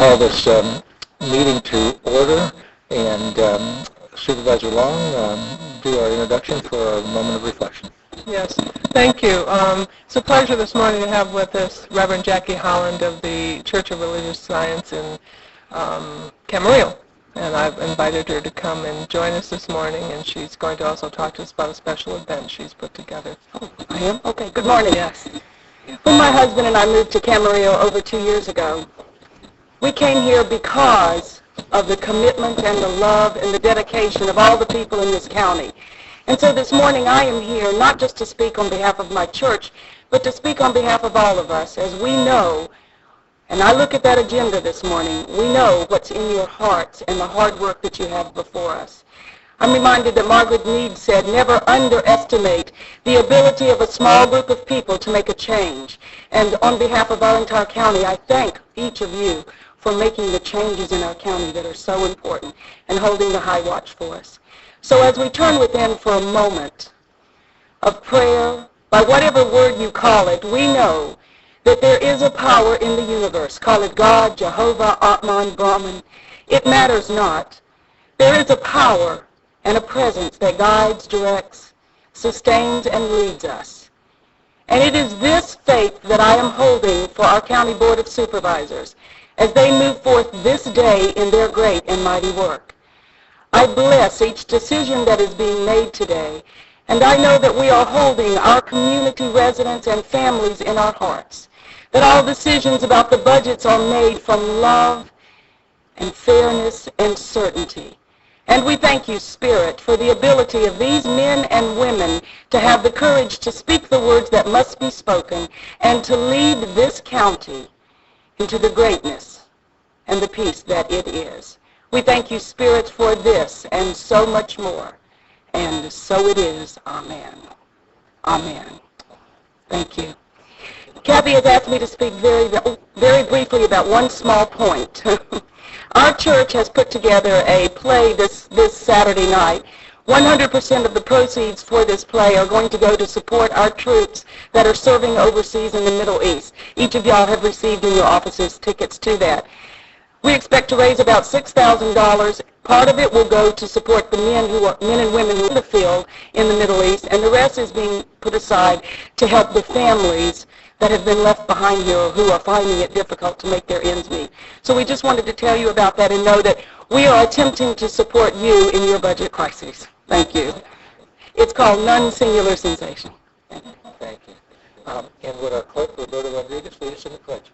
call this meeting to order, and Supervisor Long, do our introduction for a moment of reflection. Yes, thank you. It's a pleasure this morning to have with us Reverend Jackie Holland of the Church of Religious Science in Camarillo. And I've invited her to come and join us this morning, and she's going to also talk to us about a special event she's put together. Oh, I am? Okay, good morning. Yes. When my husband and I moved to Camarillo over 2 years ago, we came here because of the commitment and the love and the dedication of all the people in this county. And so this morning I am here not just to speak on behalf of my church, but to speak on behalf of all of us, as we know, and I look at that agenda this morning, we know what's in your hearts and the hard work that you have before us. I'm reminded that Margaret Mead said, never underestimate the ability of a small group of people to make a change. And on behalf of our entire county, I thank each of you for making the changes in our county that are so important and holding the high watch for us. So as we turn within for a moment of prayer, by whatever word you call it, we know that there is a power in the universe. Call it God, Jehovah, Atman, Brahman. It matters not. There is a power and a presence that guides, directs, sustains, and leads us. And it is this faith that I am holding for our County Board of Supervisors as they move forth this day in their great and mighty work. I bless each decision that is being made today, and I know that we are holding our community residents and families in our hearts, that all decisions about the budgets are made from love and fairness and certainty. And we thank you, Spirit, for the ability of these men and women to have the courage to speak the words that must be spoken and to lead this county into the greatness and the peace that it is. We thank you, Spirit, for this and so much more. And so it is. Amen. Amen. Thank you. Kathy has asked me to speak very briefly about one small point. Our church has put together a play this Saturday night. 100% of the proceeds for this play are going to go to support our troops that are serving overseas in the Middle East. Each of y'all have received in your offices tickets to that. We expect to raise about $6,000. Part of it will go to support the men and women who are in the field in the Middle East, and the rest is being put aside to help the families that have been left behind here who are finding it difficult to make their ends meet. So we just wanted to tell you about that and know that we are attempting to support you in your budget crises. Thank you. It's called Non-Singular Sensation. Thank you. And would our clerk, Roberta Rodriguez, lead us in the pledge?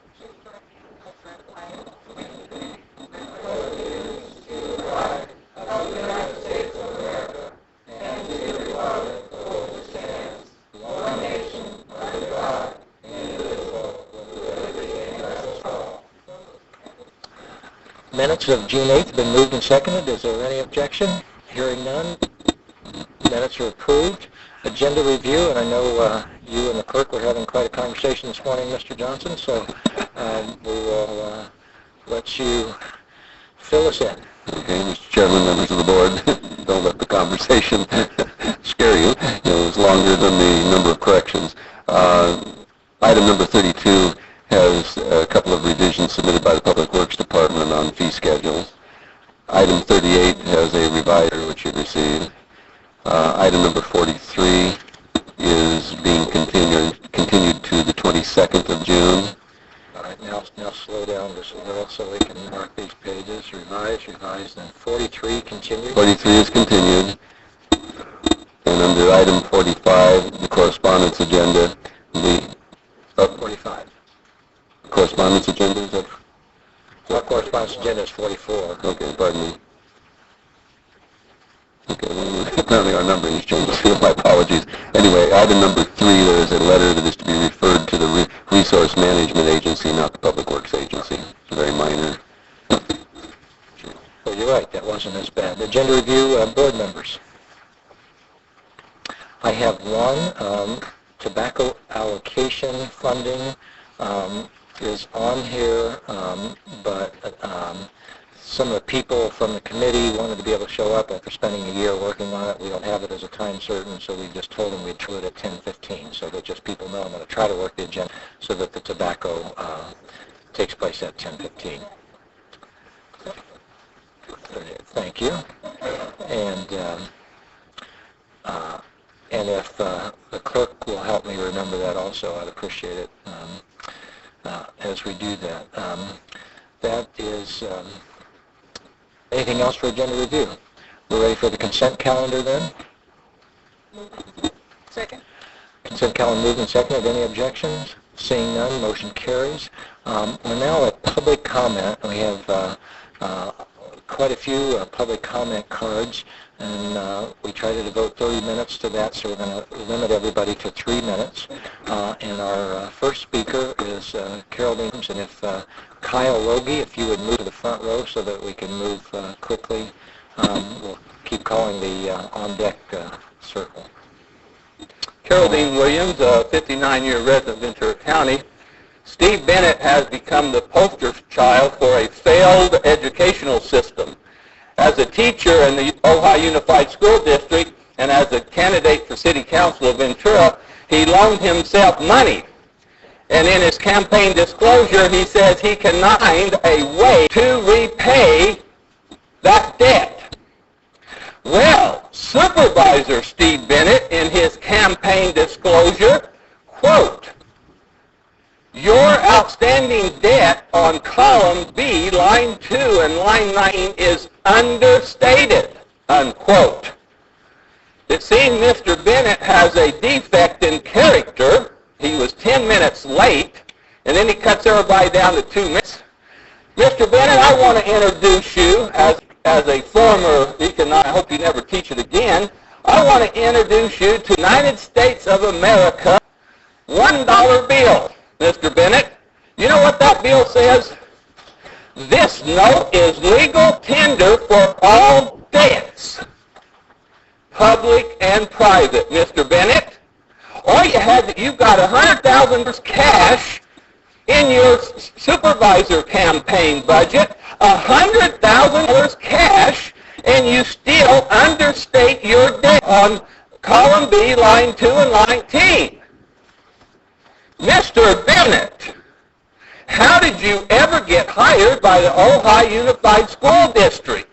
Minutes of June 8th have been moved and seconded. Is there any objection? Hearing none. Minutes are approved. Agenda review, and I know you and the clerk were having quite a conversation this morning, Mr. Johnson, so we will let you fill us in. Okay, Mr. Chairman, members of the board, don't let the conversation scare you. It was longer than the number of corrections. Item number 32 has a couple of revisions submitted by the Public Works Department on fee schedules. Item 38 has a revised which you received. Item number 43 is being continued to the 22nd of June. All right, now slow down just a little so we can mark these pages. Revise, then 43 continued. 43 is continued. And under item 45, the correspondence agenda, the 45. correspondence agenda, is that? Our correspondence agenda is 44. Okay, pardon me. Okay, well, apparently our numbering has changed. My apologies. Anyway, item number 3, there is a letter that is to be referred to the Resource Management Agency, not the Public Works Agency. It's very minor. Well, you're right. That wasn't as bad. Agenda review, board members. I have one. Tobacco allocation funding is on here, but some of the people from the committee wanted to be able to show up after spending a year working on it. We don't have it as a time certain, so we just told them we'd do it at 10:15, so that just people know I'm going to try to work the agenda so that the tobacco takes place at 10:15. Thank you. And if the clerk will help me remember that also, I'd appreciate it as we do that. That is, anything else for agenda review? We're ready for the consent calendar then? Second. Consent calendar moved and seconded. Any objections? Seeing none, motion carries. We're now at public comment. We have quite a few public comment cards, and we try to devote 30 minutes to that, so we're going to limit everybody to 3 minutes. And our first speaker is Carol Deems, and if Kyle Logie, if you would move to the front row so that we can move quickly, we'll keep calling the on-deck circle. Geraldine Williams, a 59-year resident of Ventura County. Steve Bennett has become the poster child for a failed educational system. As a teacher in the Ojai Unified School District and as a candidate for City Council of Ventura, he loaned himself money. And in his campaign disclosure, he says he cannot find a way to repay that debt. Well, Supervisor Steve Bennett, in his campaign disclosure, quote, "Your outstanding debt on column B, line 2 and line 9 is understated," unquote. It seems Mr. Bennett has a defect in character. He was 10 minutes late, and then he cuts everybody down to 2 minutes. Mr. Bennett, I want to introduce you as a former economic, I hope you never teach it again, I want to introduce you to United States of America $1 bill. Mr. Bennett, you know what that bill says? This note is legal tender for all debts, public and private. Mr. Bennett, all you've got $100,000 cash in your supervisor campaign budget, $100,000 cash, and you still understate your debt on column B, line 2 and line 19. Mr. Bennett, how did you ever get hired by the Ojai Unified School District?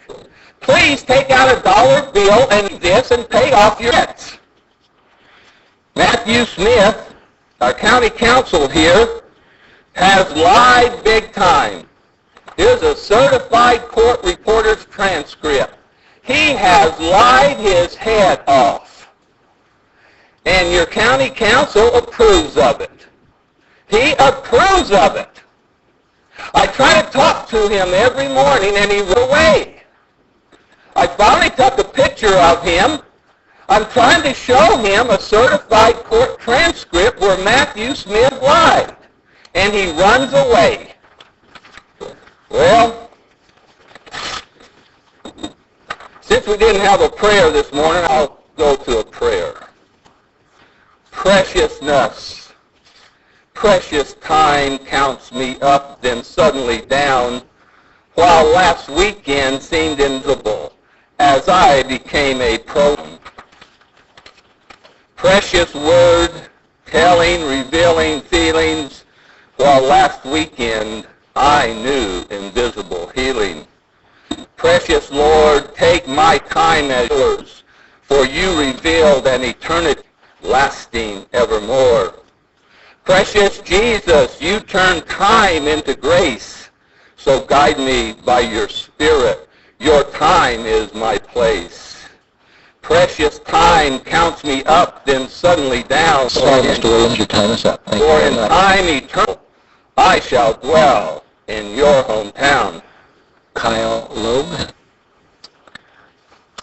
Please take out a $1 bill and this and pay off your debts. Matthew Smith, our county council here, has lied big time. Here's a certified court reporter's transcript. He has lied his head off. And your county council approves of it. He approves of it. I try to talk to him every morning and he runs away. I finally took a picture of him. I'm trying to show him a certified court transcript where Matthew Smith lied. And he runs away. Well, since we didn't have a prayer this morning, I'll go to a prayer. Preciousness. Precious time counts me up, then suddenly down, while last weekend seemed invisible as I became a program. Precious word, telling, revealing feelings, while last weekend I knew invisible healing. Precious Lord, take my time as yours, for you revealed an eternity lasting evermore. Precious Jesus, you turn time into grace, so guide me by your Spirit. Your time is my place. Precious time counts me up, then suddenly down. Sorry, Mr. Williams, your time is up. Thank you For very in much. time eternal I shall dwell in your hometown. Kyle Loeb,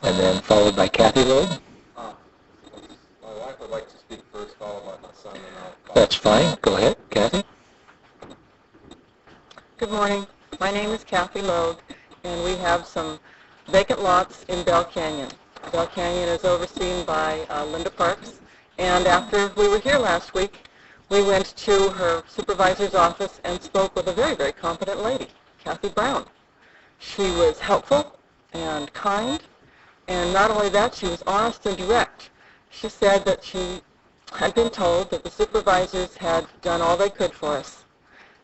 and then followed by Kathy Loeb. My wife would like to speak first, followed by my son, and I'll... That's fine. Go ahead, Kathy. Good morning. My name is Kathy Logue, and we have some vacant lots in Bell Canyon. Bell Canyon is overseen by Linda Parks, and after we were here last week, we went to her supervisor's office and spoke with a very, very competent lady, Kathy Brown. She was helpful and kind, and not only that, she was honest and direct. She said that she had been told that the supervisors had done all they could for us,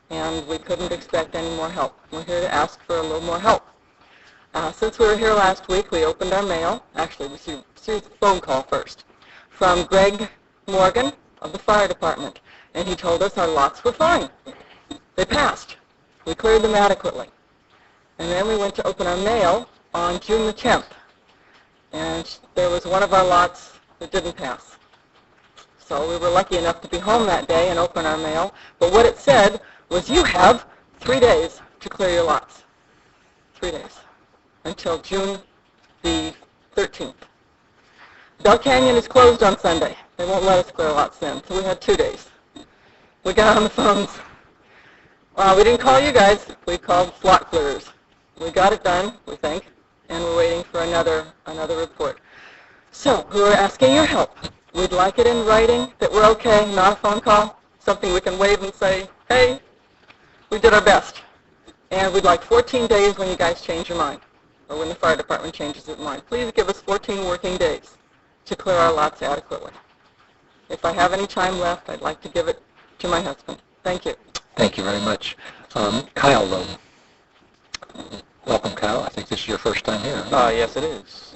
and we couldn't expect any more help. We're here to ask for a little more help. Since we were here last week, we opened our mail. Actually, we received a phone call first from Greg Morgan of the fire department, and he told us our lots were fine. They passed. We cleared them adequately. And then we went to open our mail on June the 10th, and there was one of our lots that didn't pass. So we were lucky enough to be home that day and open our mail, but what it said was you have 3 days to clear your lots. 3 days. Until June the 13th. Bell Canyon is closed on Sunday. They won't let us clear lots then, so we had 2 days. We got on the phones. We didn't call you guys. We called lot clearers. We got it done, we think, and we're waiting for another report. So we were asking your help. We'd like it in writing that we're okay, not a phone call, something we can wave and say, hey, we did our best. And we'd like 14 days when you guys change your mind, or when the fire department changes its mind. Please give us 14 working days to clear our lots adequately. If I have any time left, I'd like to give it to my husband. Thank you. Thank you very much. Kyle Lowe. Welcome, Kyle. I think this is your first time here. Yes, it is.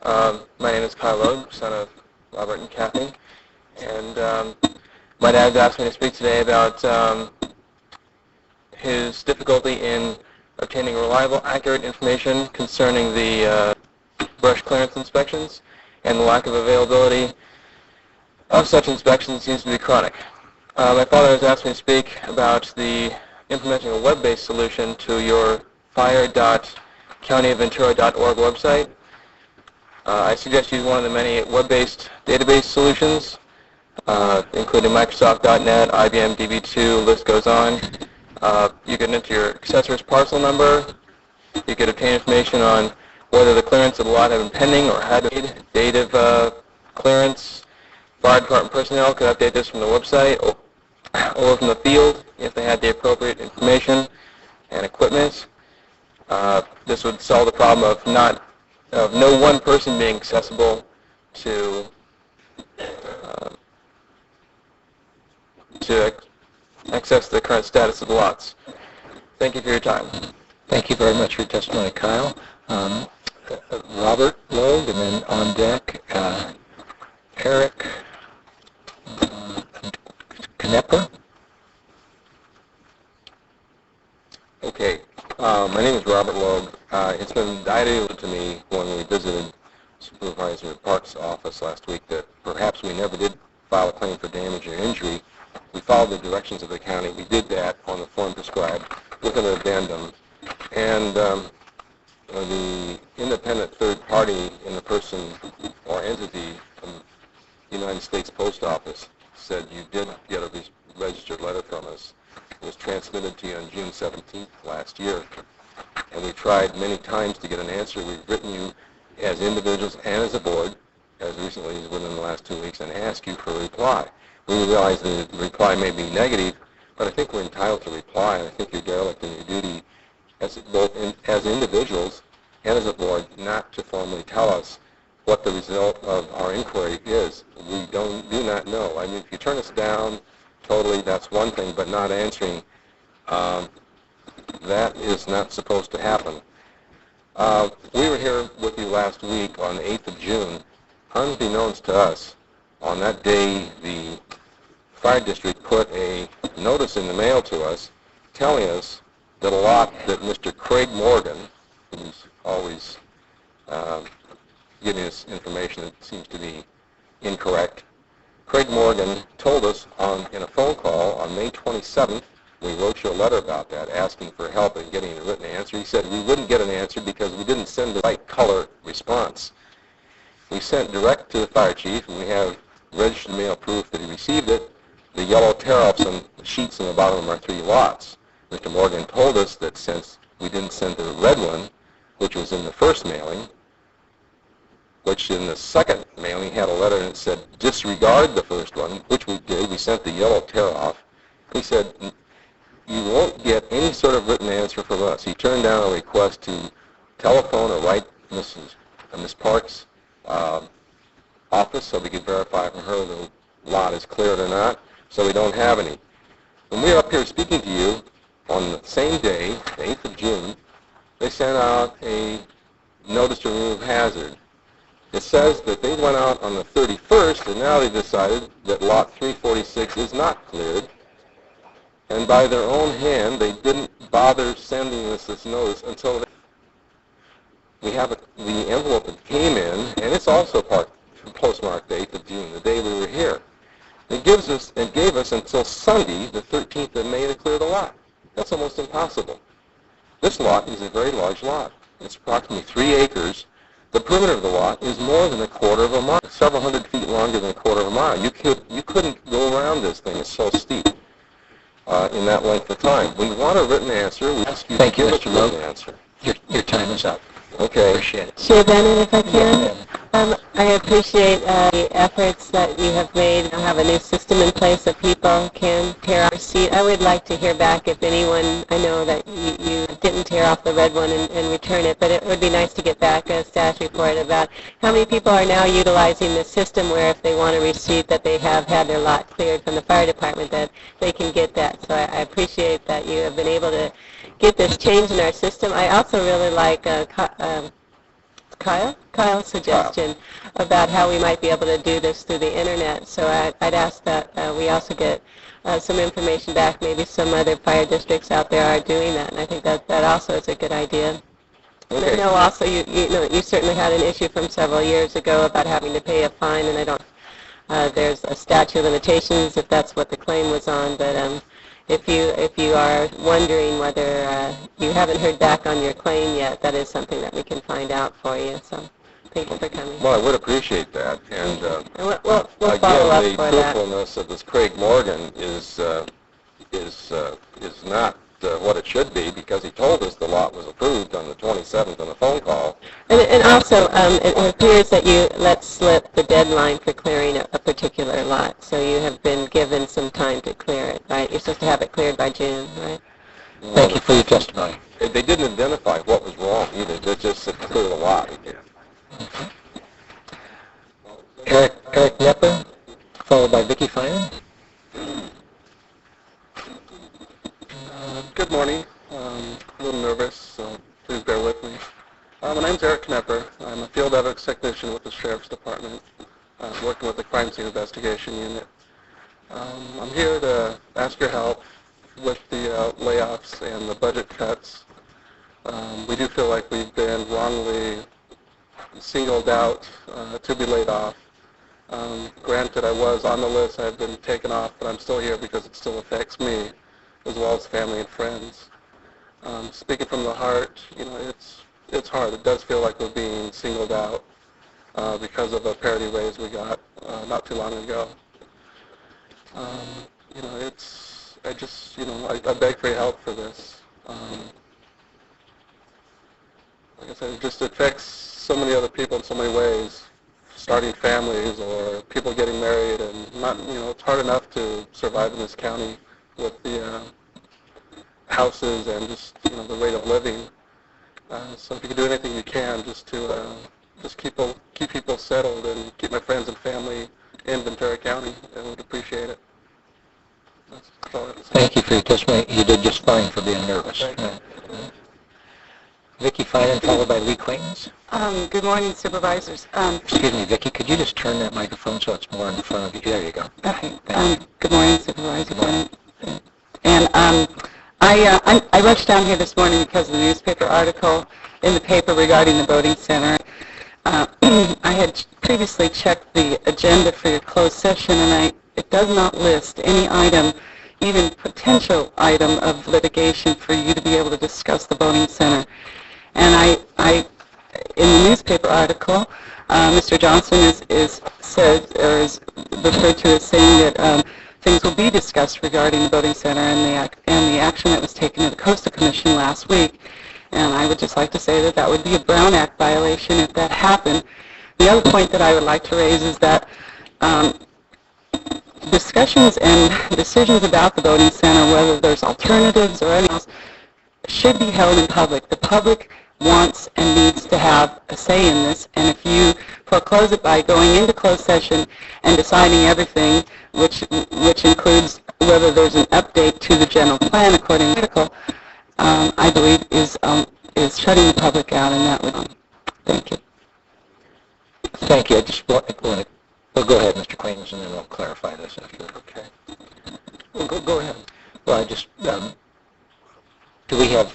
My name is Kyle Lowe, son of Robert and Kathy, and my dad asked me to speak today about his difficulty in obtaining reliable, accurate information concerning the brush clearance inspections, and the lack of availability of such inspections seems to be chronic. My father has asked me to speak about the implementing a web-based solution to your fire.countyofventura.org website. I suggest you use one of the many web-based database solutions, including Microsoft.net, IBM DB2, list goes on. You can enter your accessor's parcel number. You can obtain information on whether the clearance of the lot had been pending or had been made, date of clearance. Fire department personnel could update this from the website or from the field if they had the appropriate information and equipment. This would solve the problem of no one person being accessible to access the current status of the lots. Thank you for your time. Thank you very much for your testimony, Kyle. Robert Lowe, and then on deck, Eric Knepper. Okay, my name is Robert Logue. It's been ideal to me when we visited Supervisor Park's office last week that perhaps we never did file a claim for damage or injury. We followed the directions of the county. We did that on the form prescribed with an addendum. And the independent third party in the person or entity from the United States Post Office said you did get a registered letter from us. It was transmitted to you on June 17th last year. And we tried many times to get an answer. We've written you as individuals and as a board, as recently as within the last 2 weeks, and asked you for a reply. We realize that the reply may be negative, but I think we're entitled to reply, and I think you're derelict in your duty as as individuals and as a board not to formally tell us what the result of our inquiry is. We do not know. I mean, if you turn us down totally, that's one thing, but not answering, that is not supposed to happen. We were here with you last week on the 8th of June. Unbeknownst to us, on that day, the fire district put a notice in the mail to us telling us that a lot that Mr. Craig Morgan, who's always giving us information that seems to be incorrect, Craig Morgan told us in a phone call on May 27th, we wrote you a letter about that, asking for help in getting a written answer. He said we wouldn't get an answer because we didn't send the right color response. We sent direct to the fire chief, and we have registered mail proof that he received it. The yellow tear-offs and sheets in the bottom of our 3 lots. Mr. Morgan told us that since we didn't send the red one, which was in the first mailing, which in the second mailing had a letter and it said disregard the first one, which we did. We sent the yellow tear-off. He said, you won't get any sort of written answer from us. He turned down a request to telephone or write Miss Park's office so we could verify from her the lot is cleared or not, so we don't have any. When we were up here speaking to you on the same day, the 8th of June, they they sent out a notice to remove hazard. It says that they went out on the 31st, and now they decided that lot 346 is not cleared. And by their own hand, they didn't bother sending us this notice until we have the envelope that came in, and it's also postmark date of June, the day we were here. It gave us until Sunday, the 13th of May, to clear the lot. That's almost impossible. This lot is a very large lot. It's approximately 3 acres. The perimeter of the lot is more than a quarter of a mile, several hundred feet longer than a quarter of a mile. You couldn't go around this thing. It's so steep in that length of time. We want a written answer. We ask you to give us a written answer. Your time is up. Okay. Appreciate it. Chair Bennett, if I can. I appreciate the efforts that you have made. You have a new system in place that people can tear off a receipt. I would like to hear back if anyone, I know that you didn't tear off the red one and return it, but it would be nice to get back a status report about how many people are now utilizing the system where if they want a receipt that they have had their lot cleared from the fire department, that they can get that. So I appreciate that you have been able to get this change in our system. I also really like Kyle's suggestion about how we might be able to do this through the internet. So I'd ask that we also get some information back. Maybe some other fire districts out there are doing that, and I think that also is a good idea. And I know also you certainly had an issue from several years ago about having to pay a fine, and I don't. There's a statute of limitations if that's what the claim was on, but if you are wondering whether you haven't heard back on your claim yet, that is something that we can find out for you. So thank you for coming. Well, I would appreciate that. And we'll follow up again, for the that. truthfulness of this Craig Morgan is not what it should be, because he told us the lot was approved on the 27th on a phone call. And also, it appears that you let slip the deadline for clearing a particular lot. So you have been given some time to clear it, right? You're supposed to have it cleared by June, right? Thank you for your testimony. They didn't identify what was wrong either. They just said clear the lot. Eric Knepper, followed by Vicki Finan. Good morning. A little nervous, so please bear with me. My name's Eric Knepper. I'm a field ethics technician with the Sheriff's Department, working with the Crime Scene Investigation Unit. I'm here to ask your help with the layoffs and the budget cuts. We do feel like we've been wrongly singled out to be laid off. Granted, I was on the list. I've been taken off, but I'm still here because it still affects me, as well as family and friends. Speaking from the heart, it's hard. It does feel like we're being singled out because of a parity raise we got not too long ago. I beg for your help for this. Like I said, it just affects so many other people in so many ways, starting families or people getting married, and it's hard enough to survive in this county with the houses and just the rate of living. So if you can do anything you can just to keep people settled and keep my friends and family in Ventura County, I would appreciate it. That's all I have to say. Thank you for your testimony. You did just fine for being nervous. Vicki Finan, followed by Lee Quaintance. Good morning, Supervisors. Excuse me, Vicki, could you just turn that microphone so it's more in front of you? There you go. Okay. Good morning, Supervisor Bennett. And I rushed down here this morning because of the newspaper article in the paper regarding the voting center. I had previously checked the agenda for your closed session, and it does not list any item, even potential item of litigation for you to be able to discuss the voting center. And I in the newspaper article, Mr. Johnson is referred to as saying that things will be discussed regarding the voting center and the action that was taken at the Coastal Commission last week. And I would just like to say that would be a Brown Act violation if that happened. The other point that I would like to raise is that discussions and decisions about the voting center, whether there's alternatives or anything else, should be held in public. The public wants and needs to have a say in this, and if you foreclose it by going into closed session and deciding everything, which includes whether there's an update to the general plan according to the article, I believe is as shutting the public out, and that would, thank you. Thank you. I just want to, well, go ahead, Mr. Quaintance, and then we'll clarify this after. Okay. Well, go ahead. Well, I just, do we have,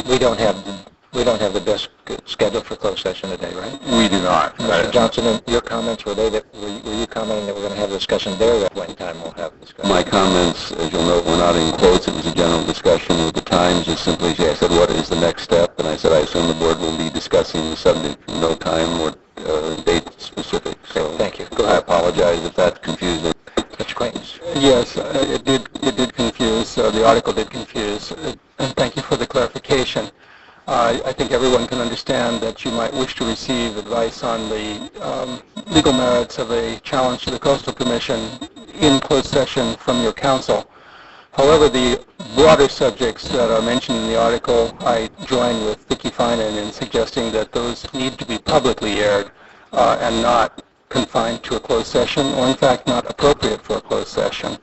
we don't have the best schedule for closed session today, right? We do not. Mr. Johnson, and your comments, were you commenting that we're going to have a discussion there at one time we'll have a discussion? My comments, as you'll note, were not in quotes. It was a general discussion with the Times. Just simply, I said, what is the next step? And I said, I assume the board will be discussing the subject in no time or date specific. So Thank you. I apologize if that confused it. Mr. Quaintance. Yes, it did confuse. The article did confuse. And thank you for the clarification. I think everyone can understand that you might wish to receive advice on the legal merits of a challenge to the Coastal Commission in closed session from your counsel. However, the broader subjects that are mentioned in the article, I join with Vicki Finan in suggesting that those need to be publicly aired and not confined to a closed session, or in fact not appropriate for a closed session.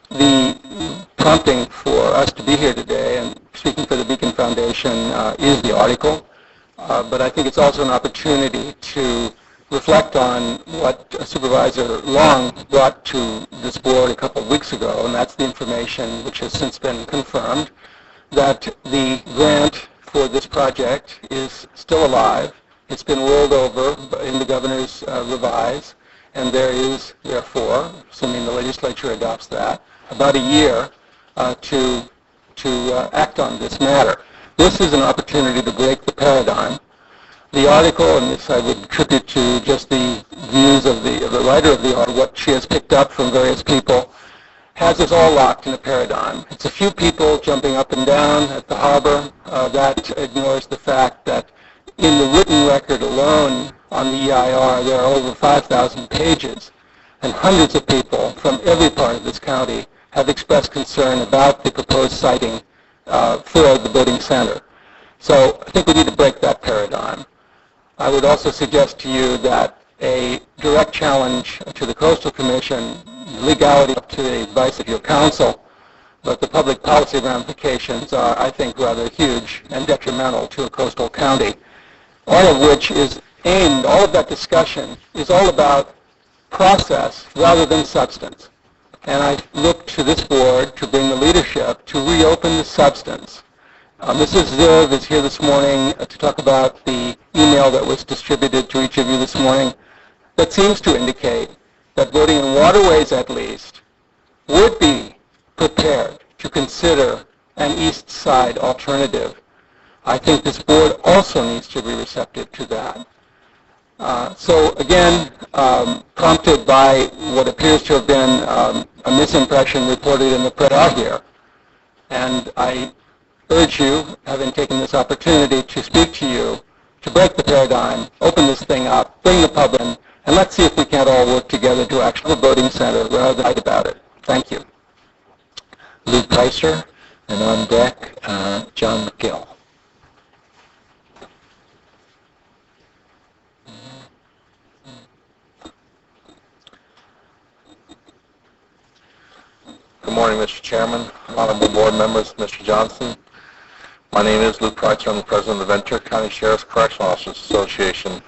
The prompting for us to be here today, and speaking for the Beacon Foundation, is the article, but I think it's also an opportunity to reflect on what Supervisor Long brought to this board a couple of weeks ago, and that's the information which has since been confirmed, that the grant for this project is still alive. It's been rolled over in the governor's revise, and there is, therefore, assuming the legislature adopts that, about a year to act on this matter. This is an opportunity to break the paradigm. The article, and this I would attribute to just the views of the writer of the article, what she has picked up from various people, has us all locked in a paradigm. It's a few people jumping up and down at the harbor. That ignores the fact that in the written record alone on the EIR, there are over 5,000 pages, and hundreds of people from every part of this county have expressed concern about the proposed siting for the boating center. So I think we need to break that paradigm. I would also suggest to you that a direct challenge to the Coastal Commission, legality up to the advice of your counsel, but the public policy ramifications are, I think, rather huge and detrimental to a coastal county, all of which is aimed, all of that discussion is all about process rather than substance. And I look to this board to bring the leadership to reopen the substance. Mrs. Ziv is here this morning to talk about the email that was distributed to each of you this morning that seems to indicate that Boating and Waterways, at least, would be prepared to consider an east side alternative. I think this board also needs to be receptive to that. So again, prompted by what appears to have been a misimpression reported in the press here, and I urge you, having taken this opportunity to speak to you, to break the paradigm, open this thing up, bring the public in, and let's see if we can't all work together to actually have a voting center rather than fight about it. Thank you. Lou Pricer, and on deck, John McGill. Good morning, Mr. Chairman, honorable board members, Mr. Johnson. My name is Lou Pricer. I'm the president of the Ventura County Sheriff's Correctional Officers Association.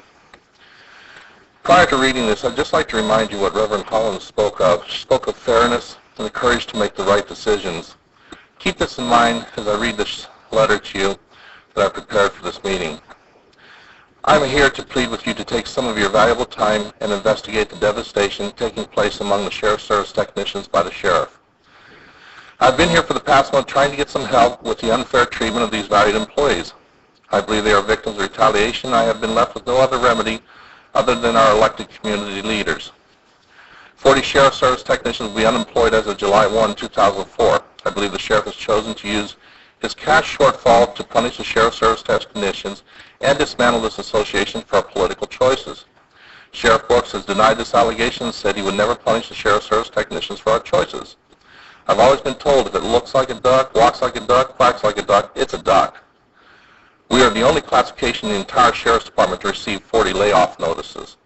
Prior to reading this, I'd just like to remind you what Reverend Holland spoke of. She spoke of fairness and the courage to make the right decisions. Keep this in mind as I read this letter to you that I prepared for this meeting. I'm here to plead with you to take some of your valuable time and investigate the devastation taking place among the Sheriff's Service technicians by the Sheriff. I've been here for the past month trying to get some help with the unfair treatment of these valued employees. I believe they are victims of retaliation. I have been left with no other remedy other than our elected community leaders. 40 Sheriff's Service technicians will be unemployed as of July 1, 2004. I believe the Sheriff has chosen to use his cash shortfall to punish the Sheriff's Service technicians and dismantle this association for our political choices. Sheriff Brooks has denied this allegation and said he would never punish the Sheriff's Service technicians for our choices. I've always been told if it looks like a duck, walks like a duck, quacks like a duck, it's a duck. We are the only classification in the entire Sheriff's Department to receive 40 layoff notices.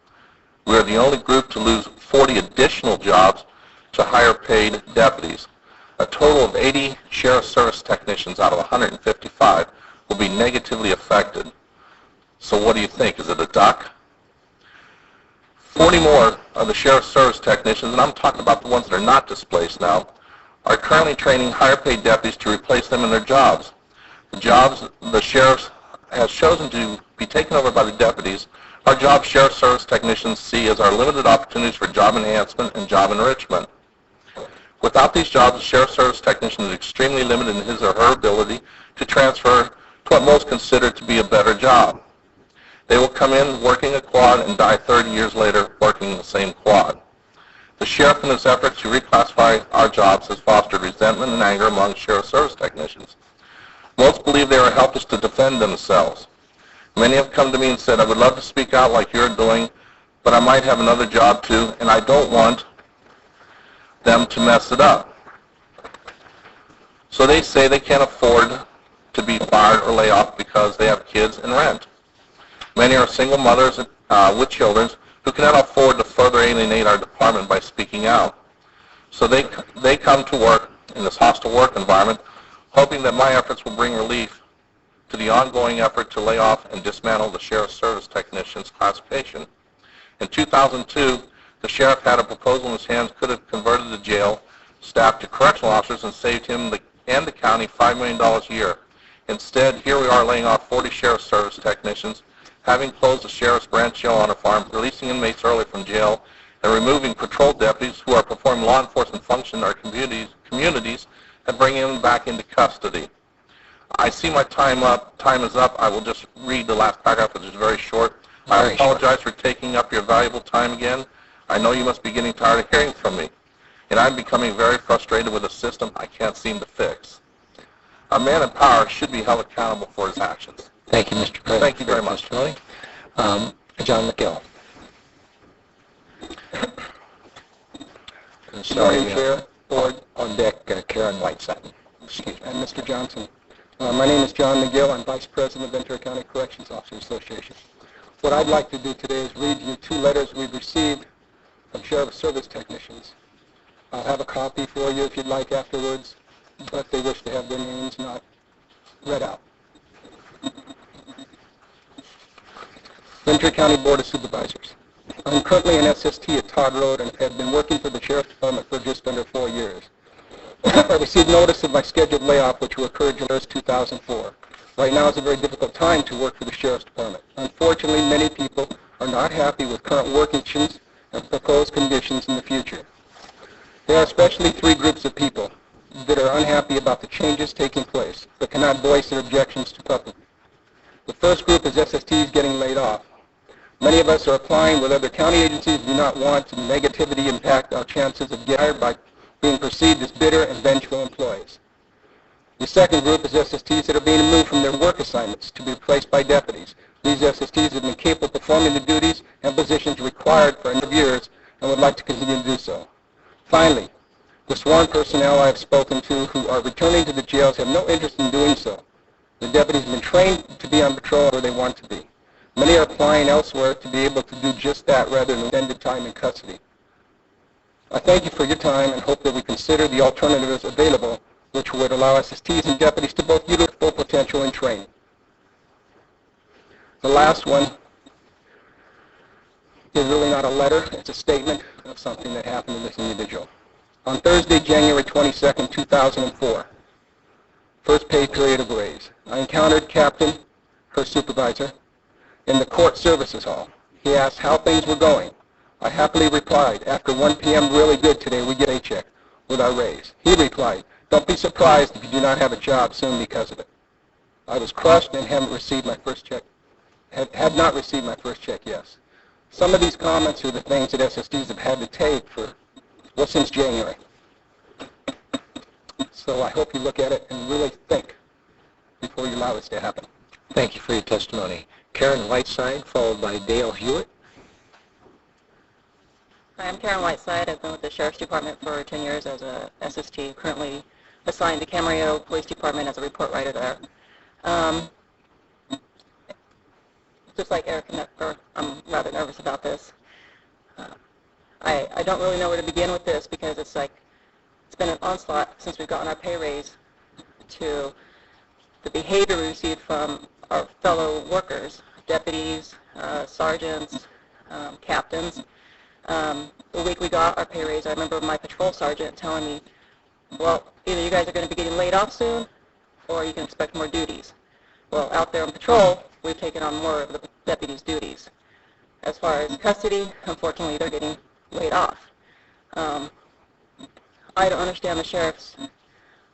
We are the only group to lose 40 additional jobs to higher paid deputies. A total of 80 Sheriff's Service technicians out of 155 will be negatively affected. So what do you think? Is it a duck? 40 more of the Sheriff's Service technicians, and I'm talking about the ones that are not displaced now, are currently training higher paid deputies to replace them in their jobs. The jobs the Sheriff has chosen to be taken over by the deputies are jobs Sheriff's Service technicians see as our limited opportunities for job enhancement and job enrichment. Without these jobs, the Sheriff's Service technician is extremely limited in his or her ability to transfer to what most consider to be a better job. They will come in working a quad and die 30 years later working the same quad. The Sheriff, in his efforts to reclassify our jobs, has fostered resentment and anger among Sheriff's Service technicians. Most believe they are helpless to defend themselves. Many have come to me and said, I would love to speak out like you're doing, but I might have another job too, and I don't want them to mess it up. So they say they can't afford to be fired or lay off because they have kids and rent. Many are single mothers with children who cannot afford to further alienate our department by speaking out. So they come to work in this hostile work environment, hoping that my efforts will bring relief to the ongoing effort to lay off and dismantle the Sheriff's Service technicians classification. In 2002, the Sheriff had a proposal in his hands could have converted the jail staff to correctional officers and saved him and the county $5 million a year. Instead, here we are laying off 40 Sheriff's Service technicians, having closed the Sheriff's branch jail on a farm, releasing inmates early from jail, and removing patrol deputies who are performing law enforcement function in our communities and bringing them back into custody. I see my time is up. I will just read the last paragraph, which is very short. I apologize for taking up your valuable time again. I know you must be getting tired of hearing from me, and I'm becoming very frustrated with a system I can't seem to fix. A man in power should be held accountable for his actions. Thank you, Mr. President. Thank you very much. John McGill. Sorry, Chair, Board, on deck, Karen Whiteside. Excuse me. and Mr. Johnson. My name is John McGill. I'm Vice President of Ventura County Corrections Officers Association. What I'd like to do today is read you 2 letters we've received from Sheriff's Service technicians. I'll have a copy for you if you'd like afterwards, but they wish to have their names not read out. Ventura County Board of Supervisors. I'm currently an SST at Todd Road and have been working for the Sheriff's Department for just under 4 years. I received notice of my scheduled layoff, which will occur July 2004. Right now is a very difficult time to work for the Sheriff's Department. Unfortunately, many people are not happy with current work conditions and proposed conditions in the future. There are especially 3 groups of people that are unhappy about the changes taking place, but cannot voice their objections to public. The first group is SSTs getting laid off. Many of us are applying with other county agencies, do not want negativity impact our chances of getting hired by being perceived as bitter and vengeful employees. The second group is SSTs that are being removed from their work assignments to be replaced by deputies. These SSTs have been capable of performing the duties and positions required for a number of years and would like to continue to do so. Finally, the sworn personnel I have spoken to who are returning to the jails have no interest in doing so. The deputies have been trained to be on patrol where they want to be. Many are applying elsewhere to be able to do just that rather than extended time in custody. I thank you for your time and hope that we consider the alternatives available which would allow SSTs and deputies to both utilize full potential and train. The last one is really not a letter, it's a statement of something that happened to this individual. On Thursday, January 22nd, 2004, first pay period of raise, I encountered Captain, her supervisor, in the court services hall. He asked how things were going. I happily replied, after 1 p.m. really good today, we get a check with our raise. He replied, don't be surprised if you do not have a job soon because of it. I was crushed and haven't received my first check. Had not received my first check, yes. Some of these comments are the things that SSDs have had to take for, well, since January. So I hope you look at it and really think before you allow this to happen. Thank you for your testimony. Karen Whiteside, followed by Dale Hewitt. Hi, I'm Karen Whiteside. I've been with the Sheriff's Department for 10 years as a SST, currently assigned to Camarillo Police Department as a report writer there. Just like Eric Knepper, I'm rather nervous about this. I don't really know where to begin with this because it's been an onslaught since we've gotten our pay raise to the behavior we received from our fellow workers, deputies, sergeants, captains. The week we got our pay raise, I remember my patrol sergeant telling me, well, either you guys are going to be getting laid off soon, or you can expect more duties. Well, out there on patrol, we've taken on more of the deputies' duties. As far as custody, unfortunately, they're getting laid off. I don't understand the sheriff's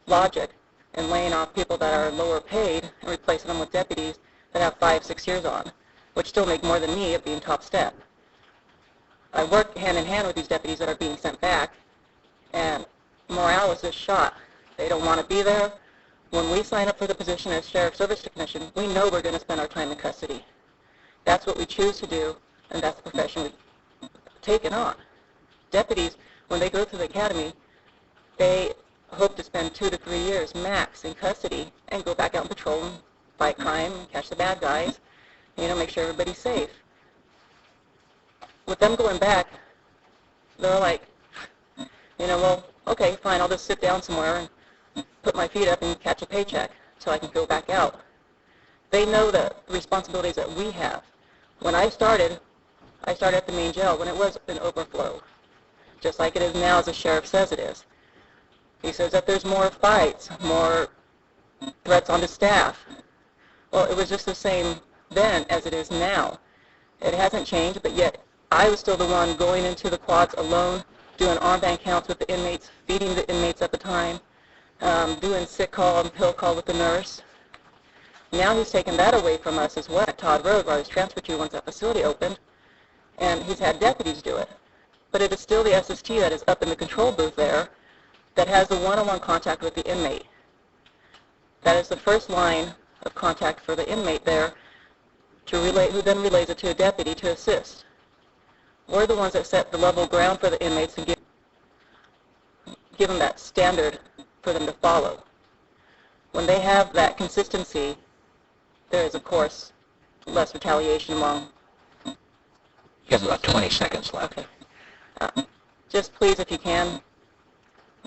logic in laying off people that are lower paid and replacing them with deputies that have 5-6 years on, which still make more than me at being top step. I work hand in hand with these deputies that are being sent back, and morale is just shot. They don't want to be there. When we sign up for the position as Sheriff Service Technician, we know we're going to spend our time in custody. That's what we choose to do, and that's the profession we've taken on. Deputies, when they go through the academy, they hope to spend 2 to 3 years max in custody and go back out and patrol and fight crime, catch the bad guys, make sure everybody's safe. With them going back, they're like, well, okay, fine, I'll just sit down somewhere and put my feet up and catch a paycheck so I can go back out. They know the responsibilities that we have. When I started at the main jail when it was an overflow, just like it is now as the sheriff says it is. He says that there's more fights, more threats onto staff. Well, it was just the same then as it is now. It hasn't changed, but yet I was still the one going into the quads alone, doing armband counts with the inmates, feeding the inmates at the time, doing sick call and pill call with the nurse. Now he's taken that away from us as well at Todd Road, where I was transferred to once that facility opened, and he's had deputies do it. But it is still the SST that is up in the control booth there that has the one-on-one contact with the inmate. That is the first line of contact for the inmate there, who then relays it to a deputy to assist. We're the ones that set the level ground for the inmates and give them that standard for them to follow. When they have that consistency, there is, of course, less retaliation among... You have about 20 seconds left. Okay. Just please, if you can,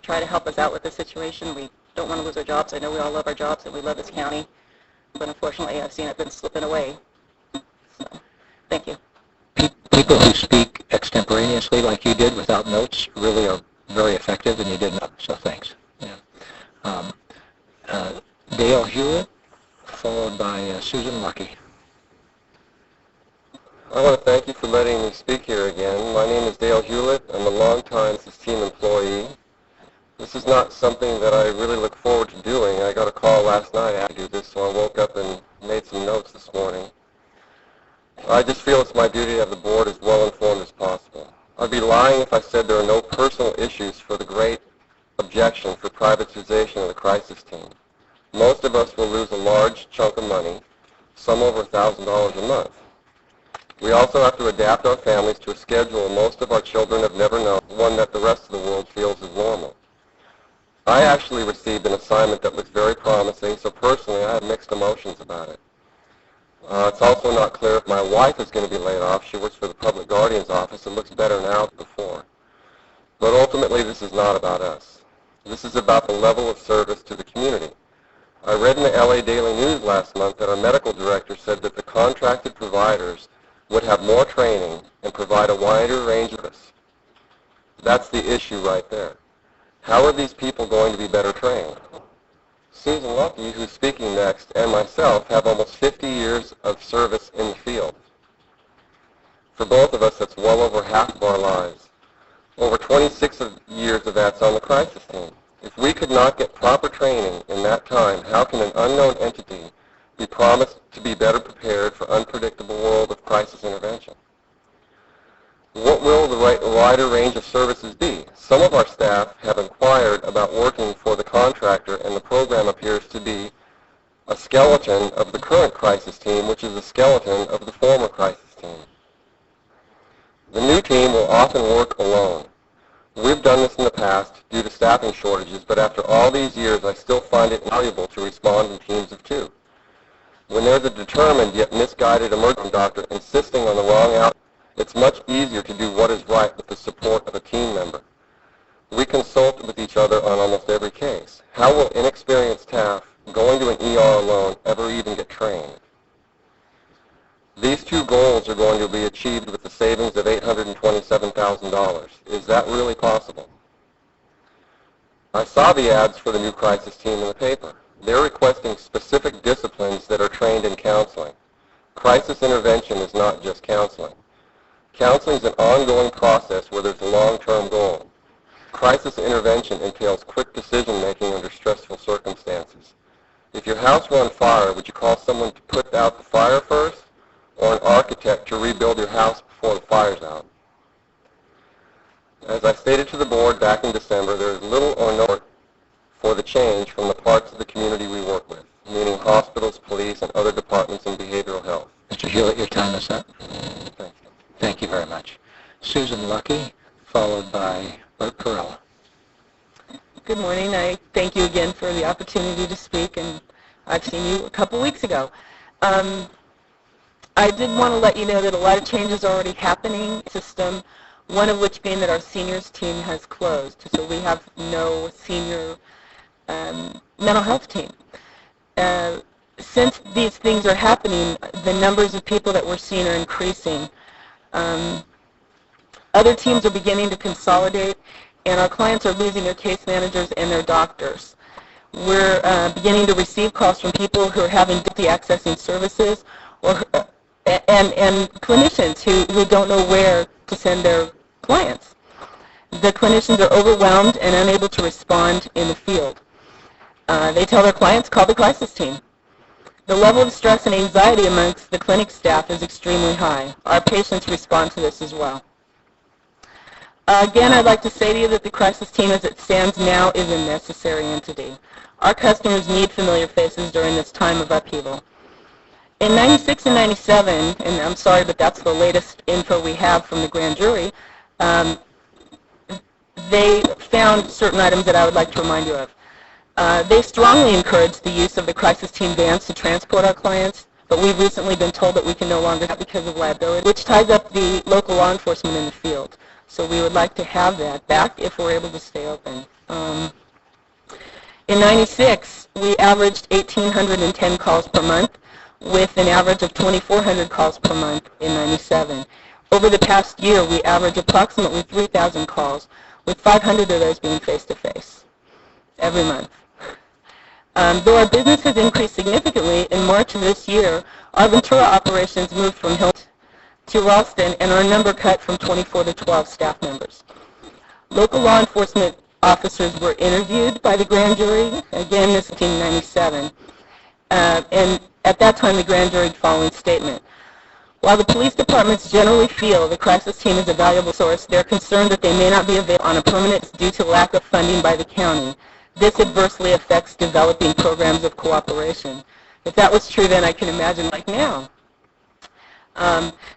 try to help us out with this situation. We don't want to lose our jobs. I know we all love our jobs and we love this county, but unfortunately I've seen it been slipping away. So, thank you. People who speak extemporaneously like you did without notes really are very effective, and you did not, so thanks. Yeah. Dale Hewitt, followed by Susan Lucky. I want to thank you for letting me speak here again. My name is Dale Hewlett. I'm a longtime team employee. This is not something that I really look forward to doing. I got a call last night after I do this, so I woke up and made some notes this morning. I just feel it's my duty to have the board as well informed as possible. I'd be lying if I said there are no personal issues for the great objection for privatization of the crisis team. Most of us will lose a large chunk of money, some over $1,000 a month. We also have to adapt our families to a schedule most of our children have never known, one that the rest of the world feels is normal. I actually received an assignment that looks very promising, so personally I have mixed emotions about it. It's also not clear if my wife is going to be laid off. She works for the Public Guardian's office. It looks better now than before. But ultimately this is not about us. This is about the level of service to the community. I read in the LA Daily News last month that our medical director said that the contracted providers would have more training and provide a wider range of us. That's the issue right there. How are these people going to be better trained? Susan Lucky, who's speaking next, and myself have almost 50 years of service in the field. For both of us, that's well over half of our lives. Over 26 years of that's on the crisis team. If we could not get proper training in that time, how can an unknown entity be promised to be better prepared for unpredictable world of crisis intervention? What will the wider range of services be? Some of our staff have inquired about working for the contractor, and the program appears to be a skeleton of the current crisis team, which is a skeleton of the former crisis team. The new team will often work alone. We've done this in the past due to staffing shortages, but after all these years, I still find it valuable to respond in teams of two. When there's a determined yet misguided emergency doctor insisting on the wrong outcome, it's much easier to do what is right with the support of a team member. We consult with each other on almost every case. How will inexperienced staff going to an ER alone ever even get trained? These two goals are going to be achieved with the savings of $827,000. Is that really possible? I saw the ads for the new crisis team in the paper. They're requesting specific disciplines that are trained in counseling. Crisis intervention is not just counseling. Counseling is an ongoing process where there's a long-term goal. Crisis intervention entails quick decision-making under stressful circumstances. If your house were on fire, would you call someone to put out the fire first, or an architect to rebuild your house before the fire's out? As I stated to the board back in December, there is little or no support for the change from the parts of the community we work with, meaning hospitals, police, and other departments in behavioral health. Mr. Hewlett, your time is up. Thank you. Thank you very much. Susan Lucky, followed by Bert Perella. Good morning. I thank you again for the opportunity to speak, and I've seen you a couple weeks ago. I did want to let you know that a lot of changes are already happening in the system, one of which being that our seniors team has closed. So we have no senior mental health team. Since these things are happening, the numbers of people that we're seeing are increasing. Other teams are beginning to consolidate, and our clients are losing their case managers and their doctors. We're beginning to receive calls from people who are having difficulty accessing services, and clinicians who don't know where to send their clients. The clinicians are overwhelmed and unable to respond in the field. They tell their clients, call the crisis team. The level of stress and anxiety amongst the clinic staff is extremely high. Our patients respond to this as well. Again, I'd like to say to you that the crisis team as it stands now is a necessary entity. Our customers need familiar faces during this time of upheaval. In 96 and 97, and I'm sorry, but that's the latest info we have from the grand jury, they found certain items that I would like to remind you of. They strongly encouraged the use of the crisis team vans to transport our clients, but we've recently been told that we can no longer do that because of liability, which ties up the local law enforcement in the field. So we would like to have that back if we're able to stay open. In 96, we averaged 1,810 calls per month, with an average of 2,400 calls per month in 97. Over the past year, we average approximately 3,000 calls, with 500 of those being face-to-face every month. Though our business has increased significantly, in March of this year, our Ventura operations moved from Hilton to Ralston, and our number cut from 24 to 12 staff members. Local law enforcement officers were interviewed by the grand jury, again this is 1997, and at that time the grand jury following statement. While the police departments generally feel the crisis team is a valuable source, they're concerned that they may not be available on a permanent basis due to lack of funding by the county. This adversely affects developing programs of cooperation. If that was true then, I can imagine like now.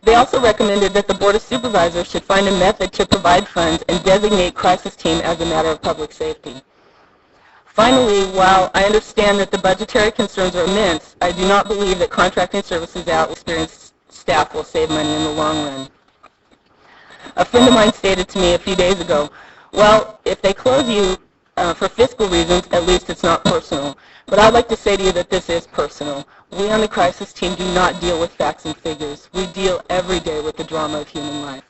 They also recommended that the Board of Supervisors should find a method to provide funds and designate crisis team as a matter of public safety. Finally, while I understand that the budgetary concerns are immense, I do not believe that contracting services out with experienced staff will save money in the long run. A friend of mine stated to me a few days ago, well, if they close you for fiscal reasons, at least it's not personal. But I'd like to say to you that this is personal. We on the crisis team do not deal with facts and figures. We deal every day with the drama of human life.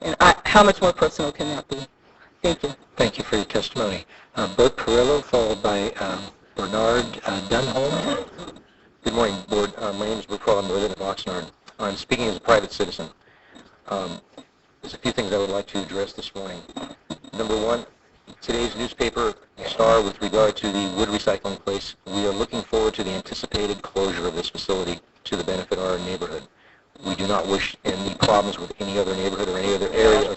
And how much more personal can that be? Thank you. Thank you for your testimony. Bert Perillo, followed by Bernard Dunholm. Good morning, Board. My name is Bert Perillo. I'm a resident of Oxnard. I'm speaking as a private citizen. There's a few things I would like to address this morning. Number one, today's newspaper star with regard to the wood recycling place, we are looking forward to the anticipated closure of this facility to the benefit of our neighborhood. We do not wish any problems with any other neighborhood or any other area,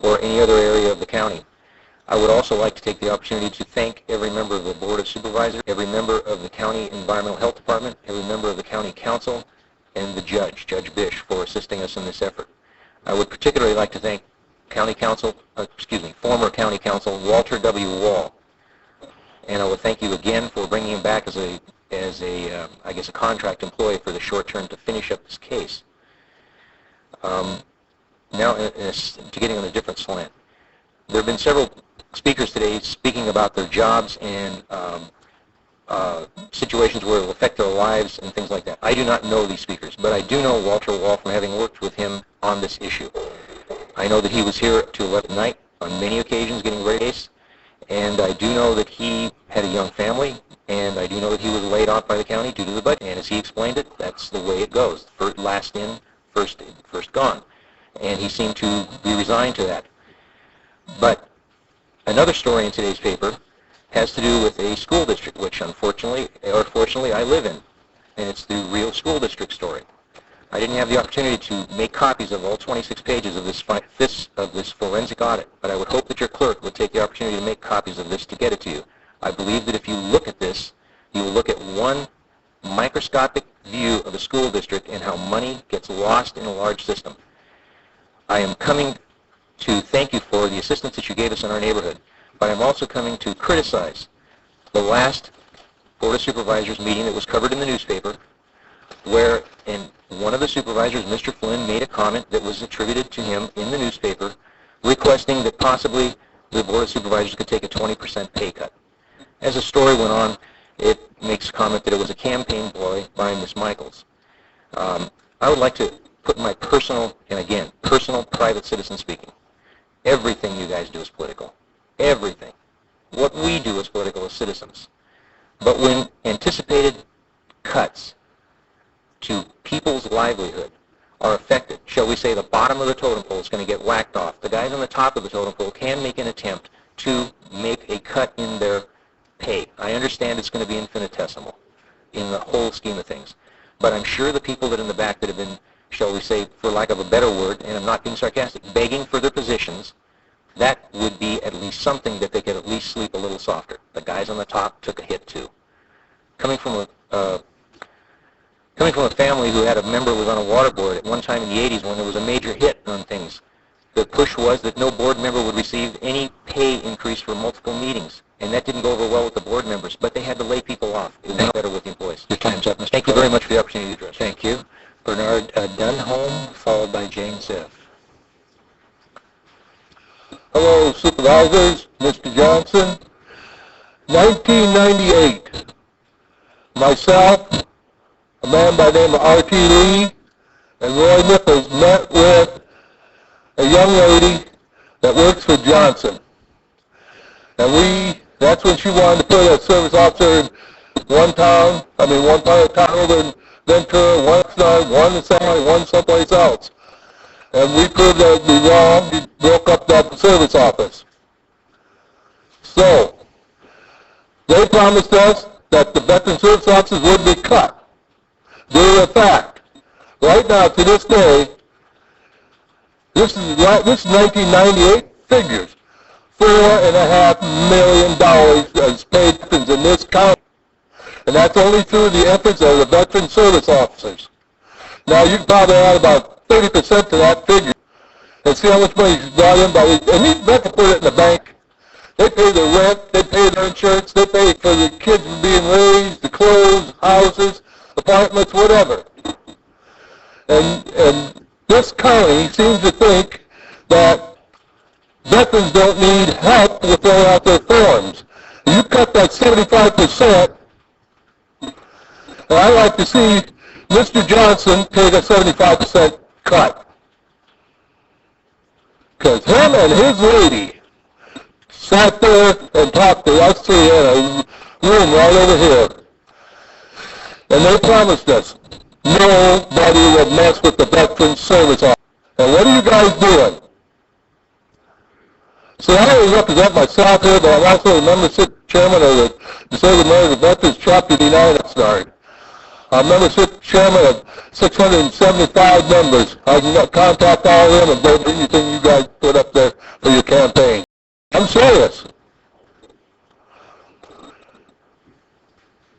or any other area of the county. I would also like to take the opportunity to thank every member of the Board of Supervisors, every member of the County Environmental Health Department, every member of the County Council, and the Judge Bish, for assisting us in this effort. I would particularly like to thank former County Council Walter W. Wall, and I would thank you again for bringing him back as a contract employee for the short term to finish up this case. Now, to getting on a different slant, there have been several speakers today speaking about their jobs and situations where it will affect their lives and things like that. I do not know these speakers, but I do know Walter Wall from having worked with him on this issue. I know that he was here to 11 at night on many occasions getting ready to case, and I do know that he had a young family, and I do know that he was laid off by the county due to the budget. And as he explained it, that's the way it goes. First, last in, first gone. And he seemed to be resigned to that. But another story in today's paper has to do with a school district, which unfortunately, or fortunately, I live in. And it's the real school district story. I didn't have the opportunity to make copies of all 26 pages of this forensic audit, but I would hope that your clerk would take the opportunity to make copies of this to get it to you. I believe that if you look at this, you will look at one microscopic view of a school district and how money gets lost in a large system. I am coming to thank you for the assistance that you gave us in our neighborhood, but I'm also coming to criticize the last Board of Supervisors meeting that was covered in the newspaper, where one of the supervisors, Mr. Flynn, made a comment that was attributed to him in the newspaper, requesting that possibly the Board of Supervisors could take a 20% pay cut. As the story went on, it makes a comment that it was a campaign ploy by Ms. Michaels. I would like to put my personal, and again, personal private citizen speaking. Everything you guys do is political. Everything. What we do is political as citizens. But when anticipated cuts to people's livelihood are affected, shall we say the bottom of the totem pole is going to get whacked off, the guys on the top of the totem pole can make an attempt to make a cut in their pay. I understand it's going to be infinitesimal in the whole scheme of things. But I'm sure the people that are in the back that have been, shall we say, for lack of a better word, and I'm not being sarcastic, begging for their positions, that would be at least something that they could at least sleep a little softer. The guys on the top took a hit too. Coming from a family who had a member who was on a water board at one time in the 80s when there was a major hit on things, the push was that no board member would receive any pay increase for multiple meetings. And that didn't go over well with the board members, but they had to lay people off. It went better with the employees. Your time's up, Mr. Thank you very much for the opportunity to address. Thank you. Bernard Dunholm, followed by Jane Ziff. Hello, Supervisors, Mr. Johnson. 1998, myself, a man by the name of R.T. Lee, and Roy Nichols met with a young lady that works for Johnson. And that's when she wanted to put a service officer in one part of town over in Ventura, one in San Juan, one someplace else. And we proved that would be wrong. We broke up that service office. So, they promised us that the veteran service officers would be cut. They're a fact. Right now, to this day, this is 1998 figures. $4.5 million is paid in this county. And that's only through the efforts of the veteran service officers. Now, you can probably add about 30% to that figure and see how much money is brought in by these. And these veterans put it in the bank. They pay their rent, they pay their insurance, they pay for the kids being raised, the clothes, houses, apartments, whatever. And this county seems to think that veterans don't need help to fill out their forms. You cut that 75%, and I'd like to see Mr. Johnson take a 75% cut. Because him and his lady sat there and talked to us three in a room right over here. And they promised us nobody would mess with the veteran service office. And what are you guys doing? So I only represent myself here, but I'm also a membership chairman of the Disabled American Veterans Chapter 89 at SNARD. I'm membership chairman of 675 members. I can contact all of them and vote anything you guys put up there for your campaign. I'm serious.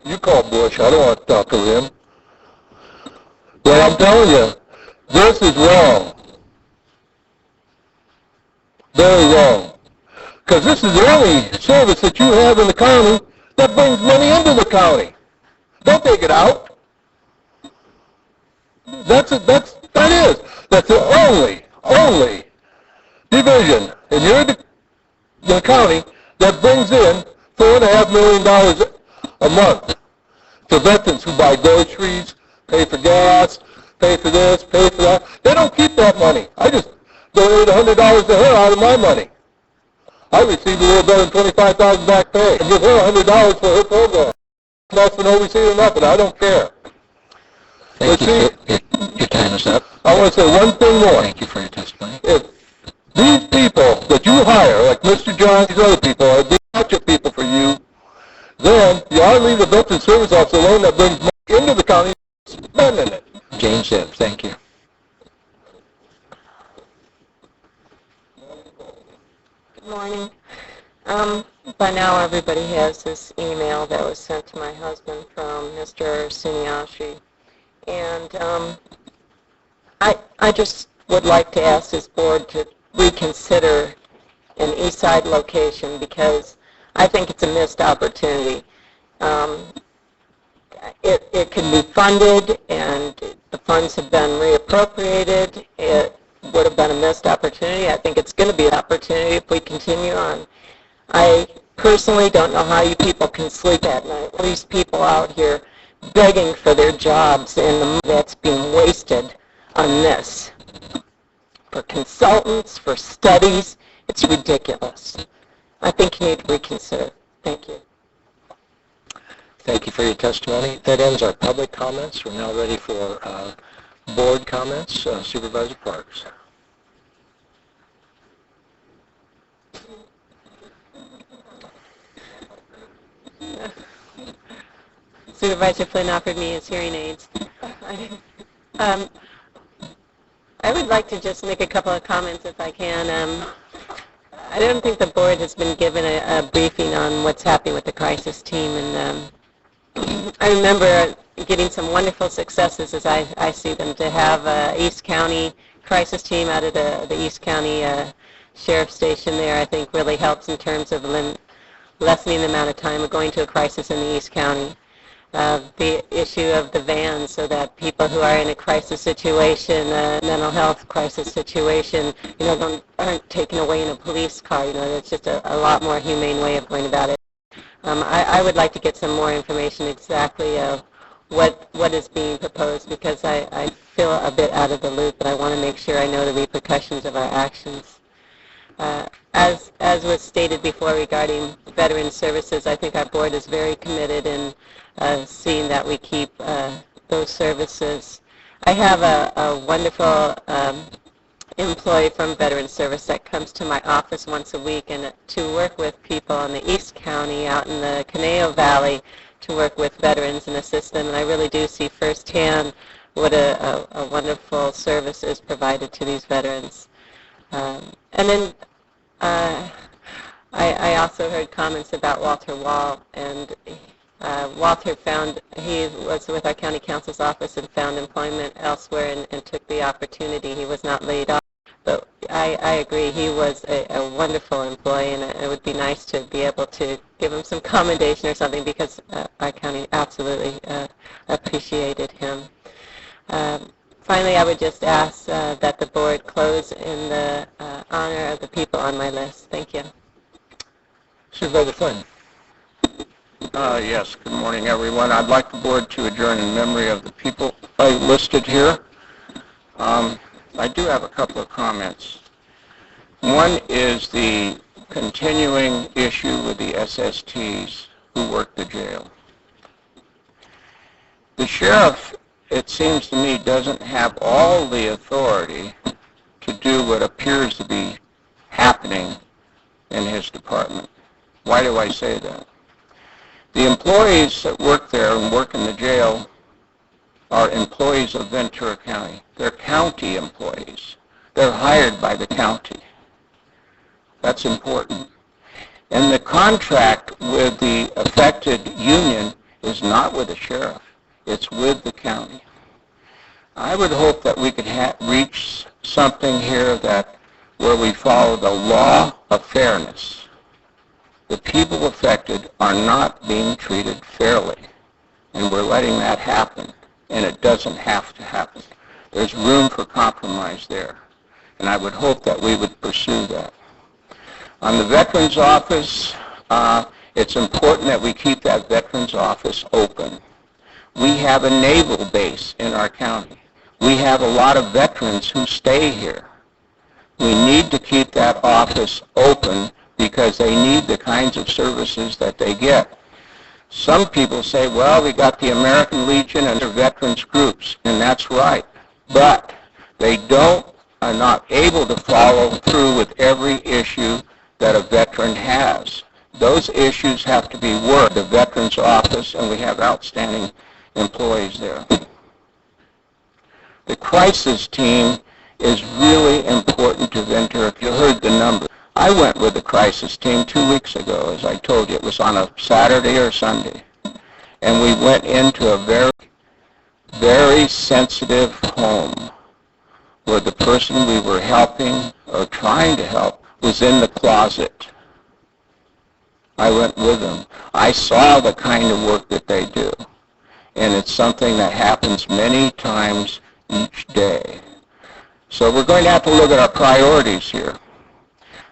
You call Bush. I don't want to talk to him. But I'm telling you, this is wrong. Very wrong. Because this is the only service that you have in the county that brings money into the county. Don't take it out. That's the only division in the county that brings in $4.5 million a month to veterans who buy groceries, pay for gas, pay for this, pay for that. They don't keep that money. I just donated $100 to her out of my money. I received a little better than $25,000 back pay. I give her $100 for her program. That's an overseer or nothing. I don't care. Thank you. Your time is up. I want to say one thing more. Thank you for your testimony. If these people that you hire, like Mr. John, these other people, are being gotcha people for you, then you ought to leave the Veteran Service Office alone that brings money into the county, spending it. Jane Zipp, thank you. Good morning. By now everybody has this email that was sent to my husband from Mr. Siniashi. And I just would like to ask this board to reconsider an East Side location because I think it's a missed opportunity. It can be funded, and the funds have been reappropriated. It would have been a missed opportunity. I think it's going to be an opportunity if we continue on. I personally don't know how you people can sleep at night. All these people out here begging for their jobs, and the money that's being wasted on this. For consultants, for studies, it's ridiculous. I think you need to reconsider. Thank you. Thank you for your testimony. That ends our public comments. We're now ready for board comments. Supervisor Parks. Supervisor Flynn offered me his hearing aids. I would like to just make a couple of comments if I can. I don't think the board has been given a briefing on what's happening with the crisis team, and I remember getting some wonderful successes as I see them. To have East County crisis team out of the East County Sheriff's Station there, I think really helps in terms of lessening the amount of time of going to a crisis in the East County. The issue of the vans so that people who are in a crisis situation, mental health crisis situation, aren't taken away in a police car. It's just a lot more humane way of going about it. I would like to get some more information exactly what is being proposed because I feel a bit out of the loop, but I want to make sure I know the repercussions of our actions. As was stated before regarding veteran services, I think our board is very committed in seeing that we keep those services. I have a wonderful employee from Veteran Service that comes to my office once a week and to work with people in the East County, out in the Conejo Valley, to work with veterans and assist them. And I really do see firsthand what a wonderful service is provided to these veterans. And then I also heard comments about Walter Wall, and Walter he was with our county counsel's office and found employment elsewhere and took the opportunity. He was not laid off. But I agree, he was a wonderful employee, and it would be nice to be able to give him some commendation or something because our county absolutely appreciated him. Finally, I would just ask that the board close in the honor of the people on my list. Thank you. Supervisor Flynn. Yes, good morning, everyone. I'd like the board to adjourn in memory of the people I listed here. I do have a couple of comments. One is the continuing issue with the SSTs who work the jail. The sheriff, it seems to me, doesn't have all the authority to do what appears to be happening in his department. Why do I say that? The employees that work there and work in the jail are employees of Ventura County. They're county employees. They're hired by the county. That's important. And the contract with the affected union is not with the sheriff. It's with the county. I would hope that we could reach something here where we follow the law of fairness. The people affected are not being treated fairly, and we're letting that happen, and it doesn't have to happen. There's room for compromise there, and I would hope that we would pursue that. On the Veterans Office, It's important that we keep that Veterans Office open. We have a naval base in our county. We have a lot of veterans who stay here. We need to keep that office open because they need the kinds of services that they get. Some people say, well, we got the American Legion and their veterans groups, and that's right. But they are not able to follow through with every issue that a veteran has. Those issues have to be worked at the Veterans Office, and we have outstanding employees there. The crisis team is really important to Ventura. If you heard the number, I went with the crisis team 2 weeks ago, as I told you. It was on a Saturday or Sunday. And we went into a very, very sensitive home where the person we were helping or trying to help was in the closet. I went with them. I saw the kind of work that they do. And it's something that happens many times each day. So we're going to have to look at our priorities here.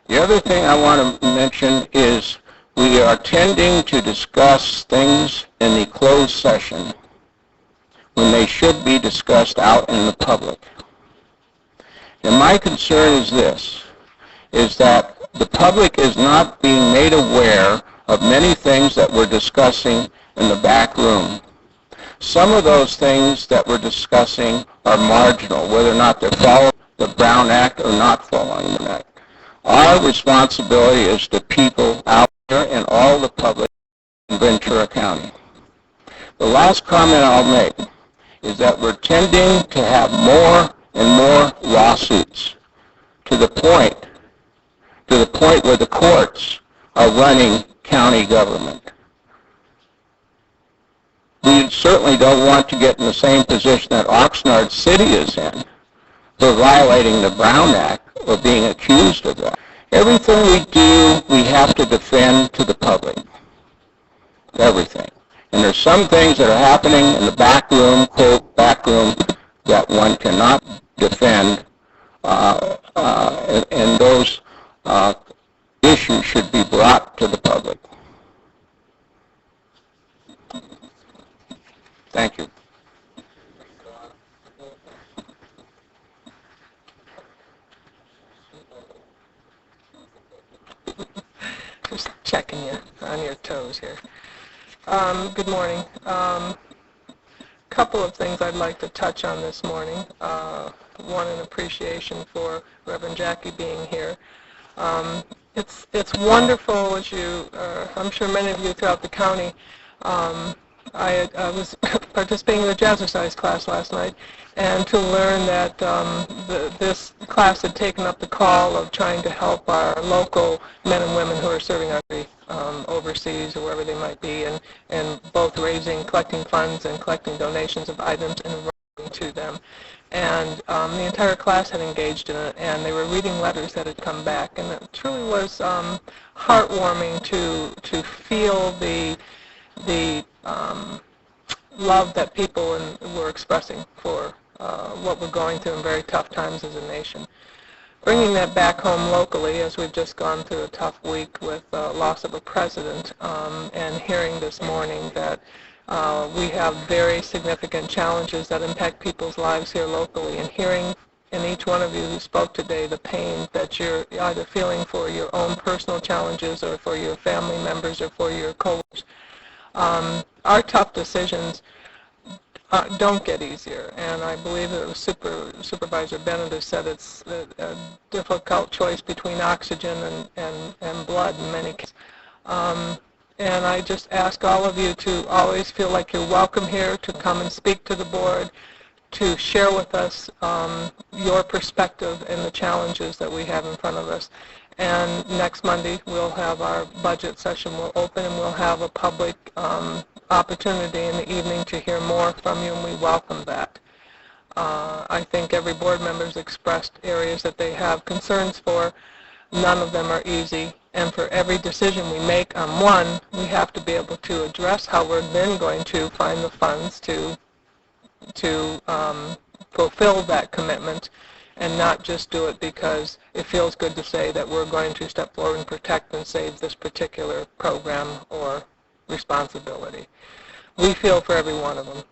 The other thing I want to mention is we are tending to discuss things in the closed session when they should be discussed out in the public. And my concern is this, is that the public is not being made aware of many things that we're discussing in the back room. Some of those things that we're discussing are marginal, whether or not they're following the Brown Act or not following the Act. Our responsibility is to people out there and all the public in Ventura County. The last comment I'll make is that we're tending to have more and more lawsuits to the point where the courts are running county government. We certainly don't want to get in the same position that Oxnard City is in for violating the Brown Act or being accused of that. Everything we do, we have to defend to the public. Everything. And there's some things that are happening in the back room, quote, back room, that one cannot defend, and those issues should be brought to the public. Thank you. Just checking you on your toes here. Good morning. Couple of things I'd like to touch on this morning. One, an appreciation for Reverend Jackie being here. It's wonderful, as you, I'm sure many of you throughout the county, I was participating in the jazzercise class last night, and to learn that this class had taken up the call of trying to help our local men and women who are serving our country overseas or wherever they might be, and both collecting funds and collecting donations of items and writing to them. And the entire class had engaged in it, and they were reading letters that had come back, and it truly was heartwarming to feel the love that people were expressing for what we're going through in very tough times as a nation. Bringing that back home locally, as we've just gone through a tough week with loss of a president, and hearing this morning that we have very significant challenges that impact people's lives here locally, and hearing in each one of you who spoke today the pain that you're either feeling for your own personal challenges or for your family members or for your coworkers. Our tough decisions don't get easier, and I believe it was Supervisor Bennett who said it's a difficult choice between oxygen and blood in many cases. And I just ask all of you to always feel like you're welcome here, to come and speak to the board, to share with us your perspective and the challenges that we have in front of us. And next Monday, we'll have our budget session. We'll open and we'll have a public opportunity in the evening to hear more from you, and we welcome that. I think every board member has expressed areas that they have concerns for. None of them are easy, and for every decision we make on one, we have to be able to address how we're then going to find the funds to fulfill that commitment and not just do it because it feels good to say that we're going to step forward and protect and save this particular program or responsibility. We feel for every one of them.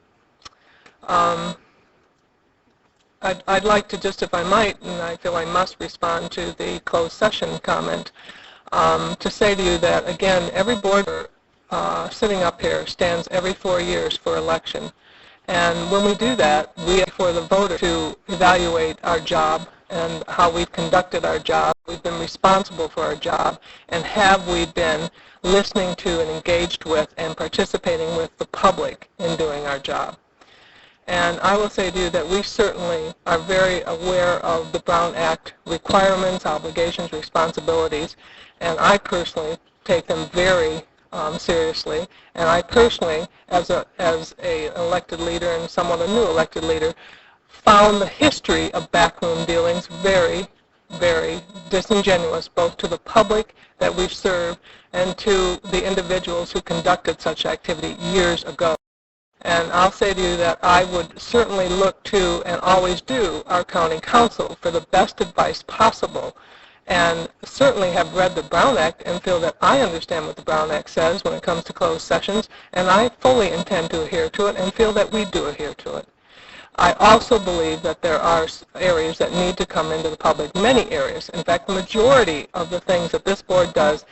I'd like to just, if I might, and I feel I must respond to the closed session comment, to say to you that, again, every board sitting up here stands every 4 years for election. And when we do that, we are for the voter to evaluate our job and how we've conducted our job. We've been responsible for our job, and have we been listening to and engaged with and participating with the public in doing our job. And I will say to you that we certainly are very aware of the Brown Act requirements, obligations, responsibilities, and I personally take them very seriously. And I personally, as a elected leader and somewhat a new elected leader, found the history of backroom dealings very, very disingenuous, both to the public that we've served and to the individuals who conducted such activity years ago. And I'll say to you that I would certainly look to, and always do, our county council for the best advice possible, and certainly have read the Brown Act and feel that I understand what the Brown Act says when it comes to closed sessions, and I fully intend to adhere to it and feel that we do adhere to it. I also believe that there are areas that need to come into the public, many areas. In fact, the majority of the things that this board does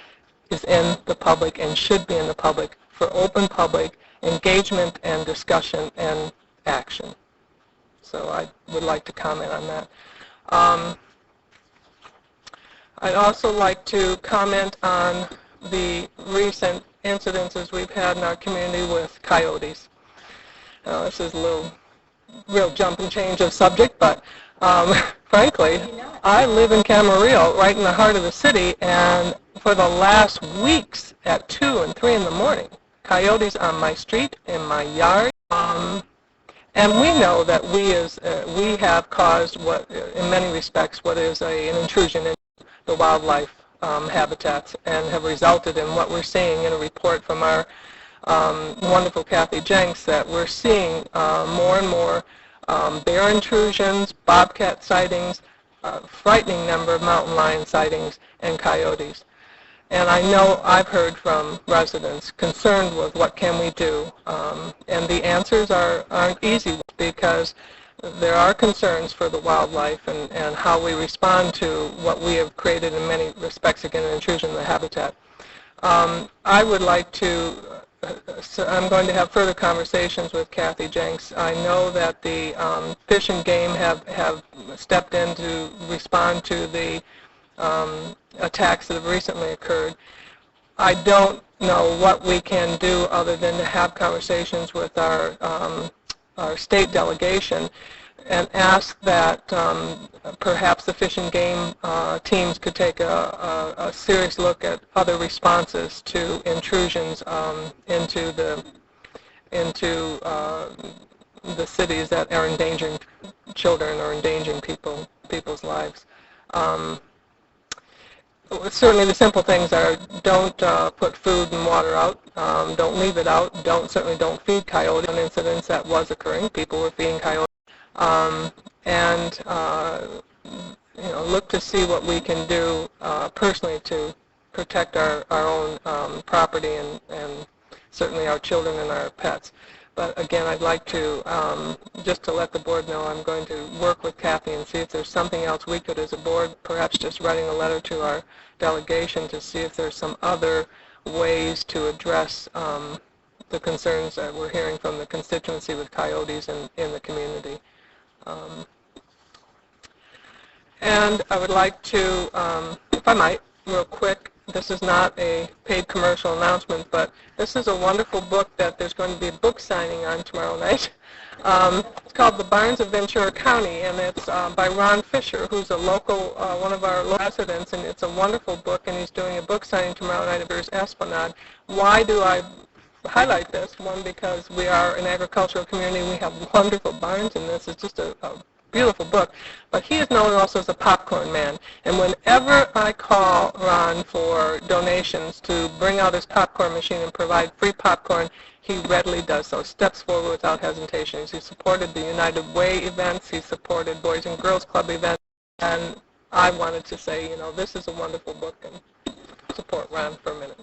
is in the public and should be in the public for open public engagement and discussion and action. So I would like to comment on that. I'd also like to comment on the recent incidences we've had in our community with coyotes. Now, this is a real jump and change of subject, but frankly, I live in Camarillo, right in the heart of the city, and for the last weeks at 2 and 3 in the morning, coyotes on my street, in my yard, and we know that we have caused what, in many respects, what is an intrusion into the wildlife habitats, and have resulted in what we're seeing in a report from our wonderful Kathy Jenks, that we're seeing more and more bear intrusions, bobcat sightings, a frightening number of mountain lion sightings, and coyotes. And I know I've heard from residents concerned with what can we do, and the answers aren't easy because there are concerns for the wildlife and how we respond to what we have created in many respects, again, an intrusion in the habitat. I would like to, I'm going to have further conversations with Kathy Jenks. I know that the Fish and Game have stepped in to respond to the attacks that have recently occurred. I don't know what we can do other than to have conversations with our state delegation and ask that perhaps the Fish and Game teams could take a serious look at other responses to intrusions into the cities that are endangering children or endangering people's lives. Certainly the simple things are don't put food and water out, don't leave it out, certainly don't feed coyotes. On incidents that was occurring, people were feeding coyotes, and look to see what we can do personally to protect our own property and certainly our children and our pets. But again, I'd like to, just to let the board know, I'm going to work with Kathy and see if there's something else we could, as a board, perhaps just writing a letter to our delegation to see if there's some other ways to address the concerns that we're hearing from the constituency with coyotes in the community. And I would like to, if I might, real quick, this is not a paid commercial announcement, but this is a wonderful book that there's going to be a book signing on tomorrow night. It's called The Barns of Ventura County, and it's by Ron Fisher, who's a local, one of our residents, and it's a wonderful book, and he's doing a book signing tomorrow night at Esplanade. Why do I highlight this? One, because we are an agricultural community. We have wonderful barns, and this is just a beautiful book. But he is known also as a popcorn man. And whenever I call Ron for donations to bring out his popcorn machine and provide free popcorn, he readily does so, steps forward without hesitation. He supported the United Way events. He supported Boys and Girls Club events. And I wanted to say, this is a wonderful book, and support Ron for a minute.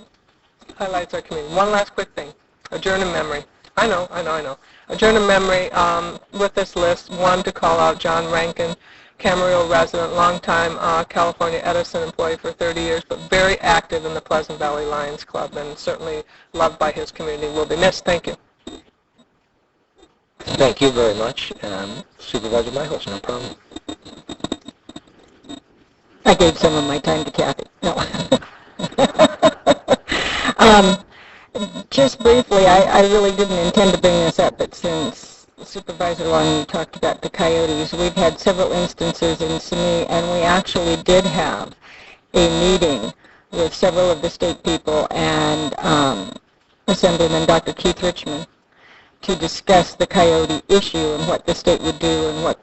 Highlights our community. One last quick thing. Adjourn in memory. I know. Adjourn in memory with this list. One, to call out John Rankin, Camarillo resident, longtime California Edison employee for 30 years, but very active in the Pleasant Valley Lions Club and certainly loved by his community. Will be missed. Thank you. Thank you very much, Supervisor Michaels. No problem. I gave some of my time to Kathy. No. Just briefly, I really didn't intend to bring this up, but since Supervisor Long talked about the coyotes, we've had several instances in Simi, and we actually did have a meeting with several of the state people and Assemblyman Dr. Keith Richmond to discuss the coyote issue and what the state would do and what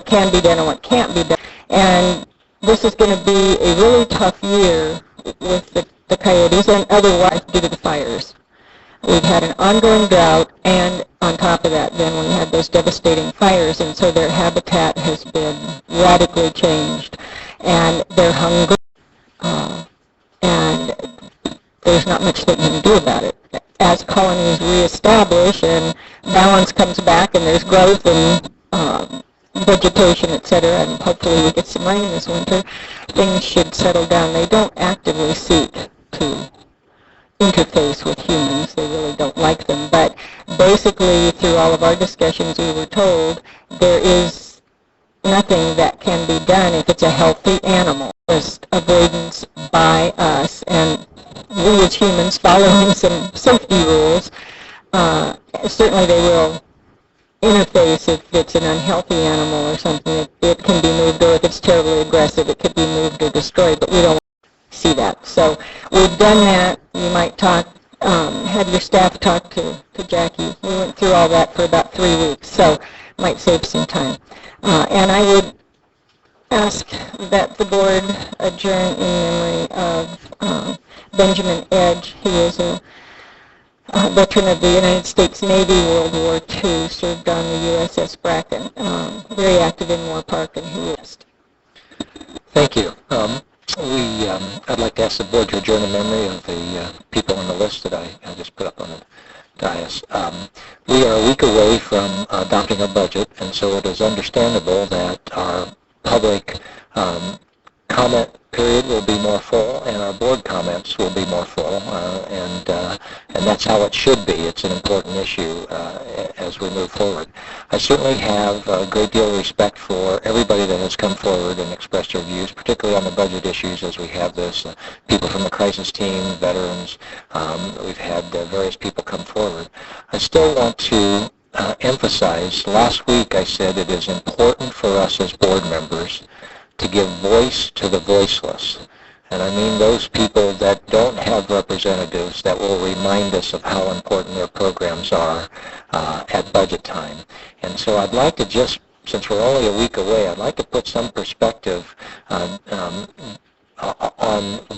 can be done and what can't be done. And this is going to be a really tough year with the coyotes and otherwise due to the fires. We've had an ongoing drought, and on top of that, then we had those devastating fires, and so their habitat has been radically changed, and they're hungry, and there's not much they can do about it. As colonies reestablish and balance comes back and there's growth and vegetation, etc., and hopefully we get some rain this winter, things should settle down. They don't actively seek to interface with humans. They really don't like them. But basically, through all of our discussions, we were told there is nothing that can be done if it's a healthy animal. Just avoidance by us, and we as humans following some safety rules. Certainly they will interface if it's an unhealthy animal or something. It can be moved, or if it's terribly aggressive, it could be moved or destroyed, but we don't see that. So we've done that. You might have your staff talk to Jackie. We went through all that for about 3 weeks, so might save some time. And I would ask that the board adjourn in memory of Benjamin Edge. He is a veteran of the United States Navy, World War II, served on the USS Bracken, very active in Moore Park, and he is. Thank you. I'd like to ask the board to adjourn in memory of the people on the list that I just put up on the dais. We are a week away from adopting a budget, and so it is understandable that our public comment period will be more full, and our board comments will be more full, and that's how it should be. It's an important issue as we move forward. I certainly have a great deal of respect for everybody that has come forward and expressed their views, particularly on the budget issues as we have this. People from the crisis team, veterans, we've had various people come forward. I still want to emphasize, last week I said it is important for us as board members to give voice to the voiceless. And I mean those people that don't have representatives that will remind us of how important their programs are at budget time. And so I'd like to just, since we're only a week away, I'd like to put some perspective on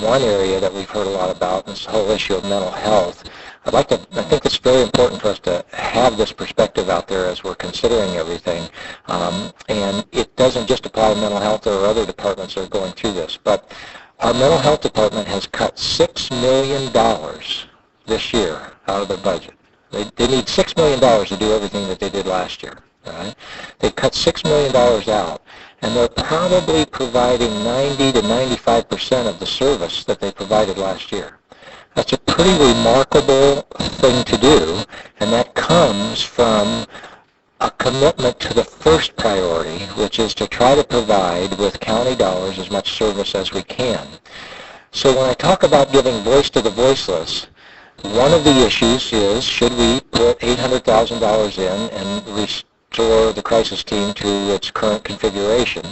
one area that we've heard a lot about, this whole issue of mental health. I think it's very important for us to have this perspective out there as we're considering everything. And it doesn't just apply to mental health or other departments that are going through this, but our mental health department has cut $6 million this year out of their budget. They need $6 million to do everything that they did last year. Right? They cut $6 million out, and they're probably providing 90 to 95% of the service that they provided last year. That's a pretty remarkable thing to do, and that comes from a commitment to the first priority, which is to try to provide with county dollars as much service as we can. So when I talk about giving voice to the voiceless, one of the issues is, should we put $800,000 in and restore the crisis team to its current configuration?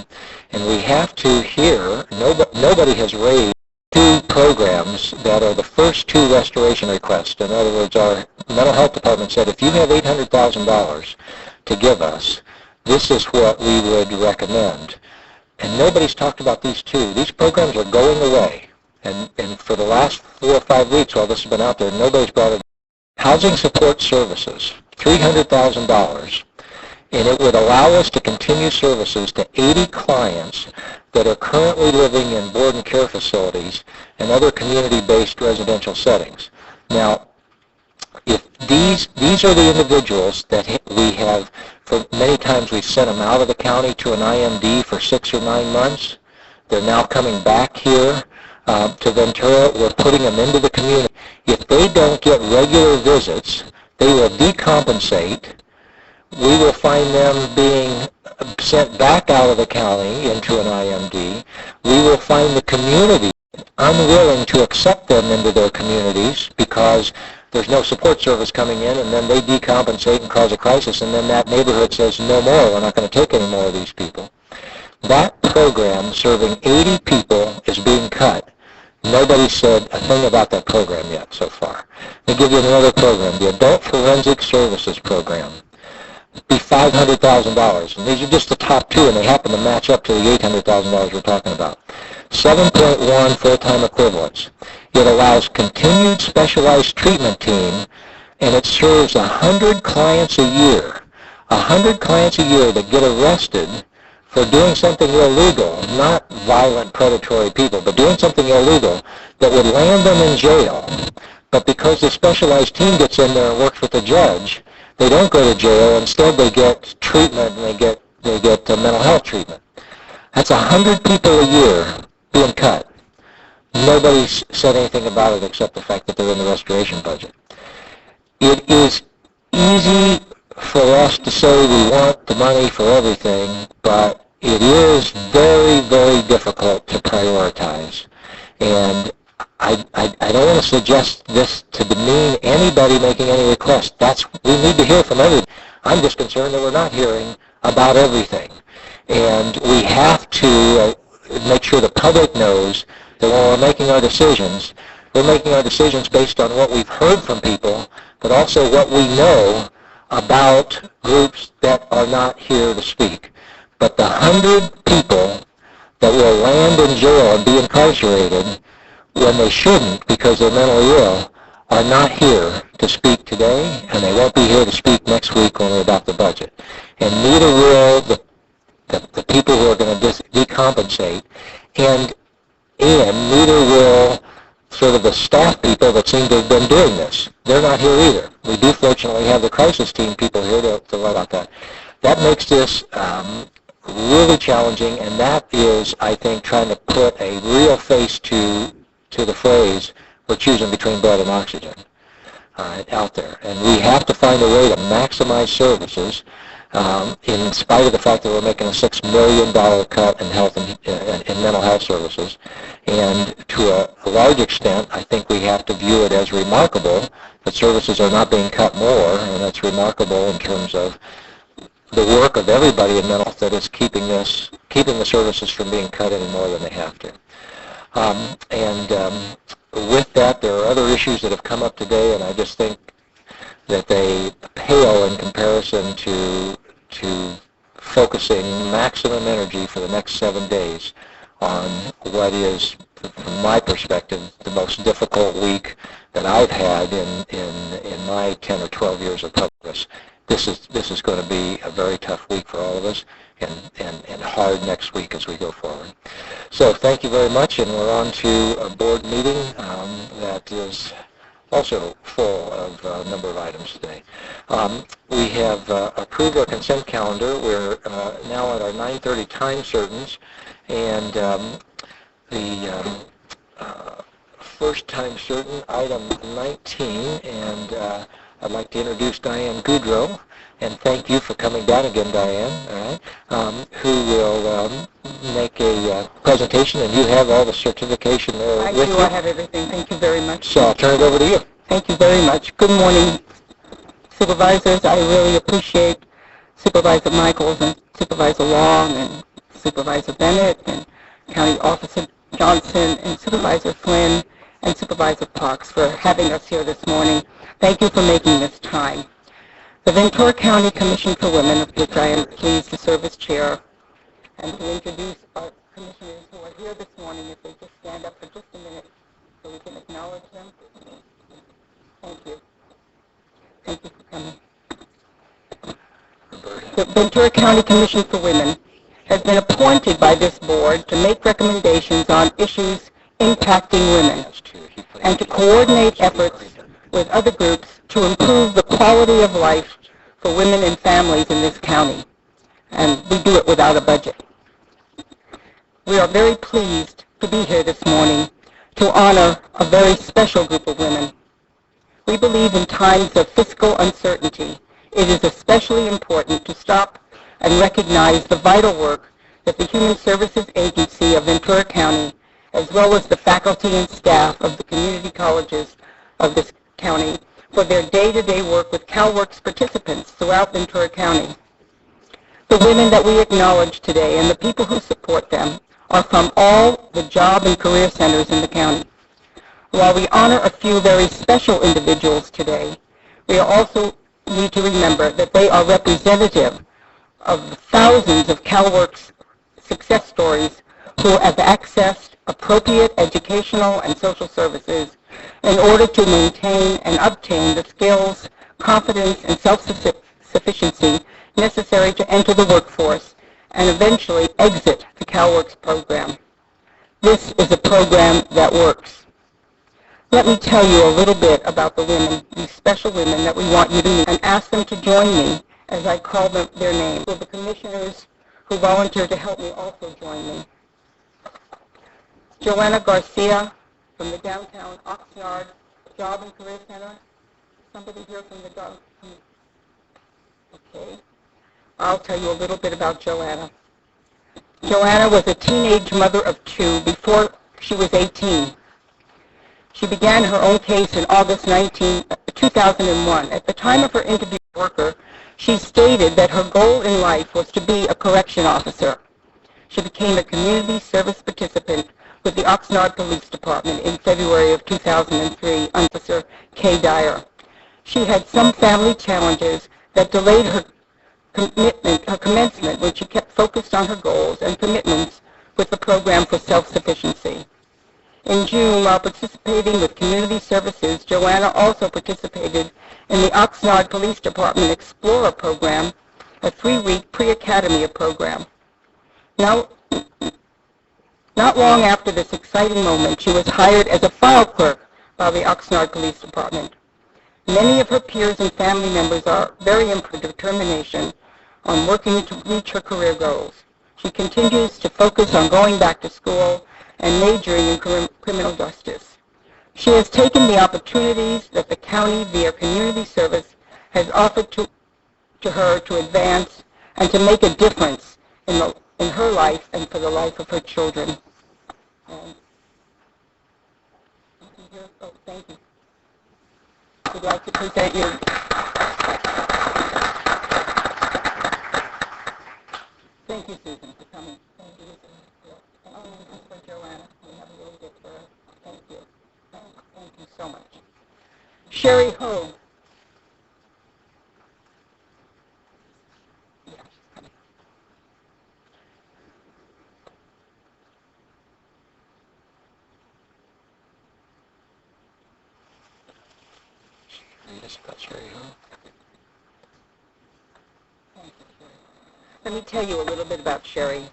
And we have to hear, nobody has raised two programs that are the first two restoration requests. In other words, our mental health department said, if you have $800,000 to give us, this is what we would recommend. And nobody's talked about these two. These programs are going away. And for the last 4 or 5 weeks while this has been out there, nobody's brought it. Housing support services, $300,000. and it would allow us to continue services to 80 clients that are currently living in board and care facilities and other community-based residential settings. Now, if these are the individuals that we have, for many times we've sent them out of the county to an IMD for 6 or 9 months. They're now coming back here to Ventura. We're putting them into the community. If they don't get regular visits, they will decompensate. We will find them being sent back out of the county into an IMD. We will find the community unwilling to accept them into their communities because there's no support service coming in, and then they decompensate and cause a crisis, and then that neighborhood says, no more, we're not going to take any more of these people. That program serving 80 people is being cut. Nobody said a thing about that program yet so far. They give you another program, the Adult Forensic Services Program. Be $500,000, and these are just the top two, and they happen to match up to the $800,000 we're talking about. 7.1 full-time equivalents. It allows continued specialized treatment team, and it serves 100 clients a year. 100 clients a year that get arrested for doing something illegal, not violent, predatory people, but doing something illegal that would land them in jail. But because the specialized team gets in there and works with the judge, they don't go to jail. Instead, they get treatment, and they get mental health treatment. That's 100 people a year being cut. Nobody's said anything about it except the fact that they're in the restoration budget. It is easy for us to say we want the money for everything, but it is very, very difficult to prioritize. And I don't want to suggest this to demean anybody making any requests. We need to hear from everybody. I'm just concerned that we're not hearing about everything. And we have to make sure the public knows that when we're making our decisions, we're making our decisions based on what we've heard from people, but also what we know about groups that are not here to speak. But the 100 people that will land in jail and be incarcerated when they shouldn't because they're mentally ill are not here to speak today, and they won't be here to speak next week when we adopt the budget. And neither will the people who are going to decompensate, and neither will sort of the staff people that seem to have been doing this. They're not here either. We do fortunately have the crisis team people here to let out that. That makes this really challenging, and that is, I think, trying to put a real face to the phrase, we're choosing between blood and oxygen out there. And we have to find a way to maximize services in spite of the fact that we're making a $6 million cut in health and in mental health services. And to a large extent, I think we have to view it as remarkable that services are not being cut more, and that's remarkable in terms of the work of everybody in mental health that is keeping the services from being cut any more than they have to. With that, there are other issues that have come up today, and I just think that they pale in comparison to focusing maximum energy for the next 7 days on what is, from my perspective, the most difficult week that I've had in my 10 or 12 years of public service. This is going to be a very tough week for all of us, and hard next week as we go forward. So thank you very much, and we're on to a board meeting that is also full of a number of items today. We have approved our consent calendar. We're now at our 9:30 time certains, and the first time certain, item 19, and I'd like to introduce Diane Goudreau, and thank you for coming down again, Diane, all right, who will make a presentation, and you have all the certification there with you. I have everything. Thank you very much. So I'll turn it over to you. Thank you very much. Good morning, supervisors. I really appreciate Supervisor Michaels and Supervisor Long and Supervisor Bennett and County Officer Johnson and Supervisor Flynn and Supervisor Parks for having us here this morning. Thank you for making this time. The Ventura County Commission for Women, of which I am pleased to serve as chair, and to introduce our commissioners who are here this morning, if they just stand up for just a minute so we can acknowledge them. Thank you. Thank you for coming. Roberta. the Ventura County Commission for Women has been appointed by this board to make recommendations on issues impacting women and to coordinate efforts with other groups to improve the quality of life for women and families in this county. And we do it without a budget. We are very pleased to be here this morning to honor a very special group of women. We believe in times of fiscal uncertainty, it is especially important to stop and recognize the vital work that the Human Services Agency of Ventura County, as well as the faculty and staff of the community colleges of this county, for their day-to-day work with CalWORKs participants throughout Ventura County. The women that we acknowledge today and the people who support them are from all the job and career centers in the county. While we honor a few very special individuals today, we also need to remember that they are representative of the thousands of CalWORKs success stories who have accessed appropriate educational and social services in order to maintain and obtain the skills, confidence, and self-sufficiency necessary to enter the workforce and eventually exit the CalWORKs program. This is a program that works. Let me tell you a little bit about the women, these special women that we want you to meet, and ask them to join me as I call them their names. Will the commissioners who volunteered to help me also join me? Joanna Garcia from the downtown Oxnard Job and Career Center. Somebody here from the job? Okay. I'll tell you a little bit about Joanna. Joanna was a teenage mother of two before she was 18. She began her own case in August 2001. At the time of her interview with a worker, she stated that her goal in life was to be a correction officer. She became a community service participant with the Oxnard Police Department in February of 2003 under Officer Kay Dyer. She had some family challenges that delayed her commencement when she kept focused on her goals and commitments with the program for self-sufficiency. In June, while participating with community services, Joanna also participated in the Oxnard Police Department Explorer program, a 3-week pre-academy program. Not long after this exciting moment, she was hired as a file clerk by the Oxnard Police Department. Many of her peers and family members are very impressed with her determination on working to reach her career goals. She continues to focus on going back to school and majoring in criminal justice. She has taken the opportunities that the county, via community service, has offered to her to advance and to make a difference in her life and for the life of her children. Thank you. We'd like to present you. Thank you, Susan, for coming. Thank you. Oh, this is for Joanna. We have a little bit for her. Thank you. Thank you so much. Sherry Hogue. Let me tell you a little bit about Sherry.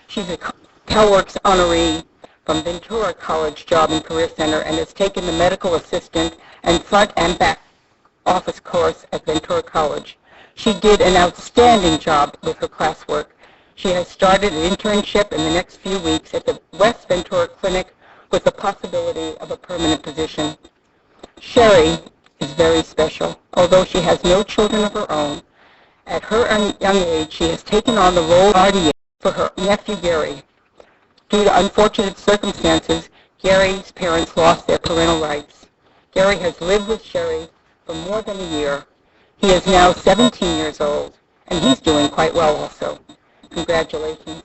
She's a CalWORKs honoree from Ventura College Job and Career Center and has taken the medical assistant and front and back office course at Ventura College. She did an outstanding job with her classwork. She has started an internship in the next few weeks at the West Ventura Clinic with the possibility of a permanent position. Sherry is very special. Although she has no children of her own, at her young age, she has taken on the role of guardian for her nephew, Gary. Due to unfortunate circumstances, Gary's parents lost their parental rights. Gary has lived with Sherry for more than a year. He is now 17 years old, and he's doing quite well also. Congratulations.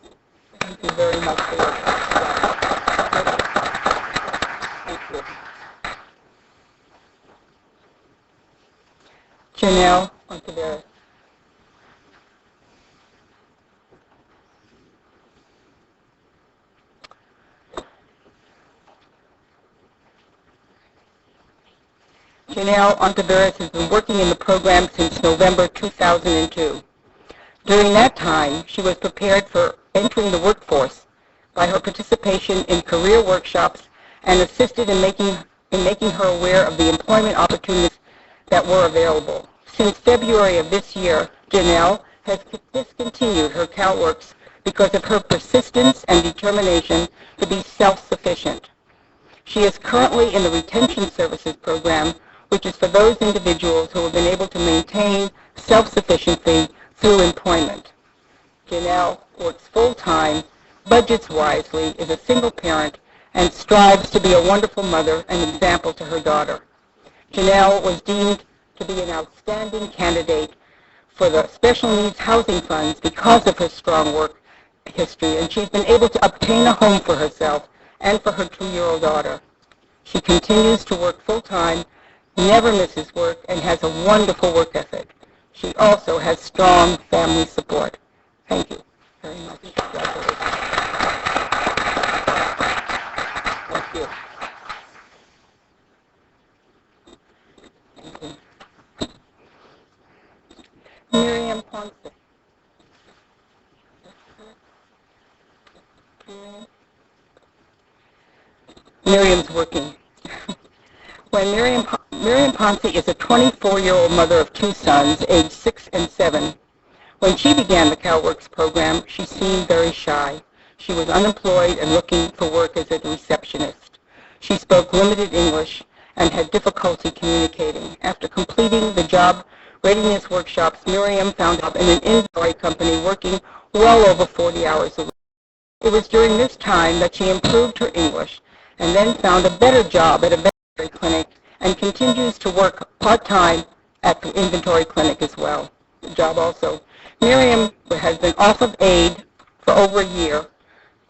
Thank you very much for your Thank you. Janelle Ontiveros. Janelle Ontiveros has been working in the program since November 2002. During that time, she was prepared for entering the workforce by her participation in career workshops and assisted in making her aware of the employment opportunities that were available. Since February of this year, Janelle has discontinued her CalWorks because of her persistence and determination to be self-sufficient. She is currently in the Retention Services Program, which is for those individuals who have been able to maintain self-sufficiency through employment. Janelle works full-time, budgets wisely, is a single parent, and strives to be a wonderful mother and example to her daughter. Janelle was deemed to be an outstanding candidate for the Special Needs Housing Funds because of her strong work history, and she's been able to obtain a home for herself and for her 2-year-old daughter. She continues to work full-time, never misses work, and has a wonderful work ethic. She also has strong family support. Thank you very much. Congratulations. Thank you. Thank you. Miriam Ponce. Miriam's working. When Miriam Ponce is a 24-year-old mother of 2 sons, aged 6 and 7. When she began the CalWorks program, she seemed very shy. She was unemployed and looking for work as a receptionist. She spoke limited English and had difficulty communicating. After completing the job readiness workshops, Miriam found out in an inventory company working well over 40 hours a week. It was during this time that she improved her English and then found a better job at a veterinary clinic and continues to work part-time at the inventory clinic as well. The job also. Miriam has been off of aid for over a year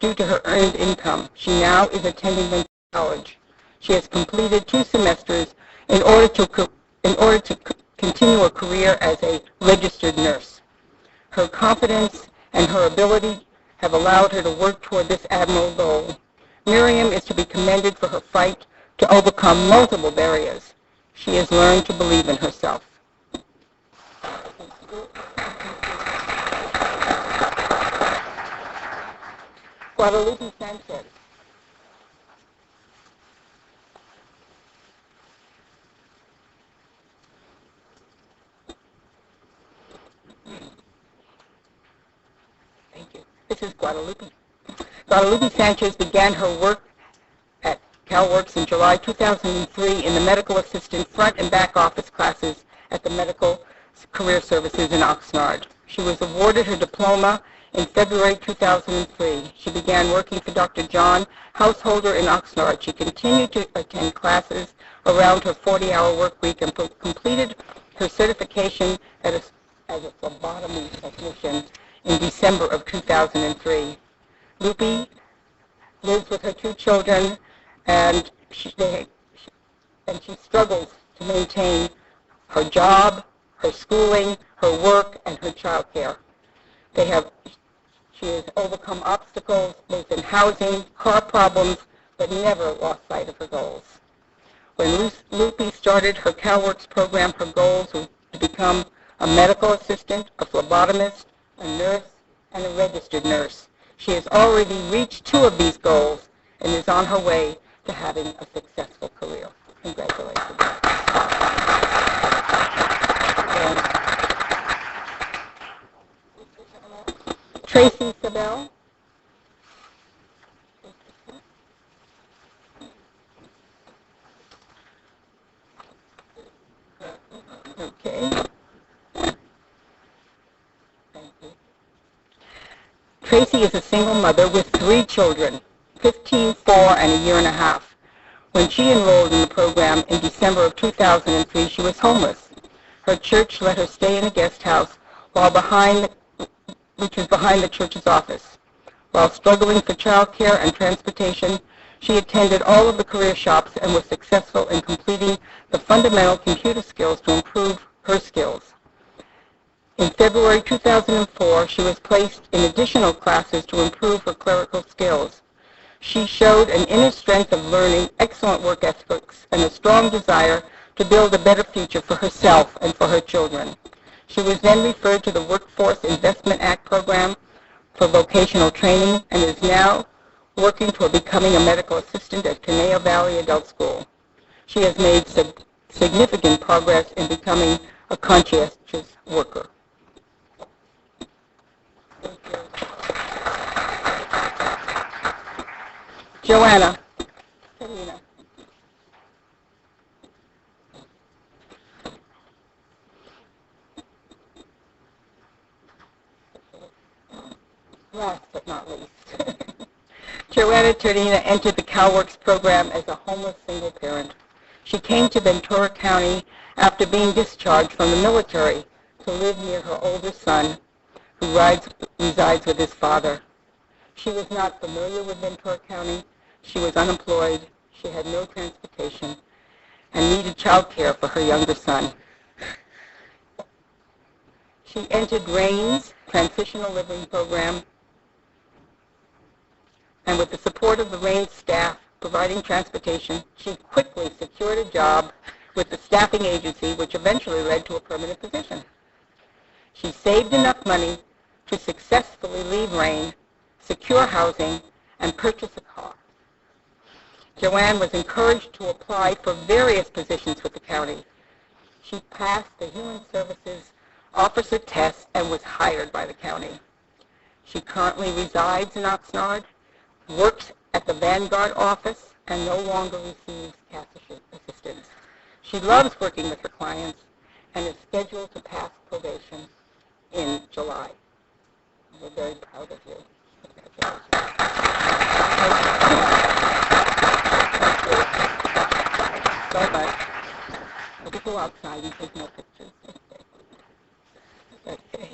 due to her earned income. She now is attending Mentor college. She has completed 2 semesters in order to continue a career as a registered nurse. Her confidence and her ability have allowed her to work toward this admirable goal. Miriam is to be commended for her fight to overcome multiple barriers. She has learned to believe in herself. Guadalupe Sanchez. Thank you. This is Guadalupe. Guadalupe Sanchez began her work at CalWorks in July 2003 in the medical assistant front and back office classes at the Medical Career Services in Oxnard. She was awarded her diploma in February 2003. She began working for Dr. John Householder in Oxnard. She continued to attend classes around her 40-hour work week and completed her certification as a phlebotomy technician in December of 2003. Lupe lives with her 2 children, and she struggles to maintain her job, her schooling, her work, and her child care. She has overcome obstacles both in housing, car problems, but never lost sight of her goals. When Lupe started her CalWorks program, her goals were to become a medical assistant, a phlebotomist, a nurse, and a registered nurse. She has already reached 2 of these goals and is on her way to having a successful career. Congratulations. Tracy Sabell. Okay. Thank you. Tracy is a single mother with 3 children, 15, 4, and a year and a half. When she enrolled in the program in December of 2003, she was homeless. Her church let her stay in a guest house which was behind the church's office. While struggling for child care and transportation, she attended all of the career shops and was successful in completing the fundamental computer skills to improve her skills. In February 2004, she was placed in additional classes to improve her clerical skills. She showed an inner strength of learning, excellent work ethics, and a strong desire to build a better future for herself and for her children. She was then referred to the Workforce Investment Act program for vocational training and is now working toward becoming a medical assistant at Caneo Valley Adult School. She has made significant progress in becoming a conscientious worker. Joanna. Karina. Last but not least. Joanna Turdina entered the CalWorks program as a homeless single parent. She came to Ventura County after being discharged from the military to live near her older son, who resides with his father. She was not familiar with Ventura County. She was unemployed. She had no transportation and needed child care for her younger son. She entered RAIN's Transitional Living Program, and with the support of the RAIN staff providing transportation, she quickly secured a job with the staffing agency, which eventually led to a permanent position. She saved enough money to successfully leave RAIN, secure housing, and purchase a car. Joanne was encouraged to apply for various positions with the county. She passed the Human Services Officer test and was hired by the county. She currently resides in Oxnard, works at the Vanguard office, and no longer receives cash assistance. She loves working with her clients and is scheduled to pass probation in July. We're very proud of you. Bye-bye. We'll go outside and take more pictures. Okay.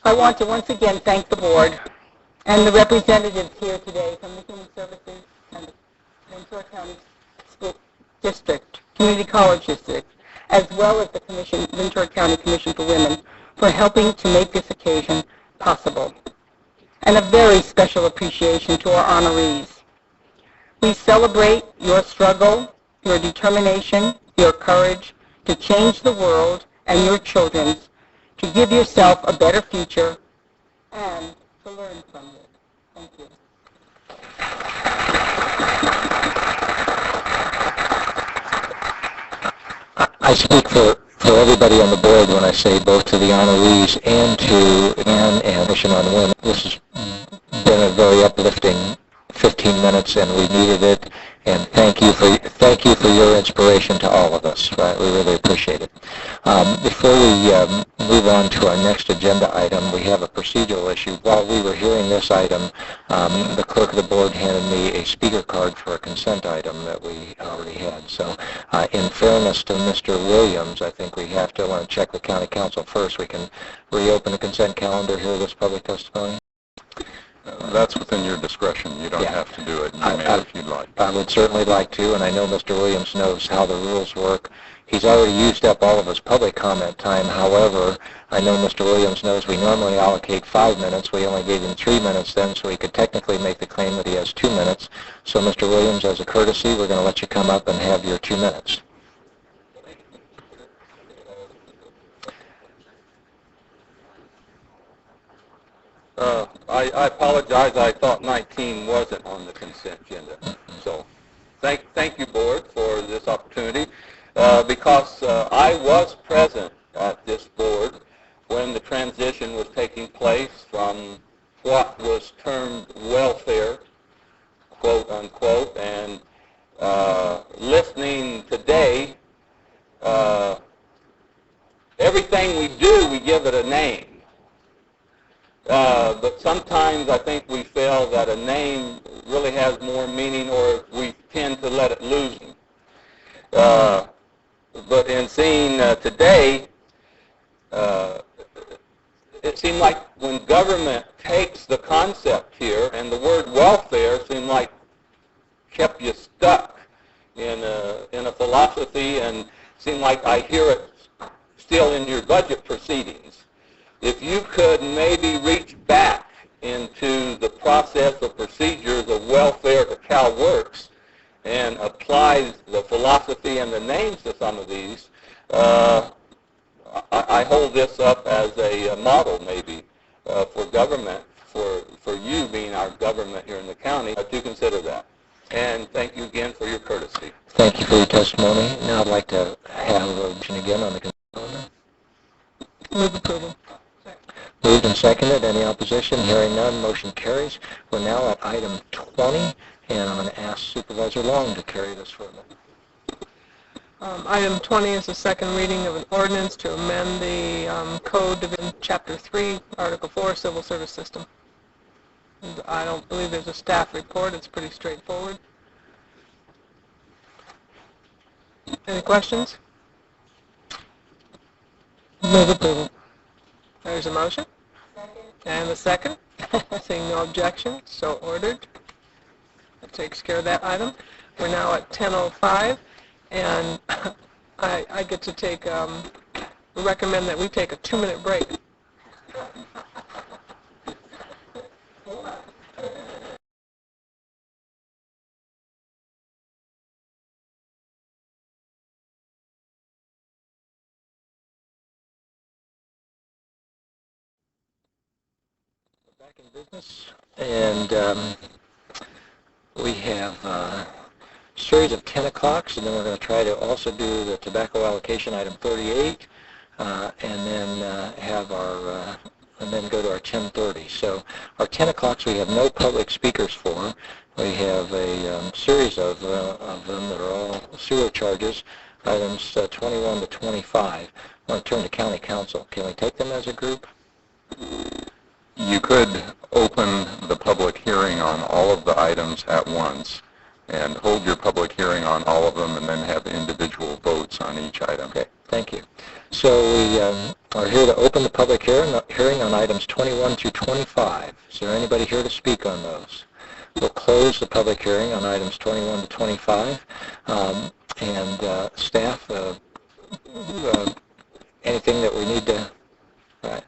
I want to once again thank the board and the representatives here today from the Human Services and the Ventura County School District, Community College District, as well as the Ventura County Commission for Women, for helping to make this occasion possible. And a very special appreciation to our honorees. We celebrate your struggle, your determination, your courage to change the world and your children's, to give yourself a better future, and to learn from it. Thank you. I speak for everybody on the board when I say both to the honorees and to Ann and Mission on Women. This has been a very uplifting 15 minutes, and we needed it. And thank you for your inspiration to all of us. Right, we really appreciate it. Before we move on to our next agenda item, we have a procedural issue. While we were hearing this item, the clerk of the board handed me a speaker card for a consent item that we already had. So, in fairness to Mr. Williams, I think we have to check the county council first. We can reopen the consent calendar, hear this public testimony. That's within your discretion. You don't have to do it. You may if you'd like. I would certainly like to, and I know Mr. Williams knows how the rules work. He's already used up all of his public comment time. However, I know Mr. Williams knows we normally allocate 5 minutes. We only gave him 3 minutes then, so he could technically make the claim that he has 2 minutes. So, Mr. Williams, as a courtesy, we're going to let you come up and have your 2 minutes. I apologize. I thought 19 wasn't on the consent agenda. So thank you, board, for this opportunity. Because I was present at this board when the transition was taking place from what was termed welfare, quote unquote, and listening today, everything we do, we give it a name. But sometimes I think we feel that a name really has more meaning, or we tend to let it lose them. But in seeing today, it seemed like when government takes the concept here, and the word welfare seemed like kept you stuck in a philosophy, and seemed like I hear it still in your budget proceedings. If you could maybe reach back into the process of procedures of welfare to CalWorks and apply the philosophy and the names to some of these, model maybe for government, for you being our government here in the county. Do consider that. And thank you again for your courtesy. Thank you for your testimony. Now I'd like to have a motion again on the consent calendar. Move approval. Moved and seconded. Any opposition? Hearing none, motion carries. We're now at item 20, and I'm going to ask Supervisor Long to carry this further. Item 20 is the second reading of an ordinance to amend the Code Division Chapter 3, Article 4, Civil Service System. I don't believe there's a staff report. It's pretty straightforward. Any questions? Move approval. There's a motion. And a second. Seeing no objection, so ordered. That takes care of that item. We're now at 10:05, and I get to take, recommend that we take a 2-minute break. Back in business, and we have a series of 10 o'clocks, and then we're going to try to also do the tobacco allocation item 38, and then have our, and then go to our 10:30. So our 10 o'clocks we have no public speakers for. We have a series of them that are all sewer charges, items 21 to 25. I want to turn to County Council. Can we take them as a group? You could open the public hearing on all of the items at once and hold your public hearing on all of them and then have individual votes on each item. Okay, thank you. So we are here to open the public hearing on items 21 through 25. Is there anybody here to speak on those? We'll close the public hearing on items 21 to 25. And staff, anything that we need to... Right.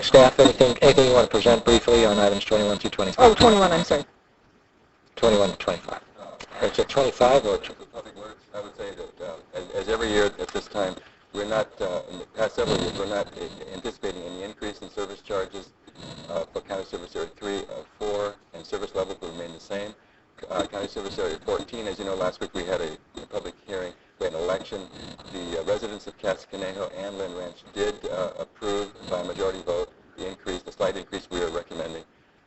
Staff, anything you want to present briefly on items 21 through 25? Oh, 21, I'm sorry. 21 to 25. It's at 25 or... Public Works, I would say that as every year at this time, we're not, in the past several years, we're not anticipating any increase in service charges for County Service Area 3, 4, and service levels will remain the same. County Service Area 14, as you know, last week we had a public hearing, we had an election. The residents of Cascanejo and Lynn Ranch did approve by a majority vote the increase, the slight increase we are recommending.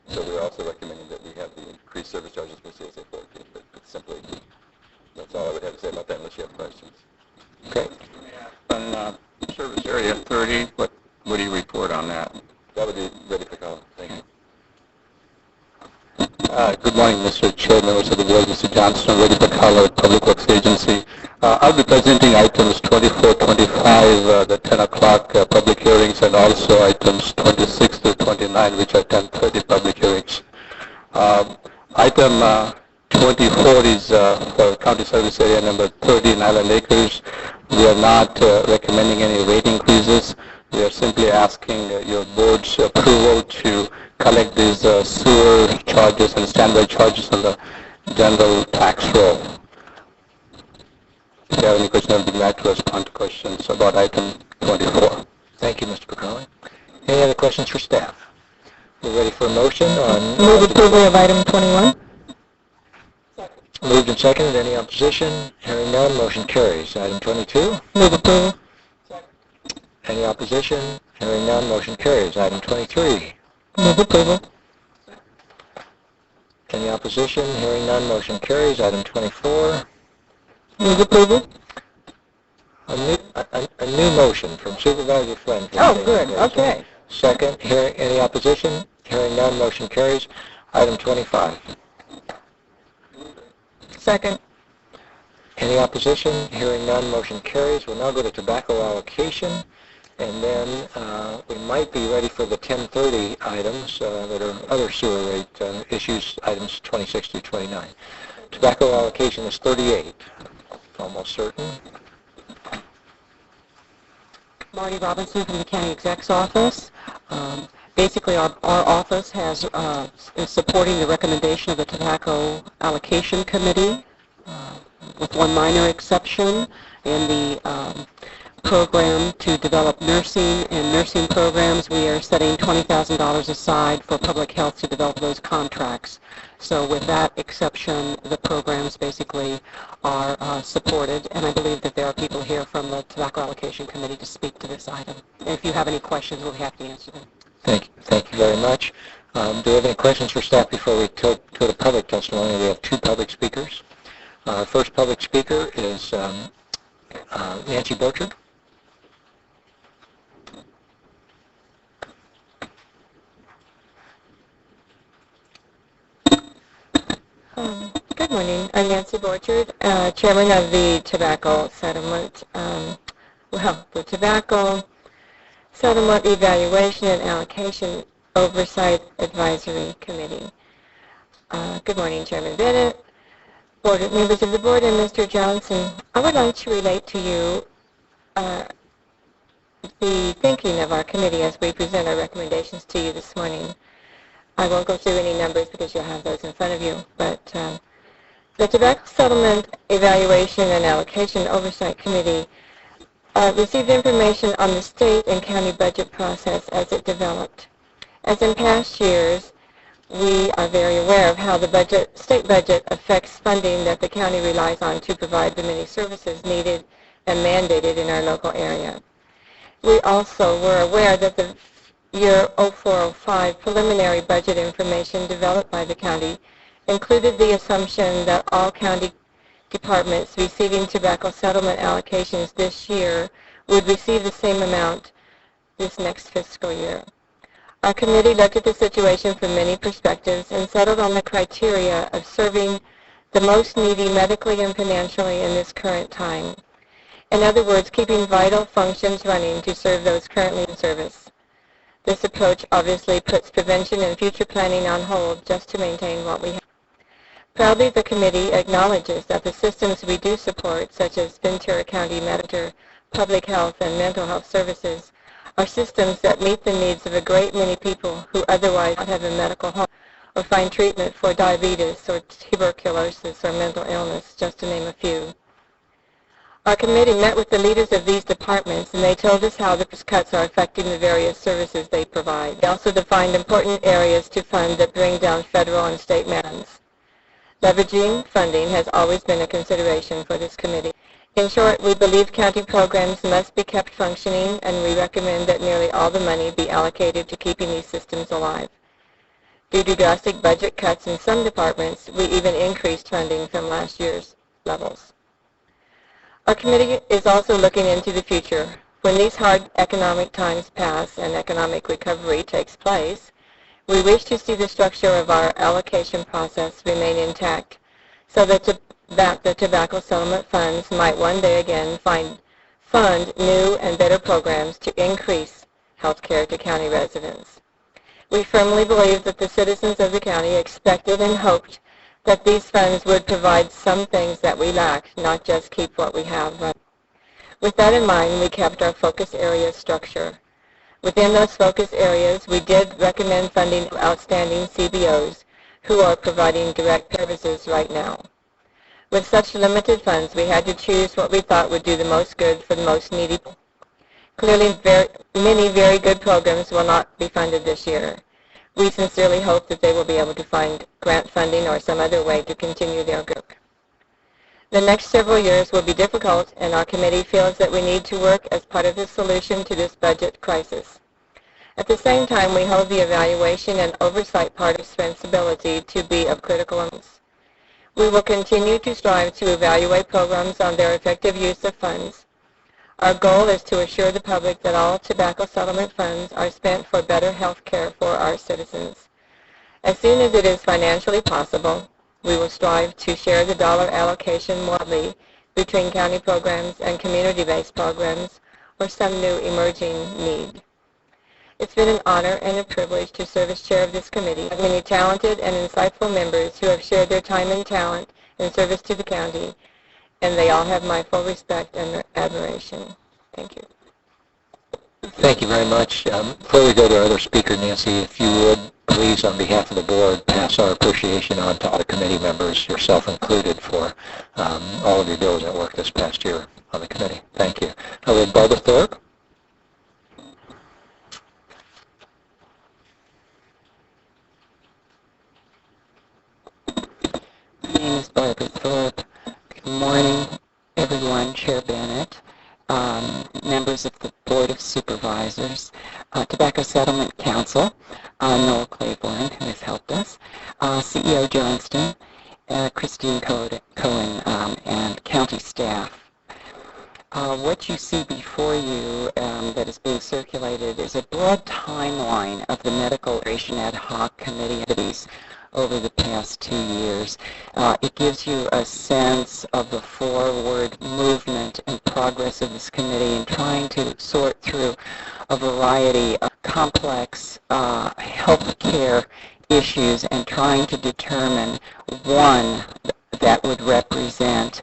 So we're also recommending that we have the increased service charges for CSA 14. But simply, that's all I would have to say about that unless you have questions. Okay. On Service Area 30, what do you report on that? That would be ready for comment. Thank you. Good morning, Mr. Chair, members of the board, Mr. Johnston, ready for call at Public Works Agency. I'll be presenting items 24, 25, the 10 o'clock public hearings, and also items 26 to 29, which are 10:30 public hearings. Item 24 is for County Service Area number 30 in Island Acres. We are not recommending any rate increases. We are simply asking your board's approval to collect these sewer charges and standby charges on the general tax roll. If you have any questions, I'll be glad to respond to questions about item 24. Thank you, Mr. Picoli. Any other questions for staff? We're ready for a motion on... Move approval of item 21. Moved and seconded. Any opposition? Hearing none, motion carries. Item 22. Move approval. Any opposition? Hearing none, motion carries. Item 23. Move approval. Any opposition? Hearing none, motion carries. Item 24. Move approval. A new motion from Supervisor Flynn. Oh, good. Okay. Second. Any opposition? Hearing none, motion carries. Item 25. Second. Any opposition? Hearing none, motion carries. We'll now go to tobacco allocation, and then we might be ready for the 10:30 items that are other sewer rate issues, items 26 through 29. Tobacco allocation is 38, almost certain. Marty Robinson from the County Exec's Office. Basically, our office is supporting the recommendation of the Tobacco Allocation Committee, with one minor exception. And program to develop nursing and nursing programs. We are setting $20,000 aside for public health to develop those contracts. So with that exception, the programs basically are supported, and I believe that there are people here from the Tobacco Allocation Committee to speak to this item. If you have any questions, we'll be happy to answer them. Thank you very much. Do we have any questions for staff before we go to the public testimony? We have two public speakers. Our first public speaker is Nancy Borchard. Good morning. I'm Nancy Borchard, Chairman of the Tobacco Settlement, the Tobacco Settlement Evaluation and Allocation Oversight Advisory Committee. Good morning, Chairman Bennett, members of the board, and Mr. Johnson. I would like to relate to you the thinking of our committee as we present our recommendations to you this morning. I won't go through any numbers because you'll have those in front of you, but the Tobacco Settlement Evaluation and Allocation Oversight Committee received information on the state and county budget process as it developed. As in past years, we are very aware of how the state budget affects funding that the county relies on to provide the many services needed and mandated in our local area. We also were aware that the year 0405 preliminary budget information developed by the county included the assumption that all county departments receiving tobacco settlement allocations this year would receive the same amount this next fiscal year. Our committee looked at the situation from many perspectives and settled on the criteria of serving the most needy medically and financially in this current time. In other words, keeping vital functions running to serve those currently in service. This approach obviously puts prevention and future planning on hold just to maintain what we have. Proudly, the committee acknowledges that the systems we do support, such as Ventura County Medical, Public Health, and Mental Health Services, are systems that meet the needs of a great many people who otherwise would not have a medical home or find treatment for diabetes or tuberculosis or mental illness, just to name a few. Our committee met with the leaders of these departments, and they told us how the cuts are affecting the various services they provide. They also defined important areas to fund that bring down federal and state mandates. Leveraging funding has always been a consideration for this committee. In short, we believe county programs must be kept functioning, and we recommend that nearly all the money be allocated to keeping these systems alive. Due to drastic budget cuts in some departments, we even increased funding from last year's levels. Our committee is also looking into the future. When these hard economic times pass and economic recovery takes place, we wish to see the structure of our allocation process remain intact so that the tobacco settlement funds might one day again fund new and better programs to increase health care to county residents. We firmly believe that the citizens of the county expected and hoped that these funds would provide some things that we lack, not just keep what we have. With that in mind, we kept our focus area structure. Within those focus areas, we did recommend funding outstanding CBOs who are providing direct services right now. With such limited funds, we had to choose what we thought would do the most good for the most needy people. Clearly, many very good programs will not be funded this year. We sincerely hope that they will be able to find grant funding or some other way to continue their work. The next several years will be difficult, and our committee feels that we need to work as part of the solution to this budget crisis. At the same time, we hold the evaluation and oversight part of responsibility to be of critical importance. We will continue to strive to evaluate programs on their effective use of funds. Our goal is to assure the public that all tobacco settlement funds are spent for better health care for our citizens. As soon as it is financially possible, we will strive to share the dollar allocation widely between county programs and community-based programs or some new emerging need. It's been an honor and a privilege to serve as chair of this committee. I have many talented and insightful members who have shared their time and talent in service to the county, and they all have my full respect and admiration. Thank you. Thank you very much. Before we go to our other speaker, Nancy, if you would please, on behalf of the board, pass our appreciation on to all the committee members, yourself included, for all of your diligent work this past year on the committee. Thank you. We have Barbara Thorpe. My name is Barbara Thorpe. Good morning, everyone. Chair Bennett, members of the Board of Supervisors, Tobacco Settlement Council, Noel Claiborne, who has helped us, CEO Johnston, Christine Cohen, and county staff. What you see before you that is being circulated is a broad timeline of the Medical Education Ad Hoc Committee activities over the past 2 years. It gives you a sense of the forward movement and progress of this committee in trying to sort through a variety of complex health care issues and trying to determine one that would represent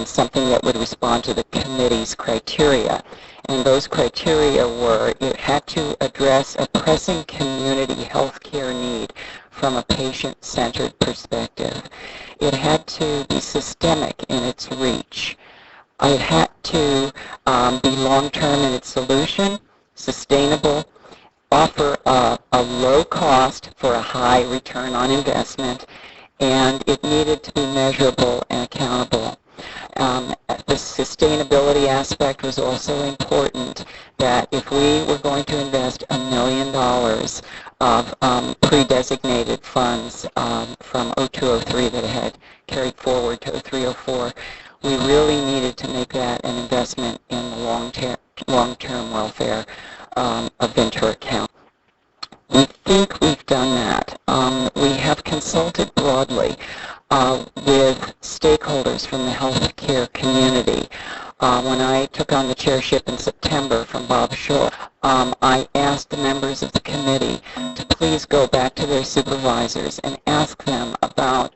something that would respond to the committee's criteria. And those criteria were it had to address a pressing community health care need from a patient-centered perspective. It had to be systemic in its reach. It had to be long-term in its solution, sustainable, offer a low cost for a high return on investment, and it needed to be measurable and accountable. The sustainability aspect was also important, that if we were going to invest $1 million of pre-designated funds from 0203 that had carried forward to 0304, we really needed to make that an investment in the long-term welfare of Ventura County. We think we've done that. We have consulted broadly with stakeholders from the healthcare community. When I took on the chairship in September from Bob Shaw, I asked the members of the committee to please go back to their supervisors and ask them about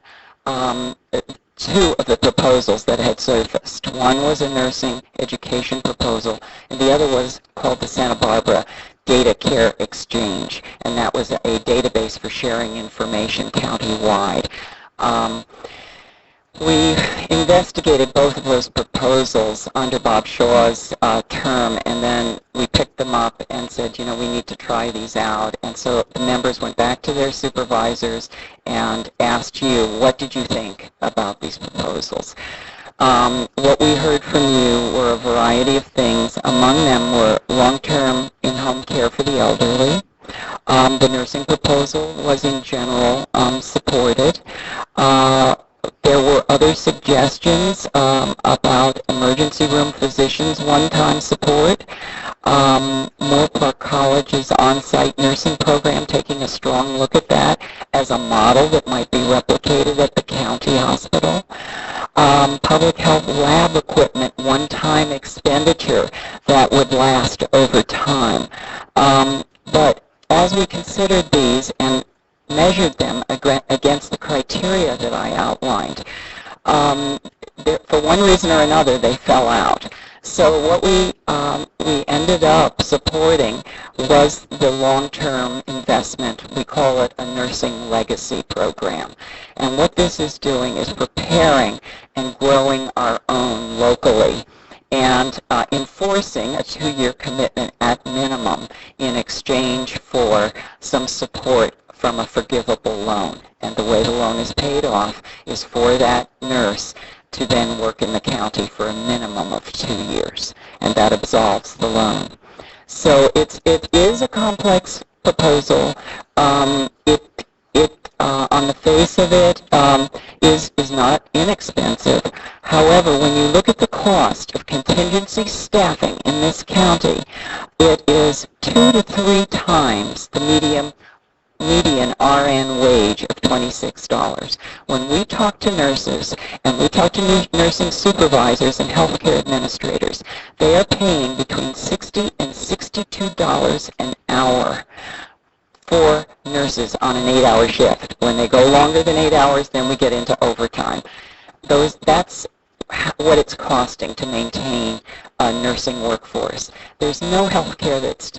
two of the proposals that had surfaced. One was a nursing education proposal, and the other was called the Santa Barbara Data Care Exchange, and that was a database for sharing information countywide. We investigated both of those proposals under Bob Shaw's term, and then we picked them up and said, you know, we need to try these out. And so the members went back to their supervisors and asked you, what did you think about these proposals? What we heard from you were a variety of things. Among them were long-term in-home care for the elderly. The nursing proposal was in general supported. There were other suggestions about emergency room physicians one-time support, Moorpark College's on-site nursing program, taking a strong look at that as a model that might be replicated at the county hospital, public health lab equipment one-time expenditure that would last over time. But as we considered these and measured them against the criteria that I outlined, for one reason or another, they fell out. So what we ended up supporting was the long-term investment. We call it a nursing legacy program. And what this is doing is preparing and growing our own locally and enforcing a 2-year commitment at minimum in exchange for some support from a forgivable loan. And the way the loan is paid off is for that nurse to then work in the county for a minimum of 2 years, and that absolves the loan. So it is a complex proposal. On the face of it, is not inexpensive. However, when you look at the cost of contingency staffing in this county, it is 2 to 3 times the median RN wage of $26. When we talk to nurses and we talk to nursing supervisors and healthcare administrators, they are paying between $60 and $62 an hour for nurses on an 8-hour shift. When they go longer than 8 hours, then we get into overtime. That's what it's costing to maintain a nursing workforce. There's no health care that's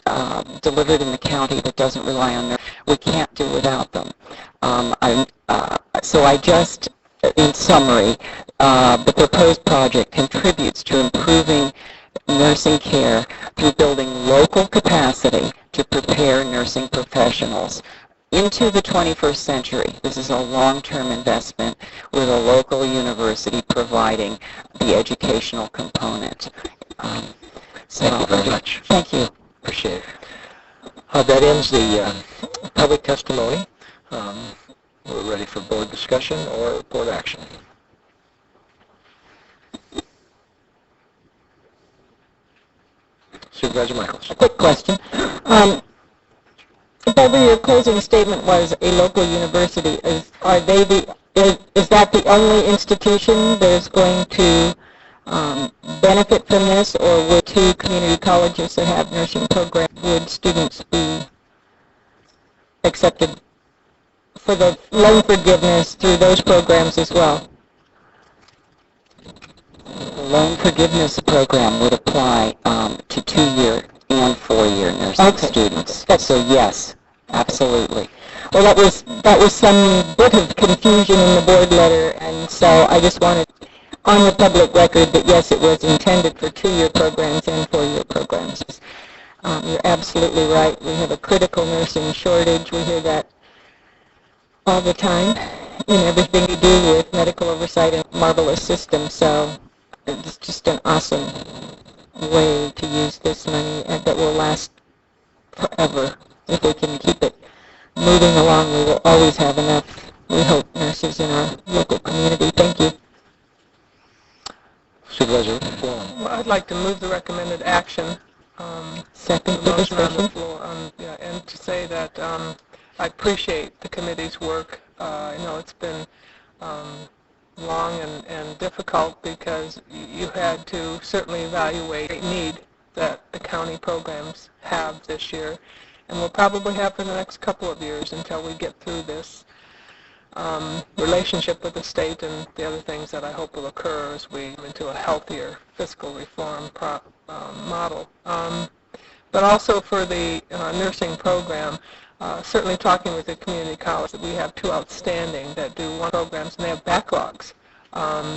delivered in the county that doesn't rely on nurses. We can't do without them. So I just in summary, the proposed project contributes to improving nursing care through building local capacity to prepare nursing professionals into the 21st century. This is a long-term investment with a local university providing the educational component. Thank you very much. Thank you. Appreciate it. That ends the public testimony. We're ready for board discussion or board action. Supervisor Michaels. A quick question. Barbara, your closing statement was a local university. Is that the only institution that is going to benefit from this, or would two community colleges that have nursing programs, would students be accepted for the loan forgiveness through those programs as well? The loan forgiveness program would apply to 2-year and 4-year nursing students. So yes, absolutely. Well, that was some bit of confusion in the board letter, and so I just wanted on the public record that yes, it was intended for 2-year programs and 4-year programs. You're absolutely right. We have a critical nursing shortage. We hear that all the time in everything we do with medical oversight and marvelous system. So it's just an awesome way to use this money and that will last forever. If we can keep it moving along, we will always have enough, we hope, nurses in our local community. Thank you. Supervisor. Well, I'd like to move the recommended action. Second the motion on the discussion. floor, and to say that I appreciate the committee's work. I know it's been long and difficult because you had to certainly evaluate the need that the county programs have this year, and will probably have for the next couple of years until we get through this relationship with the state and the other things that I hope will occur as we move into a healthier fiscal reform model. But also for the nursing program, certainly talking with the community college, that we have two outstanding that do one programs and they have backlogs.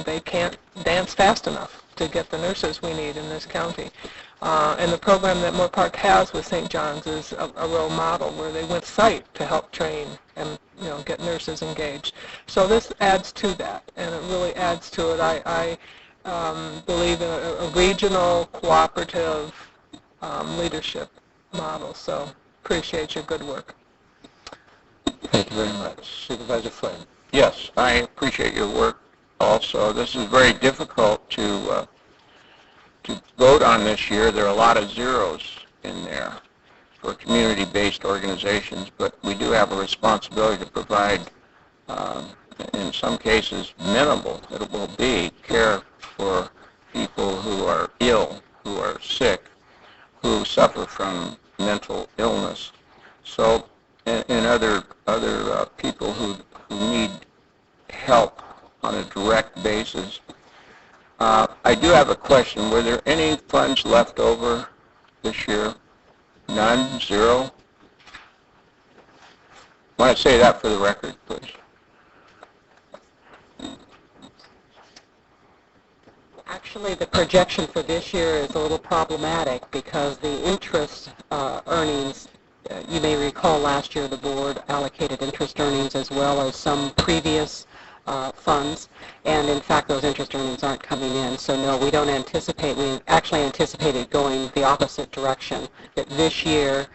They can't dance fast enough to get the nurses we need in this county. And the program that Moore Park has with St. John's is a real model where they went site to help train and get nurses engaged. So this adds to that, and it really adds to it. I believe in a regional cooperative leadership model. So appreciate your good work. Thank you very much. Supervisor Flynn. Yes, I appreciate your work also. This is very difficult to vote on this year. There are a lot of zeros in there for community-based organizations, but we do have a responsibility to provide, in some cases, minimal, it will be, care for people who are ill, who are sick, who suffer from mental illness. So, and other people who need help on a direct basis. I do have a question. Were there any funds left over this year? None? Zero? I want to say that for the record, please. Actually, the projection for this year is a little problematic because the interest earnings, you may recall last year the board allocated interest earnings as well as some previous funds, and in fact those interest earnings aren't coming in. So no, we don't anticipate, we actually anticipated going the opposite direction, that this year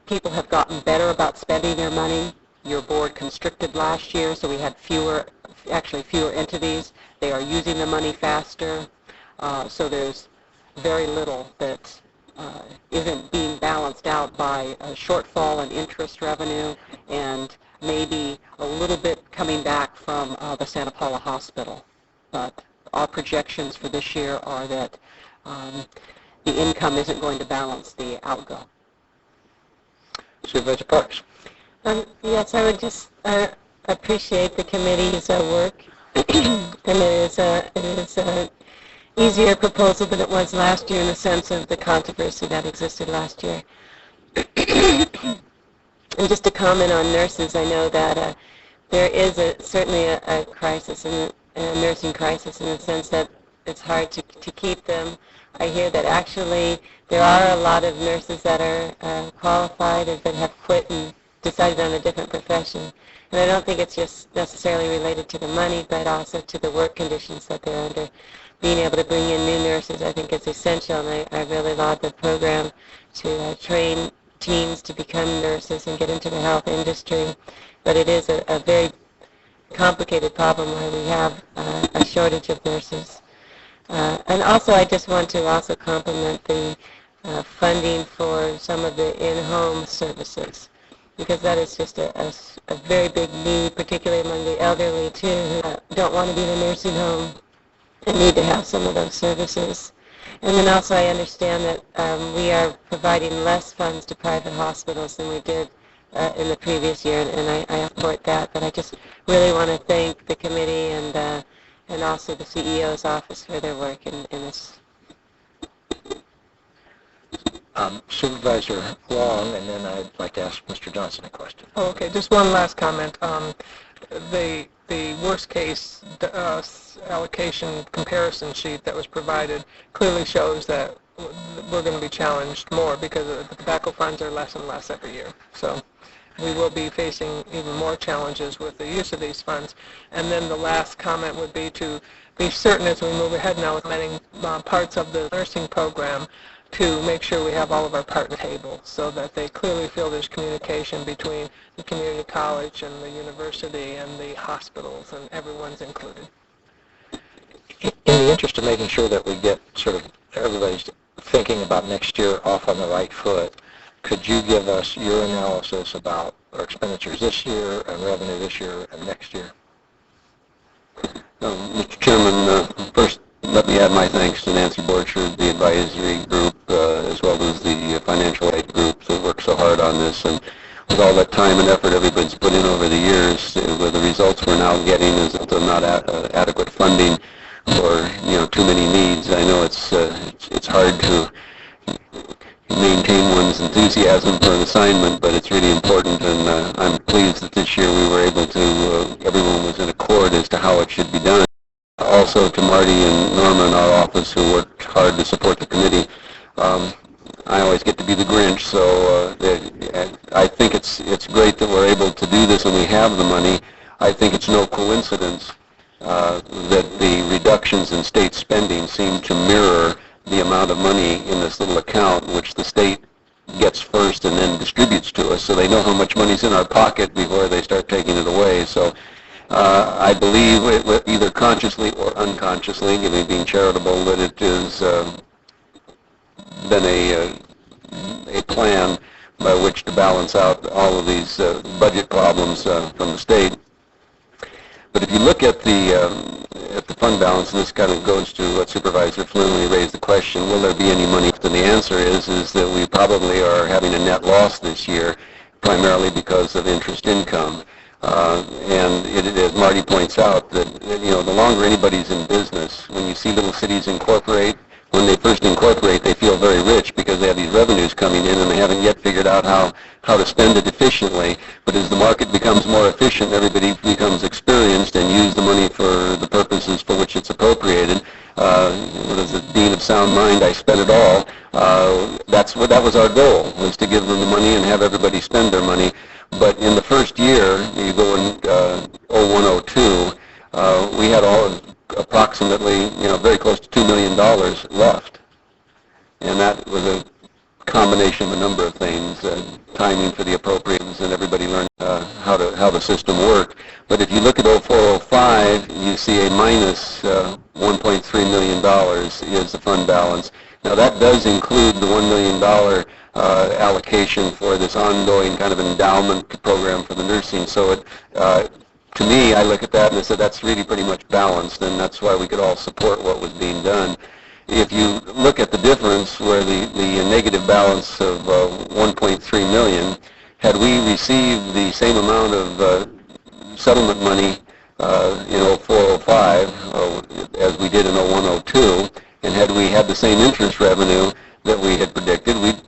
people have gotten better about spending their money. Your board constricted last year, so we had fewer entities. They are using the money faster, so there's very little that isn't being balanced out by a shortfall in interest revenue and maybe a little bit coming back from the Santa Paula Hospital. But our projections for this year are that the income isn't going to balance the outgo. Supervisor Parks. Yes, I would just appreciate the committee's work. And it is an easier proposal than it was last year in the sense of the controversy that existed last year. And just to comment on nurses, I know that there is certainly a crisis, a nursing crisis, in the sense that it's hard to keep them. I hear that actually there are a lot of nurses that are qualified and that have quit and decided on a different profession. And I don't think it's just necessarily related to the money, but also to the work conditions that they're under. Being able to bring in new nurses, I think, is essential, and I really laud the program to train teens to become nurses and get into the health industry. But it is a very complicated problem where we have a shortage of nurses. And also, I just want to also compliment the funding for some of the in-home services, because that is just a very big need, particularly among the elderly, too, who don't want to be in a nursing home and need to have some of those services. And then also I understand that we are providing less funds to private hospitals than we did in the previous year, and I support that. But I just really want to thank the committee and also the CEO's office for their work in this. Supervisor Long, and then I'd like to ask Mr. Johnson a question. Oh, okay, just one last comment. The worst case allocation comparison sheet that was provided clearly shows that we're going to be challenged more because the tobacco funds are less and less every year. So we will be facing even more challenges with the use of these funds. And then the last comment would be to be certain as we move ahead now with many parts of the nursing program to make sure we have all of our partner tables so that they clearly feel there's communication between the community college and the university and the hospitals, and everyone's included. In the interest of making sure that we get sort of everybody's thinking about next year off on the right foot, could you give us your analysis about our expenditures this year and revenue this year and next year? Mr. Chairman, first let me add my thanks to Nancy Borchard, the advisory group, as well as the financial aid group that worked so hard on this. And with all that time and effort everybody's put in over the years, the results we're now getting is not adequate funding for too many needs. I know it's hard to maintain one's enthusiasm for an assignment, but it's really important, and I'm pleased that this year we were able to, everyone was in accord as to how it should be done. Also to Marty and Norma in our office who worked hard to support the committee. I always get to be the Grinch, so I think it's great that we're able to do this and we have the money. I think it's no coincidence that the reductions in state spending seem to mirror the amount of money in this little account, which the state gets first and then distributes to us, so they know how much money's in our pocket before they start taking it away. So I believe, either consciously or unconsciously, being charitable, that it has been a plan by which to balance out all of these budget problems from the state. But if you look at the fund balance, and this kind of goes to what Supervisor Flynn raised the question, will there be any money? And the answer is that we probably are having a net loss this year, primarily because of interest income. And as Marty points out, that the longer anybody's in business, when you see little cities incorporate, when they first incorporate, they feel very rich because they have these revenues coming in and they haven't yet figured out how to spend it efficiently. But as the market becomes more efficient, everybody becomes experienced and use the money for the purposes for which it's appropriated. What is it? Being of sound mind, I spent it all. That was our goal, was to give them the money and have everybody spend their money. But in the first year, you go in 0102, we had approximately, very close to $2 million left. And that was a combination of a number of things, timing for the appropriations, and everybody learned how the system worked. But if you look at 0405, you see a minus $1.3 million is the fund balance. Now that does include the $1 million allocation for this ongoing kind of endowment program for the nursing. So to me, I look at that and I said that's really pretty much balanced, and that's why we could all support what was being done. If you look at the difference where the negative balance of 1.3 million, had we received the same amount of settlement money in 0405 as we did in 0102, and had we had the same interest revenue that we had predicted, we'd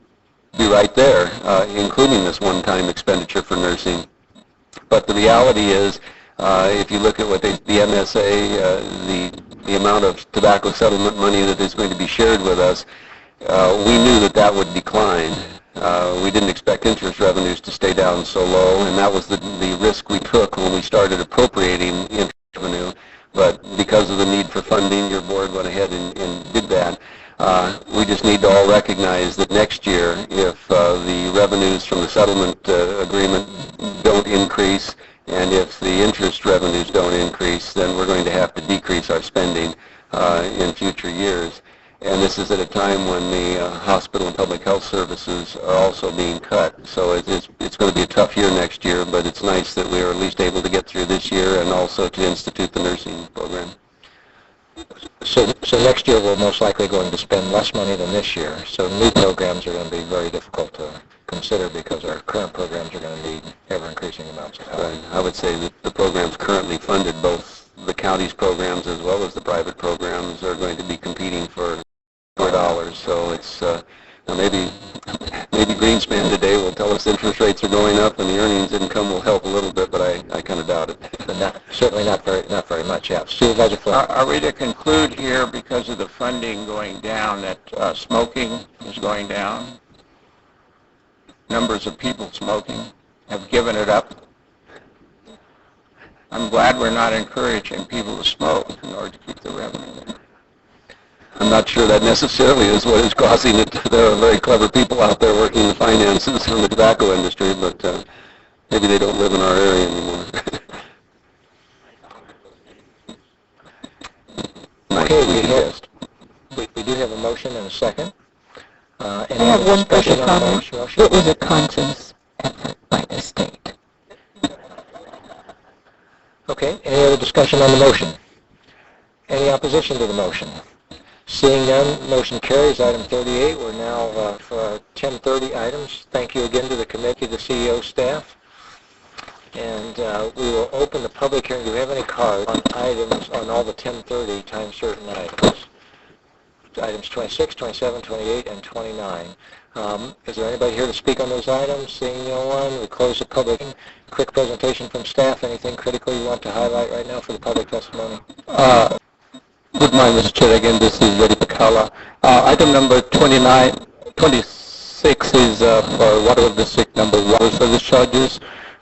be right there, including this one-time expenditure for nursing. But the reality is, if you look at what the MSA, the amount of tobacco settlement money that is going to be shared with us, we knew that that would decline. We didn't expect interest revenues to stay down so low, and that was the risk we took when we started appropriating interest revenue. But because of the need for funding, your board went ahead and did that. We just need to all recognize that next year, if the revenues from the settlement agreement don't increase, and if the interest revenues don't increase, then we're going to have to decrease our spending in future years. And this is at a time when the hospital and public health services are also being cut. So it's going to be a tough year next year, but it's nice that we are at least able to get through this year and also to institute the nursing program. So next year we're most likely going to spend less money than this year. So new programs are going to be very difficult to consider because our current programs are going to need ever-increasing amounts of help. Right. I would say that the programs currently funded, both the county's programs as well as the private programs, are going to be competing for dollars. So it's maybe Greenspan today will tell us interest rates are going up and the earnings income will help a little bit, but I kind of doubt it. But certainly not very much. Yeah. Supervisor Flynn. Are we to conclude here, because of the funding going down, that smoking is going down? Numbers of people smoking have given it up. I'm glad we're not encouraging people to smoke in order to keep the revenue there. I'm not sure that necessarily is what is causing it. There are very clever people out there working the finances from the tobacco industry, but maybe they don't live in our area anymore. Okay, we do have a motion and a second. I have one special comment. It was a conscious effort by the state. Okay, any other discussion on the motion? Any opposition to the motion? Seeing none, motion carries. Item 38, we're now for our 1030 items. Thank you again to the committee, the CEO staff. And we will open the public hearing. Do we have any cards on items on all the 1030 time certain items? Items 26, 27, 28, and 29. Is there anybody here to speak on those items? Seeing no one, we close the public hearing. Quick presentation from staff. Anything critical you want to highlight right now for the public testimony? Good morning, Mr. Chair. Again, this is Yeri Pakala. Item number 26 is for Waterville District number water service charges.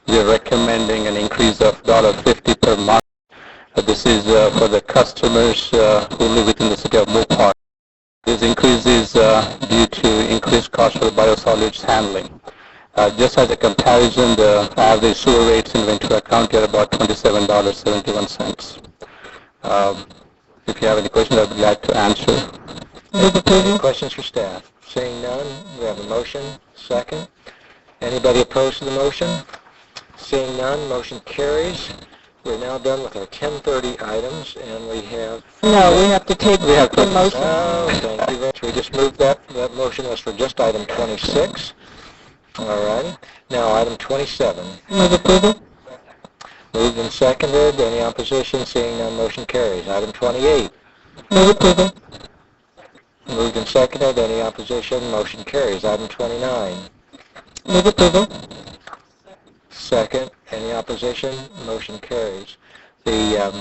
We are recommending an increase of $50 per month. This is for the customers who live within the city of Mopar. This increase is due to increased cost for biosolids handling. Just as a comparison, the average sewer rates in Ventura County are about $27.71. If you have any questions, I'd be glad to answer. Any questions for staff? Seeing none, we have a motion. Second. Anybody opposed to the motion? Seeing none, motion carries. We're now done with our 1030 items, and we have... No, we have to take the motion. Oh, thank you, Rich. We just moved that. That motion was for just item 26. All righty. Now, item 27. Move approval. Moved and seconded. Any opposition? Seeing none, motion carries. Item 28. Move approval. Moved and seconded. Any opposition? Motion carries. Item 29. Move approval. Second. Any opposition? Motion carries. There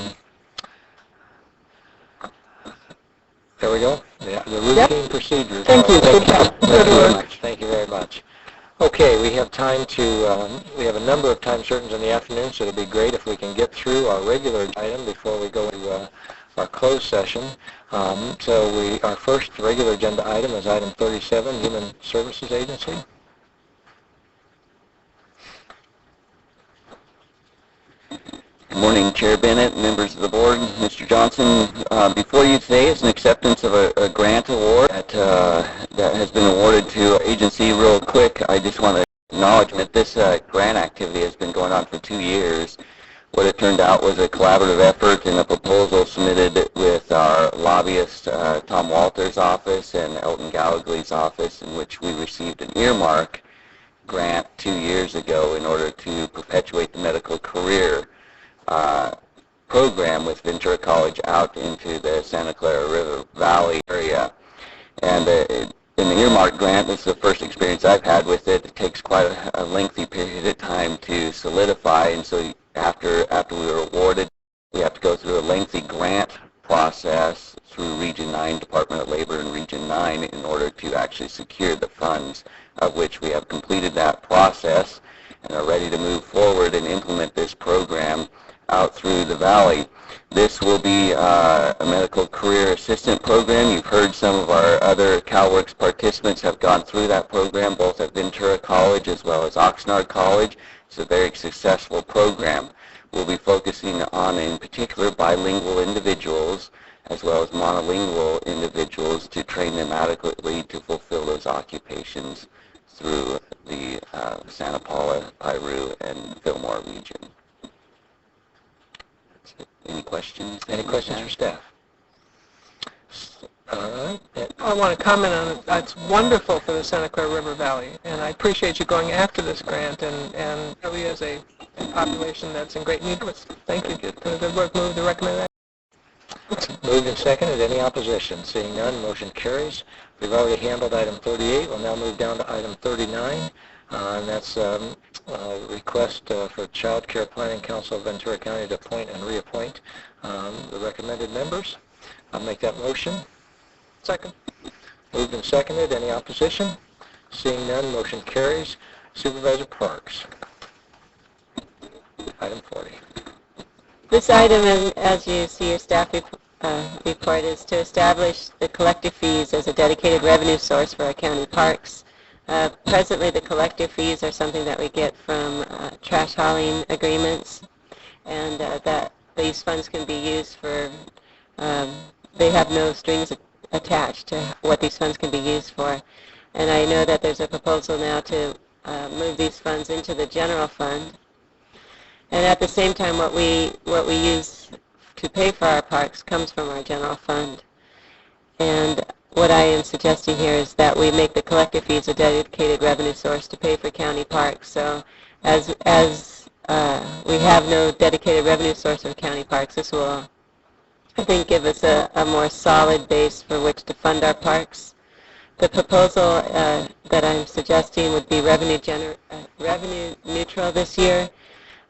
we go. The routine procedure. Thank you. Good job. Thank you very much. Thank you very much. Okay, we have time to, we have a number of time certains in the afternoon, so it'll be great if we can get through our regular item before we go to our closed session. Our first regular agenda item is item 37, Human Services Agency. Good morning, Chair Bennett, members of the board, Mr. Johnson. Before you today is an acceptance of a grant award that has been awarded to our agency. Real quick, I just want to acknowledge that this grant activity has been going on for 2 years. What it turned out was a collaborative effort and a proposal submitted with our lobbyist, Tom Walter's office, and Elton Gallagher's office, in which we received an earmark grant 2 years ago in order to perpetuate the medical career program with Ventura College out into the Santa Clara River Valley area. And in the earmark grant, this is the first experience I've had with it. It takes quite a lengthy period of time to solidify, and so after we were awarded, we have to go through a lengthy grant process through Region 9, Department of Labor and Region 9 in order to actually secure the funds, of which we have completed that process and are ready to move forward and implement this program out through the valley. This will be a medical career assistant program. You've heard some of our other CalWorks participants have gone through that program, both at Ventura College as well as Oxnard College. It's a very successful program. We'll be focusing on, in particular, bilingual individuals as well as monolingual individuals to train them adequately to fulfill those occupations through the Santa Paula, Piru, and Fillmore region. Any questions? Any questions for staff? All right. I want to comment on it. It's wonderful for the Santa Clara River Valley, and I appreciate you going after this grant, and really is a population that's in great need of it. Thank you. Good work. Move to recommend that. Moved and seconded. Any opposition? Seeing none, motion carries. We've already handled item 38. We'll now move down to item 39, and that's a request for Child Care Planning Council of Ventura County to appoint and reappoint the recommended members. I'll make that motion. Second. Moved and seconded. Any opposition? Seeing none, motion carries. Supervisor Parks. Item 40. This item, as you see your staff report, is to establish the collective fees as a dedicated revenue source for our county parks. Presently, the collective fees are something that we get from trash hauling agreements, and that these funds can be used for, they have no strings attached to what these funds can be used for. And I know that there's a proposal now to move these funds into the general fund. And at the same time, what we use to pay for our parks comes from our general fund. And what I am suggesting here is that we make the collective fees a dedicated revenue source to pay for county parks. So as we have no dedicated revenue source for county parks, this will, I think, give us a more solid base for which to fund our parks. The proposal that I'm suggesting would be revenue neutral this year.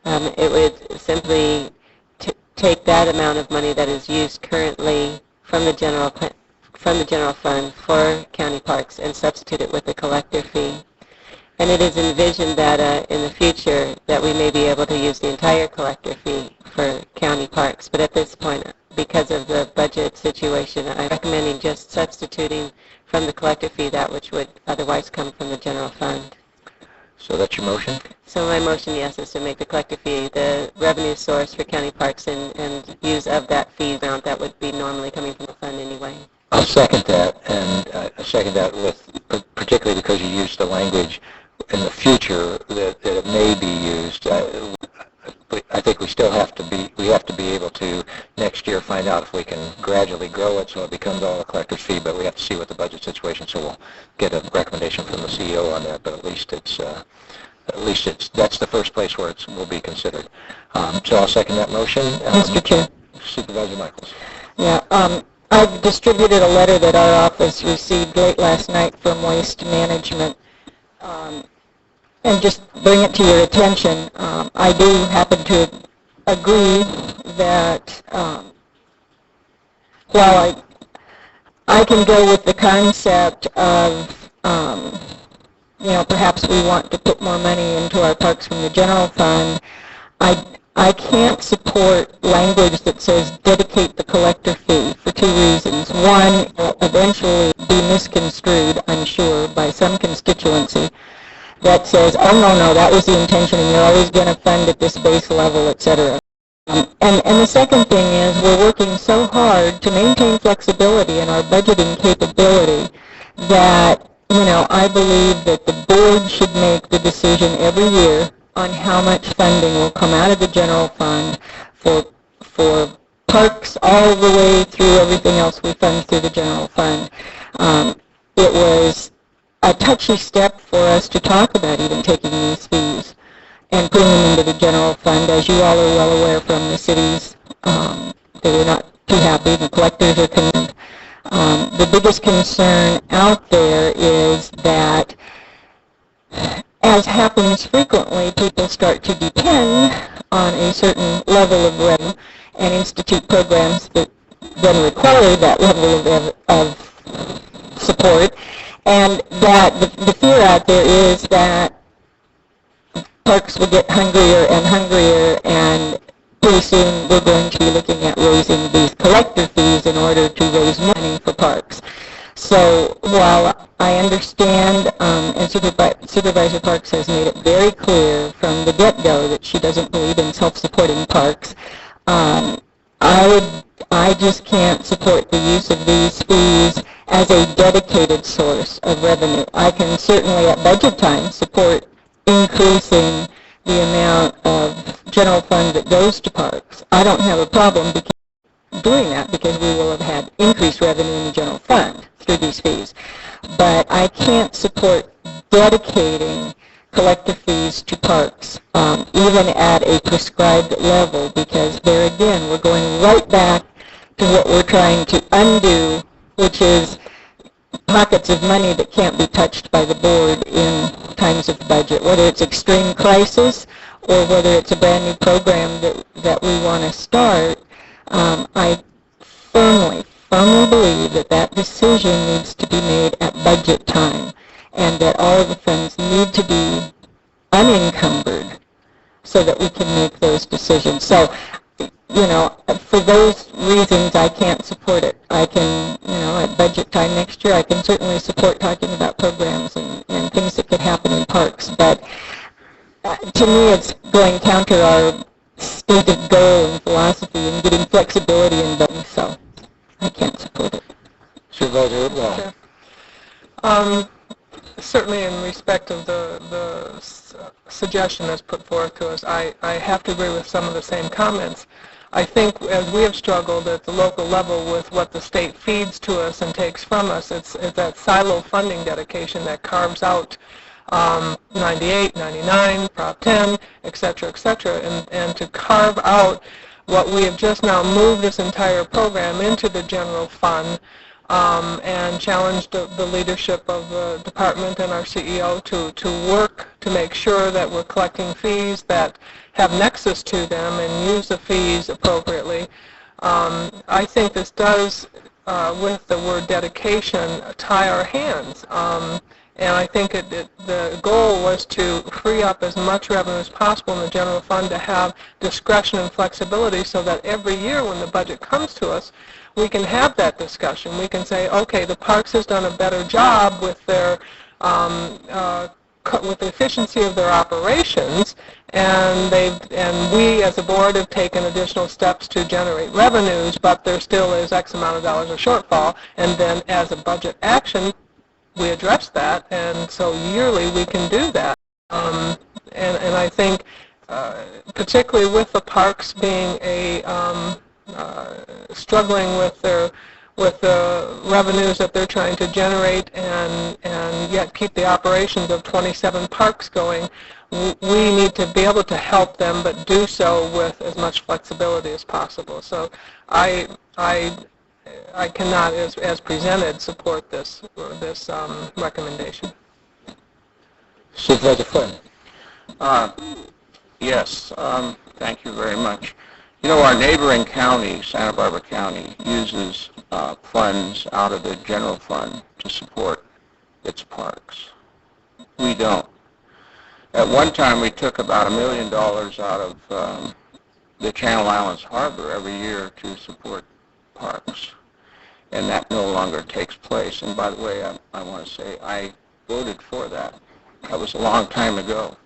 It would simply take that amount of money that is used currently from the general fund for county parks and substitute it with the collective fee. And it is envisioned that in the future that we may be able to use the entire collective fee for county parks. But at this point, because of the budget situation, I'm recommending just substituting from the collective fee that which would otherwise come from the general fund. So that's your motion? So my motion, yes, is to make the collective fee the revenue source for county parks and use of that fee amount that would be normally coming from the fund anyway. I'll second that, and I second that with, particularly because you used the language in the future that it may be used. I think we still have to be able to next year find out if we can gradually grow it so it becomes all a collector's fee, but we have to see what the budget situation, so we'll get a recommendation from the CEO on that, but at least that's the first place where it will be considered. So I'll second that motion. Mr. Chair. Supervisor Michaels. Yeah, I've distributed a letter that our office received late last night from Waste Management, and just bring it to your attention. I do happen to agree that while I can go with the concept of, perhaps we want to put more money into our parks from the general fund, I can't support language that says dedicate the collector fee for two reasons. One, it will eventually be misconstrued, I'm sure, by some constituency that says, oh, no, that was the intention and you're always going to fund at this base level, etc. And the second thing is we're working so hard to maintain flexibility in our budgeting capability that, I believe that the board should make the decision every year on how much funding will come out of the general fund for parks all the way through everything else we fund through the general fund. It was a touchy step for us to talk about even taking these fees and putting them into the general fund. As you all are well aware from the cities, they were not too happy. The collectors are concerned. The biggest concern out there is that, as happens frequently, people start to depend on a certain level of revenue and institute programs that then require that level of support, and that the fear out there is that parks will get hungrier and hungrier, and pretty soon we're going to be looking at raising these collector fees in order to raise money for parks. So while I understand, and Supervisor Parks has made it very clear from the get-go that she doesn't believe in self-supporting parks, I just can't support the use of these fees as a dedicated source of revenue. I can certainly at budget time support increasing the amount of general fund that goes to parks. I don't have a problem doing that because we will have had increased revenue in the general fund through these fees. But I can't support dedicating collective fees to parks, even at a prescribed level, because there again we're going right back to what we're trying to undo, which is pockets of money that can't be touched by the board in times of budget, whether it's extreme crisis or whether it's a brand new program that we want to start. I firmly believe that decision needs to be made at budget time, and that all of the funds need to be unencumbered so that we can make those decisions. So, for those reasons, I can't support it. I can, at budget time next year, I can certainly support talking about programs and things that could happen in parks. But to me, it's going counter our stated goal and philosophy and getting flexibility in budgeting. So I can't support it. Supervisor Whitwell. Certainly in respect of the suggestion that's put forth to us, I have to agree with some of the same comments. I think as we have struggled at the local level with what the state feeds to us and takes from us, it's that silo funding dedication that carves out 98, 99, Prop 10, et cetera, and to carve out what we have just now moved this entire program into the general fund, and challenged the leadership of the department and our CEO to work to make sure that we're collecting fees that have nexus to them and use the fees appropriately. I think this does, with the word dedication, tie our hands. And I think the goal was to free up as much revenue as possible in the general fund to have discretion and flexibility so that every year when the budget comes to us, we can have that discussion. We can say, okay, the parks has done a better job with their with the efficiency of their operations, and we as a board have taken additional steps to generate revenues, but there still is X amount of dollars of shortfall, and then as a budget action, we address that, and so yearly we can do that. And I think, particularly with the parks being struggling with the revenues that they're trying to generate and yet keep the operations of 27 parks going, we need to be able to help them, but do so with as much flexibility as possible. So I cannot, as presented, support this recommendation. Supervisor Flynn. Yes, thank you very much. Our neighboring county, Santa Barbara County, uses funds out of the general fund to support its parks. We don't. At one time, we took about $1 million out of the Channel Islands Harbor every year to support parks, and that no longer takes place. And by the way, I want to say I voted for that. That was a long time ago,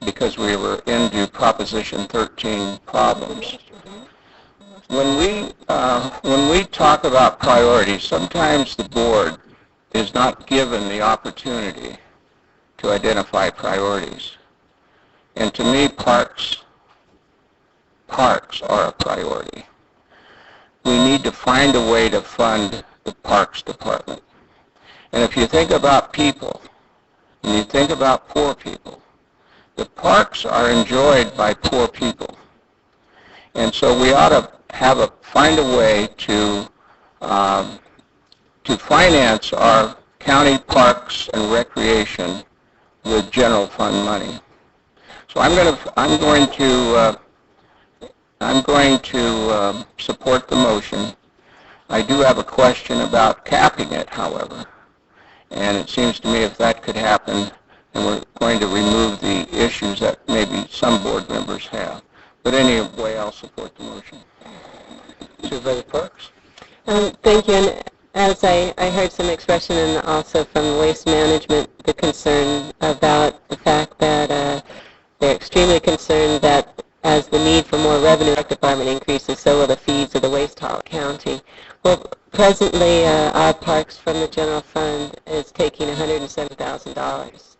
because we were into Proposition 13 problems. When we talk about priorities, sometimes the board is not given the opportunity to identify priorities. And to me, parks are a priority. We need to find a way to fund the Parks Department. And if you think about people, and you think about poor people, the parks are enjoyed by poor people. And so we ought to find a way to to finance our county parks and recreation with general fund money. So I'm going to support the motion. I do have a question about capping it, however, and it seems to me if that could happen, then we're going to remove the issues that maybe some board members have. But anyway, I'll support the motion. Supervisor Parks? Thank you. And as I heard some expression and also from Waste Management, the concern about the fact that they're extremely concerned that as the need for more revenue department increases, so will the fees of the waste haul county. Well, presently, our parks from the general fund is taking $107,000,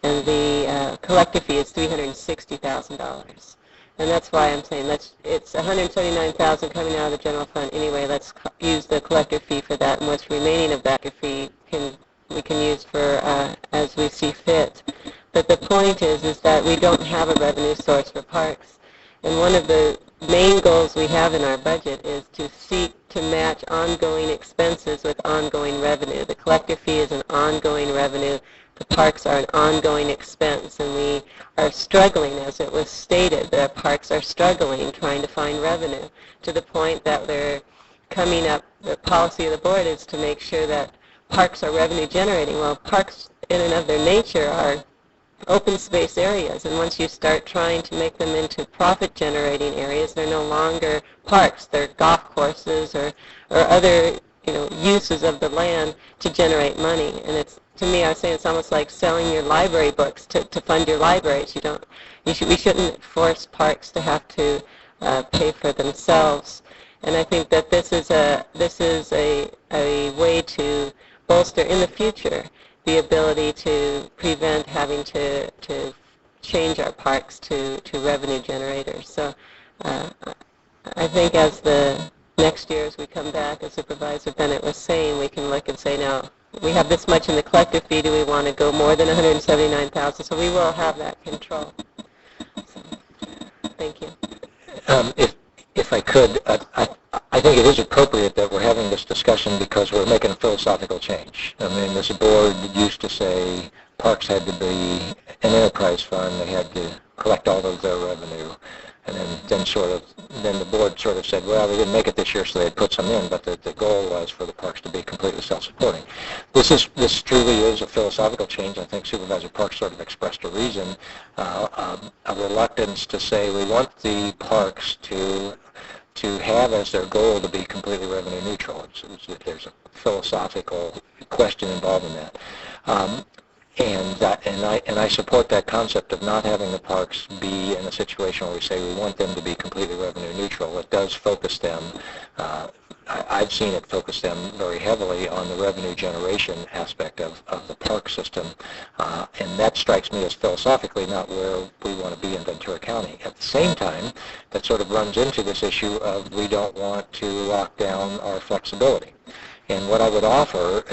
and the collective fee is $360,000. And that's why I'm saying it's $179,000 coming out of the general fund anyway. Let's use the collector fee for that, and what's remaining of that fee we can use for as we see fit. But the point is that we don't have a revenue source for parks, and one of the main goals we have in our budget is to seek to match ongoing expenses with ongoing revenue. The collector fee is an ongoing revenue. The parks are an ongoing expense, and we are struggling, as it was stated, the parks are struggling trying to find revenue to the point that they're coming up, the policy of the board is to make sure that parks are revenue generating. Well, parks in and of their nature are open space areas, and once you start trying to make them into profit generating areas, they're no longer parks, they're golf courses or other uses of the land to generate money. And it's, to me, I say it's almost like selling your library books to fund your libraries. We shouldn't force parks to have to pay for themselves. And I think that this is a way to bolster in the future the ability to prevent having to change our parks to revenue generators. So I think as the next year as we come back, as Supervisor Bennett was saying, we can look and say, now, we have this much in the collective fee, do we want to go more than $179,000? So we will have that control. So, thank you. If I could, I think it is appropriate that we're having this discussion because we're making a philosophical change. I mean, this board used to say parks had to be an enterprise fund, they had to collect all of their revenue, and then the board sort of said, well, they didn't make it this year, so they had put some in, but the goal was for the parks to be completely self-supporting. This truly is a philosophical change. I think Supervisor Parks sort of expressed a reason, a reluctance to say we want the parks to have as their goal to be completely revenue neutral. There's a philosophical question involved in that. And I support that concept of not having the parks be in a situation where we say we want them to be completely revenue neutral. It does focus them, I've seen it focus them very heavily on the revenue generation aspect of the park system, and that strikes me as philosophically not where we want to be in Ventura County. At the same time, that sort of runs into this issue of we don't want to lock down our flexibility. And what I would offer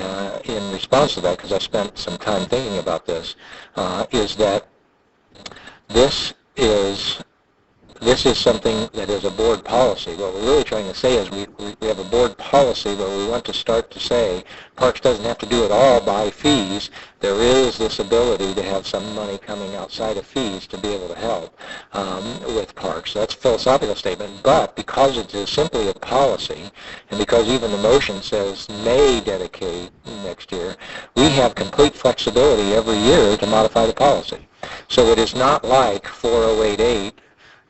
in response to that, because I spent some time thinking about this, is that this is something that is a board policy. What we're really trying to say is we have a board policy where we want to start to say Parks doesn't have to do it all by fees. There is this ability to have some money coming outside of fees to be able to help with Parks. So that's a philosophical statement, but because it is simply a policy, and because even the motion says may dedicate next year, we have complete flexibility every year to modify the policy. So it is not like 4088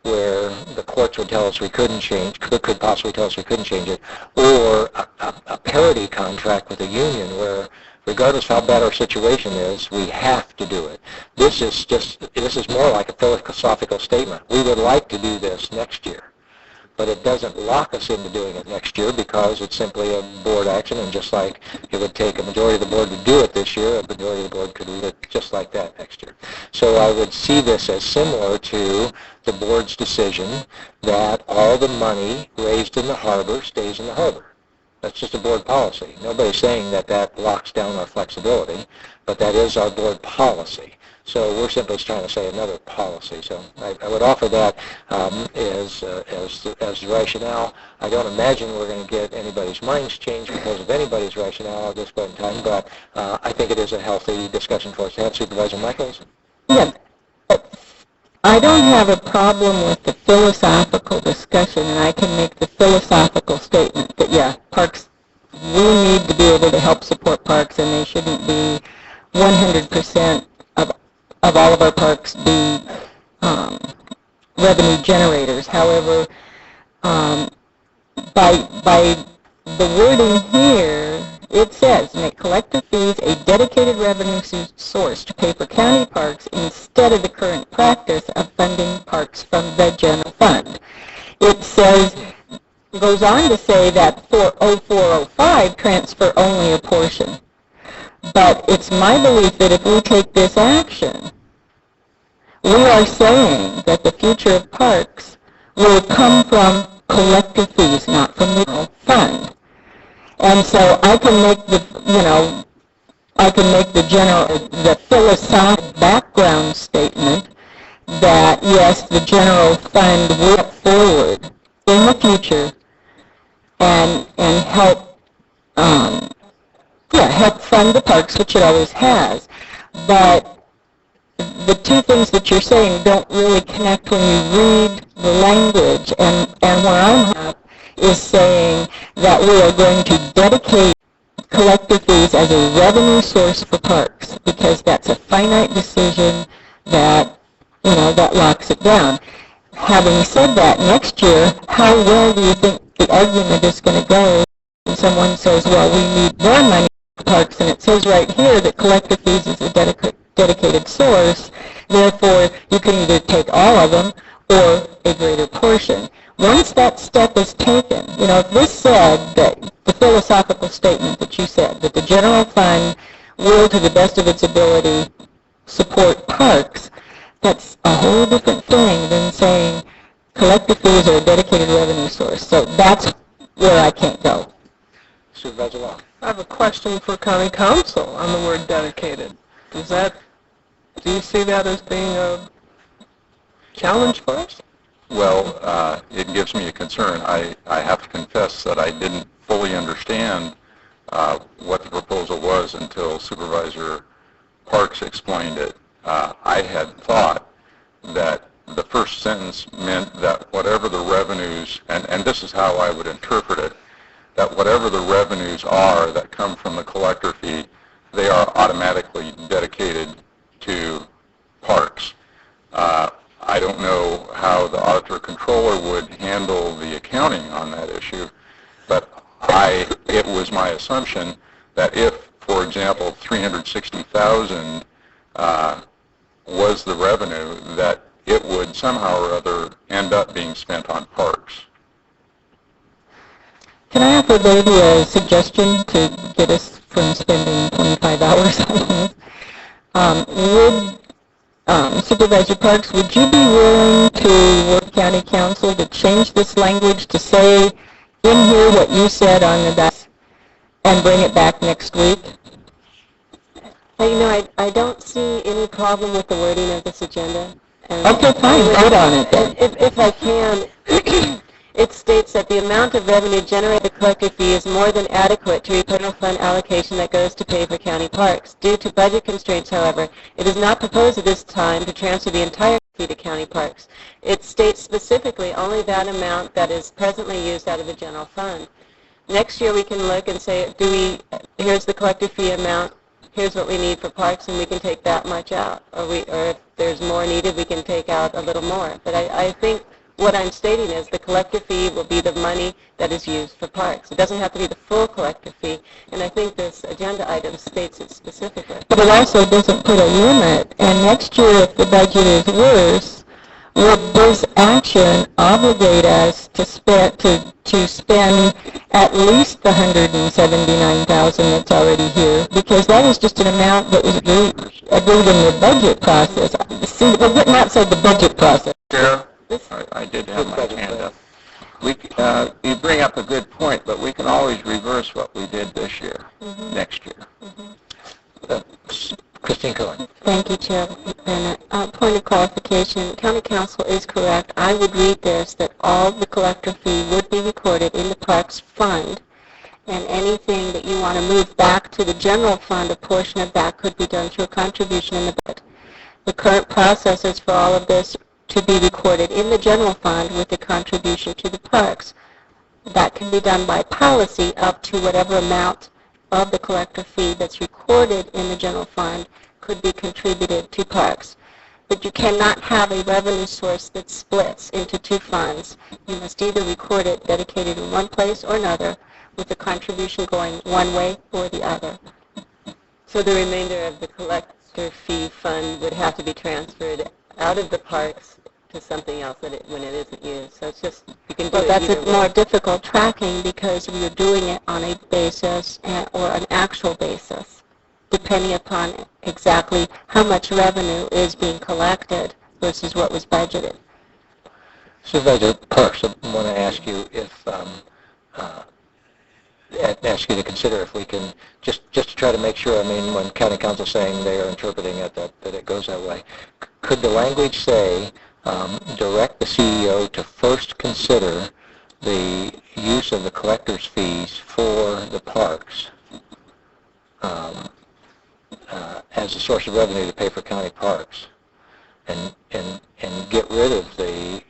where the courts would tell us we couldn't change, could possibly tell us we couldn't change it, or a parity contract with a union where regardless of how bad our situation is, we have to do it. This is more like a philosophical statement. We would like to do this next year, but it doesn't lock us into doing it next year because it's simply a board action, and just like it would take a majority of the board to do it this year, a majority of the board could do it just like that next year. So I would see this as similar to the board's decision that all the money raised in the harbor stays in the harbor. That's just a board policy. Nobody's saying that that locks down our flexibility, but that is our board policy. So we're simply trying to say another policy. So I would offer that as the rationale. I don't imagine we're going to get anybody's minds changed because of anybody's rationale at this point in time, but I think it is a healthy discussion for us to have. Supervisor Michaels? Yeah. I don't have a problem with the philosophical discussion, and I can make the philosophical statement that, yeah, parks, we need to be able to help support parks, and they shouldn't be 100% of all of our parks be revenue generators. However, by the wording here, it says, make collective fees a dedicated revenue source to pay for county parks instead of the current practice of funding parks from the general fund. It says, goes on to say that for 0405 transfer only a portion. But it's my belief that if we take this action, we are saying that the future of parks will come from collective fees, not from the general fund. And so I can make the, the philosophical background statement that, yes, the general fund will step forward in the future and help, help fund the parks, which it always has. But the two things that you're saying don't really connect when you read the language, and where I'm at is saying that we are going to dedicate collective fees as a revenue source for parks, because that's a finite decision that, that locks it down. Having said that, next year, how well do you think the argument is going to go when someone says, well, we need more money for parks, and it says right here that collective fees is a dedicated source, therefore you can either take all of them or a greater portion. Once that step is taken, if this said that the philosophical statement that you said, that the general fund will, to the best of its ability, support parks, that's a whole different thing than saying collective fees are a dedicated revenue source. So that's where I can't go. Supervisor Law. I have a question for County Council on the word dedicated. Do you see that as being a challenge for us? Well, it gives me a concern. I have to confess that I didn't fully understand what the proposal was until Supervisor Parks explained it. I had thought that the first sentence meant that whatever the revenues, and this is how I would interpret it, that whatever the revenues are that come from the collector fee, they are automatically dedicated to parks. I don't know how the auditor controller would handle the accounting on that issue, but it was my assumption that if, for example, $360,000 was the revenue, that it would somehow or other end up being spent on parks. Can I offer maybe a suggestion to get us from spending 25 hours on this? Supervisor Parks, would you be willing to work with County Council to change this language to say in here what you said on the dice and bring it back next week? I don't see any problem with the wording of this agenda. And okay, fine. Vote on it then. If I can, it states that the amount of revenue generated by the collector fee is more than adequate to repay general fund allocation that goes to pay for county parks. Due to budget constraints, however, it is not proposed at this time to transfer the entire fee to county parks. It states specifically only that amount that is presently used out of the general fund. Next year we can look and say, here's the collector fee amount, here's what we need for parks, and we can take that much out. Or if there's more needed, we can take out a little more. But I think what I'm stating is the collector fee will be the money that is used for parks. It doesn't have to be the full collector fee, and I think this agenda item states it specifically. But it also doesn't put a limit, and next year if the budget is worse, would this action obligate us to spend at least the $179,000 that's already here? Because that is just an amount that was agreed in the budget process. See, not so the budget process. Chair, I did have my hand up. You bring up a good point, but we can always reverse what we did this year, next year. Christine Cohen. Thank you, Chair Bennett. Point of clarification, County Council is correct. I would read this that all the collector fee would be recorded in the Parks Fund, and anything that you want to move back to the general fund, a portion of that could be done through a contribution in the budget. The current process is for all of this to be recorded in the general fund with a contribution to the parks. That can be done by policy up to whatever amount of the collector fee that's recorded in the general fund could be contributed to parks. But you cannot have a revenue source that splits into two funds. You must either record it dedicated in one place or another with the contribution going one way or the other. So the remainder of the collector fee fund would have to be transferred out of the parks to something else when it isn't used. So it's just, you can do Well, it that's either a way. more difficult tracking because we are doing it on a basis or an actual basis, depending upon exactly how much revenue is being collected versus what was budgeted. Supervisor Parks, I want to ask you if ask you to consider if we can just to try to make sure. I mean, when County Council saying they are interpreting it that it goes that way, could the language say direct the CEO to first consider the use of the collector's fees for the parks as a source of revenue to pay for county parks, and get rid of the.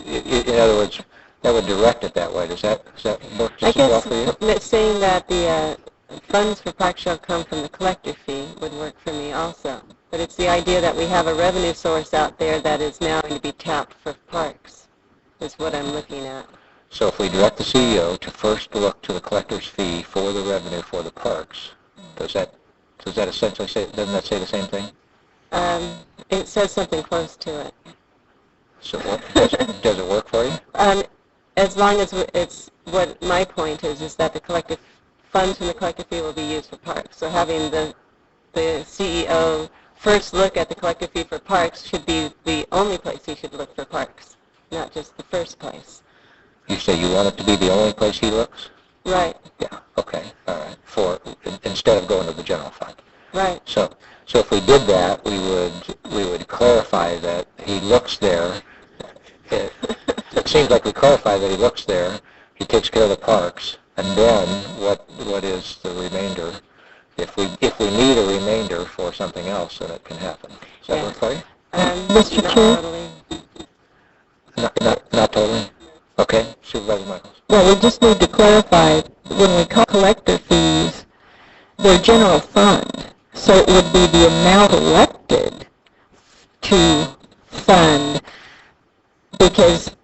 In other words, that would direct it that way. Does that work I just as well guess for you? saying that the funds for parks shall come from the collector fee would work for me also. But it's the idea that we have a revenue source out there that is now going to be tapped for parks is what I'm looking at. So if we direct the CEO to first look to the collector's fee for the revenue for the parks, does that essentially say, doesn't that say the same thing? It says something close to it. So does it work for you? As long as it's what my point is that the collective funds from the collective fee will be used for parks. So having the CEO first look at the collective fee for parks should be the only place he should look for parks, not just the first place. You say you want it to be the only place he looks? Right. Yeah. Okay. All right. Instead of going to the general fund. Right. So if we did that, we would clarify that he looks there. It seems like we clarify that he looks there, he takes care of the parks, and then what is the remainder? If we need a remainder for something else, then it can happen. Does that work for you? Mr. Not Chair? totally. Not totally. Okay, Supervisor Michaels. Well, we just need to clarify, when we call collector fees, they're general fund, so it would be the amount elected to fund, because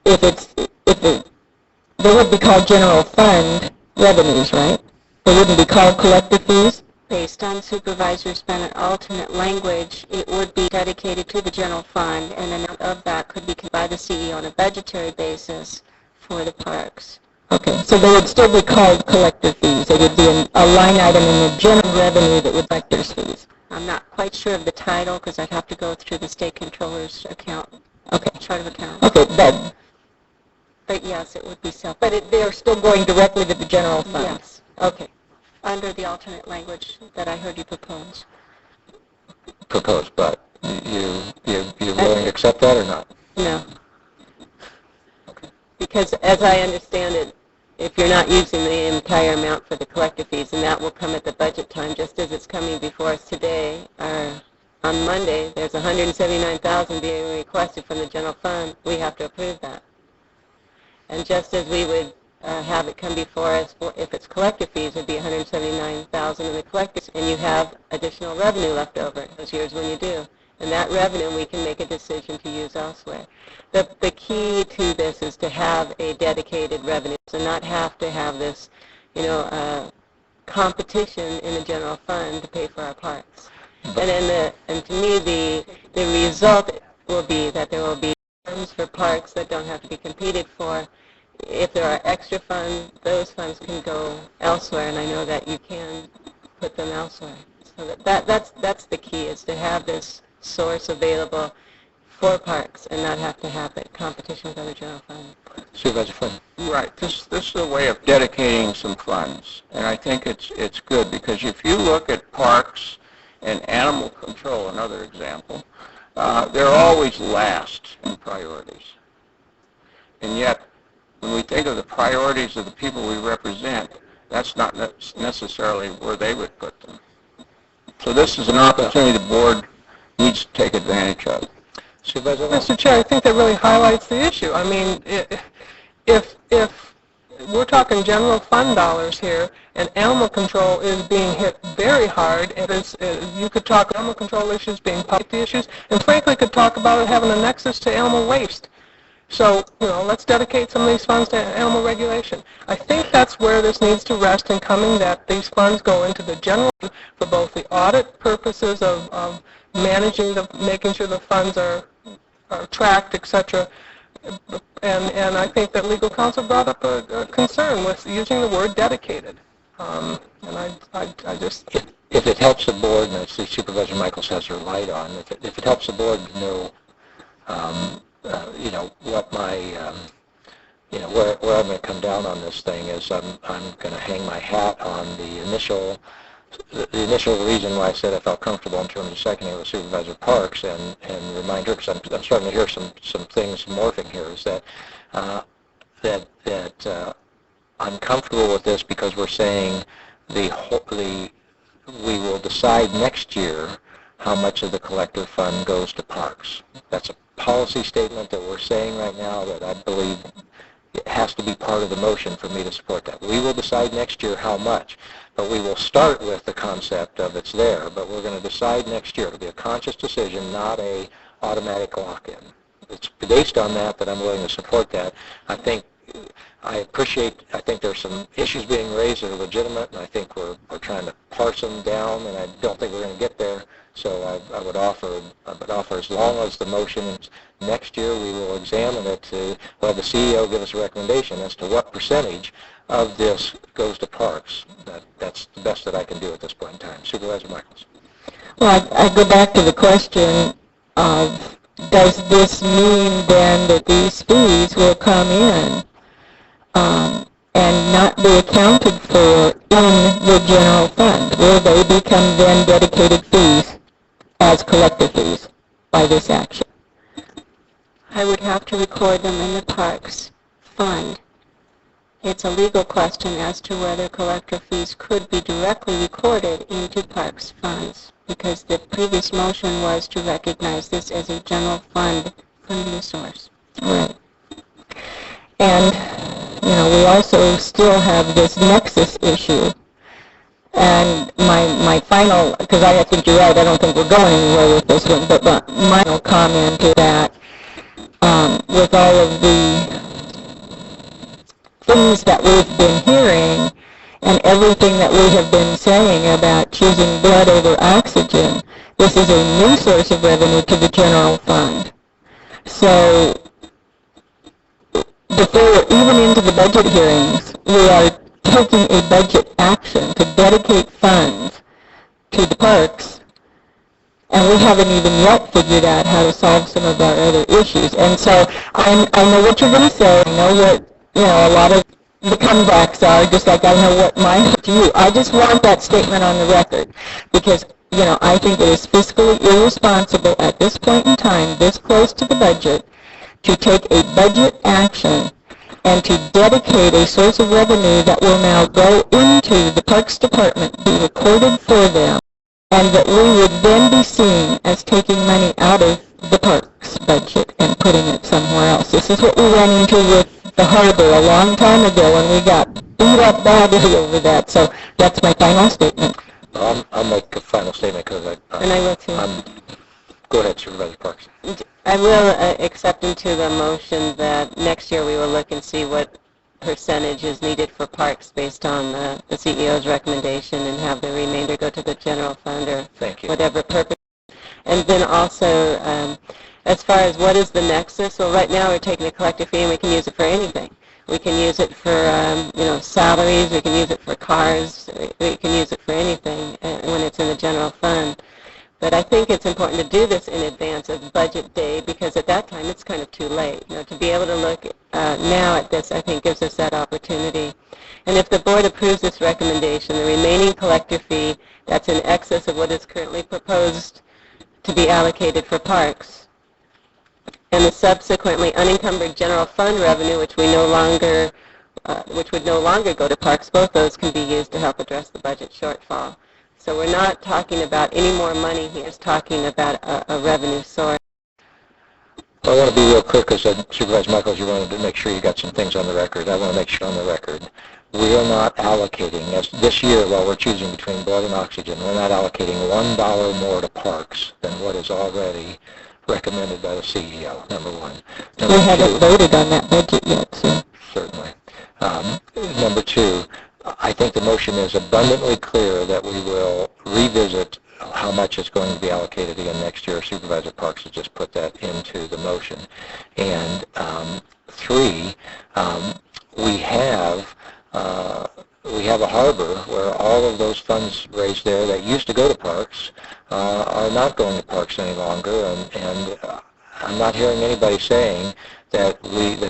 they would be called general fund revenues, right? They wouldn't be called collector fees? Based on Supervisors Bennett alternate language, it would be dedicated to the general fund, and an amount of that could be by the CEO on a budgetary basis for the parks. Okay, so they would still be called collector fees. They would be a line item in the general revenue that would collector's fees. I'm not quite sure of the title because I'd have to go through the state controller's account, chart of accounts. Okay, But yes, it would be self. but they're still going directly to the general fund? Yes. Okay. Under the alternate language that I heard you propose. Proposed, but you're willing to accept that or not? No. Because as I understand it, if you're not using the entire amount for the collector fees, and that will come at the budget time, just as it's coming before us today, or on Monday, there's $179,000 being requested from the general fund, we have to approve that. And just as we would have it come before us, if it's collector fees, it would be $179,000 in the collectors, and you have additional revenue left over those years when you do. And that revenue we can make a decision to use elsewhere. The key to this is to have a dedicated revenue and not have to have this, competition in the general fund to pay for our parks. And to me, the result will be that there will be funds for parks that don't have to be competed for. If there are extra funds, those funds can go elsewhere, and I know that you can put them elsewhere. So that's the key, is to have this source available for parks and not have to have it competition with other general funds. Supervisor Flynn. Right. This is a way of dedicating some funds, and I think it's good because if you look at parks and animal control, another example, they're always last in priorities. And yet, when we think of the priorities of the people we represent, that's not necessarily where they would put them. So this is an opportunity the board needs to take advantage of. Supervisor Mr. Chair, I think that really highlights the issue. I mean, if we're talking general fund dollars here, and animal control is being hit very hard, you could talk animal control issues being public issues, and frankly could talk about it having a nexus to animal waste. So, let's dedicate some of these funds to animal regulation. I think that's where this needs to rest in coming, that these funds go into the general for both the audit purposes of managing making sure the funds are tracked, etc. And I think that legal counsel brought up a concern with using the word dedicated. And I just... If it helps the board, and I see Supervisor Michaels has her light on, if it helps the board to know, what my, where I'm going to come down on this thing is I'm going to hang my hat on the initial reason why I said I felt comfortable in terms of seconding with Supervisor Parks and remind her, because I'm starting to hear some things morphing here, is that I'm comfortable with this because we're saying we will decide next year how much of the collector fund goes to parks. That's a policy statement that we're saying right now that I believe it has to be part of the motion for me to support that. We will decide next year how much, but we will start with the concept of it's there, but we're going to decide next year. It'll be a conscious decision, not a automatic lock-in. It's based on that I'm willing to support that. I think there's some issues being raised that are legitimate, and I think we're trying to parse them down, and I don't think we're going to get there. So I would offer, as long as the motion is next year, we will examine it to, well, the CEO give us a recommendation as to what percentage of this goes to parks. That's the best that I can do at this point in time. Supervisor Michaels. Well, I go back to the question of, does this mean then that these fees will come in and not be accounted for in the general fund? Will they become then dedicated fees as collector fees by this action? I would have to record them in the parks fund. It's a legal question as to whether collector fees could be directly recorded into parks funds, because the previous motion was to recognize this as a general fund funding source. Right. And, we also still have this nexus issue. And my final, because I think you're right, I don't think we're going anywhere with this one, but my final comment is that with all of the things that we've been hearing and everything that we have been saying about choosing blood over oxygen, this is a new source of revenue to the general fund. So before we're even into the budget hearings, we are taking a budget action to dedicate funds to the parks, and we haven't even yet figured out how to solve some of our other issues. And so I know what you're going to say. I know what, a lot of the comebacks are, just like I know what mine to you. I just want that statement on the record because, I think it is fiscally irresponsible at this point in time, this close to the budget, to take a budget action and to dedicate a source of revenue that will now go into the Parks Department, be recorded for them, and that we would then be seen as taking money out of the Parks budget and putting it somewhere else. This is what we ran into with the harbor a long time ago, and we got beat up badly over that. So that's my final statement. I'll make a final statement because and I will too. Go ahead, Supervisor Parks. I will accept into the motion that next year we will look and see what percentage is needed for parks based on the CEO's recommendation and have the remainder go to the general fund or whatever purpose. And then also, as far as what is the nexus, well, right now we're taking a collective fee and we can use it for anything. We can use it for, salaries. We can use it for cars. We can use it for anything when it's in the general fund. But I think it's important to do this in advance of budget day because at that time it's kind of too late. To be able to look now at this, I think, gives us that opportunity. And if the board approves this recommendation, the remaining collector fee that's in excess of what is currently proposed to be allocated for parks, and the subsequently unencumbered general fund revenue, which would no longer go to parks, both those can be used to help address the budget shortfall. So we're not talking about any more money here. It's talking about a revenue source. I want to be real clear because Supervisor Michaels, you wanted to make sure you got some things on the record. I want to make sure on the record. We are not allocating, this year while we're choosing between blood and oxygen, we're not allocating $1 more to parks than what is already recommended by the CEO, number one. We haven't voted on that budget yet, so. Certainly. Number two, I think the motion is abundantly clear that we will revisit how much is going to be allocated again next year. Supervisor Parks has just put that into the motion. And three, we have a harbor where all of those funds raised there that used to go to parks are not going to parks any longer, and I'm not hearing anybody saying that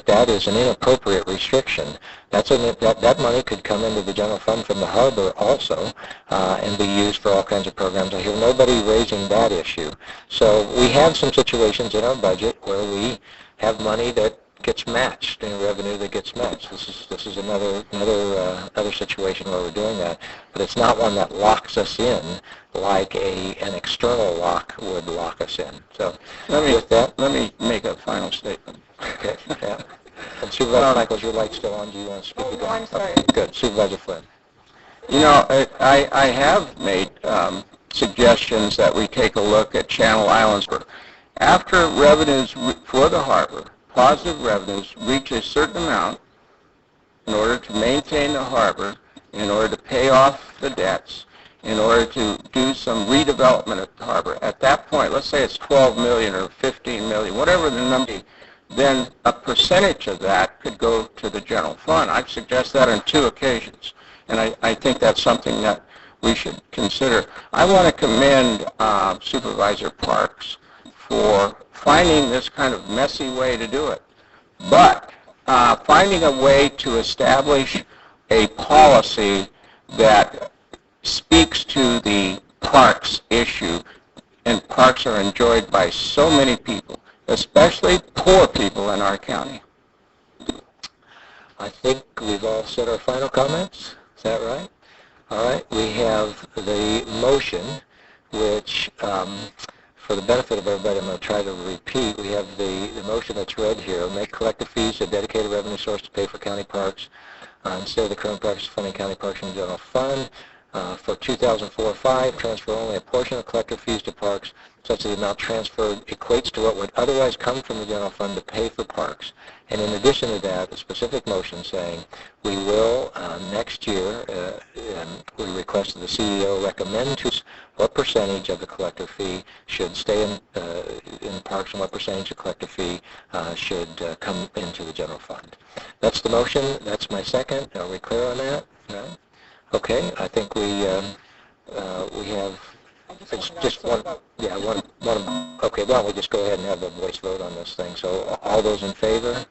that is an inappropriate restriction. That money could come into the general fund from the harbor also and be used for all kinds of programs. I hear nobody raising that issue. So we have some situations in our budget where we have money that gets matched, and revenue that gets matched. This is another situation where we're doing that, but it's not one that locks us in like an external lock would lock us in. So Let me make a final statement. Okay. Yeah. And Supervisor Michaels, your light's still on. Do you want to speak again? Oh, I'm sorry. Okay, good. Supervisor Flynn. I have made suggestions that we take a look at Channel Islands. After revenues for the harbor, positive revenues, reach a certain amount in order to maintain the harbor, in order to pay off the debts, in order to do some redevelopment at the harbor. At that point, let's say it's 12 million or 15 million, whatever the number, then a percentage of that could go to the general fund. I've suggested that on 2 occasions, and I think that's something that we should consider. I want to commend Supervisor Parks for finding this kind of messy way to do it, but finding a way to establish a policy that speaks to the parks issue, and parks are enjoyed by so many people, especially poor people in our county. I think we've all said our final comments. Is that right? All right. We have the motion, which, for the benefit of everybody, I'm going to try to repeat. We have the motion that's read here. Make collective fees a dedicated revenue source to pay for county parks instead of the current practice of funding county parks in the general fund. For 2004-05, transfer only a portion of collective fees to parks such that the amount transferred equates to what would otherwise come from the general fund to pay for parks. And in addition to that, a specific motion saying we will next year, we request that the CEO recommend to us what percentage of the collective fee should stay in parks and what percentage of collective fee should come into the general fund. That's the motion. That's my second. Are we clear on that? Right? Okay, I think we have, it's just one, yeah, one, okay, why don't we just go ahead and have the voice vote on this thing. So all those in favor?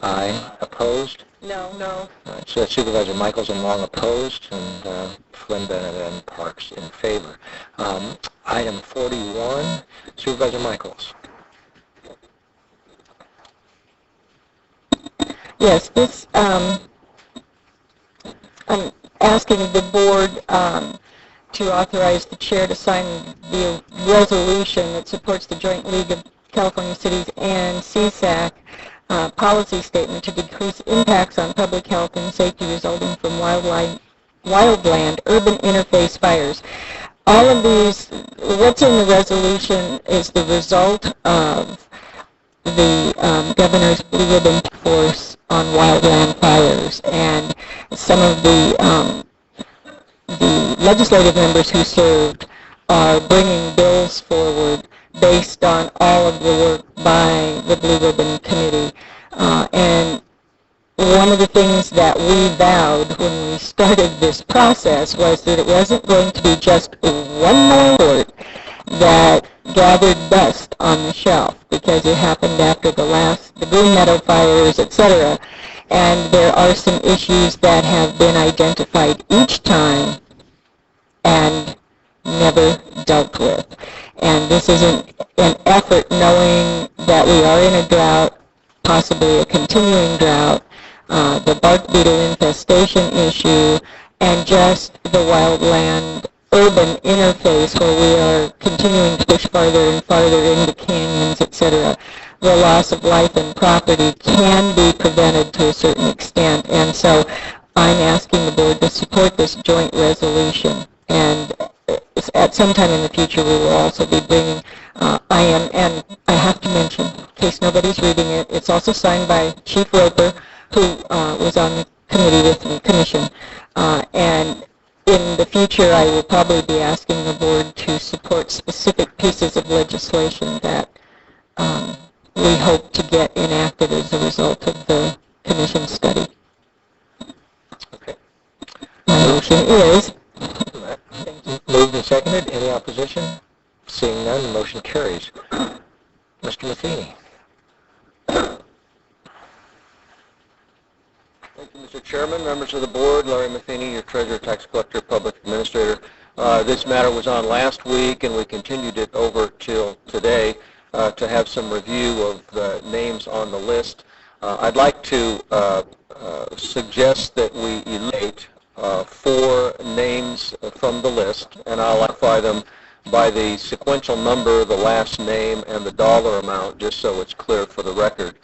Aye. Opposed? No. All right, so that's Supervisor Michaels and Long opposed, and Flynn, Bennett, and Parks in favor. Item 41, Supervisor Michaels. Yes, this, I'm asking the board to authorize the chair to sign the resolution that supports the Joint League of California Cities and CSAC policy statement to decrease impacts on public health and safety resulting from wildland urban interface fires. All of these, what's in the resolution is the result of the governor's Blue Ribbon Force on wildland fires, and some of the legislative members who served are bringing bills forward based on all of the work by the Blue Ribbon Committee. And one of the things that we vowed when we started this process was that it wasn't going to be just one more report that gathered dust on the shelf because it happened after the Green Meadow fires, etc. And there are some issues that have been identified each time and never dealt with. And this is an effort, knowing that we are in a drought, possibly a continuing drought, the bark beetle infestation issue, and just the wildland urban interface where we are continuing to push farther and farther into canyons, etc. The loss of life and property can be prevented to a certain extent, and so I'm asking the board to support this joint resolution. And at some time in the future, we will also be bringing, and I have to mention, in case nobody's reading it, it's also signed by Chief Roper, who was on the committee with me, commission, and in the future, I will probably be asking the board to support specific pieces of legislation that we hope to get enacted as a result of the commission study. Okay. My motion is... Moved and seconded. Any opposition? Seeing none, the motion carries. Mr. Matheny. Thank you, Mr. Chairman, members of the board, Larry Matheny, your treasurer, tax collector, public administrator. This matter was on last week, and we continued it over till today to have some review of the names on the list. I'd like to suggest that we elate 4 names from the list, and I'll identify them by the sequential number, the last name, and the dollar amount, just so it's clear for the record.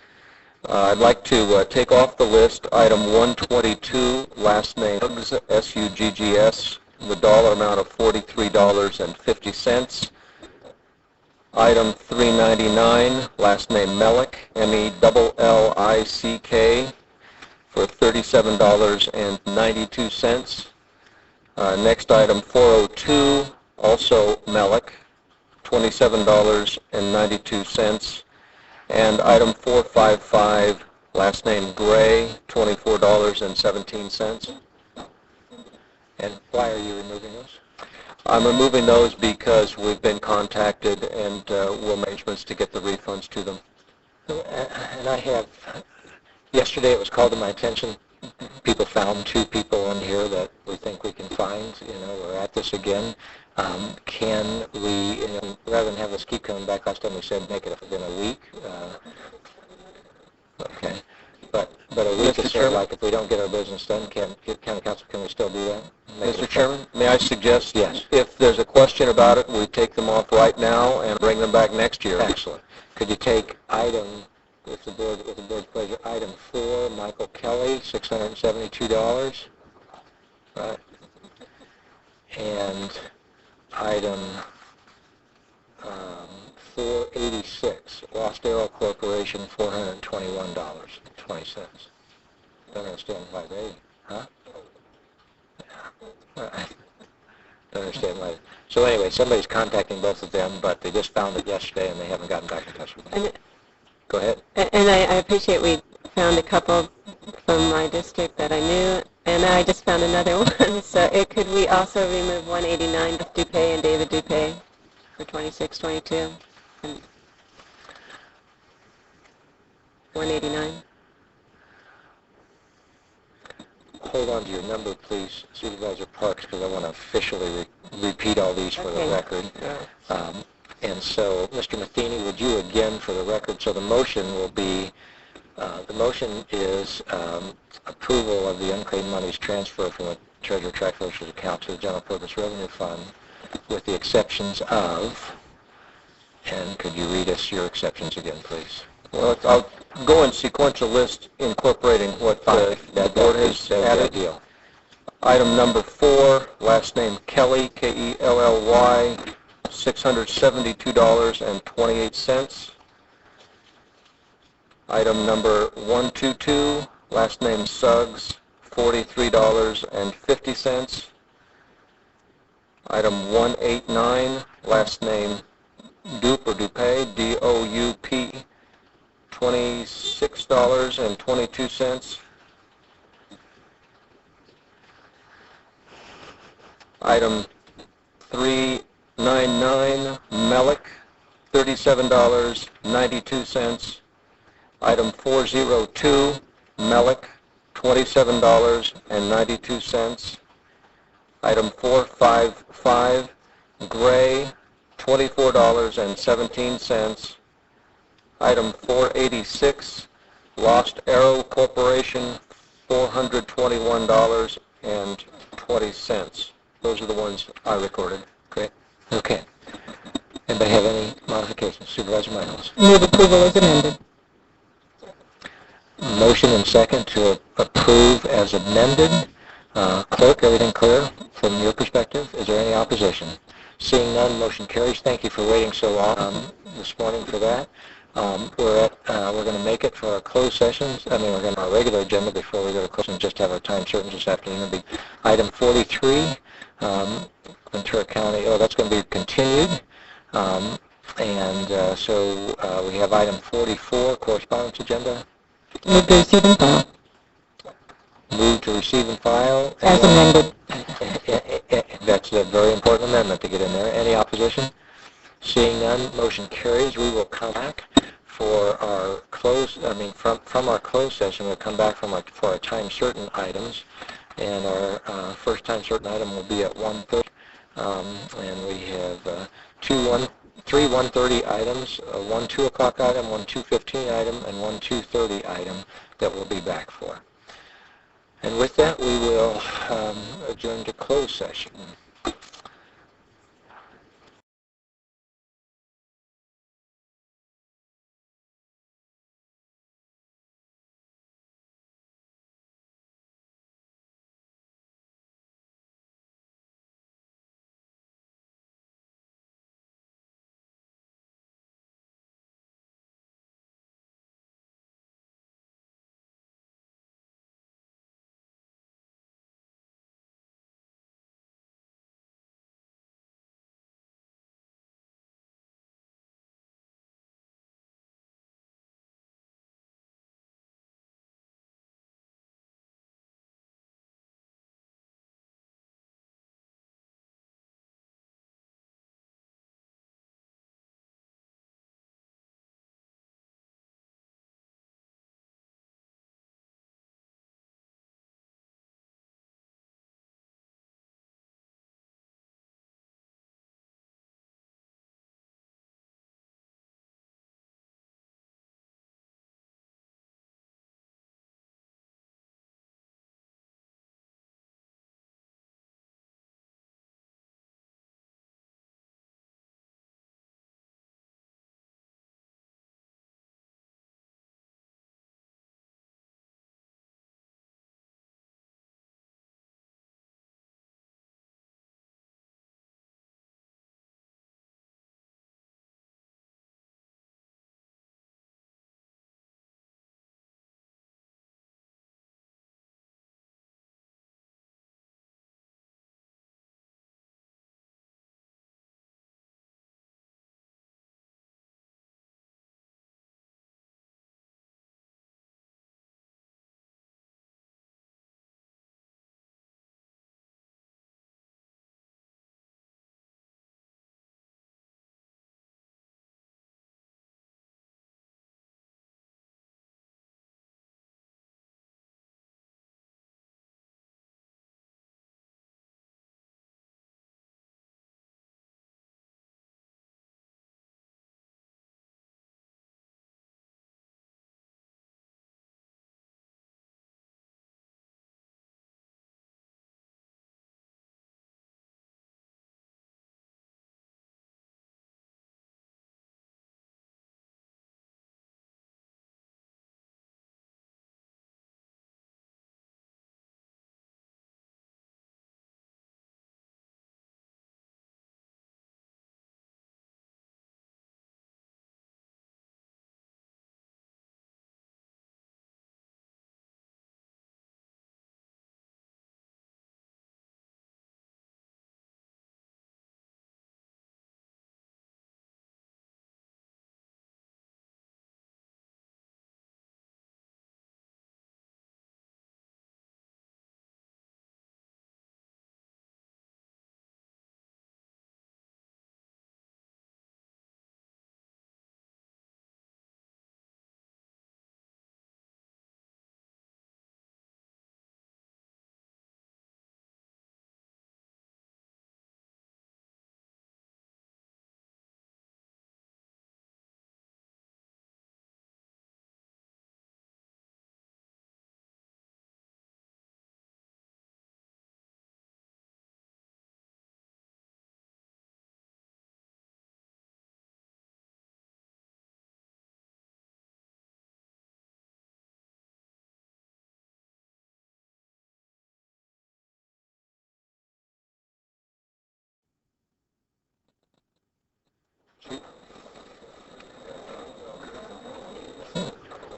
I'd like to take off the list item 122, last name Suggs, S-U-G-G-S, the dollar amount of $43.50. Item 399, last name Mellick, M-E-L-L-I-C-K, for $37.92. Next item 402, also Mellick, $27.92. And item 455, last name Gray, $24.17. And why are you removing those? I'm removing those because we've been contacted and we'll make arrangements to get the refunds to them. And I have, yesterday it was called to my attention, people found 2 people in here that we think we can find. We're at this again. Can we, rather than have us keep coming back, last time we said make it within a week. Okay. But a week is sort of like if we don't get our business done, county council, can we still do that? Mr. Chairman, may I suggest, yes, if there's a question about it, we take them off right now and bring them back next year. Excellent. Could you take item, with the board's pleasure, item 4, Michael Kelly, $672, right? And item 486, Lost Arrow Corporation, $421.20. Don't understand why they, huh? Yeah. Don't understand why. So anyway, somebody's contacting both of them, but they just found it yesterday and they haven't gotten back in touch with me. Go ahead. And I appreciate we found a couple from my district that I knew, and I just found another one. So could we also remove 189, Dupay and David Dupay for 2622? And 189. Hold on to your number, please, Supervisor Parks, because I want to officially repeat all these for the record. And so, Mr. Matheny, would you again for the record, so the motion will be, the motion is approval of the unclaimed monies transfer from the Treasurer Track Vouchers account to the General Purpose Revenue Fund with the exceptions of, and could you read us your exceptions again, please? Well, I'll go in sequential list incorporating what the board has added. Deal. Item number 4, last name Kelly, K-E-L-L-Y, $672.28. Item number 122, last name Suggs, $43.50. Item 189, last name Dupay, D-O-U-P, $26.22. Item 3 499 Melick, $37.92. Item 402 Melick, $27.92. Item 455 Gray, $24.17. Item 486 Lost Arrow Corporation, $421.20. Those are the ones I recorded. Great. Okay. Anybody have any modifications? Supervisor Michaels. Move approval as amended. Motion and second to approve as amended. Clerk, everything clear from your perspective? Is there any opposition? Seeing none, motion carries. Thank you for waiting so long this morning for that. We're going to make it for our closed sessions. We're going to our regular agenda before we go to closed and just have our time certain this afternoon. It'll be item 43, Ventura County. Oh, that's going to be continued. So we have item 44, correspondence agenda. Move to receive and file. Move to receive and file. As amended. That's a very important amendment to get in there. Any opposition? Seeing none, motion carries. We will come back for our from our closed session. We'll come back for our time certain items, and our first time certain item will be at 1:30. And we have three 1:30 items, one 2 o'clock item, one 2:15 item, and one 2:30 item that we'll be back for. And with that, we will adjourn to closed session.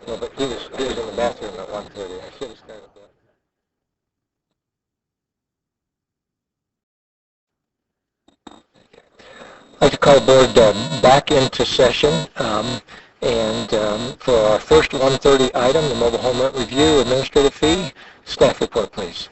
No, but he was in the bathroom at 1:30. I should have started that. I'd like to call board back into session. For our first 1:30 item, the mobile home rent review administrative fee, staff report, please.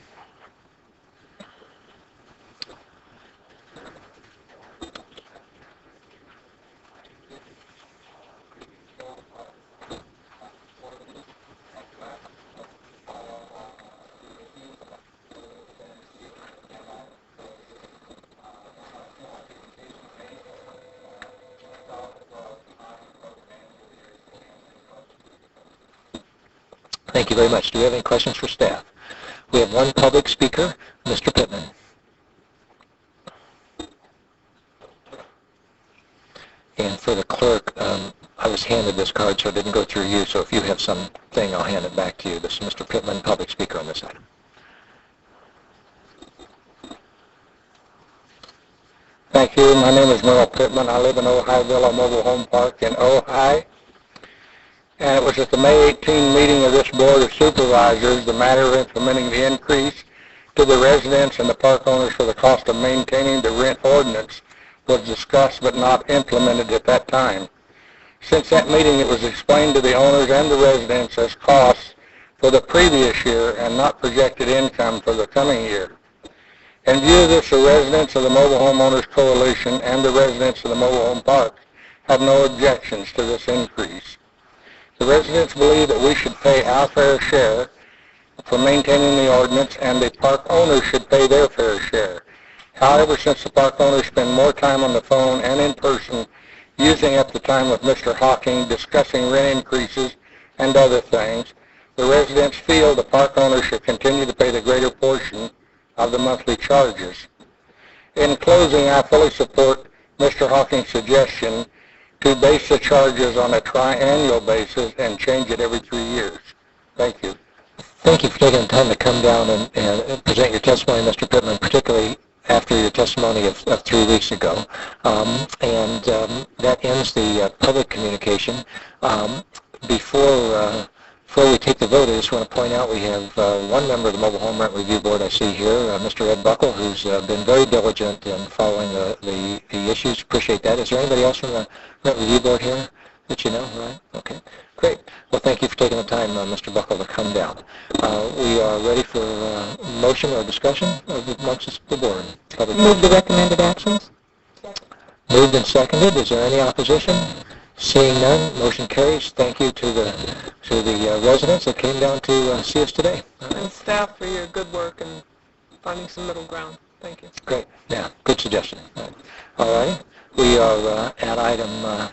Thank you very much. Do we have any questions for staff? We have one public speaker, Mr. Pittman. And for the clerk, I was handed this card, so it didn't go through you, so if you have something, I'll hand it back to you. This is Mr. Pittman, public speaker on this item. Thank you. My name is Merle Pittman. I live in Ojai Villa Mobile Home Park in Ojai. And it was at the May 18 meeting of this Board of Supervisors, the matter of implementing the increase to the residents and the park owners for the cost of maintaining the rent ordinance was discussed but not implemented at that time. Since that meeting, it was explained to the owners and the residents as costs for the previous year and not projected income for the coming year. In view of this, the residents of the Mobile Homeowners Coalition and the residents of the mobile home park have no objections to this increase. The residents believe that we should pay our fair share for maintaining the ordinance and the park owners should pay their fair share. However, since the park owners spend more time on the phone and in person using up the time with Mr. Hawking discussing rent increases and other things, the residents feel the park owners should continue to pay the greater portion of the monthly charges. In closing, I fully support Mr. Hawking's suggestion to base the charges on a triannual basis and change it every 3 years. Thank you. Thank you for taking the time to come down and present your testimony, Mr. Pittman, particularly after your testimony of 3 weeks ago. That ends the public communication. Before we take the vote, I just want to point out we have one member of the Mobile Home Rent Review Board I see here, Mr. Ed Buckle, who's been very diligent in following the issues. Appreciate that. Is there anybody else from the Rent Review Board here that you know? Right? Okay. Great. Well, thank you for taking the time, Mr. Buckle, to come down. We are ready for motion or discussion amongst the board. Move the recommended actions. Moved and seconded. Is there any opposition? Seeing none, motion carries. Thank you to the residents that came down to see us today. And staff for your good work and finding some middle ground. Thank you. Great. Yeah, good suggestion. All right. We are at item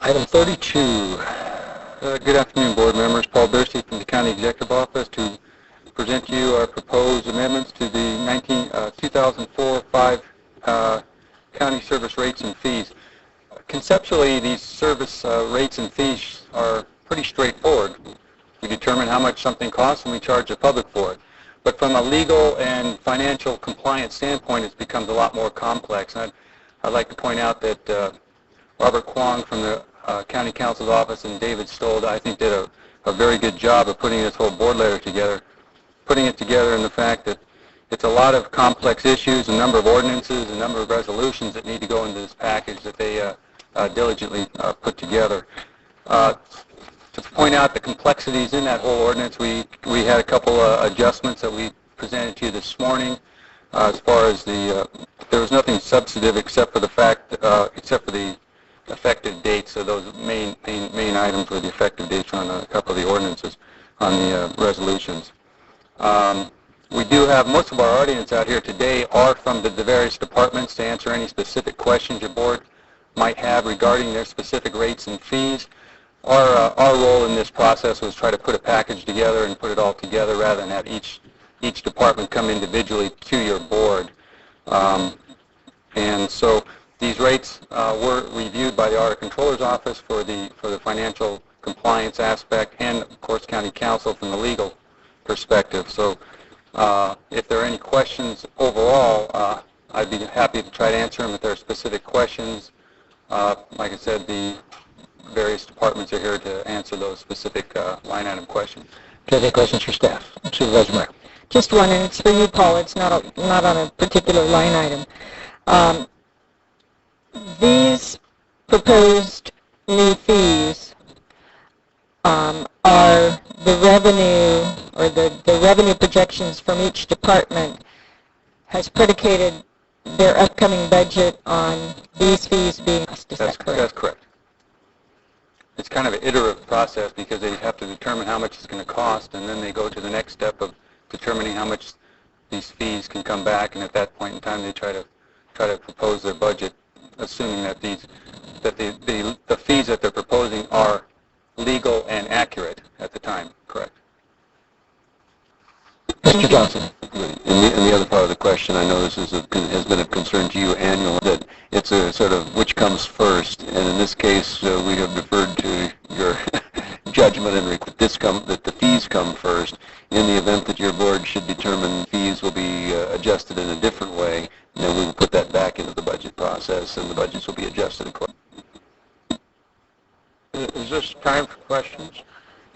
32. Good afternoon, board members. Paul Bursey from the County Executive Office to present to you our proposed amendments to the 2004-5 county service rates and fees. Conceptually, these service rates and fees are pretty straightforward. We determine how much something costs and we charge the public for it. But from a legal and financial compliance standpoint, it becomes a lot more complex. And I'd like to point out that Robert Kwong from the County Counsel's Office and David Stoll, I think, did a very good job of putting this whole board letter together, putting it together in the fact that it's a lot of complex issues, a number of ordinances, a number of resolutions that need to go into this package that they diligently put together. To point out the complexities in that whole ordinance, we had a couple adjustments that we presented to you this morning. As far as there was nothing substantive except for the fact, except for the effective dates. So those main items were the effective dates on a couple of the ordinances, on the resolutions. We do have most of our audience out here today are from the various departments to answer any specific questions your board might have regarding their specific rates and fees. Our role in this process was try to put a package together and put it all together rather than have each department come individually to your board. And so these rates were reviewed by the Audit Controller's Office for the financial compliance aspect and, of course, County Counsel from the legal perspective. So if there are any questions overall, I'd be happy to try to answer them if there are specific questions. Like I said, the various departments are here to answer those specific line item questions. Do you have any questions for staff? Supervisor Meyer. Just one, and it's for you, Paul. It's not on a particular line item. These proposed new fees are the revenue, or the revenue projections from each department has predicated their upcoming budget on these fees being assessed. Is that correct? That's correct. It's kind of an iterative process because they have to determine how much it's going to cost, and then they go to the next step of determining how much these fees can come back, and at that point in time they try to propose their budget, assuming that the fees that they're proposing are legal and accurate at the time. Correct. Mr. Johnson. And the other part of the question, I know this has been of concern to you annually, that it's a sort of which comes first, and in this case we have deferred to your judgment and that the fees come first. In the event that your board should determine fees will be adjusted in a different way, then we will put that back into the budget process, and the budgets will be adjusted accordingly. Is this time for questions?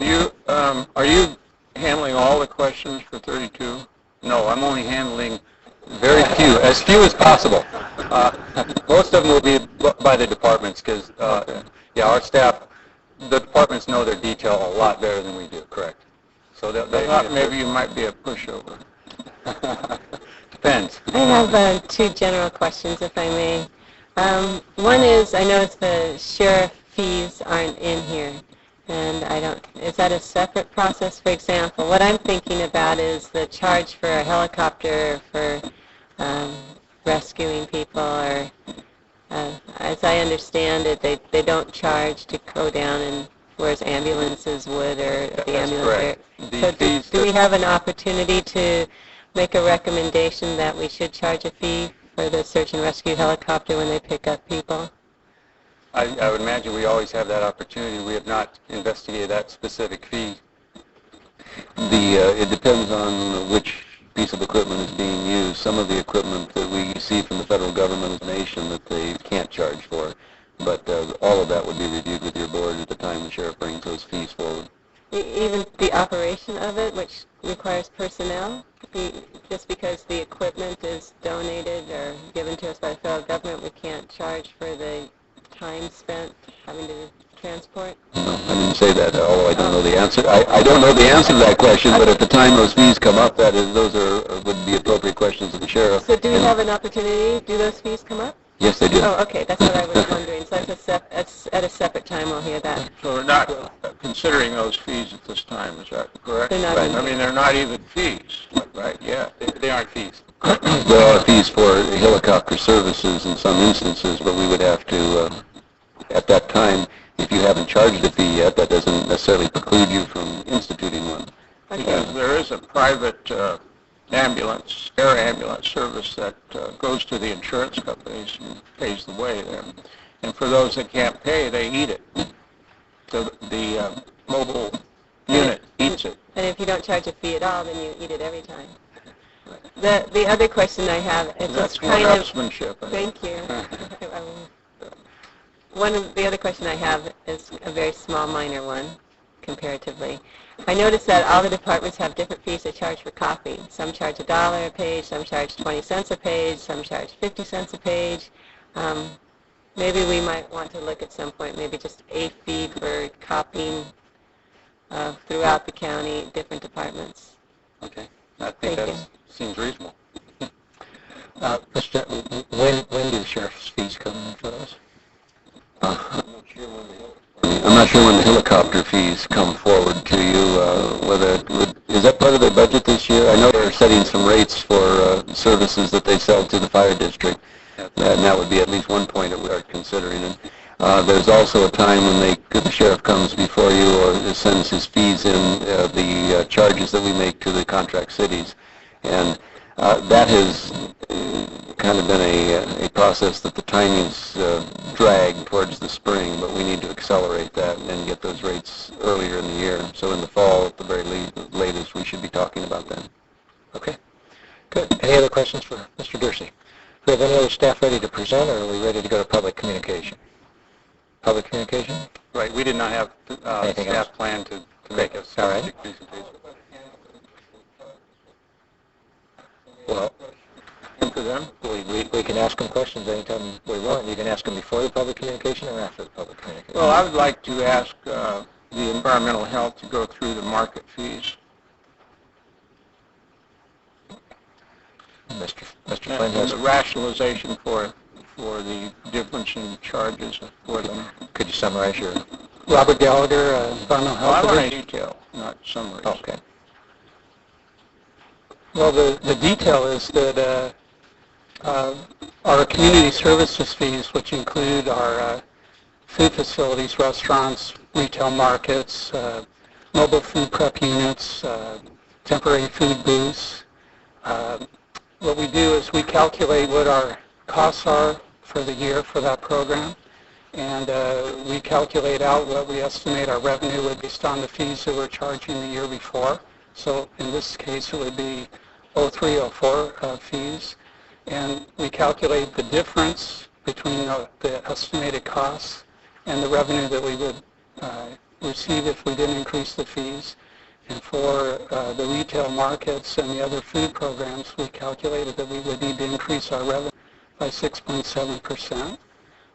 Are you handling all the questions for 32? No, I'm only handling very few, as few as possible. Most of them will be by the departments because, our staff, the departments know their detail a lot better than we do, correct? So I thought maybe you might be a pushover. Depends. I have two general questions, if I may. One is, I noticed the sheriff fees aren't in here, and is that a separate process? For example, what I'm thinking about is the charge for a helicopter for rescuing people, or as I understand it, they don't charge to go down, and whereas ambulances would, or the ambulance. So do we have an opportunity to make a recommendation that we should charge a fee for the search and rescue helicopter when they pick up people? I would imagine we always have that opportunity. We have not investigated that specific fee. It depends on which piece of equipment is being used. Some of the equipment that we receive from the federal government is nation that they can't charge for, but all of that would be reviewed with your board at the time the sheriff brings those fees forward. Even the operation of it, which requires personnel, just because the equipment is donated or given to us by the federal government, we can't charge for the time spent having to transport? No, I didn't say that, although I don't know the answer. I don't know the answer to that question, but at the time those fees come up, those would be appropriate questions of the sheriff. So do we have an opportunity? Do those fees come up? Yes, they do. Oh, okay, that's what I was wondering. So at a separate time we'll hear that. So we're not considering those fees at this time, is that correct? They're not. I mean, they're not even fees, right? Yeah. They aren't fees. There are fees for helicopter services in some instances, but we would have to, at that time, if you haven't charged a fee yet, that doesn't necessarily preclude you from instituting one. Because there is a private ambulance, air ambulance service that goes to the insurance companies and pays the way there. And for those that can't pay, they eat it. So the mobile unit eats it. And if you don't charge a fee at all, then you eat it every time. The other question I have is That's just kind of... craftsmanship. Thank you. One of the other question I have is a very small, minor one, comparatively. I noticed that all the departments have different fees they charge for copy. Some charge $1 a page, some charge 20 cents a page, some charge 50 cents a page. Maybe we might want to look at some point, maybe just a fee for copying throughout the county, different departments. Okay. I think that seems reasonable. When do the sheriff's fees come in for those? I'm not sure when the helicopter fees come forward to you. Is that part of their budget this year? I know they're setting some rates for services that they sell to the fire district, and that would be at least one point that we are considering. And there's also a time when the sheriff comes before you or sends his fees in, the charges that we make to the contract cities, and that has kind of been a process that the timing's dragged towards the spring, but we need to accelerate that and get those rates earlier in the year. So in the fall, at the very latest, we should be talking about that. Okay, good. Any other questions for Mr. Dursey? Do we have any other staff ready to present, or are we ready to go to public communication? public communication? Right, we did not have Anything else? staff plan to make a All right. specific presentation. Well, And for them, we can ask them questions anytime we want. You can ask them before the public communication or after the public communication. well, I would like to ask the environmental health to go through the market fees. Mr. Flynn And has, the rationalization for the difference in charges for them. could you summarize your, Robert Gallagher, Environmental Well, I Health want Division. detail, not summaries. okay. Well, the detail is that our community services fees, which include our food facilities, restaurants, retail markets, mobile food prep units, temporary food booths, what we do is we calculate what our costs are for the year for that program, and we calculate out what we estimate our revenue would be based on the fees that we're charging the year before. So in this case, it would be 0304 fees, and we calculate the difference between the estimated costs and the revenue that we would receive if we didn't increase the fees. And for the retail markets and the other food programs, we calculated that we would need to increase our revenue by 6.7%.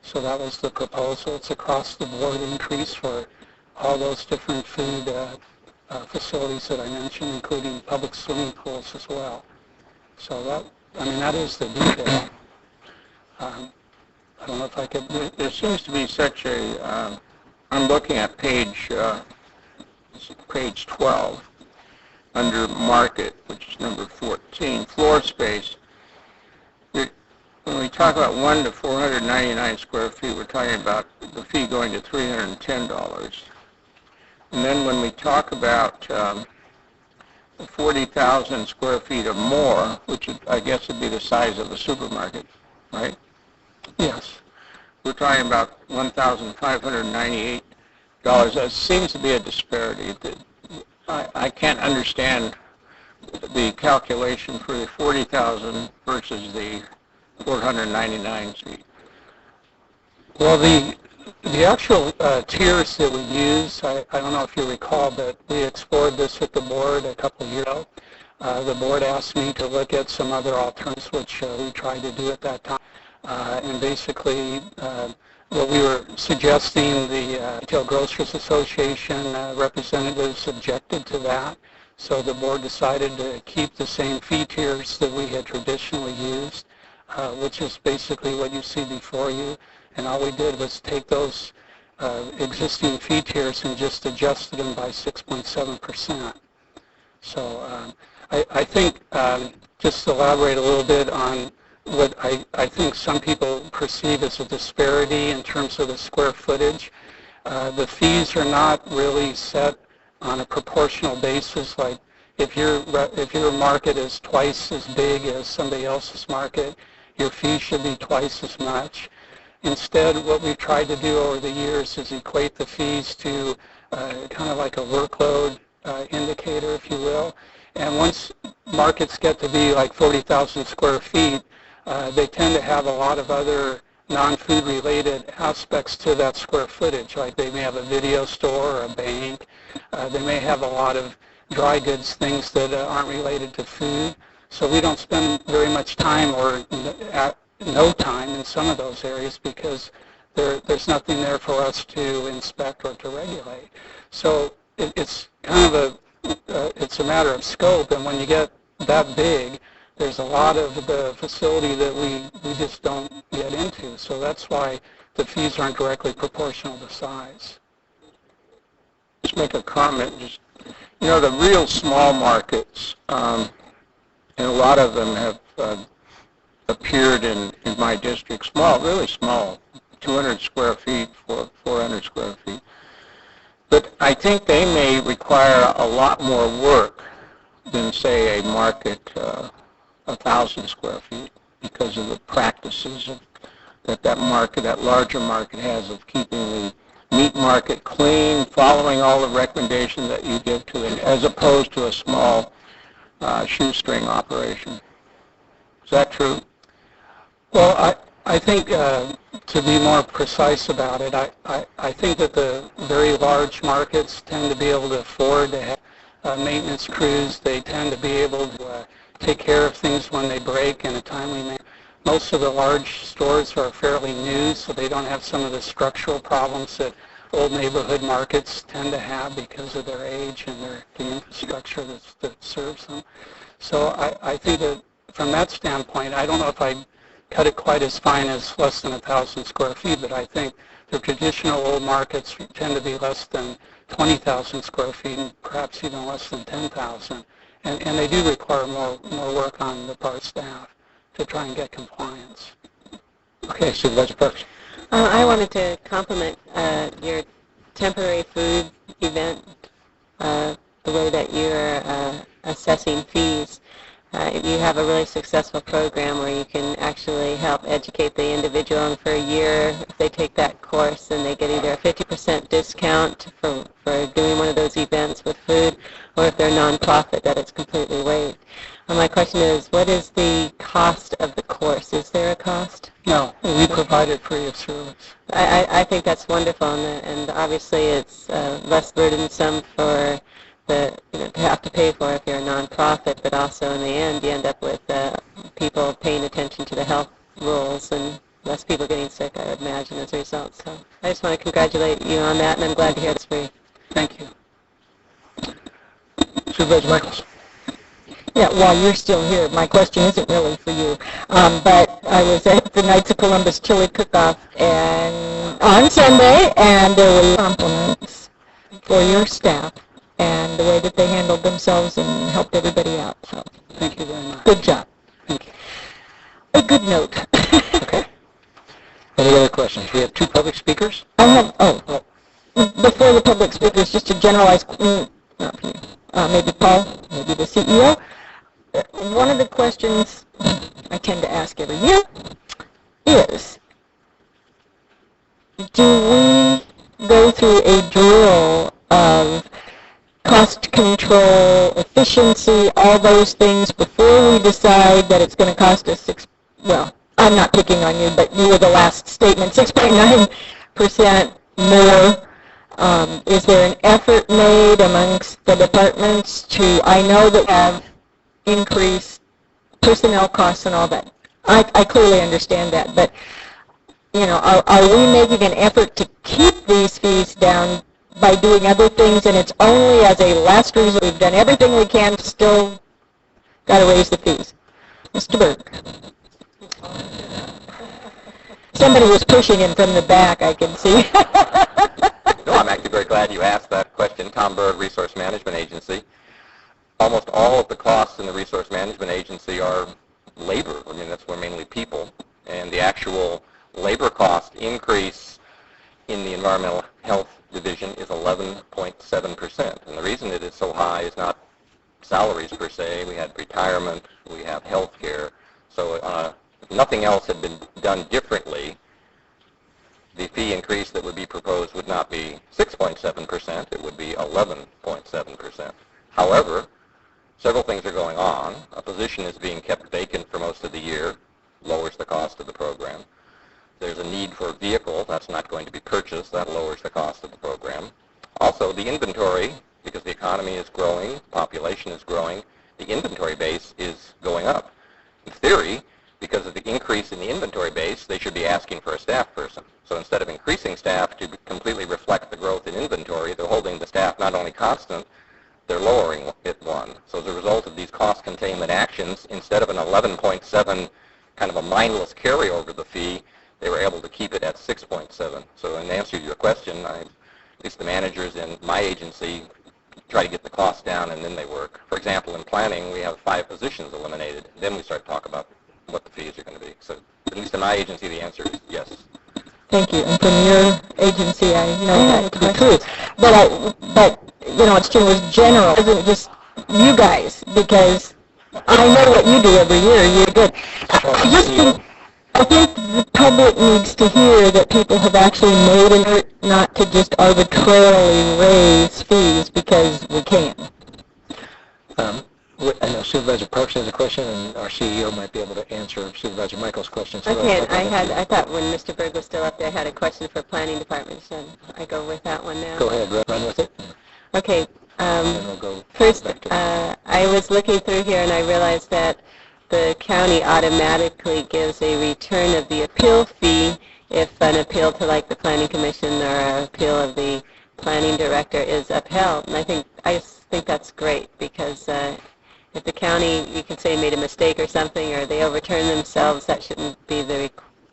So that was the proposal. It's across the board increase for all those different food facilities that I mentioned, including public swimming pools as well. So that is the detail. I don't know if I could... There seems to be such a, I'm looking at page 12, under market, which is number 14, floor space. When we talk about 1 to 499 square feet, we're talking about the fee going to $310. And then when we talk about 40,000 square feet or more, which I guess would be the size of a supermarket, right? Yes. We're talking about $1,598. That seems to be a disparity. I can't understand the calculation for the 40,000 versus the 499 feet. Well, the actual tiers that we use, I don't know if you recall, but we explored this at the board a couple of years ago. The board asked me to look at some other alternatives, which we tried to do at that time. And basically, what we were suggesting, the Retail Grocers Association representatives objected to that. So the board decided to keep the same fee tiers that we had traditionally used, which is basically what you see before you. And all we did was take those existing fee tiers and just adjusted them by 6.7%. So I think, just to elaborate a little bit on what I think some people perceive as a disparity in terms of the square footage. The fees are not really set on a proportional basis. Like if your market is twice as big as somebody else's market, your fee should be twice as much. Instead, what we've tried to do over the years is equate the fees to kind of like a workload indicator, if you will. And once markets get to be like 40,000 square feet, they tend to have a lot of other non-food related aspects to that square footage. Like they may have a video store or a bank. They may have a lot of dry goods, things that aren't related to food. So we don't spend very much time or no time in some of those areas because there's nothing there for us to inspect or to regulate. So it's kind of it's a matter of scope, and when you get that big, there's a lot of the facility that we just don't get into. So that's why the fees aren't directly proportional to size. Just make a comment. The real small markets, and a lot of them have appeared in my district, small, really small, 200 square feet, 400 square feet. But I think they may require a lot more work than, say, a market 1,000 square feet because of the practices that larger market has of keeping the meat market clean, following all the recommendations that you give to it, as opposed to a small shoestring operation. Is that true? Well, I think to be more precise about it, I think that the very large markets tend to be able to afford to have maintenance crews. They tend to be able to take care of things when they break in a timely manner. Most of the large stores are fairly new, so they don't have some of the structural problems that old neighborhood markets tend to have because of their age and the infrastructure that serves them. So I think that from that standpoint, I don't know if I'd cut it quite as fine as less than 1,000 square feet, but I think the traditional old markets tend to be less than 20,000 square feet and perhaps even less than 10,000. And they do require more work on the part of staff to try and get compliance. Okay, Supervisor Parks. I wanted to compliment your temporary food event, the way that you're assessing fees. You have a really successful program where you can actually help educate the individual, and for a year, if they take that course, then they get either a 50% discount for doing one of those events with food, or if they're nonprofit, that it's completely waived. My question is, what is the cost of the course? Is there a cost? No, we provide it free of service. I think that's wonderful, and obviously it's less burdensome for to have to pay for if you're a nonprofit, but also in the end you end up with people paying attention to the health rules and less people getting sick, I would imagine, as a result. So I just want to congratulate you on that, and I'm glad to hear it's free. Thank you. Supervisor Michaels. Yeah, while you're still here, my question isn't really for you, but I was at the Knights of Columbus Chili Cook-Off and on Sunday, and there were compliments for your staff and the way that they handled themselves and helped everybody out. So thank you very much. Good job. Thank you. A good note. Okay. Any other questions? We have two public speakers. I have, before the public speakers, just a generalized, not for you, maybe Paul, maybe the CEO. One of the questions I tend to ask every year is, do we go through a drill of cost control, efficiency, all those things before we decide that it's going to cost us well, I'm not picking on you, but you were the last statement, 6.9% more. Is there an effort made amongst the departments to, I know that we have increased personnel costs and all that. I clearly understand that, but, are we making an effort to keep these fees down by doing other things, and it's only as a last resort we've done everything we can, still got to raise the fees? Mr. Berg. Somebody was pushing him from the back, I can see. No, I'm actually very glad you asked that question. Tom Berg, Resource Management Agency. Almost all of the costs in the Resource Management Agency are labor. I mean, that's where mainly people. And the actual labor cost increase in the Environmental Health Division is 11.7%. And the reason it is so high is not salaries per se. We had retirement, we have health care. So if nothing else had been done differently, the fee increase that would be proposed would not be 6.7%, it would be 11.7%. However, several things are going on. A position is being kept vacant for most of the year, lowers the cost of the program. There's a need for a vehicle that's not going to be purchased, that lowers the cost of the program. Also, the inventory, because the economy is growing, population is growing, the inventory base is going up. In theory, because of the increase in the inventory base, they should be asking for a staff person. So instead of increasing staff to completely reflect the growth in inventory, they're holding the staff not only constant, they're lowering it one. So as a result of these cost containment actions, instead of an 11.7 kind of a mindless carryover of the fee, they were able to keep it at 6.7. So in answer to your question, at least the managers in my agency try to get the costs down and then they work. For example, in planning, we have 5 positions eliminated. Then we start to talk about what the fees are going to be. So at least in my agency, the answer is yes. Thank you. And from your agency, I know that to be true. But it's true as general. It isn't just you guys, because I know what you do every year. You're good. I think the public needs to hear that people have actually made an effort not to just arbitrarily raise fees because we can. I know Supervisor Parks has a question, and our CEO might be able to answer Supervisor Michael's question. So Okay, I thought when Mr. Berg was still up there, I had a question for Planning Department. Should I go with that one now? Go ahead, run with it. Okay. And we'll go First, back to I was looking through here and I realized that the county automatically gives a return of the appeal fee if an appeal to like the Planning Commission or an appeal of the Planning Director is upheld. And I just think that's great because if the county, you can say, made a mistake or something, or they overturn themselves, that shouldn't be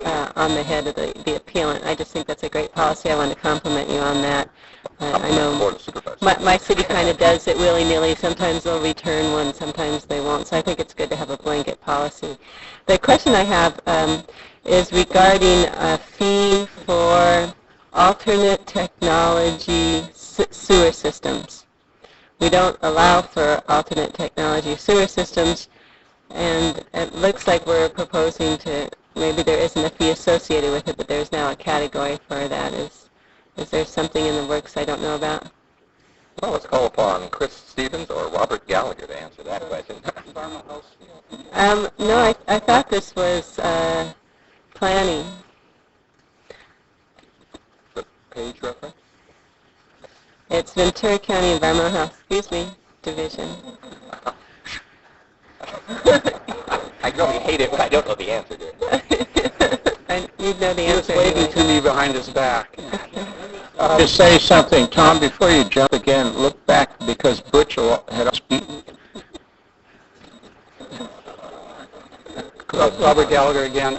on the head of the appellant. I just think that's a great policy. I want to compliment you on that. I know my city kind of does it willy-nilly. Sometimes they'll return one, sometimes they won't. So I think it's good to have a blanket policy. The question I have is regarding a fee for alternate technology sewer systems. We don't allow for alternate technology sewer systems, and it looks like we're proposing to, maybe there isn't a fee associated with it, but there's now a category for that. Is there something in the works I don't know about? Well, let's call upon Chris Stevens or Robert Gallagher to answer that question. No, I thought this was planning. The page reference? It's Ventura County Environmental Health, Division. I really hate it when I don't know the answer to it. You'd know the He was answer. waving to me behind his back. To say something, Tom, before you jump again, look back because Butch had us beaten. Robert Gallagher again.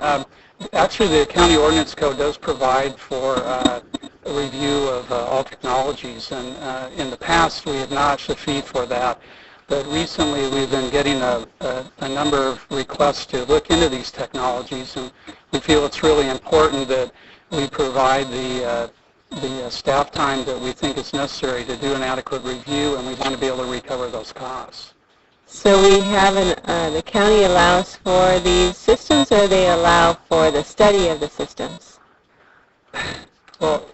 Actually, the county ordinance code does provide for a review of all technologies, and in the past we have not charged a fee for that. But recently we've been getting a number of requests to look into these technologies, and we feel it's really important that we provide the staff time that we think is necessary to do an adequate review, and we want to be able to recover those costs. So we have the county allows for these systems, or they allow for the study of the systems? Well,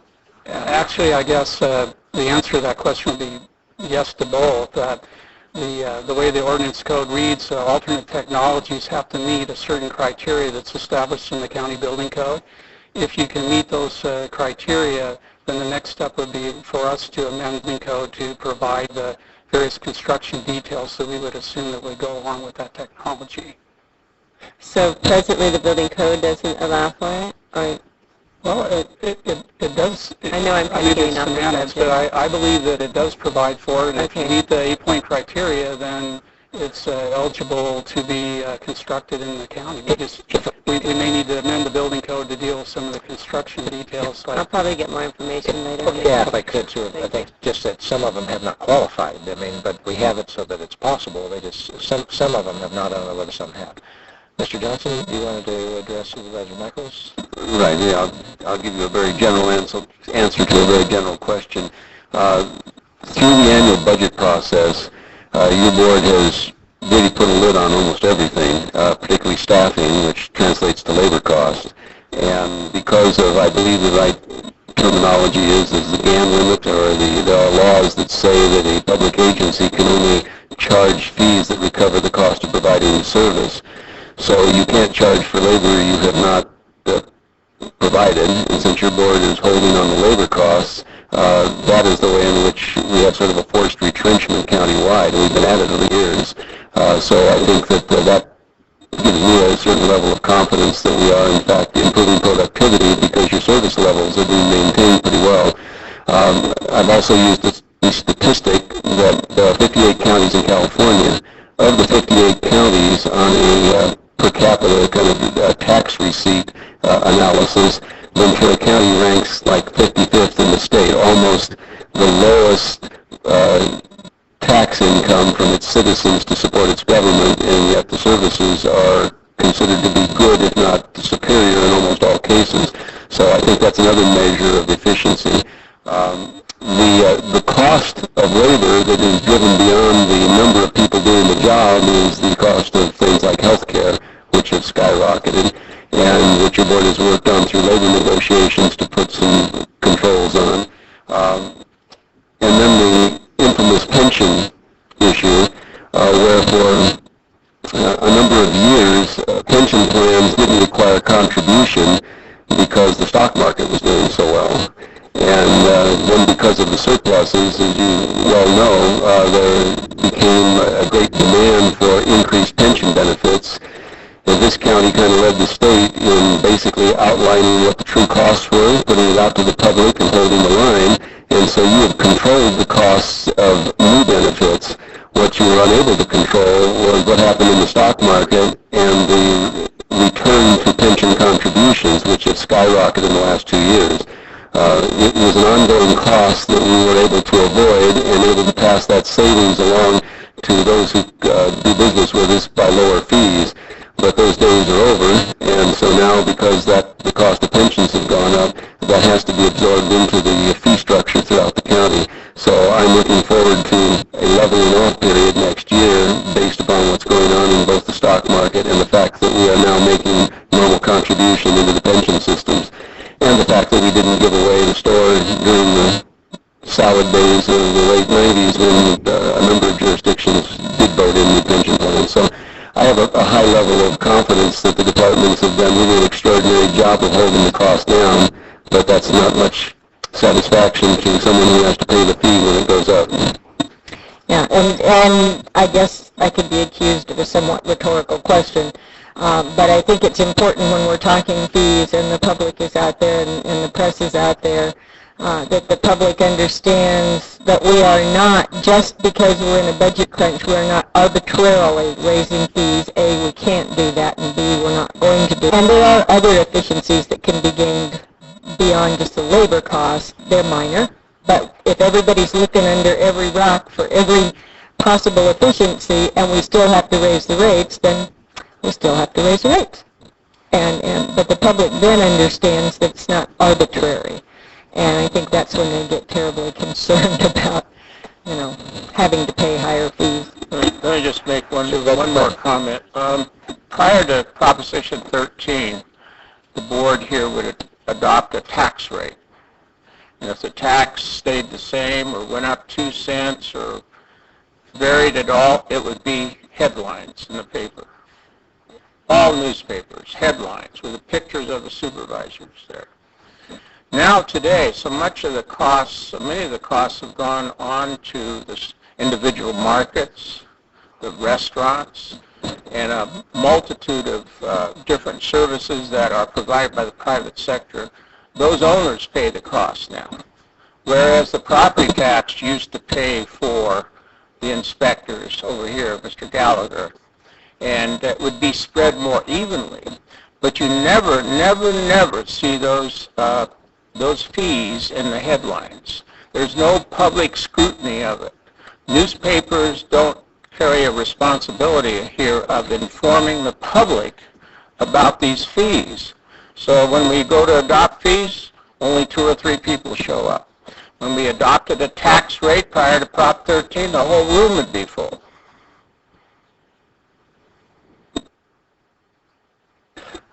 actually, I guess the answer to that question would be yes to both. That the way the ordinance code reads, alternate technologies have to meet a certain criteria that's established in the county building code. If you can meet those criteria, then the next step would be for us to amend the code to provide the various construction details that we would assume that would go along with that technology. So presently the building code doesn't allow for it? Or well, it does. I know I'm kind of getting off the semantics, subject. but I believe that it does provide for it. And Okay. if you meet the 8-point criteria, then it's eligible to be constructed in the county. We may need to amend the building code to deal with some of the construction details. I'll probably get more information later. Yeah, if I could too. I think just that some of them have not qualified. I mean, but we have it so that it's possible. They just some of them have not. I don't know whether some have. Mr. Johnson, you wanted to address Supervisor Michaels? Right, yeah, I'll give you a very general answer to a very general question. Through the annual budget process, your board has really put a lid on almost everything, particularly staffing, which translates to labor costs. And because of, I believe the right terminology is the GAN limit, or there are laws that say that a public agency can only charge fees that recover the cost of providing the service. So you can't charge for labor you have not provided, and since your board is holding on the labor costs, that is the way in which we have sort of a forced retrenchment countywide, and we've been at it over the years. So I think that that gives me a certain level of confidence that we are, in fact, improving productivity because your service levels are being maintained pretty well. I've also used the statistic that there are 58 counties in California. Of the 58 counties on a per capita kind of tax receipt analysis, Ventura County ranks like 55th in the state, almost the lowest tax income from its citizens to support its government, and yet the services are considered to be good, if not superior in almost all cases. So I think that's another measure of efficiency. The cost of labor that is driven beyond the number of people doing the job is the cost of things like health care, which have skyrocketed, and which your board has worked on through labor negotiations to put some controls on. And then the infamous pension issue, where for a number of years, pension plans didn't require contribution because the stock market was doing so well. And then because of the surpluses, as you well know, there became a great demand for increased pension benefits. And this county kind of led the state in basically outlining what the true costs were, putting it out to the public and holding the line. And so you have controlled the costs of new benefits. What you were unable to control was what happened in the stock market and the return to pension contributions, which have skyrocketed in the last 2 years. It was an ongoing cost that we were able to avoid and able to pass that savings along to those who do business with us by lower fees. But those days are over, and so now because the cost of pensions have gone up, that has to be absorbed into the fee structure throughout the county. So I'm looking forward to a leveling off period next year based upon what's going on in both the stock market and the fact that we are now making normal contribution into the pension systems, and the fact that we didn't give away the store during the salad days of the late 90s when a number of jurisdictions did vote in new pension plans. So I have a high level of confidence that the departments have done really an extraordinary job of holding the cost down, but that's not much satisfaction to someone who has to pay the fee when it goes up. Yeah, and I guess I could be accused of a somewhat rhetorical question, but I think it's important when we're talking fees and the public is out there and the press is out there, that the public understands that we are not, just because we're in a budget crunch, we're not arbitrarily raising fees. A, we can't do that, and B, we're not going to do it. And there are other efficiencies that can be gained beyond just the labor costs. They're minor, but if everybody's looking under every rock for every possible efficiency and we still have to raise the rates, then we still have to raise the rates. But the public then understands that it's not arbitrary. And I think that's when they get terribly concerned about, having to pay higher fees. Let me just make one more comment. Prior to Proposition 13, the board here would adopt a tax rate. And if the tax stayed the same or went up 2 cents or varied at all, it would be headlines in the paper. All newspapers, headlines with the pictures of the supervisors there. Now today, many of the costs have gone on to the individual markets, the restaurants, and a multitude of different services that are provided by the private sector. Those owners pay the cost now, whereas the property tax used to pay for the inspectors over here, Mr. Gallagher, and that would be spread more evenly. But you never see those fees in the headlines. There's no public scrutiny of it. Newspapers don't carry a responsibility here of informing the public about these fees. So when we go to adopt fees, only 2 or 3 people show up. When we adopted a tax rate prior to Prop 13, the whole room would be full.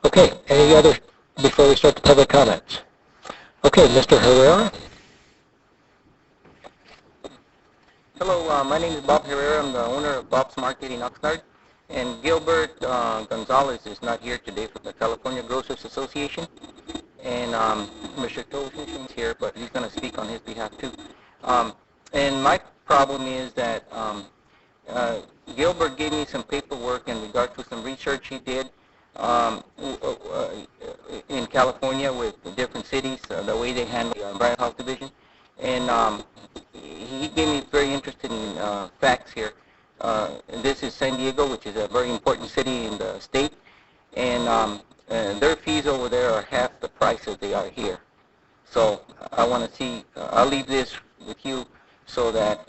Okay, any other, before we start the public comments? Okay, Mr. Herrera. Hello, my name is Bob Herrera. I'm the owner of Bob's Market in Oxnard. And Gilbert Gonzalez is not here today from the California Grocers Association. And Mr. Toshin is here, but he's going to speak on his behalf too. And my problem is that Gilbert gave me some paperwork in regard to some research he did in California with the different cities, the way they handle the Bryan House Division. And he gave me very interesting facts here. This is San Diego, which is a very important city in the state, and their fees over there are half the price that they are here. So I want to see, I'll leave this with you so that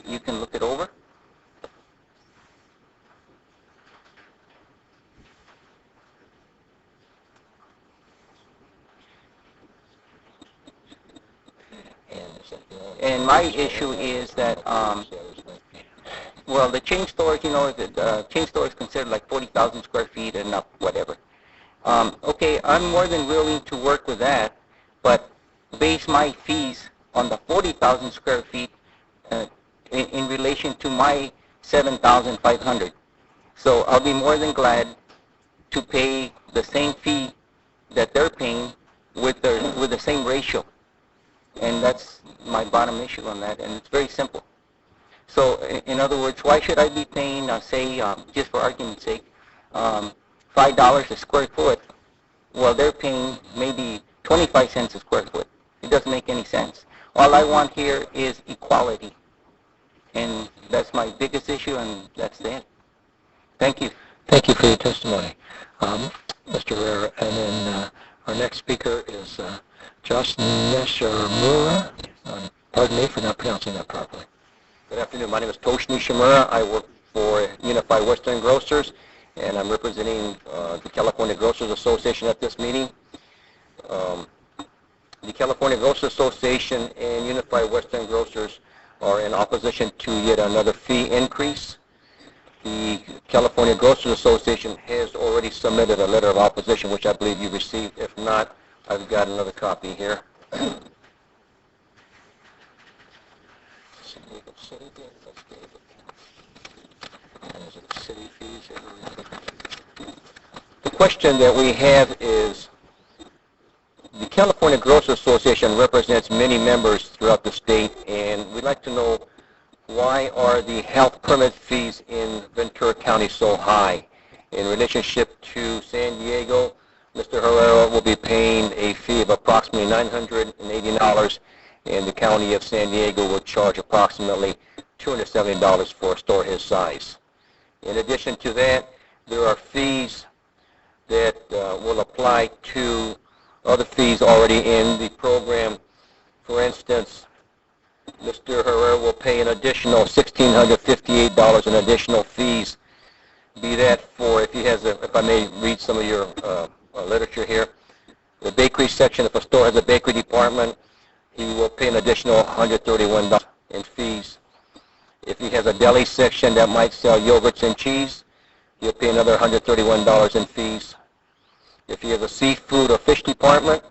you can look it over. And my issue is that, well, the chain stores, the chain store is considered like 40,000 square feet and up, whatever. Okay, I'm more than willing to work with that, but base my fees on the 40,000 square feet in relation to my $7,500. So I'll be more than glad to pay the same fee that they're paying with the same ratio. And that's my bottom issue on that, and it's very simple. So in other words, why should I be paying, say, just for argument's sake, $5 a square foot, while they're paying maybe 25 cents a square foot? It doesn't make any sense. All I want here is equality. And that's my biggest issue, and that's it. Thank you. Thank you for your testimony, Mr. Herrera. And then our next speaker is Josh Nishimura. Pardon me for not pronouncing that properly. Good afternoon. My name is Tosh Nishimura. I work for Unified Western Grocers, and I'm representing the California Grocers Association at this meeting. The California Grocers Association and Unified Western Grocers are in opposition to yet another fee increase. The California Grocers Association has already submitted a letter of opposition, which I believe you received. If not, I've got another copy here. The question that we have is, the California Grocers Association represents many members throughout the state, and we'd like to know, why are the health permit fees in Ventura County so high? In relationship to San Diego, Mr. Herrera will be paying a fee of approximately $980, and the County of San Diego will charge approximately $270 for a store his size. In addition to that, there are fees that will apply to other fees already in the program. For instance, Mr. Herrera will pay an additional $1,658 in additional fees, be that for, if he has if I may read some of your literature here, the bakery section, if a store has a bakery department, he will pay an additional $131 in fees. If he has a deli section that might sell yogurts and cheese, he'll pay another $131 in fees. If he has a seafood or fish department,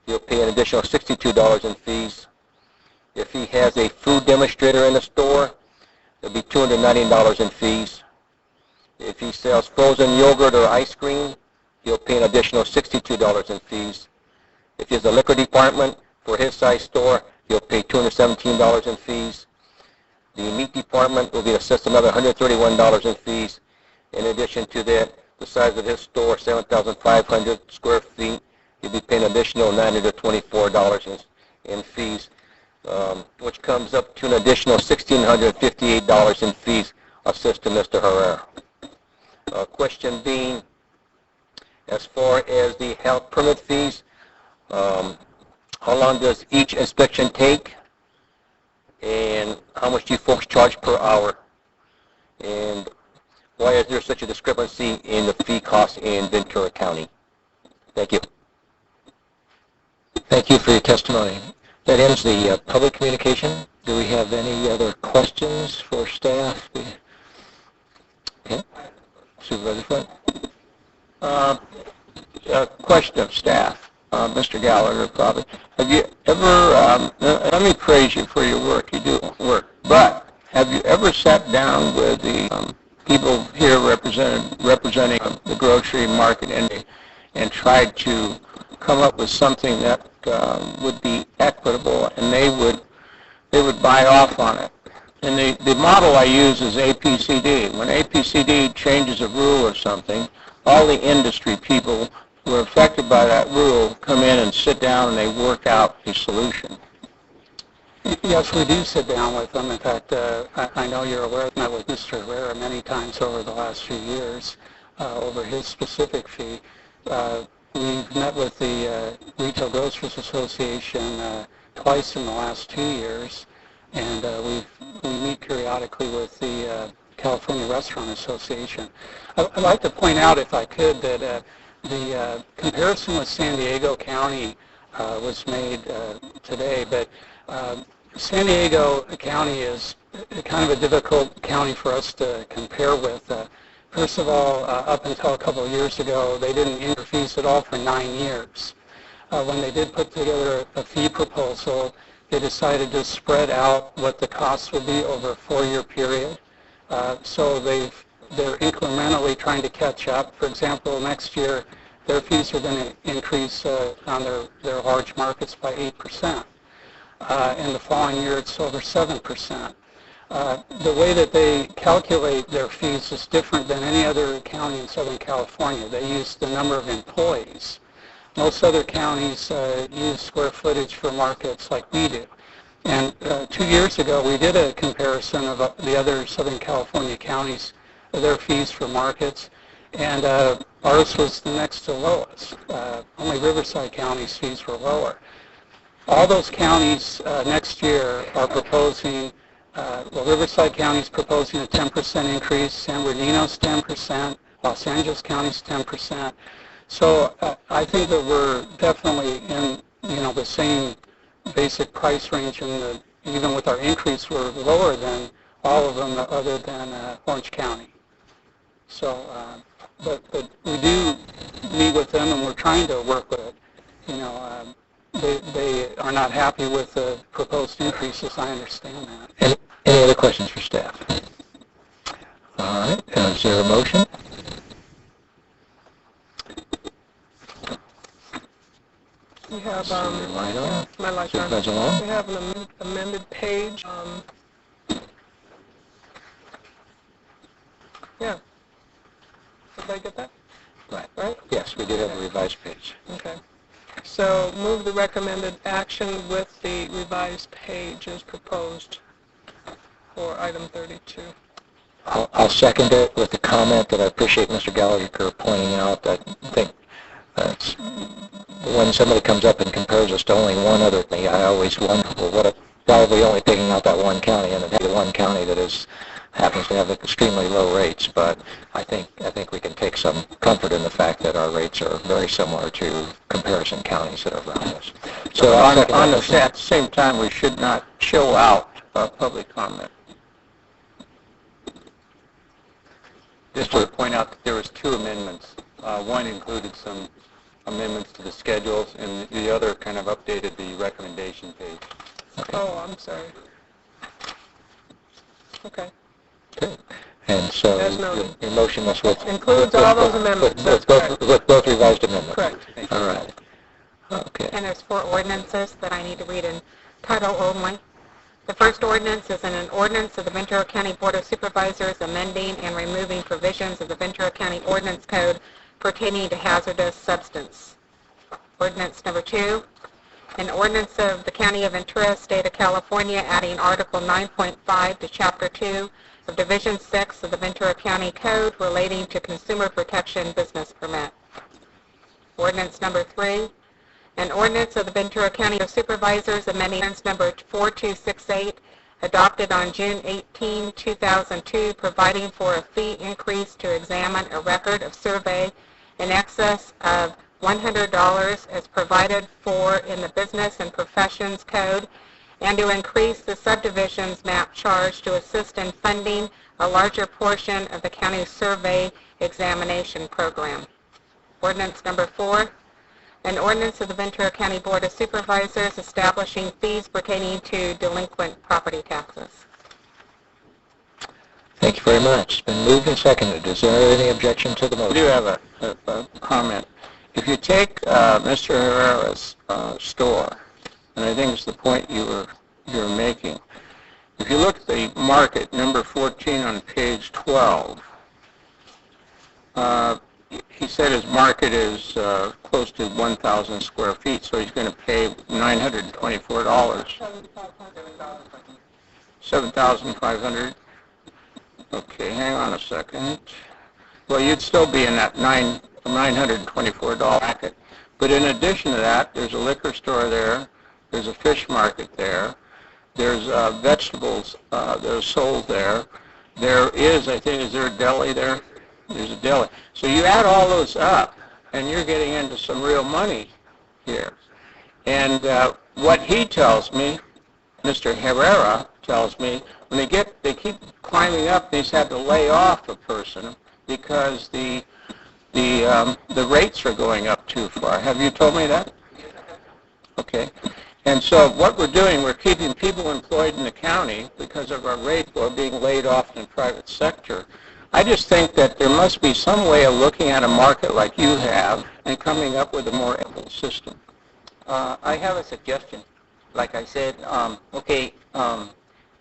he'll pay an additional $62 in fees. If he has a food demonstrator in the store, it'll be $290 in fees. If he sells frozen yogurt or ice cream, he'll pay an additional $62 in fees. If he has a liquor department for his size store, he'll pay $217 in fees. The meat department will be assessed another $131 in fees. In addition to that, the size of his store, 7,500 square feet, he'll be paying an additional $924 in fees, which comes up to an additional $1,658 in fees assessed to Mr. Herrera. Question being, as far as the health permit fees, how long does each inspection take, and how much do you folks charge per hour, and why is there such a discrepancy in the fee costs in Ventura County? Thank you. Thank you for your testimony. That ends the public communication. Do we have any other questions for staff? Okay. Supervisor Flint. A question of staff. Mr. Gallagher, probably. Have you ever, let me praise you for your work. You do work. But have you ever sat down with the people here representing the grocery market and tried to come up with something that would be equitable, and they would buy off on it? And the model I use is APCD. When APCD changes a rule or something, all the industry people who are affected by that rule come in and sit down and they work out a solution. Yes, we do sit down with them. In fact, I know you're aware, I've met with Mr. Herrera many times over the last few years over his specific fee. We've met with the Retail Grocers Association twice in the last 2 years, and we meet periodically with the California Restaurant Association. I'd like to point out, if I could, that the comparison with San Diego County was made today, but San Diego County is kind of a difficult county for us to compare with. First of all, up until a couple of years ago, they didn't increase fees at all for 9 years. When they did put together a fee proposal, they decided to spread out what the costs would be over a 4-year period. So they're incrementally trying to catch up. For example, next year, their fees are going to increase on their large markets by 8%. In the following year, it's over 7%. The way that they calculate their fees is different than any other county in Southern California. They use the number of employees. Most other counties use square footage for markets like we do. And 2 years ago, we did a comparison of the other Southern California counties, their fees for markets, and ours was the next to lowest. Only Riverside County's fees were lower. All those counties next year are proposing, Riverside County's proposing a 10% increase, San Bernardino's 10%, Los Angeles County's 10%. So I think that we're definitely in, the same basic price range, and even with our increase, we're lower than all of them other than Orange County. So, but we do meet with them, and we're trying to work with it. They are not happy with the proposed increases. I understand that. Any other questions for staff? All right. Is there a motion? We have Light on. my light's on. Supervisor Long? We have an amended page. Yeah. Did I get that? Right? Yes, we do have a revised page. Okay. So move the recommended action with the revised page as proposed for item 32. I'll second it with the comment that I appreciate Mr. Gallagher pointing out. I think that's when somebody comes up and compares us to only one other county, I always wonder, well, why are we only picking out that one county, and it one county that happens to have extremely low rates. But I think we can take some comfort in the fact that our rates are very similar to comparison counties that are around us. So on the same time, we should not chill out public comment. Just to point out that there was 2 amendments. One included some amendments to the schedules, and the other kind of updated the recommendation page. Okay. Oh, I'm sorry. Okay. Okay. And so your motion was with... Includes all those amendments. With both revised amendments. Correct. All right. Okay. And there's 4 ordinances that I need to read in title only. The first ordinance is an ordinance of the Ventura County Board of Supervisors amending and removing provisions of the Ventura County Ordinance Code pertaining to hazardous substance. Ordinance number 2, an ordinance of the County of Ventura, State of California, adding Article 9.5 to Chapter 2 of Division 6 of the Ventura County Code relating to consumer protection business permit. Ordinance number 3, an ordinance of the Ventura County of Supervisors amending ordinance number 4268 adopted on June 18, 2002, providing for a fee increase to examine a record of survey in excess of $100 as provided for in the Business and Professions Code, and to increase the subdivision's map charge to assist in funding a larger portion of the county's survey examination program. Ordinance number 4, an ordinance of the Ventura County Board of Supervisors establishing fees pertaining to delinquent property taxes. Thank you very much. It's been moved and seconded. Is there any objection to the motion? I do have a comment. If you take Mr. Herrera's store, and I think it's the point you were making, if you look at the market, number 14 on page 12, he said his market is close to 1,000 square feet, so he's going to pay $924. $7,500. Okay, hang on a second. Well, you'd still be in that $924 bracket. But in addition to that, there's a liquor store there. There's a fish market there. There's vegetables that are sold there. There is, I think, is there a deli there? There's a deli. So you add all those up, and you're getting into some real money here. And what he tells me, Mr. Herrera tells me, when they keep climbing up, they just have to lay off a person because the rates are going up too far. Have you told me that? Okay. And so what we're doing, we're keeping people employed in the county because of our rate for being laid off in the private sector. I just think that there must be some way of looking at a market like you have and coming up with a more equitable system. I have a suggestion. Like I said,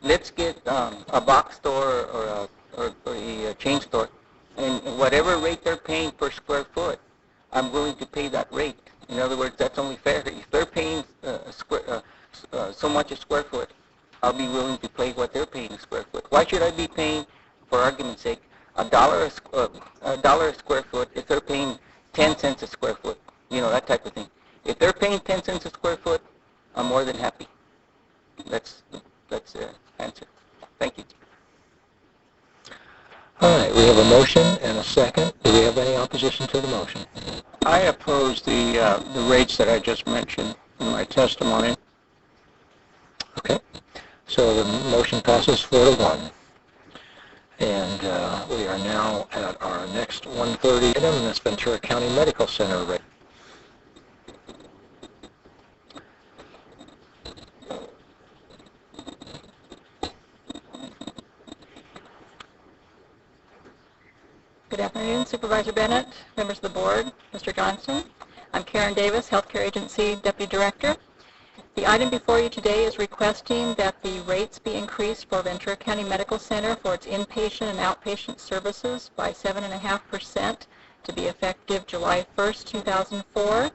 let's get a box store or a chain store, and whatever rate they're paying per square foot, I'm willing to pay that rate. In other words, that's only fair. If they're paying so much a square foot, I'll be willing to pay what they're paying a square foot. Why should I be paying, for argument's sake, a dollar a square foot if they're paying 10 cents a square foot? You know, that type of thing. If they're paying 10 cents a square foot, I'm more than happy. That's the answer. Thank you. All right, we have a motion and a second. Do we have any opposition to the motion? I oppose the rates that I just mentioned in my testimony. Okay, so the motion passes 4-1. And we are now at our next 130 item, and that's Ventura County Medical Center rate. Good afternoon, Supervisor Bennett, members of the board, Mr. Johnston. I'm Karen Davis, Healthcare Agency Deputy Director. The item before you today is requesting that the rates be increased for Ventura County Medical Center for its inpatient and outpatient services by 7.5% to be effective July 1st, 2004.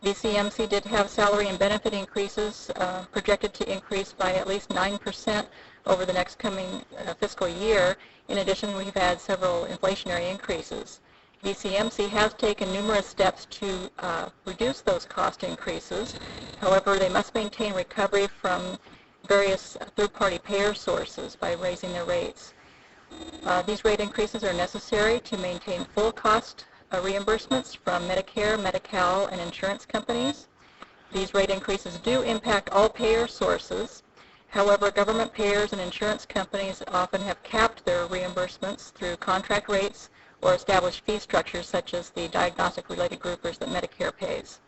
VCMC did have salary and benefit increases projected to increase by at least 9% over the next coming fiscal year. In addition, we've had several inflationary increases. VCMC has taken numerous steps to reduce those cost increases. However, they must maintain recovery from various third-party payer sources by raising their rates. These rate increases are necessary to maintain full cost reimbursements from Medicare, Medi-Cal, and insurance companies. These rate increases do impact all payer sources. However, government payers and insurance companies often have capped their reimbursements through contract rates or established fee structures such as the diagnostic-related groupers that Medicare pays.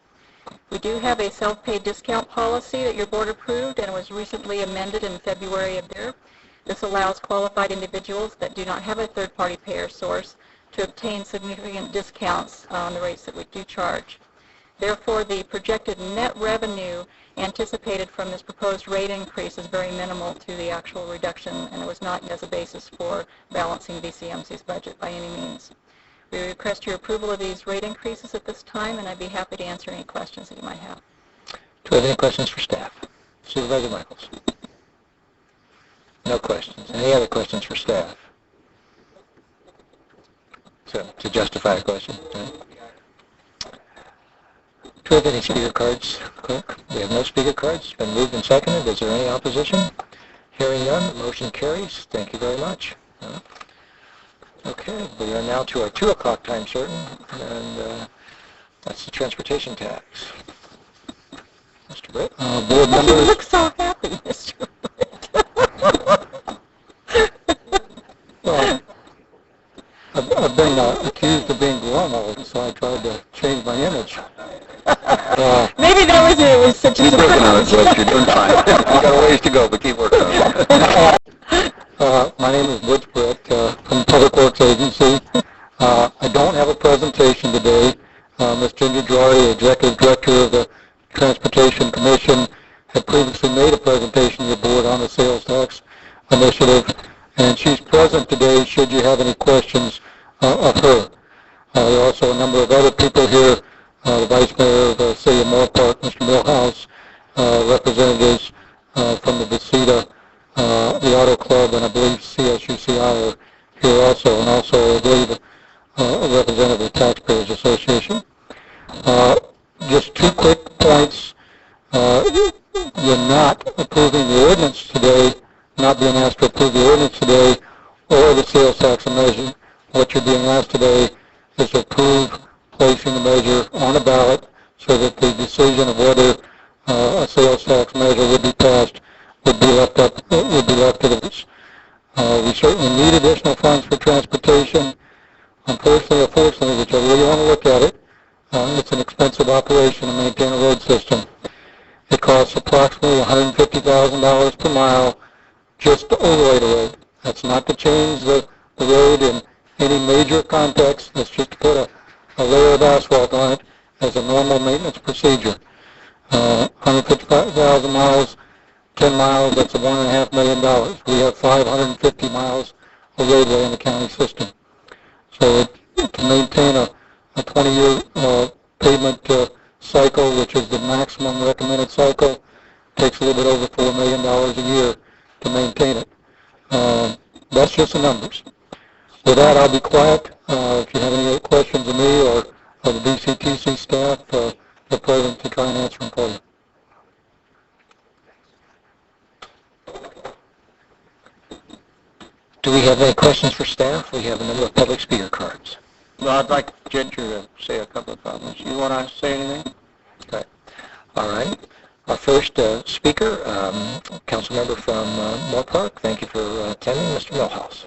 We do have a self-pay discount policy that your board approved and was recently amended in February of this year. This allows qualified individuals that do not have a third-party payer source to obtain significant discounts on the rates that we do charge. Therefore, the projected net revenue anticipated from this proposed rate increase is very minimal to the actual reduction, and it was not used as a basis for balancing VCMC's budget by any means. We request your approval of these rate increases at this time, and I'd be happy to answer any questions that you might have. Do we have any questions for staff? Supervisor Michaels? No questions. Any other questions for staff? So, to justify a question? No? Do we have any speaker cards, clerk? We have no speaker cards. It's been moved and seconded. Is there any opposition? Hearing none, the motion carries. Thank you very much. Okay, we are now to our 2 o'clock time certain, and that's the transportation tax. Mr. Britt? Board members. You look so happy, Mr. Britt. Well, I've been accused of being glum, so I tried to change my image. Maybe that was such a Keep working on it, surprise. Butch. You're doing fine. You've got a ways to go, but keep working on it. My name is Butch Britt from Public Works Agency. I don't have a presentation today. Ms. Ginger Drury, Executive Director of the Transportation Commission, had previously made a presentation to the board on the sales tax initiative, and she's present today should you have any questions of her. There are also a number of other people here, the Vice Mayor of the City of Moore Park, Mr. Millhouse, representatives from the Bethesda, the Auto Club, and I believe CSUCI are here also, and also I believe a representative of the Taxpayers Association. Just 2 quick points. You're not approving the ordinance today, not being asked to approve the ordinance today, or the sales tax measure. What you're being asked today is to approve placing the measure on a ballot so that the decision of whether a sales tax measure would be passed would be left to the voters. We certainly need additional funds for transportation. Unfortunately or fortunately, whichever way you want to look at it, it's an expensive operation to maintain a road system. It costs approximately $150,000 per mile just to overlay the road. That's not to change the road in any major context. That's just to put a layer of asphalt on it as a normal maintenance procedure. 155,000 miles, 10 miles, that's $1.5 million. We have 550 miles of roadway in the county system. So to maintain a 20-year pavement cycle, which is the maximum recommended cycle, takes a little bit over $4 million a year to maintain it. That's just the numbers. With that, I'll be quiet. If you have any other questions of me or of the BCTC staff, they're present to try and answer them for you. Do we have any questions for staff? We have a number of public speaker cards. Well, I'd like Ginger to say a couple of comments. You want to say anything? Okay. All right. Our first speaker, council member from Moore Park. Thank you for attending, Mr. Millhouse.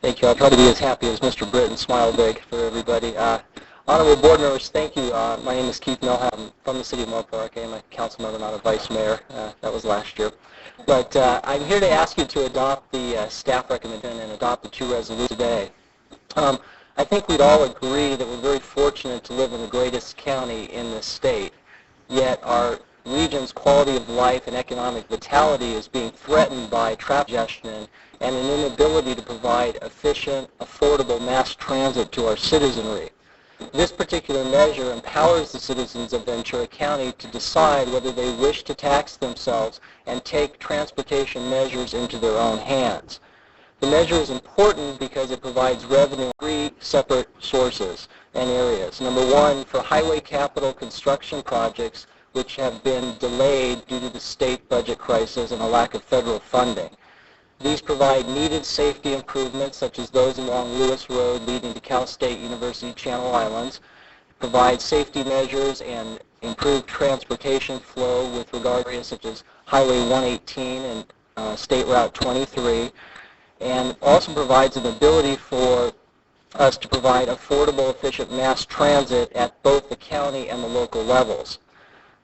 Thank you. I'll try to be as happy as Mr. Britt and smile big for everybody. Honorable board members, thank you. My name is Keith Millhouse. I'm from the city of Moore Park. I am a council member, not a vice mayor. That was last year. But I'm here to ask you to adopt the staff recommendation and adopt the two resolutions today. I think we'd all agree that we're very fortunate to live in the greatest county in this state, yet our region's quality of life and economic vitality is being threatened by traffic congestion and an inability to provide efficient, affordable mass transit to our citizenry. This particular measure empowers the citizens of Ventura County to decide whether they wish to tax themselves and take transportation measures into their own hands. The measure is important because it provides revenue in three separate sources and areas. Number one, for highway capital construction projects which have been delayed due to the state budget crisis and a lack of federal funding. These provide needed safety improvements such as those along Lewis Road leading to Cal State University Channel Islands, provide safety measures and improve transportation flow with regard to areas such as Highway 118 and State Route 23, and also provides an ability for us to provide affordable, efficient mass transit at both the county and the local levels.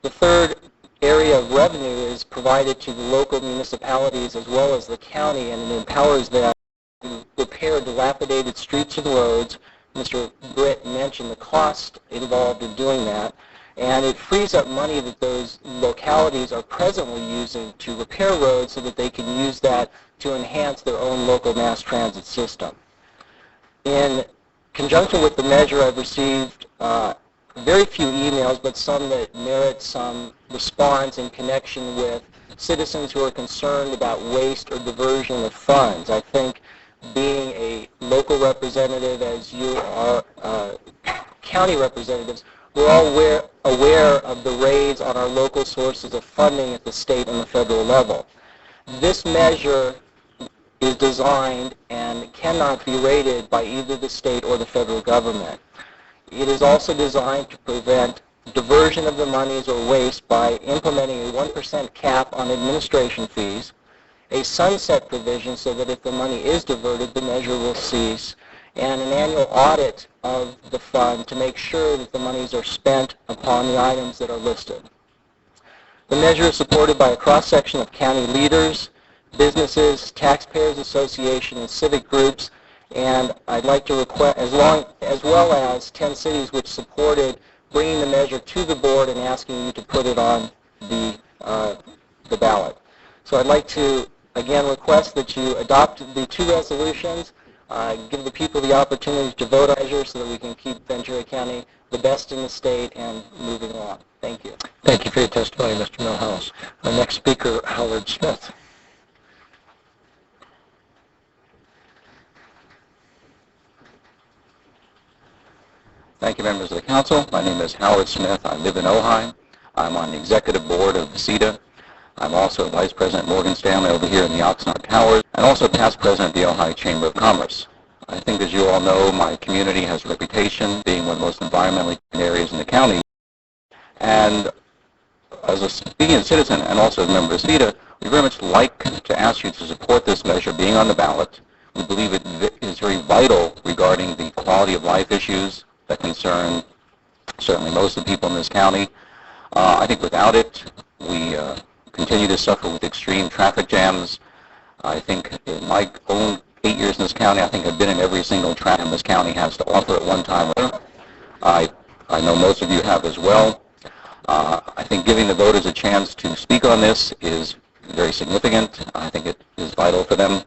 The third area of revenue is provided to the local municipalities as well as the county, and it empowers them to repair dilapidated streets and roads. Mr. Britt mentioned the cost involved in doing that, and it frees up money that those localities are presently using to repair roads so that they can use that to enhance their own local mass transit system. In conjunction with the measure, I've received very few emails, but some that merit some response in connection with citizens who are concerned about waste or diversion of funds. I think being a local representative, as you are county representatives, we're all aware of the raids on our local sources of funding at the state and the federal level. This measure is designed and cannot be rated by either the state or the federal government. It is also designed to prevent diversion of the monies or waste by implementing a 1% cap on administration fees, a sunset provision so that if the money is diverted, the measure will cease, and an annual audit of the fund to make sure that the monies are spent upon the items that are listed. The measure is supported by a cross-section of county leaders, businesses, taxpayers association, and civic groups, and I'd like to request, as well as 10 cities which supported bringing the measure to the board and asking you to put it on the ballot. So I'd like to, again, request that you adopt the two resolutions, give the people the opportunity to vote on the measure so that we can keep Ventura County the best in the state and moving along. Thank you. Thank you for your testimony, Mr. Millhouse. Our next speaker, Howard Smith. Thank you, members of the council. My name is Howard Smith. I live in Ojai. I'm on the executive board of VCETA. I'm also vice president at Morgan Stanley over here in the Oxnard Towers, and also past president of the Ojai Chamber of Commerce. I think, as you all know, my community has a reputation being one of the most environmentally clean areas in the county. And as a citizen and also as a member of VCETA, we very much like to ask you to support this measure being on the ballot. We believe it is very vital regarding the quality of life issues that concern certainly most of the people in this county. I think without it, we continue to suffer with extreme traffic jams. I think in my own 8 years in this county, I think I've been in every single traffic this county has to offer at one time or another. I know most of you have as well. I think giving the voters a chance to speak on this is very significant. I think it is vital for them.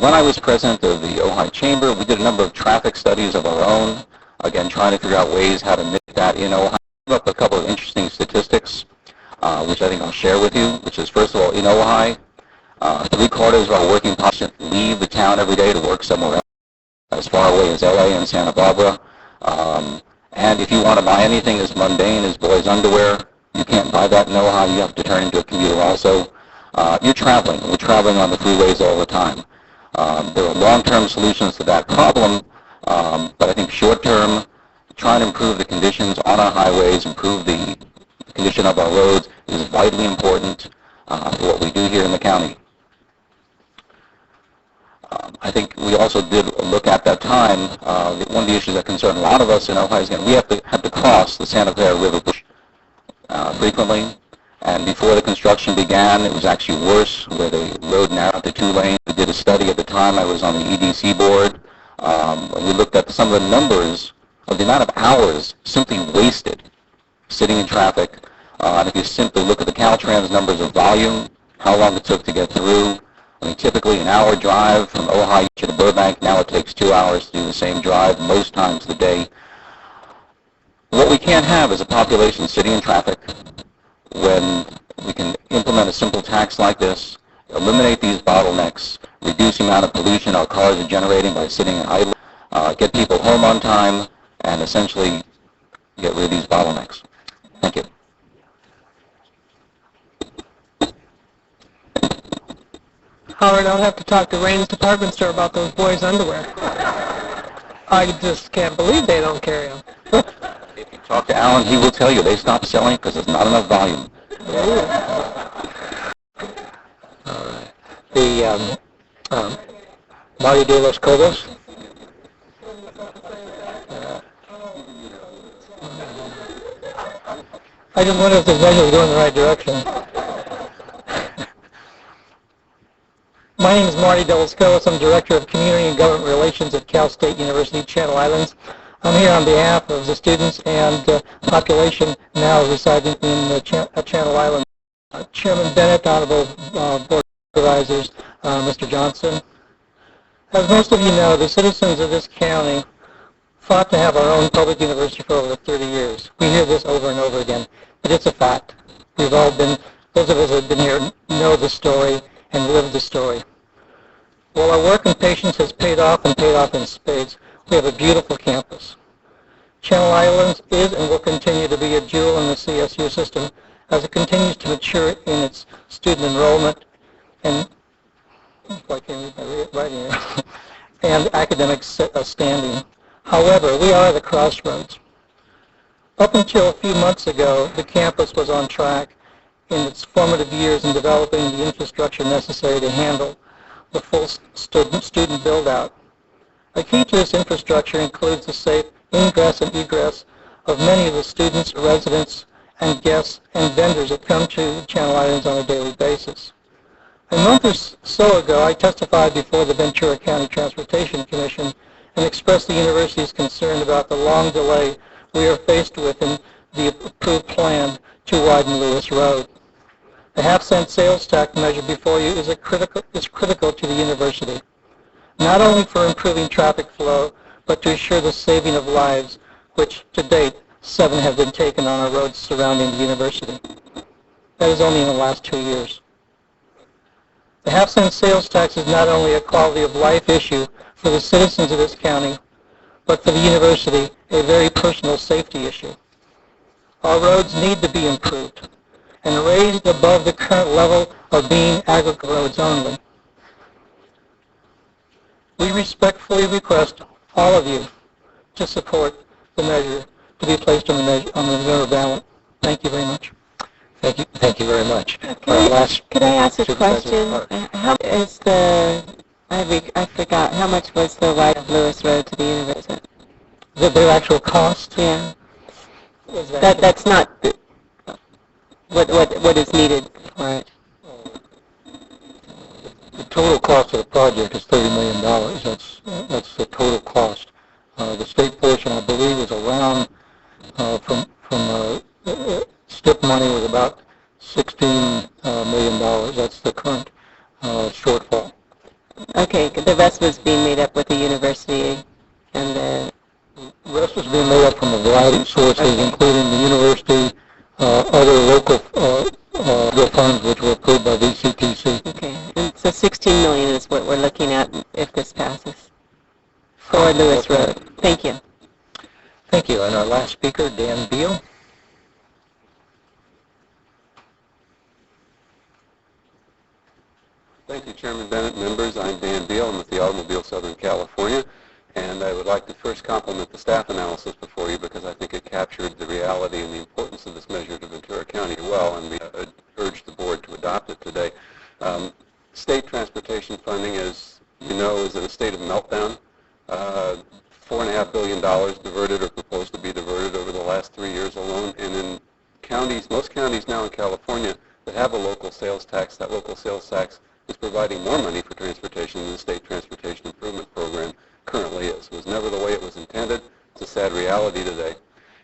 When I was president of the Ojai Chamber, we did a number of traffic studies of our own, again, trying to figure out ways how to make that in Ojai. I have up a couple of interesting statistics, which I think I'll share with you, which is, first of all, in Ojai, 3/4 of our working population leave the town every day to work somewhere else, as far away as LA and Santa Barbara. And if you want to buy anything as mundane as boys' underwear, you can't buy that in Ojai. You have to turn into a commuter also. You're traveling. We're traveling on the freeways all the time. There are long-term solutions to that problem, but I think short-term, trying to improve the conditions on our highways, improve the condition of our roads is vitally important for what we do here in the county. I think we also did look at that time, one of the issues that concern a lot of us in Ojai is that we have to cross the Santa Clara River frequently. And before the construction began, it was actually worse, where the road narrowed to 2 lanes. We did a study at the time. I was on the EDC board. We looked at some of the numbers of the amount of hours simply wasted sitting in traffic. And if you simply look at the Caltrans numbers of volume, how long it took to get through, I mean, typically an hour drive from Ojai to Burbank, now it takes 2 hours to do the same drive most times of the day. What we can't have is a population sitting in traffic. When we can implement a simple tax like this, eliminate these bottlenecks, reduce the amount of pollution our cars are generating by sitting idle, get people home on time, and essentially get rid of these bottlenecks. Thank you. Howard, I'll have to talk to Rain's department store about those boys' underwear. I just can't believe they don't carry them. If you talk to Alan, he will tell you they stopped selling because there's not enough volume. The Mario de los Cobos. I just wonder if this measure is going in the right direction. My name is Marty De Los Cobos. I'm Director of Community and Government Relations at Cal State University, Channel Islands. I'm here on behalf of the students and population now residing in Channel Islands. Chairman Bennett, Honorable Board of Supervisors, Mr. Johnson. As most of you know, the citizens of this county fought to have our own public university for over 30 years. We hear this over and over again, but it's a fact. We've all been, those of us that have been here know the story and live the story. While our work and patience has paid off in spades, we have a beautiful campus. Channel Islands is and will continue to be a jewel in the CSU system as it continues to mature in its student enrollment and, and academic standing. However, we are at a crossroads. Up until a few months ago, the campus was on track in its formative years in developing the infrastructure necessary to handle the full student build-out. A key to this infrastructure includes the safe ingress and egress of many of the students, residents, and guests and vendors that come to Channel Islands on a daily basis. A month or so ago, I testified before the Ventura County Transportation Commission and expressed the university's concern about the long delay we are faced with in the approved plan to widen Lewis Road. The half-cent sales tax measure before you is critical to the university, not only for improving traffic flow, but to assure the saving of lives, which to date, 7 have been taken on our roads surrounding the university. That is only in the last 2 years. The half-cent sales tax is not only a quality of life issue for the citizens of this county, but for the university, a very personal safety issue. Our roads need to be improved and raised above the current level of being aggregate roads only. We respectfully request all of you to support the measure to be placed on the November ballot. Thank you very much. Thank you very much. Could I ask a question? How is the, I forgot, how much was the wide of Lewis Road to the university? Their actual cost? Yeah. That's not what is needed for it. The total cost of the project is $30 million. That's the total cost. The state portion, I believe, is around from STIP money was about $16 million. That's the current shortfall. Okay, the rest was being made up with the university and the rest is being made up from a variety of sources, including the university, other local funds which were approved by VCTC. Okay, and so $16 million is what we're looking at if this passes for Lewis Road. Thank you. Thank you. And our last speaker, Dan Beal. Thank you, Chairman Bennett, members. I'm Dan Beal. I'm with the Automobile Southern California, and I would like to first compliment the staff analysis before you because I think it captured the reality and the importance of this measure to Ventura County well, and we urge the board to adopt it today. State transportation funding, as you know, is in a state of meltdown. $4.5 billion diverted or proposed to be diverted over the last 3 years alone, and in counties, most counties now in California that have a local sales tax, that local sales tax is providing more money for transportation than the State Transportation Improvement Program currently is. It was never the way it was intended. It's a sad reality today.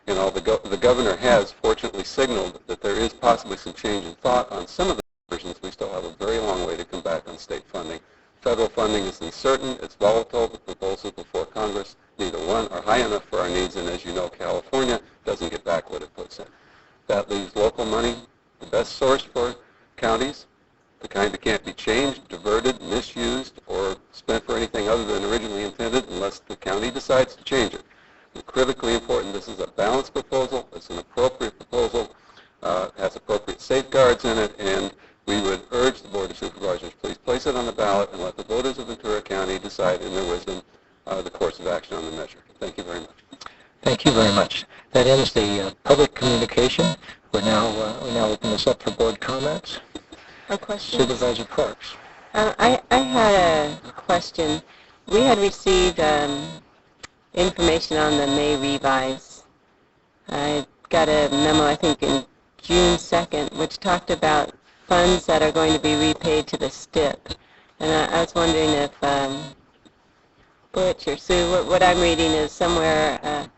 And although the governor has fortunately signaled that there is possibly some change in thought on some of the versions, we still have a very long way to come back on state funding. Federal funding is uncertain. It's volatile. The proposals before Congress, neither one are high enough for our needs, and as you know, California doesn't get back what it puts in. That leaves local money, the best source for counties, the kind that can't be changed, diverted, misused, or spent for anything other than originally intended unless the county decides to change it. And critically important, this is a balanced proposal. It's an appropriate proposal. Has appropriate safeguards in it, and we would urge the Board of Supervisors, please place it on the ballot and let the voters of Ventura County decide in their wisdom the course of action on the measure. Thank you very much. Thank you very much. That ends the public communication. We now open this up for board comments. A question? Supervisor Parks. I had a question. We had received information on the May revise. I got a memo, I think, in June 2nd, which talked about funds that are going to be repaid to the STIP. And I was wondering if Butch or Sue, what I'm reading is somewhere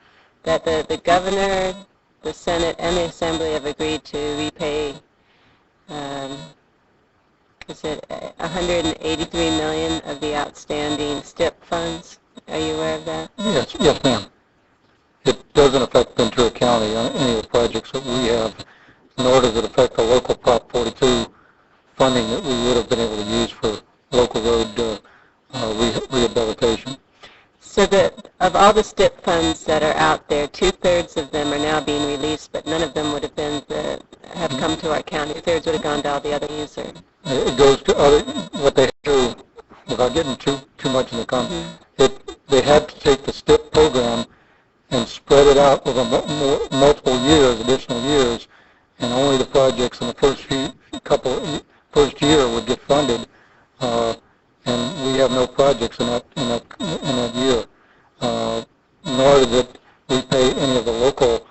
that the governor, the Senate, and the Assembly have agreed to repay is it $183 million of the outstanding STIP funds? Are you aware of that? Yes, ma'am. It doesn't affect Ventura County on any of the projects that we have, nor does it affect the local Prop 42 funding that we would have been able to use for local road rehabilitation. So that of all the STIP funds that are out there, 2/3 of them are now being released, but none of them would have been have come to our county. 2/3 would have gone to all the other users. It goes to other, what they do, without getting too much in the content, they had to take the STIP program and spread it out over multiple years, additional years, and only the projects in the first year would get funded, and we have no projects in that year. Nor did it repay any of the local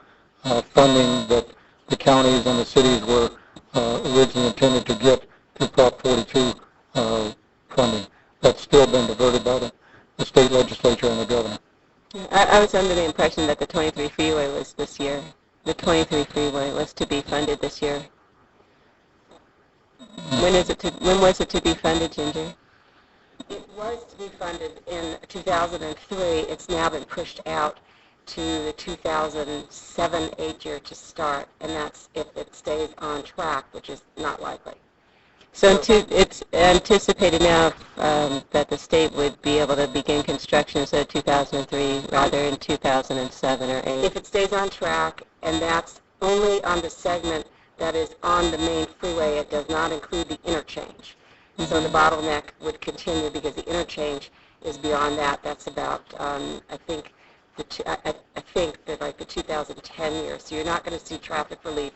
funding that the counties and the cities were originally intended to get through Prop 42 funding. That's still been diverted by the state legislature and the governor. I was under the impression that the 23 freeway was this year. The 23 freeway was to be funded this year. When was it to be funded, Ginger? It was to be funded in 2003. It's now been pushed out to the 2007-8 year to start, and that's if it stays on track, which is not likely. So it's anticipated now that the state would be able to begin construction instead of 2003, rather in 2007 or 8. If it stays on track, and that's only on the segment that is on the main freeway, it does not include the interchange. So the bottleneck would continue because the interchange is beyond that. That's about, I think that like the 2010 year. So you're not going to see traffic relief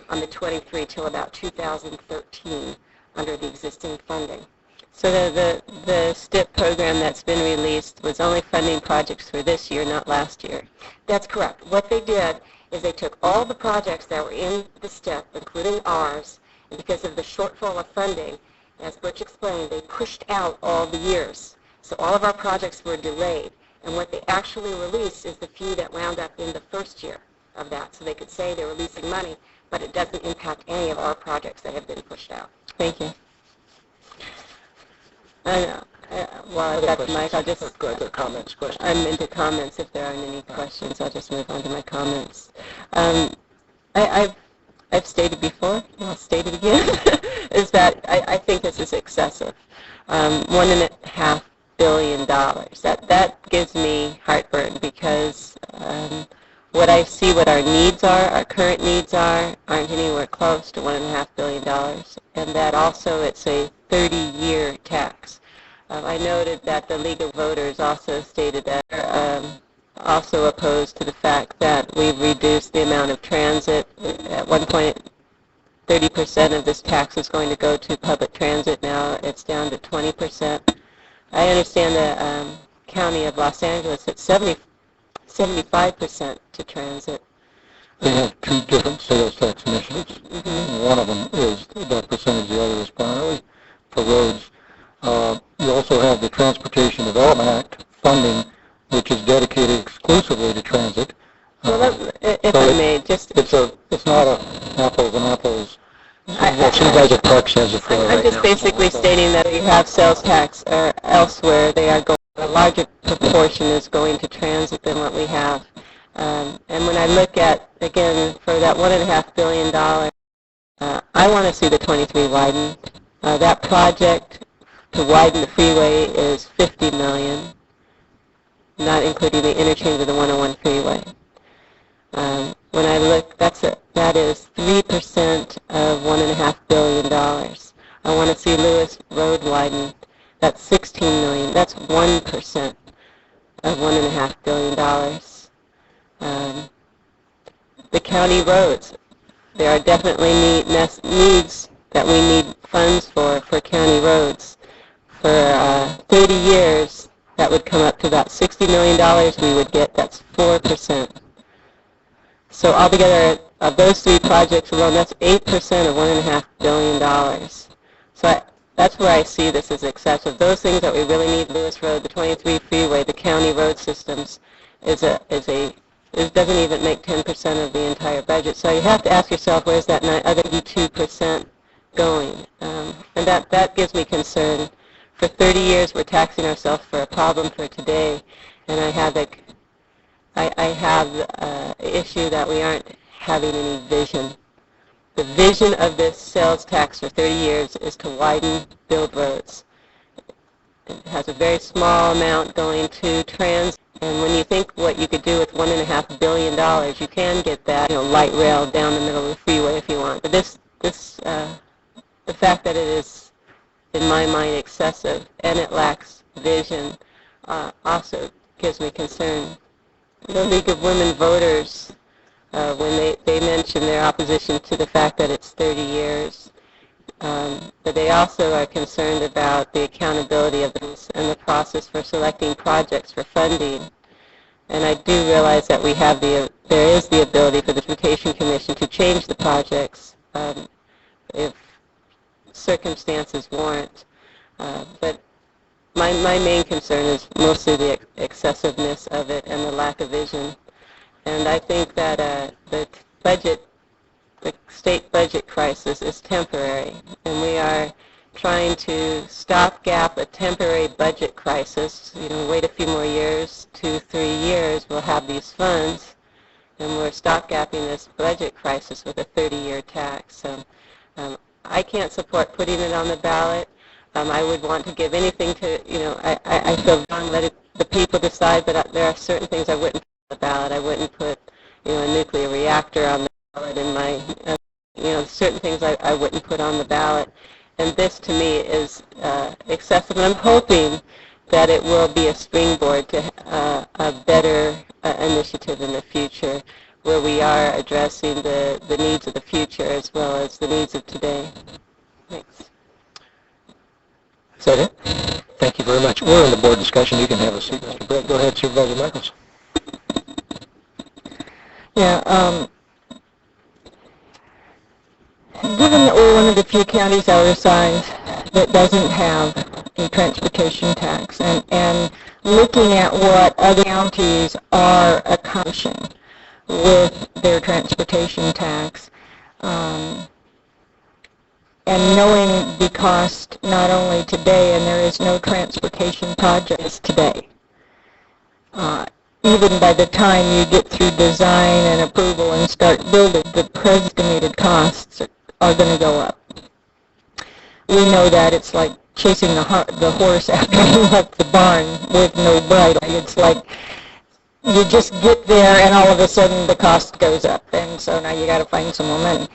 on the 23 till about 2013 under the existing funding. So the STIP program that's been released was only funding projects for this year, not last year. That's correct. What they did is they took all the projects that were in the STEP, including ours, and because of the shortfall of funding, as Butch explained, they pushed out all the years. So all of our projects were delayed. And what they actually released is the few that wound up in the first year of that. So they could say they're releasing money, but it doesn't impact any of our projects that have been pushed out. Thank you. While I've got the mic, I'll just... Go ahead, comments, questions. I'm into comments. If there aren't any questions, I'll just move on to my comments. I've stated before, and I'll state it again, is that I think this is excessive. $1.5 billion. That gives me heartburn because what I see what our needs are, our current needs are, aren't anywhere close to $1.5 billion. And that also it's a 30-year tax. I noted that the League of Voters also stated that they're also opposed to the fact that we've reduced the amount of transit. At one point, 30% of this tax is going to go to public transit. Now it's down to 20%. I understand the County of Los Angeles at 75% to transit. They have two different sales tax initiatives. Mm-hmm. One of them is that percentage, the other is primarily for roads. You also have the Transportation Development Act funding, which is dedicated exclusively to transit. Well, if I may, just... It's not a apples and apples. Supervisor Parks has it for I'm right just now. basically stating that you have sales tax elsewhere. They are going, a larger proportion is going to transit than what we have. And when I look at, again, for that $1.5 billion, I want to see the 23 widened. That project to widen the freeway is $50 million, not including the interchange of the 101 freeway. When I look, that is 3% of $1.5 billion. I want to see Lewis Road widened. That's $16 million. That's 1% of $1.5 billion. The county roads, there are definitely needs that we need funds for county roads. For 30 years, that would come up to about $60 million we would get. That's 4%. So altogether, of those three projects alone, that's 8% of $1.5 billion. So that's where I see this as excessive. Those things that we really need, Lewis Road, the 23 freeway, the county road systems, it doesn't even make 10% of the entire budget. So you have to ask yourself, where's that other 82% going? And that gives me concern. For 30 years, we're taxing ourselves for a problem for today, and I have the issue that we aren't having any vision. The vision of this sales tax for 30 years is to widen, build roads. It has a very small amount going to transit, and when you think what you could do with $1.5 billion, you can get that light rail down the middle of the freeway if you want. But the fact that it is, in my mind, excessive and it lacks vision also gives me concern. The League of Women Voters, when they mention their opposition to the fact that it's 30 years, but they also are concerned about the accountability of this and the process for selecting projects for funding. And I do realize that there is the ability for the Transportation Commission to change the projects if circumstances warrant. But my main concern is mostly the excessiveness of it and the lack of vision. And I think that the state budget crisis is temporary, and we are trying to stopgap a temporary budget crisis. Wait a few more years, 2-3 years, we'll have these funds, and we're stopgapping this budget crisis with a 30-year tax. So I can't support putting it on the ballot. I would want to give anything to, I feel wrong, let the people decide, but there are certain things I wouldn't put on the ballot. I wouldn't put, a nuclear reactor on the ballot in my, certain things I wouldn't put on the ballot. And this, to me, is excessive. And I'm hoping that it will be a springboard to a better initiative in the future where we are addressing the needs of the future as well as the needs of today. Thanks. Is that it? Thank you very much. We're in the board discussion. You can have a seat, Mr. Brett. Go ahead, Supervisor Michaels. Yeah, given that we're one of the few counties our size that doesn't have a transportation tax, and looking at what other counties are accomplishing with their transportation tax, and knowing the cost not only today, and there is no transportation projects today. Even by the time you get through design and approval and start building, the estimated costs are going to go up. We know that it's like chasing the horse after you left the barn with no bridle. It's like you just get there and all of a sudden the cost goes up, and so now you got to find some more money.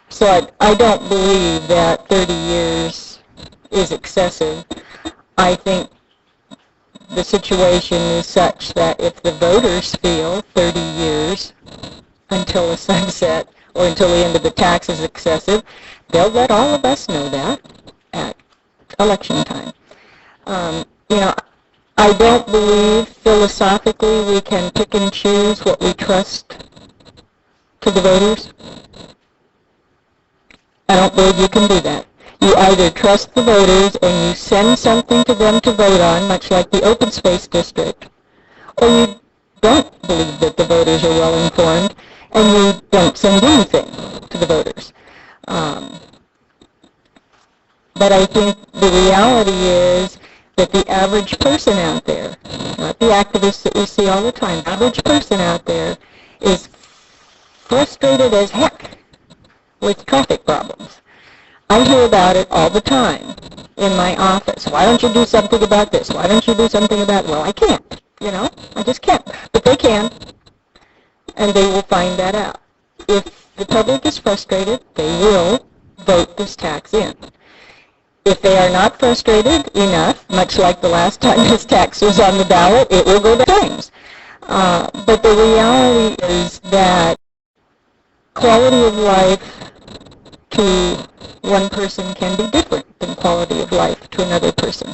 So I don't believe that 30 years is excessive. I think the situation is such that if the voters feel 30 years until the sunset or until the end of the tax is excessive, they'll let all of us know that at election time. I don't believe philosophically we can pick and choose what we trust to the voters. I don't believe you can do that. You either trust the voters and you send something to them to vote on, much like the open space district, or you don't believe that the voters are well informed and you don't send anything to the voters. But I think the reality is that the average person out there, not the activists that we see all the time, the average person out there is frustrated as heck with traffic problems. I hear about it all the time in my office. Why don't you do something about this? Why don't you do something about it? Well, I can't. I just can't. But they can, and they will find that out. If the public is frustrated, they will vote this tax in. If they are not frustrated enough, much like the last time this tax was on the ballot, it will go to James. But the reality is that quality of life to one person can be different than quality of life to another person.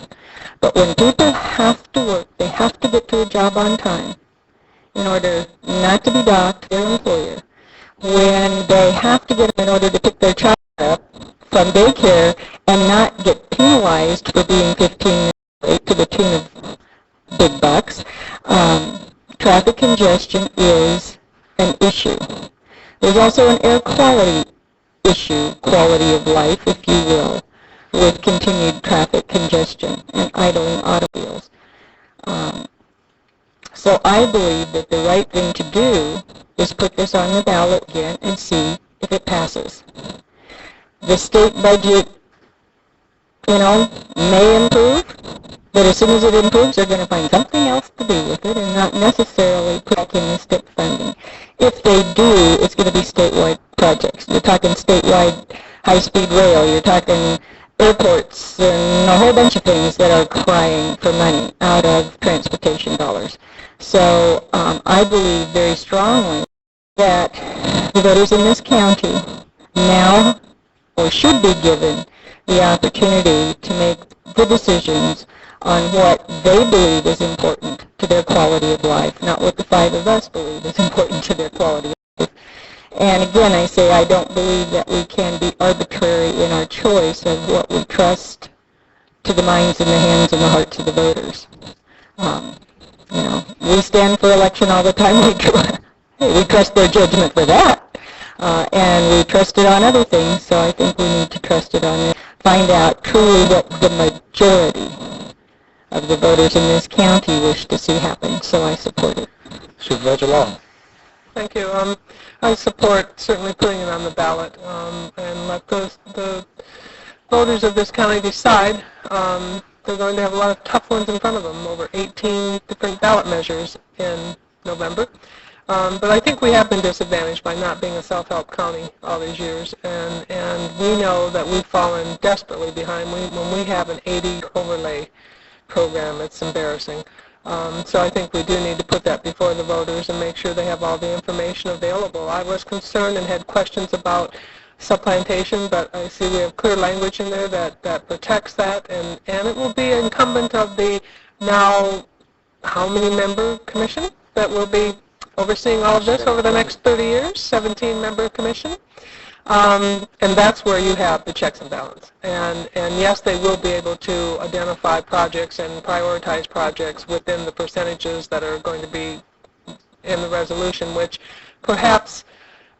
But when people have to work, they have to get to a job on time in order not to be docked their employer. When they have to get up in order to pick their child up from daycare and not get penalized for being 15 minutes late to the tune of big bucks, traffic congestion is an issue. There's also an air quality issue, quality of life, if you will, with continued traffic congestion and idling automobiles. So I believe that the right thing to do is put this on the ballot again and see if it passes. The state budget, may improve, but as soon as it improves, they're going to find something else to do with it and not necessarily put back in the state funding. If they do, it's going to be statewide projects. You're talking statewide high-speed rail. You're talking airports and a whole bunch of things that are crying for money out of transportation dollars. So I believe very strongly that the voters in this county now or should be given the opportunity to make the decisions on what they believe is important to their quality of life, not what the five of us believe is important to their quality of life. And again, I say I don't believe that we can be arbitrary in our choice of what we trust to the minds and the hands and the hearts of the voters. We stand for election all the time. We trust their judgment for that. And we trust it on other things, so I think we need to trust it on it. Find out truly what the majority of the voters in this county wish to see happen, so I support it. Supervisor Long. Thank you. I support certainly putting it on the ballot and let the voters of this county decide. They're going to have a lot of tough ones in front of them, over 18 different ballot measures in November. But I think we have been disadvantaged by not being a self-help county all these years, and we know that we've fallen desperately behind. When we have an 80 overlay program, it's embarrassing. So I think we do need to put that before the voters and make sure they have all the information available. I was concerned and had questions about supplantation, but I see we have clear language in there that protects that, and it will be incumbent of the now how many member commission? that will be overseeing all of this over the next 30 years, 17-member commission. And that's where you have the checks and balance. And yes, they will be able to identify projects and prioritize projects within the percentages that are going to be in the resolution, which perhaps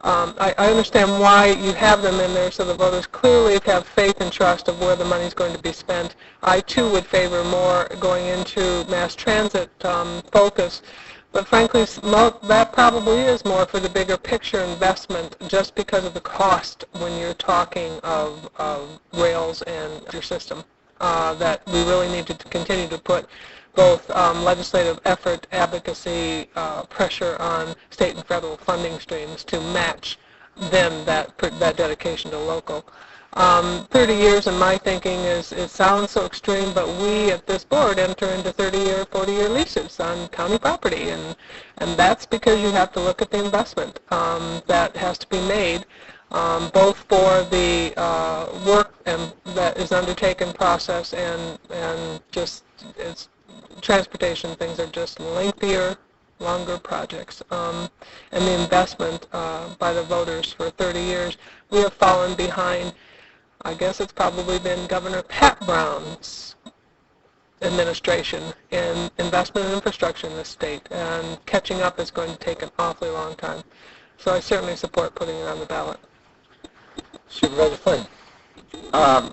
I understand why you have them in there so the voters clearly have faith and trust of where the money is going to be spent. I, too, would favor more going into mass transit focus. But frankly, that probably is more for the bigger picture investment just because of the cost when you're talking of rails and your system, that we really need to continue to put both legislative effort, advocacy, pressure on state and federal funding streams to match then that dedication to local. 30 years in my thinking it sounds so extreme, but we at this board enter into 30-year, 40-year leases on county property, and that's because you have to look at the investment that has to be made, both for the work that is undertaken process and just transportation things are just lengthier, longer projects, and the investment by the voters for 30 years. We have fallen behind. I guess it's probably been Governor Pat Brown's administration in investment in infrastructure in this state, and catching up is going to take an awfully long time. So I certainly support putting it on the ballot. Supervisor Flynn.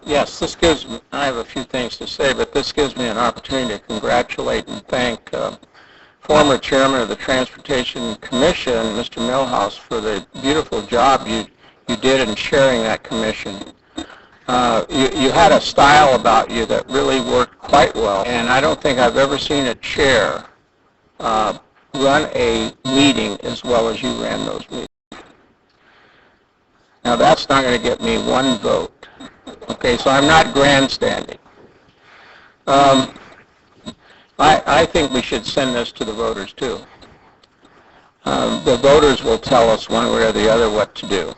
Yes, this gives me, I have a few things to say, but this gives me an opportunity to congratulate and thank former chairman of the Transportation Commission, Mr. Milhouse, for the beautiful job you did in chairing that commission. You had a style about you that really worked quite well, and I don't think I've ever seen a chair run a meeting as well as you ran those meetings. Now that's not going to get me one vote. Okay, so I'm not grandstanding. I think we should send this to the voters too. The voters will tell us one way or the other what to do.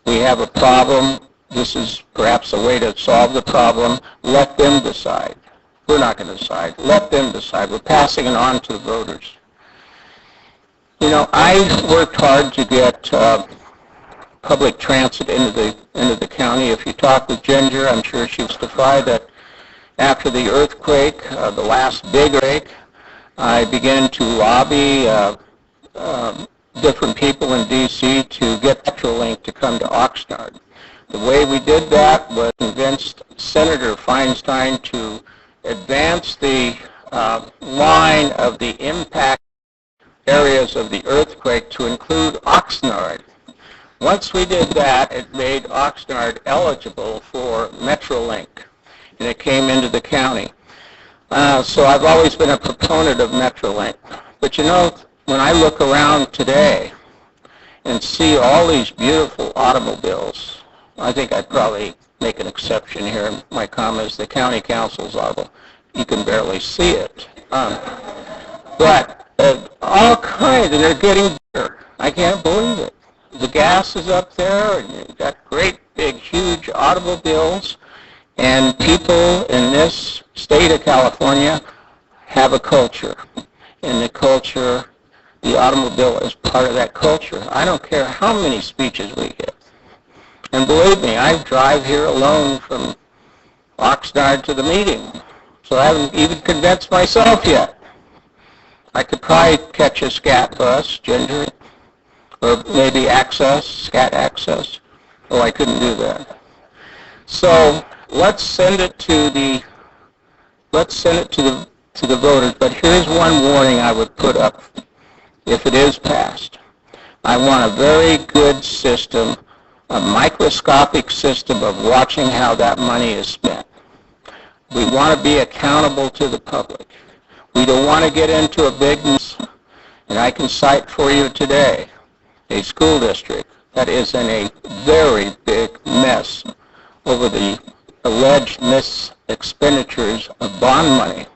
We have a problem. This is perhaps a way to solve the problem. Let them decide. We're not going to decide. Let them decide. We're passing it on to the voters. You know, I worked hard to get public transit into the county. If you talk with Ginger, I'm sure she'll testify that after the earthquake, the last big earthquake, I began to lobby different people in D.C. to get Metrolink to come to Oxnard. The way we did that was convinced Senator Feinstein to advance the line of the impact areas of the earthquake to include Oxnard. Once we did that, it made Oxnard eligible for Metrolink, and it came into the county. So I've always been a proponent of Metrolink. But you know, when I look around today and see all these beautiful automobiles, I think I'd probably make an exception here in my comments. The county council's auto, you can barely see it. But all kinds, and they're getting bigger. I can't believe it. The gas is up there, and you've got great, big, huge automobiles, and people in this state of California have a culture. And the culture, the automobile is part of that culture. I don't care how many speeches we get. And believe me, I drive here alone from Oxnard to the meeting, so I haven't even convinced myself yet. I could probably catch a SCAT bus, Ginger, or maybe SCAT access. Oh, I couldn't do that. So let's send it to the voters. But here's one warning I would put up if it is passed. I want a very good system, a microscopic system of watching how that money is spent. We want to be accountable to the public. We don't want to get into a big mess, and I can cite for you today a school district that is in a very big mess over the alleged mis-expenditures of bond money.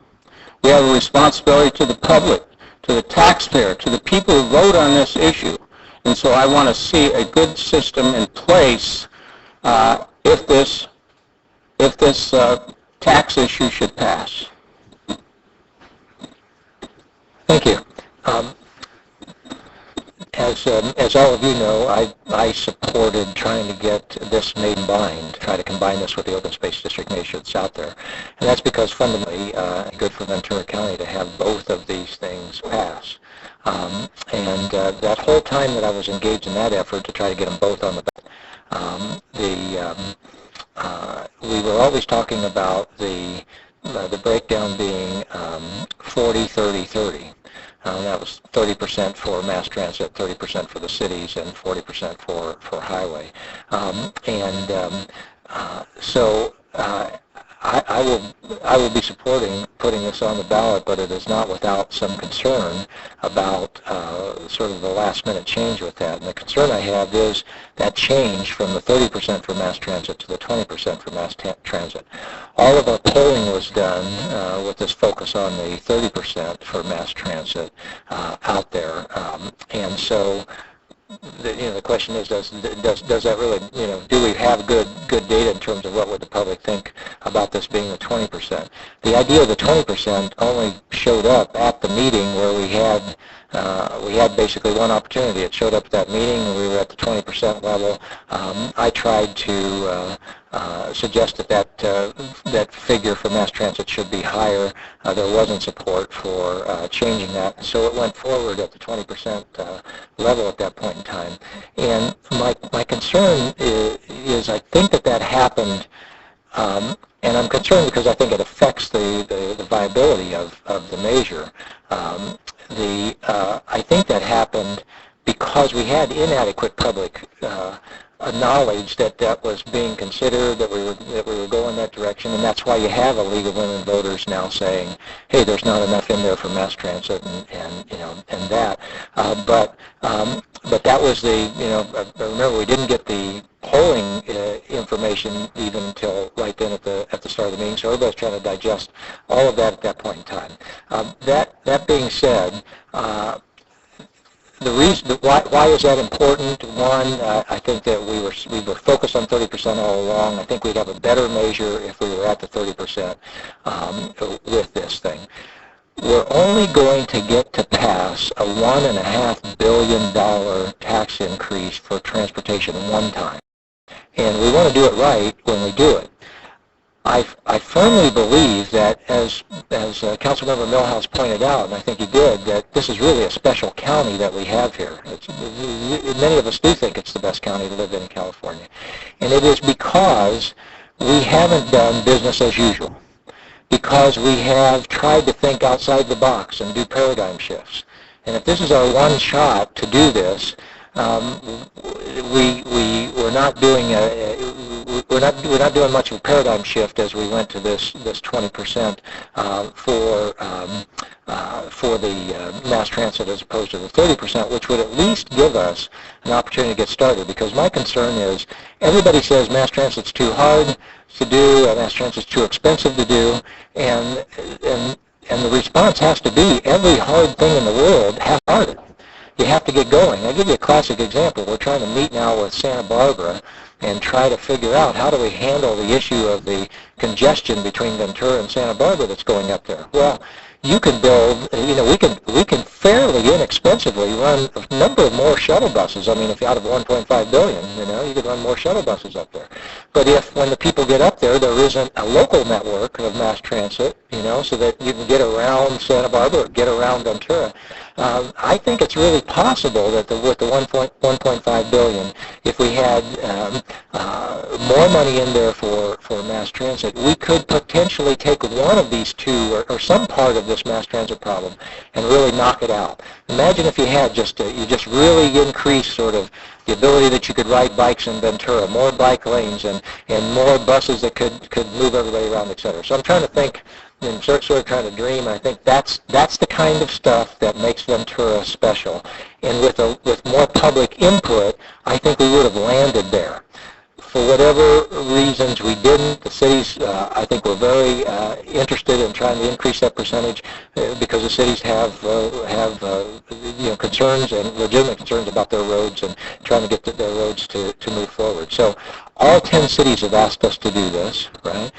We have a responsibility to the public, to the taxpayer, to the people who vote on this issue. And so I want to see a good system in place if this tax issue should pass. Thank you. as all of you know, I supported trying to get this made combined, try to combine this with the open space district measure that's out there. And that's because fundamentally good for Ventura County to have both of these things pass. And that whole time that I was engaged in that effort to try to get them both on the ballot, we were always talking about the breakdown being 40, 30, 30. That was 30% for mass transit, 30% for the cities, and 40% for highway. So I will be supporting putting this on the ballot, but it is not without some concern about sort of the last-minute change with that. And the concern I have is that change from the 30% for mass transit to the 20% for mass transit. All of our polling was done with this focus on the 30% for mass transit out there, and so. The question is, does that really, do we have good data in terms of what would the public think about this being the 20%? The idea of the 20% only showed up at the meeting where we had basically one opportunity. It showed up at that meeting, and we were at the 20% level. I tried to suggest that figure for mass transit should be higher. There wasn't support for changing that, so it went forward at the 20% level at that point in time. And my concern is I think that happened, and I'm concerned because I think it affects the viability of the measure. I think that happened because we had inadequate public knowledge that was being considered, that we were going that direction, and that's why you have a League of Women Voters now saying, hey, there's not enough in there for mass transit and that. But that was remember we didn't get the polling information even until right then at the start of the meeting, so everybody's trying to digest all of that at that point in time. That being said, the reason why is that important? One, I think that we were focused on 30% all along. I think we'd have a better measure if we were at the 30% with this thing. We're only going to get to pass a $1.5 billion tax increase for transportation one time, and we want to do it right when we do it. I firmly believe that, as Councilmember Millhouse pointed out, and I think he did, that this is really a special county that we have here. Many of us do think it's the best county to live in California. And it is because we haven't done business as usual, because we have tried to think outside the box and do paradigm shifts. And if this is our one shot to do this, we're not doing we're not doing much of a paradigm shift as we went to this 20% for the mass transit as opposed to the 30%, which would at least give us an opportunity to get started. Because my concern is everybody says mass transit's too hard to do, mass transit's too expensive to do, and the response has to be every hard thing in the world has started. You have to get going. I'll give you a classic example. We're trying to meet now with Santa Barbara and try to figure out how do we handle the issue of the congestion between Ventura and Santa Barbara that's going up there. Well, you can build, we can fairly inexpensively run a number of more shuttle buses. I mean, if out of 1.5 billion, you could run more shuttle buses up there. But if when the people get up there, there isn't a local network of mass transit, so that you can get around Santa Barbara or get around Ventura, I think it's really possible that with the 1.5 billion, if we had more money in there for mass transit, we could potentially take one of these two or some part of this mass transit problem and really knock it out. Imagine if you had you just really increase sort of the ability that you could ride bikes in Ventura, more bike lanes and more buses that could move everybody around, et cetera. So I'm trying to think and sort of trying to dream, and I think that's the kind of stuff that makes Ventura special. And with more public input, I think we would have landed there. For whatever reasons we didn't, the cities, I think, were very interested in trying to increase that percentage because the cities have concerns and legitimate concerns about their roads and trying to get their roads to move forward. So all 10 cities have asked us to do this, right?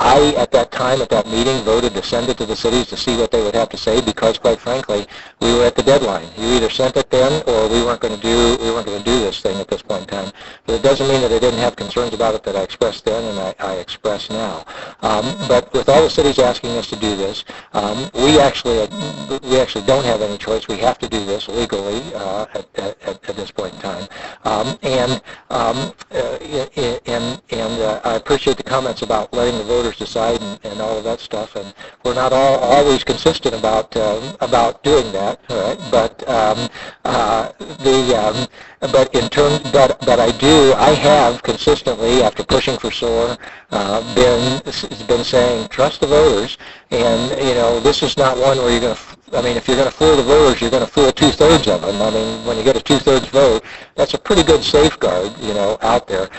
I, at that time, at that meeting, voted to send it to the cities to see what they would have to say because, quite frankly, we were at the deadline. You either sent it then, or we weren't going to do this thing at this point in time. But it doesn't mean that I didn't have concerns about it that I expressed then and I express now. But with all the cities asking us to do this, we actually don't have any choice. We have to do this legally at this point in time. I appreciate the comments about letting the voters decide and all of that stuff. And we're not always consistent about doing that, right? I have consistently, after pushing for SOAR, been saying trust the voters, and this is not one where you're going to. I mean, if you're going to fool the voters, you're going to fool 2/3 of them. I mean, when you get a 2/3 vote, that's a pretty good safeguard, out there.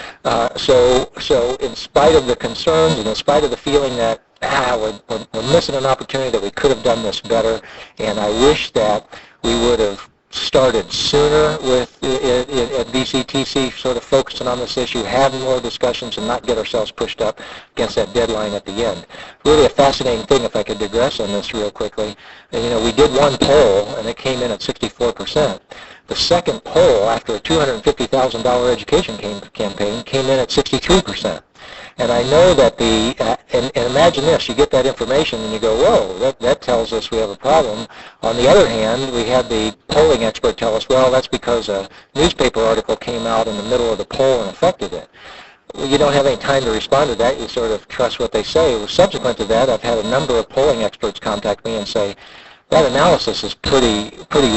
So in spite of the concerns and in spite of the feeling that we're missing an opportunity that we could have done this better, and I wish that we would have started sooner with at VCTC, sort of focusing on this issue, having more discussions, and not get ourselves pushed up against that deadline at the end. Really a fascinating thing, if I could digress on this real quickly. We did one poll, and it came in at 64%. The second poll, after a $250,000 education campaign, came in at 63%. And I know that and imagine this, you get that information and you go, whoa, that tells us we have a problem. On the other hand, we had the polling expert tell us, well, that's because a newspaper article came out in the middle of the poll and affected it. Well, you don't have any time to respond to that. You sort of trust what they say. Well, subsequent to that, I've had a number of polling experts contact me and say, that analysis is pretty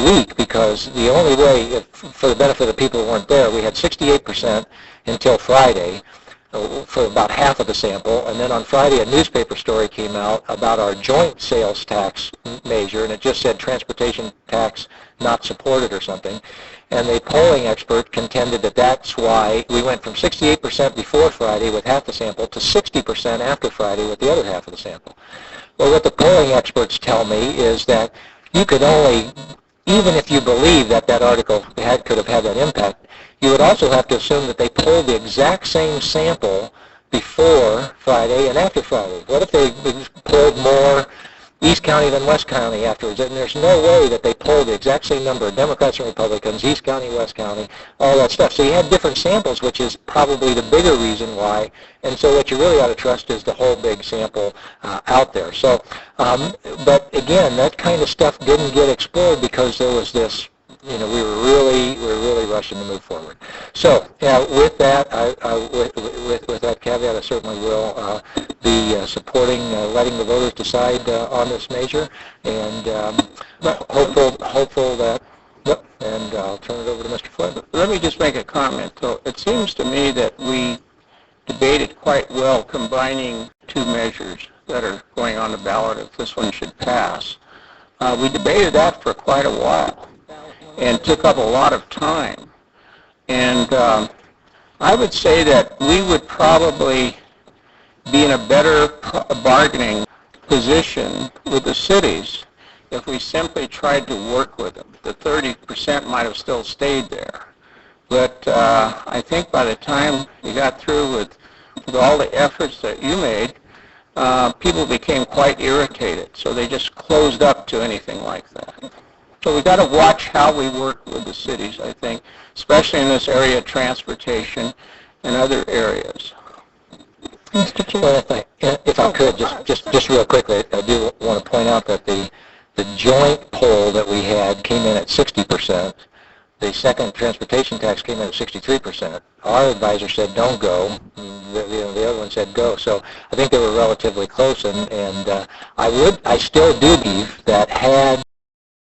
weak because the only way, for the benefit of the people who weren't there, we had 68% until Friday for about half of the sample, and then on Friday a newspaper story came out about our joint sales tax measure, and it just said transportation tax not supported or something, and the polling expert contended that that's why we went from 68% before Friday with half the sample to 60% after Friday with the other half of the sample. Well, what the polling experts tell me is that you could only, even if you believe that article could have had that impact, you would also have to assume that they polled the exact same sample before Friday and after Friday. What if they polled more East County than West County afterwards? And there's no way that they polled the exact same number of Democrats and Republicans, East County, West County, all that stuff. So you had different samples, which is probably the bigger reason why. And so what you really ought to trust is the whole big sample out there. So, but again, that kind of stuff didn't get explored because there was this, we were really rushing to move forward. So, with that, with that caveat, I certainly will be supporting letting the voters decide on this measure, and hopeful that. Yep, and I'll turn it over to Mr. Flood. Let me just make a comment. So it seems to me that we debated quite well combining two measures that are going on the ballot if this one should pass. We debated that for quite a while and took up a lot of time. And I would say that we would probably be in a better bargaining position with the cities if we simply tried to work with them. The 30% might have still stayed there. But I think by the time you got through with all the efforts that you made, people became quite irritated. So they just closed up to anything like that. So we've got to watch how we work with the cities, I think, especially in this area of transportation and other areas. Mr. Chair, well, if I could, just real quickly, I do want to point out that the joint poll that we had came in at 60%. The second transportation tax came in at 63%. Our advisor said don't go. The other one said go. So I think they were relatively close, and I still do believe that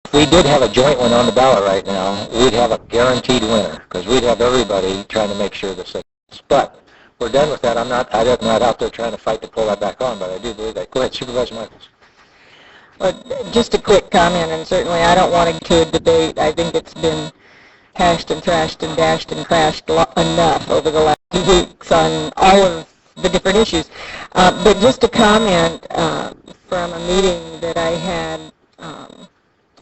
if we did have a joint one on the ballot right now, we'd have a guaranteed winner because we'd have everybody trying to make sure this. But we're done with that. I'm not out there trying to fight to pull that back on, but I do believe that. Go ahead, Supervisor Michaels. Well, just a quick comment, and certainly I don't want to debate. I think it's been hashed and thrashed and dashed and crashed enough over the last 2 weeks on all of the different issues. But just a comment from a meeting that I had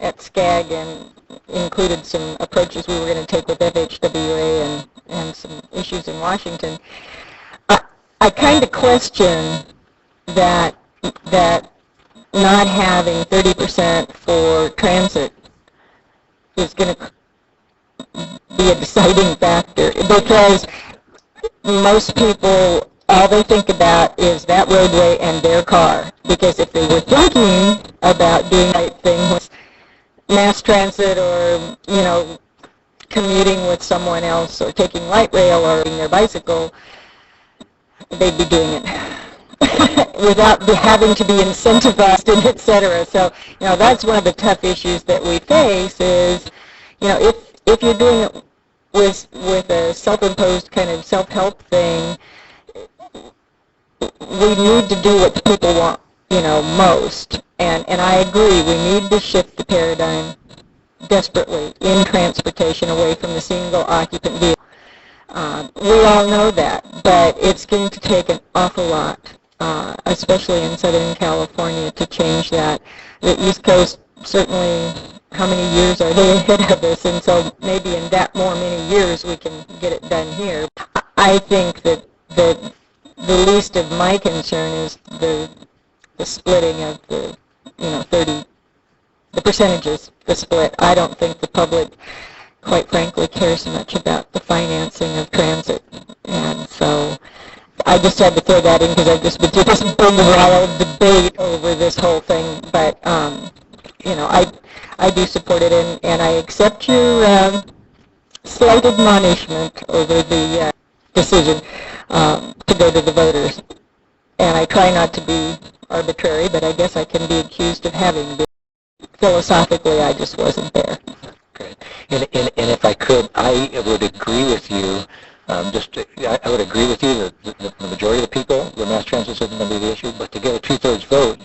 at SCAG and included some approaches we were going to take with FHWA and some issues in Washington. I kind of question that not having 30% for transit is going to be a deciding factor, because most people, all they think about is that roadway and their car. Because if they were thinking about doing the right thing with mass transit or, commuting with someone else or taking light rail or riding their bicycle, they'd be doing it without having to be incentivized and et cetera. So, that's one of the tough issues that we face is, if you're doing it with a self-imposed kind of self-help thing, we need to do what people want, most. And I agree, we need to shift the paradigm desperately in transportation away from the single occupant vehicle. We all know that, but it's going to take an awful lot, especially in Southern California, to change that. The East Coast, certainly, how many years are they ahead of us? And so maybe in that many years we can get it done here. I think that the least of my concern is the splitting of the, 30, the percentages, the split. I don't think the public, quite frankly, cares much about the financing of transit. And so I just had to throw that in because I've just been through this big wild debate over this whole thing. But, I do support it, and I accept your slight admonishment over the decision to go to the voters. And I try not to be arbitrary, but I guess I can be accused of having been. Philosophically, I just wasn't there. Great. And if I could, I would agree with you. I would agree with you that the majority of the people, the mass transit isn't going to be the issue. But to get a 2/3 vote,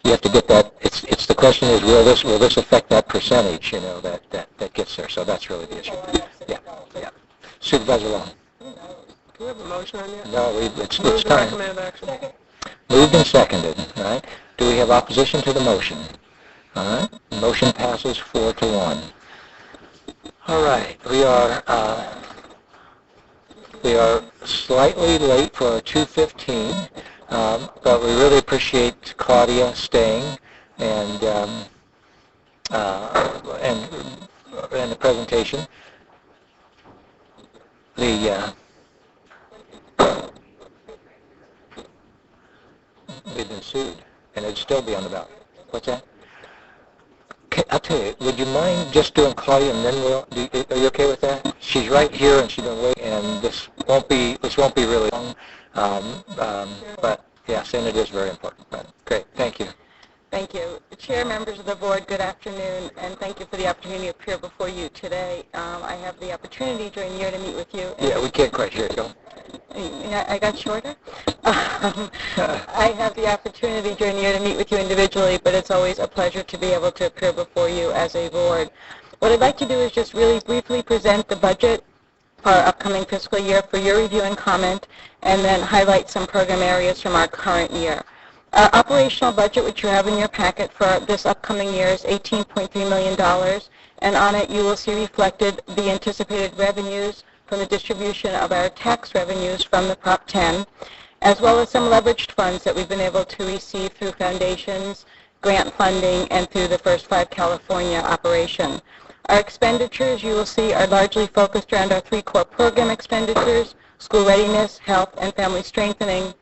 you have to get that. It's the question is, will this affect that percentage? That gets there. So that's really the issue. Yeah. Supervisor Long. Do we have a motion on that? No, it's Move time. recommended action. Moved and seconded. All right. Do we have opposition to the motion? All right. The motion passes 4-1. All right. We are slightly late for our 2:15, but we really appreciate Claudia staying and the presentation. We've been sued, and it'd still be on the ballot. What's that? Okay, I'll tell you, would you mind just doing Claudia, and then are you okay with that? She's right here, and she's been waiting, and this won't be really long. But yes, and it is very important. But great, thank you. Thank you. Chair, members of the board, good afternoon, and thank you for the opportunity to appear before you today. I have the opportunity during the year to meet with you. Yeah, we can't quite hear you. I got shorter? I have the opportunity during the year to meet with you individually, but it's always a pleasure to be able to appear before you as a board. What I'd like to do is just really briefly present the budget for our upcoming fiscal year for your review and comment, and then highlight some program areas from our current year. Our operational budget, which you have in your packet for this upcoming year, is $18.3 million, and on it you will see reflected the anticipated revenues from the distribution of our tax revenues from the Prop 10, as well as some leveraged funds that we've been able to receive through foundations, grant funding, and through the First 5 California operation. Our expenditures, you will see, are largely focused around our 3 core program expenditures: school readiness, health, and family strengthening,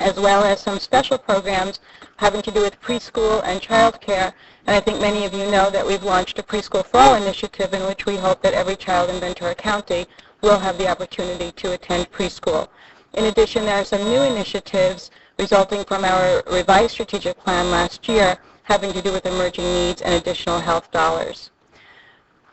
as well as some special programs having to do with preschool and child care. And I think many of you know that we've launched a Preschool for All initiative in which we hope that every child in Ventura County will have the opportunity to attend preschool. In addition, there are some new initiatives resulting from our revised strategic plan last year having to do with emerging needs and additional health dollars.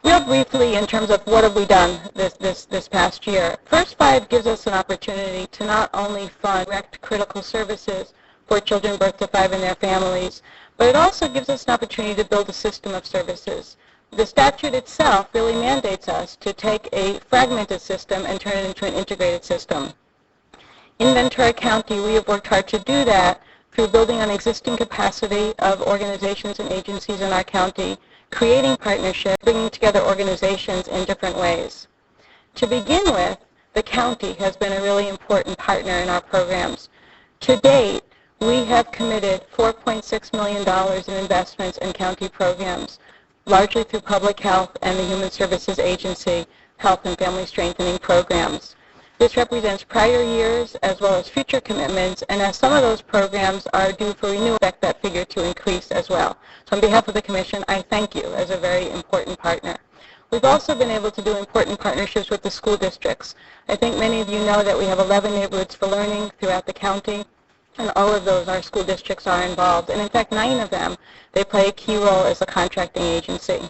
Real briefly, in terms of what have we done this past year, First 5 gives us an opportunity to not only fund direct critical services for children birth to 5 and their families, but it also gives us an opportunity to build a system of services. The statute itself really mandates us to take a fragmented system and turn it into an integrated system. In Ventura County, we have worked hard to do that through building on existing capacity of organizations and agencies in our county, creating partnerships, bringing together organizations in different ways. To begin with, the county has been a really important partner in our programs. To date, we have committed $4.6 million in investments in county programs, largely through public health and the Human Services Agency health and family strengthening programs. This represents prior years as well as future commitments, and as some of those programs are due for renewal, I expect that figure to increase as well. So on behalf of the Commission, I thank you as a very important partner. We've also been able to do important partnerships with the school districts. I think many of you know that we have 11 neighborhoods for learning throughout the county, and all of those, our school districts are involved. And in fact, 9 of them, they play a key role as a contracting agency.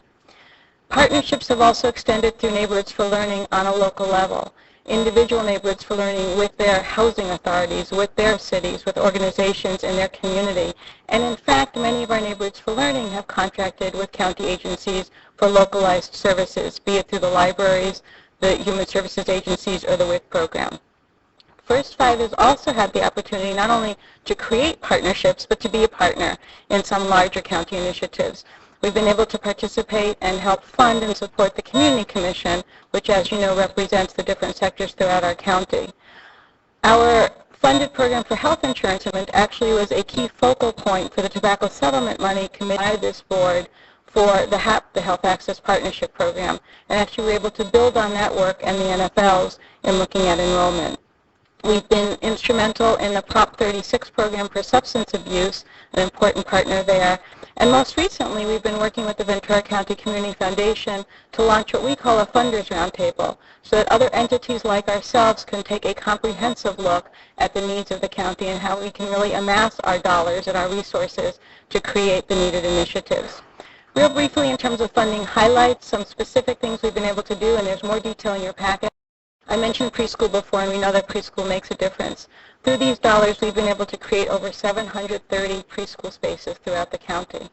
Partnerships have also extended through neighborhoods for learning on a local level. Individual neighborhoods for learning with their housing authorities, with their cities, with organizations in their community. And in fact, many of our neighborhoods for learning have contracted with county agencies for localized services, be it through the libraries, the Human Services Agencies, or the WIC program. First Five has also had the opportunity not only to create partnerships, but to be a partner in some larger county initiatives. We've been able to participate and help fund and support the Community Commission, which, as you know, represents the different sectors throughout our county. Our funded program for health insurance actually was a key focal point for the tobacco settlement money committed by this board for the HAP, the Health Access Partnership Program, and actually were able to build on that work and the NFLs in looking at enrollment. We've been instrumental in the Prop 36 program for substance abuse, an important partner there. And most recently, we've been working with the Ventura County Community Foundation to launch what we call a Funders Roundtable, so that other entities like ourselves can take a comprehensive look at the needs of the county and how we can really amass our dollars and our resources to create the needed initiatives. Real briefly, in terms of funding highlights, some specific things we've been able to do, and there's more detail in your packet. I mentioned preschool before, and we know that preschool makes a difference. Through these dollars, we've been able to create over 730 preschool spaces throughout the county.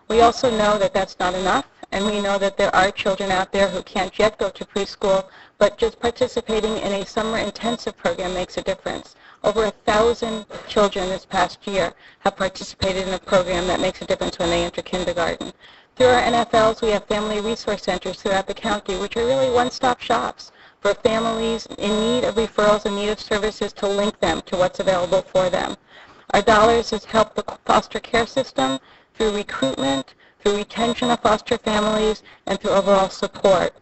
We also know that that's not enough, and we know that there are children out there who can't yet go to preschool, but just participating in a summer intensive program makes a difference. Over 1,000 children this past year have participated in a program that makes a difference when they enter kindergarten. Through our NFLs, we have family resource centers throughout the county, which are really one-stop shops for families in need of referrals, in need of services, to link them to what's available for them. Our dollars has helped the foster care system through recruitment, through retention of foster families, and through overall support.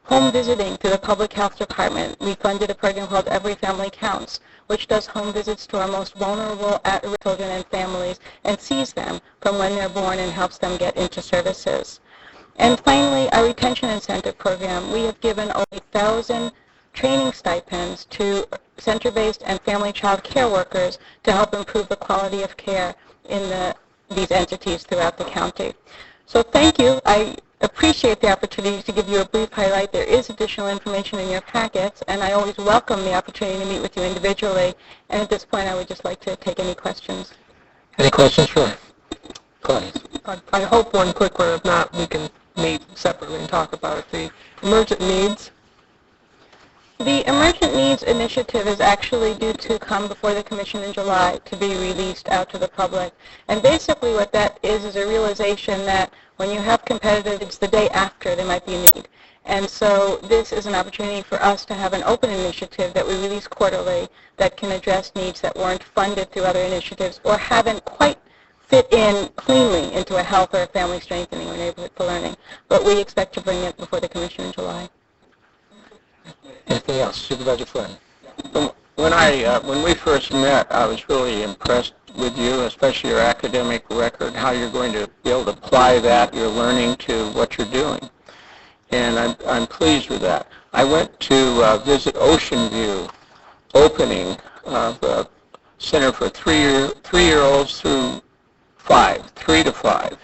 Home visiting through the Public Health Department. We funded a program called Every Family Counts, which does home visits to our most vulnerable at-risk children and families and sees them from when they're born and helps them get into services. And finally, our retention incentive program. We have given over 1,000 training stipends to center-based and family child care workers to help improve the quality of care in these entities throughout the county. So thank you. I appreciate the opportunity to give you a brief highlight. There is additional information in your packets, and I always welcome the opportunity to meet with you individually. And at this point, I would just like to take any questions. Any questions? Sure. Please. I hope one quick one. If not, we can meet separately and talk about it. The emergent needs. The Emergent Needs Initiative is actually due to come before the Commission in July to be released out to the public. And basically what that is a realization that when you have competitive, it's the day after there might be a need. And so this is an opportunity for us to have an open initiative that we release quarterly that can address needs that weren't funded through other initiatives or haven't quite fit in cleanly into a health or a family strengthening or neighborhood for learning. But we expect to bring it before the Commission in July. Anything else? Supervisor Flynn. When we first met, I was really impressed with you, especially your academic record, how you're going to be able to apply that, your learning, to what you're doing. And I'm pleased with that. I went to visit Ocean View opening of the Center for three-year-olds through 3 to 5,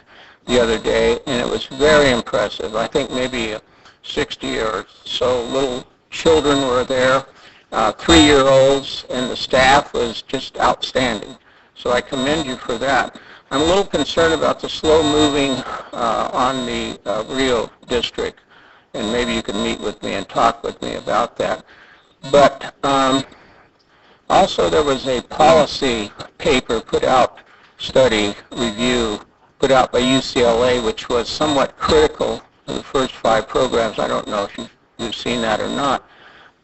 the other day, and it was very impressive. I think maybe 60 or so little children were there, 3-year-olds, and the staff was just outstanding. So I commend you for that. I'm a little concerned about the slow moving on the Rio district, and maybe you can meet with me and talk with me about that. But also there was a policy paper study review put out by UCLA, which was somewhat critical of the first 5 programs. I don't know if you've seen that or not.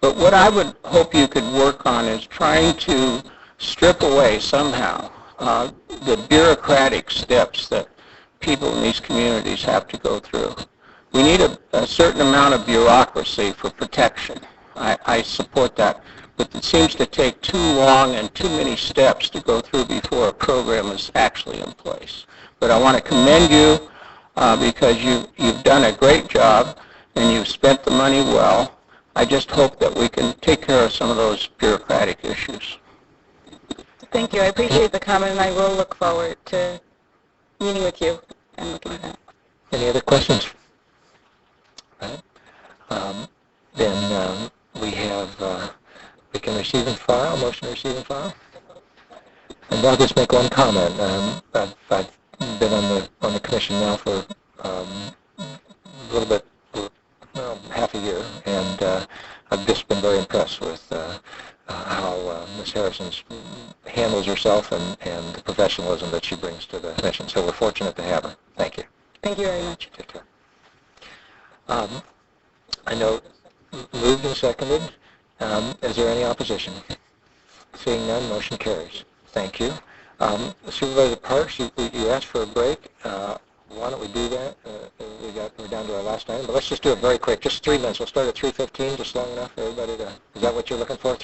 But what I would hope you could work on is trying to strip away somehow the bureaucratic steps that people in these communities have to go through. We need a certain amount of bureaucracy for protection. I support that. But it seems to take too long and too many steps to go through before a program is actually in place. But I want to commend you because you've done a great job and you've spent the money well. I just hope that we can take care of some of those bureaucratic issues. Thank you. I appreciate the comment, and I will look forward to meeting with you and looking at that. Any other questions? Right. Then we can receive and file, motion to receive and file. And I'll just make one comment. I've been on the commission now for a little bit, half a year, and I've just been very impressed with how Ms. Harrison handles herself and the professionalism that she brings to the commission. So we're fortunate to have her. Thank you. Thank you very much. Take care. I know moved and seconded. Is there any opposition? Seeing none, motion carries. Thank you. Supervisor Parks, you asked for a break. Why don't we do that? We're down to our last item, but let's just do it very quick. Just 3 minutes. We'll start at 3:15, just long enough for everybody to... Is that what you're looking for?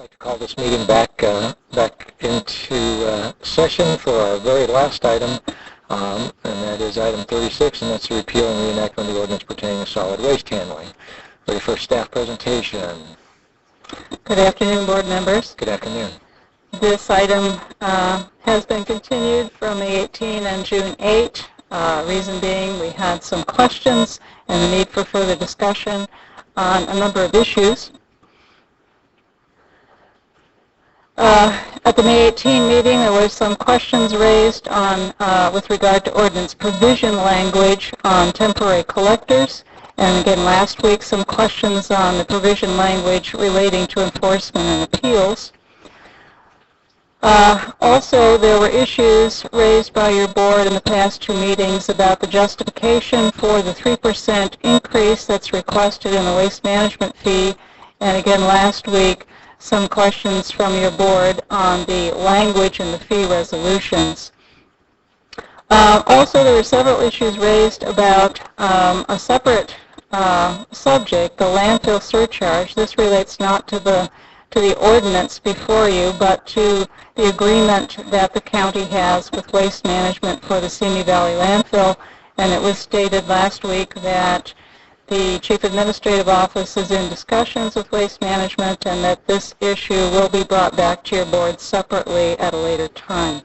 I'd like to call this meeting back into session for our very last item, and that is item 36, and that's the repeal and reenactment of the ordinance pertaining to solid waste handling. Ready for a staff presentation. Good afternoon, board members. Good afternoon. This item has been continued from May 18 and June 8. Reason being, we had some questions and the need for further discussion on a number of issues. At the May 18 meeting, there were some questions raised on, with regard to ordinance provision language on temporary collectors. And again, last week, some questions on the provision language relating to enforcement and appeals. Also, there were issues raised by your board in the past 2 meetings about the justification for the 3% increase that's requested in the waste management fee. And again, last week, some questions from your board on the language in the fee resolutions. Also, there were several issues raised about a separate subject, the landfill surcharge. This relates not to the ordinance before you, but to the agreement that the county has with Waste Management for the Simi Valley landfill. And it was stated last week that the Chief Administrative Office is in discussions with Waste Management and that this issue will be brought back to your board separately at a later time.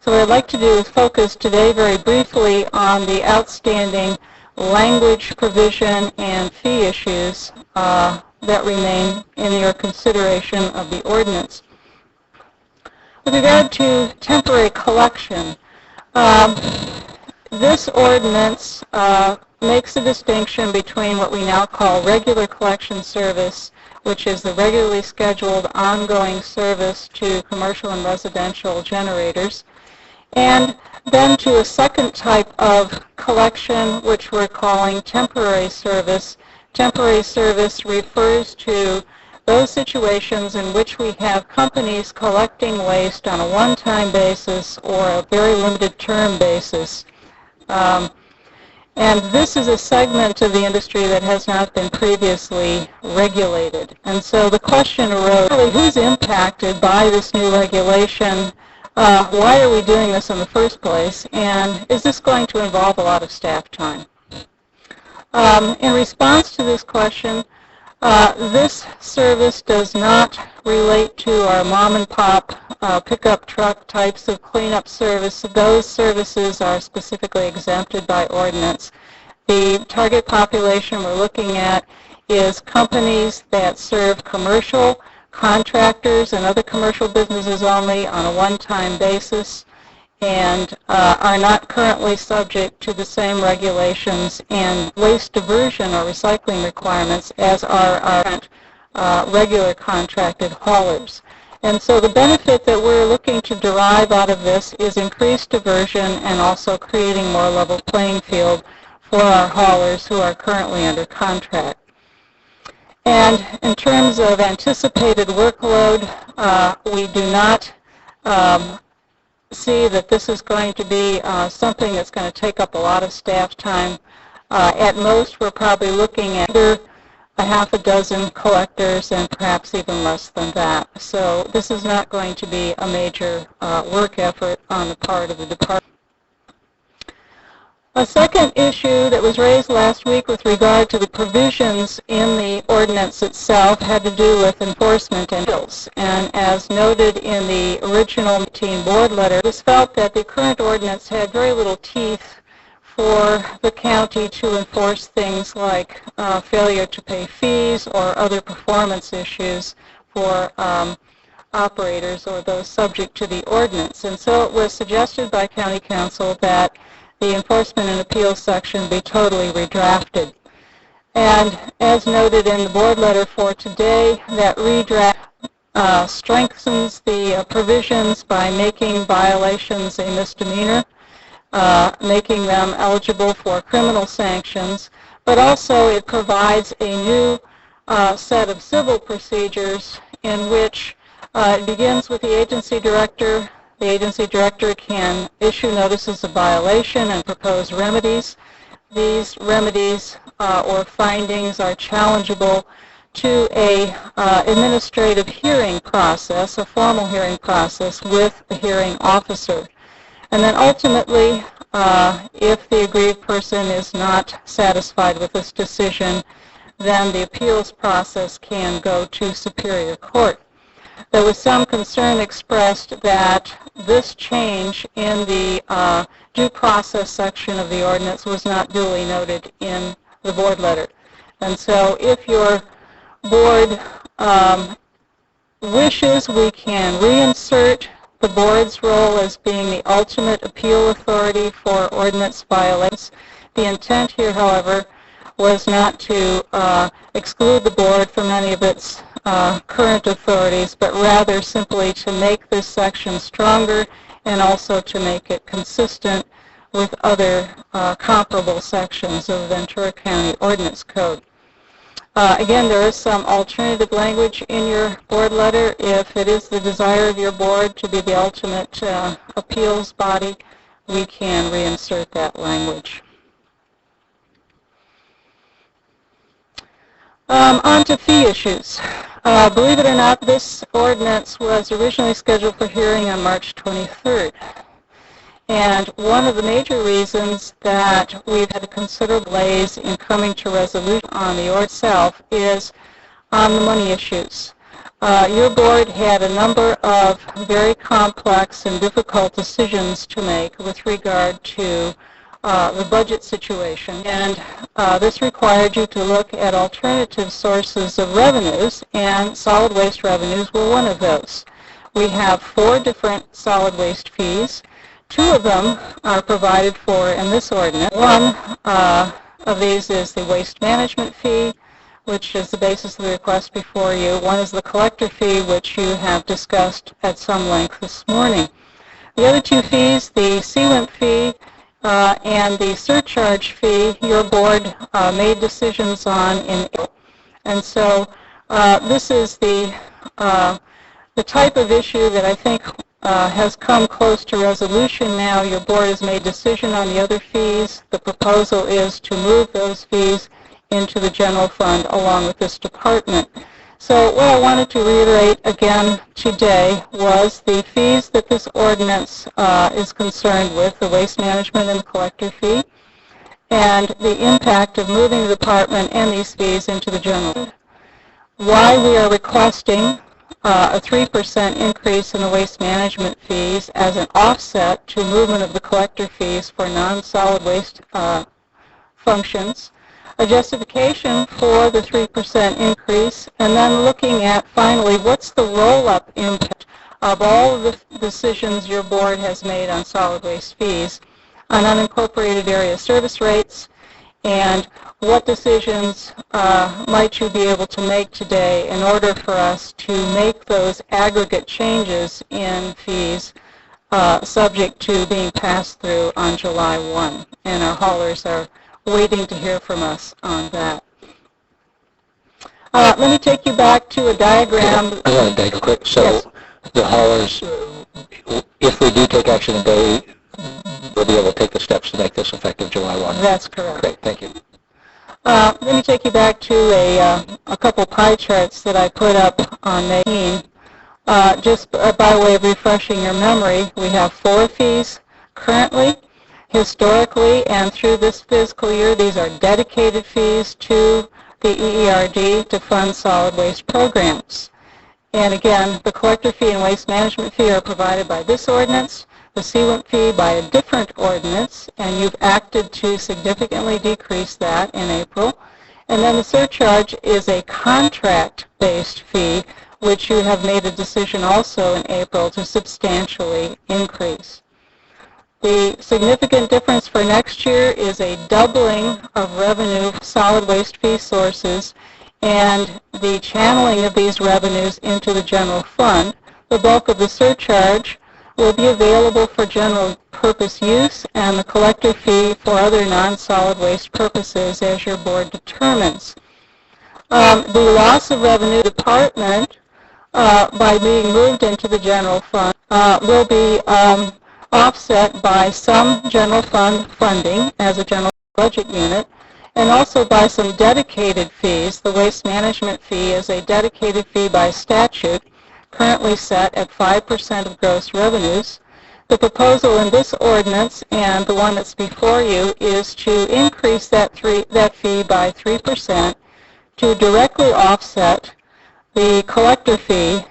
So what I'd like to do is focus today very briefly on the outstanding language provision and fee issues that remain in your consideration of the ordinance. With regard to temporary collection, this ordinance makes a distinction between what we now call regular collection service, which is the regularly scheduled ongoing service to commercial and residential generators, and then to a second type of collection, which we're calling temporary service. Temporary service refers to those situations in which we have companies collecting waste on a one-time basis or a very limited term basis. And this is a segment of the industry that has not been previously regulated. And so the question arose, really, who's impacted by this new regulation? Why are we doing this in the first place? And is this going to involve a lot of staff time? In response to this question, this service does not relate to our mom and pop pickup truck types of cleanup service. Those services are specifically exempted by ordinance. The target population we're looking at is companies that serve commercial contractors and other commercial businesses only on a one-time basis. and are not currently subject to the same regulations and waste diversion or recycling requirements as are our regular contracted haulers. And so the benefit that we're looking to derive out of this is increased diversion and also creating more level playing field for our haulers who are currently under contract. And in terms of anticipated workload, we do not see that this is going to be something that's going to take up a lot of staff time. At most, we're probably looking at a half a dozen collectors and perhaps even less than that. So this is not going to be a major work effort on the part of the department. A second issue that was raised last week with regard to the provisions in the ordinance itself had to do with enforcement and bills. And as noted in the original team board letter, it was felt that the current ordinance had very little teeth for the county to enforce things like failure to pay fees or other performance issues for operators or those subject to the ordinance. And so it was suggested by County Council that the enforcement and appeals section be totally redrafted. And as noted in the board letter for today, that redraft strengthens the provisions by making violations a misdemeanor, making them eligible for criminal sanctions, but also it provides a new set of civil procedures in which it begins with the agency director. The agency director can issue notices of violation and propose remedies. These remedies or findings are challengeable to a administrative hearing process, a formal hearing process with a hearing officer. And then ultimately, if the aggrieved person is not satisfied with this decision, then the appeals process can go to Superior Court. There was some concern expressed that this change in the due process section of the ordinance was not duly noted in the board letter. And so if your board wishes, we can reinsert the board's role as being the ultimate appeal authority for ordinance violations. The intent here, however, was not to exclude the board from any of its current authorities, but rather simply to make this section stronger and also to make it consistent with other comparable sections of the Ventura County Ordinance Code. Again, there is some alternative language in your board letter. If it is the desire of your board to be the ultimate appeals body, we can reinsert that language. On to fee issues. Believe it or not, this ordinance was originally scheduled for hearing on March 23rd. And one of the major reasons that we've had considerable delays in coming to resolution on the ordinance itself is on the money issues. Your board had a number of very complex and difficult decisions to make with regard to the budget situation, and this required you to look at alternative sources of revenues, and solid waste revenues were one of those. We have 4 different solid waste fees. 2 of them are provided for in this ordinance. One of these is the waste management fee, which is the basis of the request before you. One is the collector fee, which you have discussed at some length this morning. The other 2 fees, the sealant fee and the surcharge fee, your board made decisions on in April. And so this is the type of issue that I think has come close to resolution now. Your board has made a decision on the other fees. The proposal is to move those fees into the general fund along with this department. So what I wanted to reiterate again today was the fees that this ordinance is concerned with, the waste management and the collector fee, and the impact of moving the department and these fees into the general fund. Why we are requesting a 3% increase in the waste management fees as an offset to movement of the collector fees for non-solid waste functions, a justification for the 3% increase, and then looking at finally what's the roll-up impact of all of the decisions your board has made on solid waste fees, on unincorporated area service rates, and what decisions might you be able to make today in order for us to make those aggregate changes in fees subject to being passed through on July 1. And our haulers are waiting to hear from us on that. Let me take you back to a diagram. I want to take a quick, so Yes. the haulers, if we do take action today, we'll be able to take the steps to make this effective July 1. That's correct. Great, thank you. Let me take you back to a couple pie charts that I put up on May 18. Just by way of refreshing your memory, we have 4 fees currently. Historically and through this fiscal year, these are dedicated fees to the EERD to fund solid waste programs. And again, the collector fee and waste management fee are provided by this ordinance, the sealant fee by a different ordinance, and you've acted to significantly decrease that in April. And then the surcharge is a contract-based fee, which you have made a decision also in April to substantially increase. The significant difference for next year is a doubling of revenue for solid waste fee sources and the channeling of these revenues into the general fund. The bulk of the surcharge will be available for general purpose use and the collector fee for other non-solid waste purposes as your board determines. The loss of revenue department by being moved into the general fund will be offset by some general fund funding as a general budget unit, and also by some dedicated fees. The waste management fee is a dedicated fee by statute, currently set at 5% of gross revenues. The proposal in this ordinance and the one that's before you is to increase that fee by 3% to directly offset the collector fee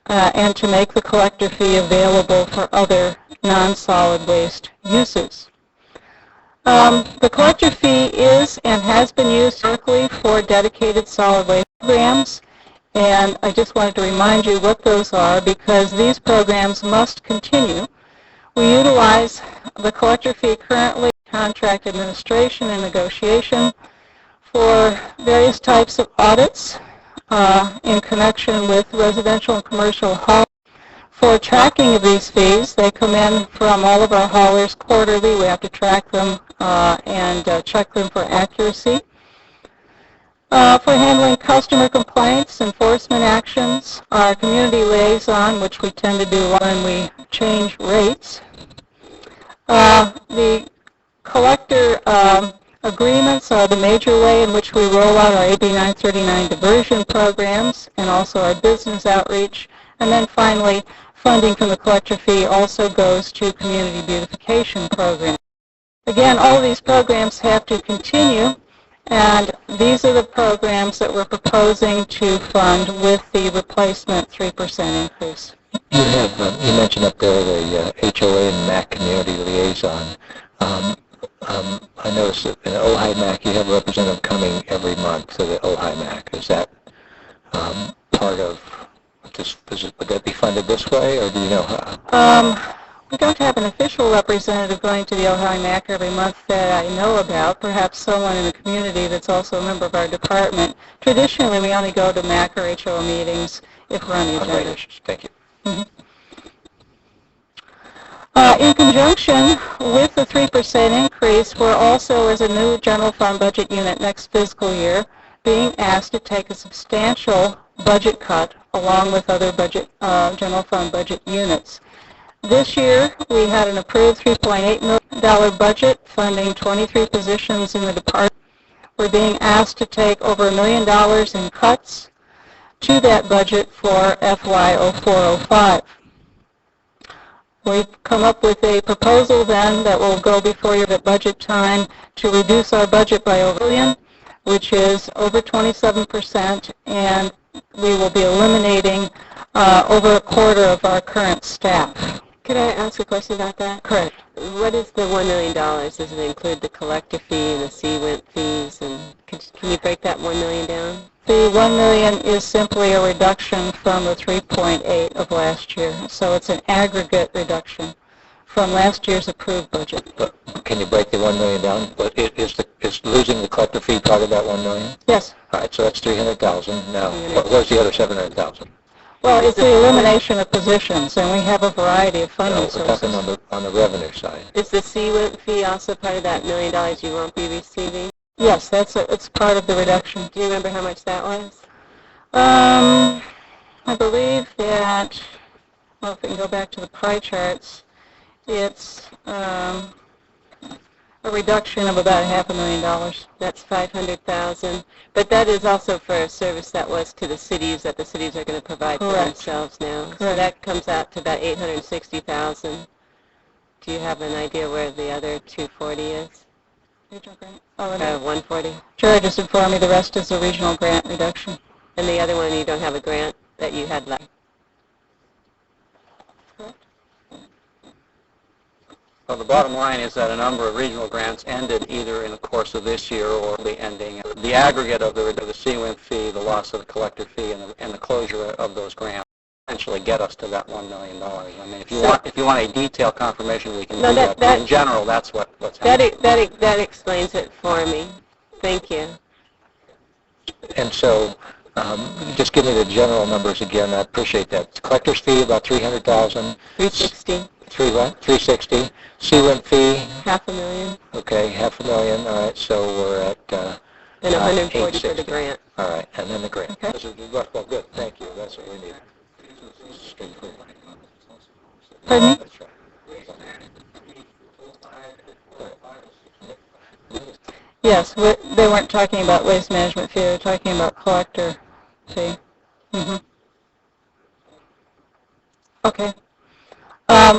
and to make the collector fee available for other non-solid waste uses. The collector fee is and has been used historically for dedicated solid waste programs, and I just wanted to remind you what those are because these programs must continue. We utilize the collector fee currently in contract administration and negotiation for various types of audits in connection with residential and commercial hauling. For tracking of these fees, they come in from all of our haulers quarterly. We have to track them and check them for accuracy. For handling customer complaints, enforcement actions, our community liaison, which we tend to do when we change rates. The collector agreements are the major way in which we roll out our AB 939 diversion programs and also our business outreach. And then finally, funding from the collector fee also goes to community beautification programs. Again, all of these programs have to continue, and these are the programs that we're proposing to fund with the replacement 3% increase. You have, you mentioned up there the HOA and MAC community liaison. I noticed that in Ojai MAC you have a representative coming every month to the Ojai MAC. Is that part of this? Would that be funded this way, or do you know how? We don't have an official representative going to the Ojai MAC every month that I know about. Perhaps someone in the community that's also a member of our department. Traditionally, we only go to MAC or HO meetings if we're on the agenda. Thank you. Mm-hmm. In conjunction with the 3% increase, we're also, as a new general fund budget unit next fiscal year, being asked to take a substantial budget cut along with other budget, general fund budget units. This year, we had an approved $3.8 million budget funding 23 positions in the department. We're being asked to take over $1 million in cuts to that budget for FY 0405. We've come up with a proposal then that will go before you at budget time to reduce our budget by over $1 billion, which is over 27%, and we will be eliminating over a quarter of our current staff. Could I ask a question about that? Correct. What is the $1 million? Does it include the collector fee and the seawent fees? And can you break that $1 million down? The 1 million is simply a reduction from the 3.8 of last year. So it's an aggregate reduction from last year's approved budget. But can you break the 1 million down? But is losing the collector fee part of that 1 million? Yes. All right, so that's 300,000. Now, where's the other 700,000? Well, it's the elimination of positions, and we have a variety of funding We're talking sources. on the revenue side. Is the CWIP fee also part of that $1 million you won't be receiving? Yes, it's part of the reduction. Do you remember how much that was? I believe that, well, if we can go back to the pie charts, it's a reduction of about $500,000. That's $500,000. But that is also for a service that was to the cities that the cities are going to provide for Correct. themselves now. So Correct. that comes out to about $860,000. Do you have an idea where the other 240 is? Regional grant? Oh, no. 140. Sure, just inform me the rest is a regional grant reduction. And the other one, you don't have a grant that you had left. Well, the bottom line is that a number of regional grants ended either in the course of this year or will be ending. The aggregate of the CWIP fee, the loss of the collector fee, and the closure of those grants eventually get us to that $1 million. I mean, if you want a detailed confirmation, we can do that. But in general, that's what's happening. That explains it for me. Thank you. And so, just give me the general numbers again. I appreciate that. Collector's fee about 300,000. 360. 360. CWIP fee. $500,000. Okay, $500,000. All right, so we're at. And 140 for the 860. grant. All right, and then the grant. Okay. Well, good. Thank you. That's what we need. Pardon me? That's right. Yes, they weren't talking about waste management fee, they were talking about collector fee. Okay.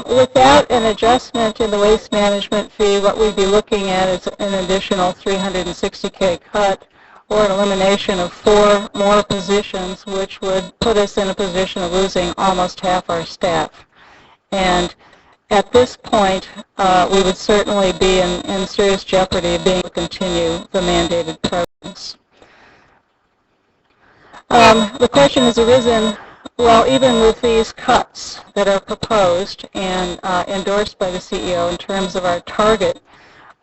Without an adjustment in the waste management fee, what we'd be looking at is an additional $360K cut or an elimination of 4 more positions, which would put us in a position of losing almost half our staff. And at this point, we would certainly be in serious jeopardy of being able to continue the mandated programs. The question has arisen, well, even with these cuts that are proposed and endorsed by the CEO in terms of our target,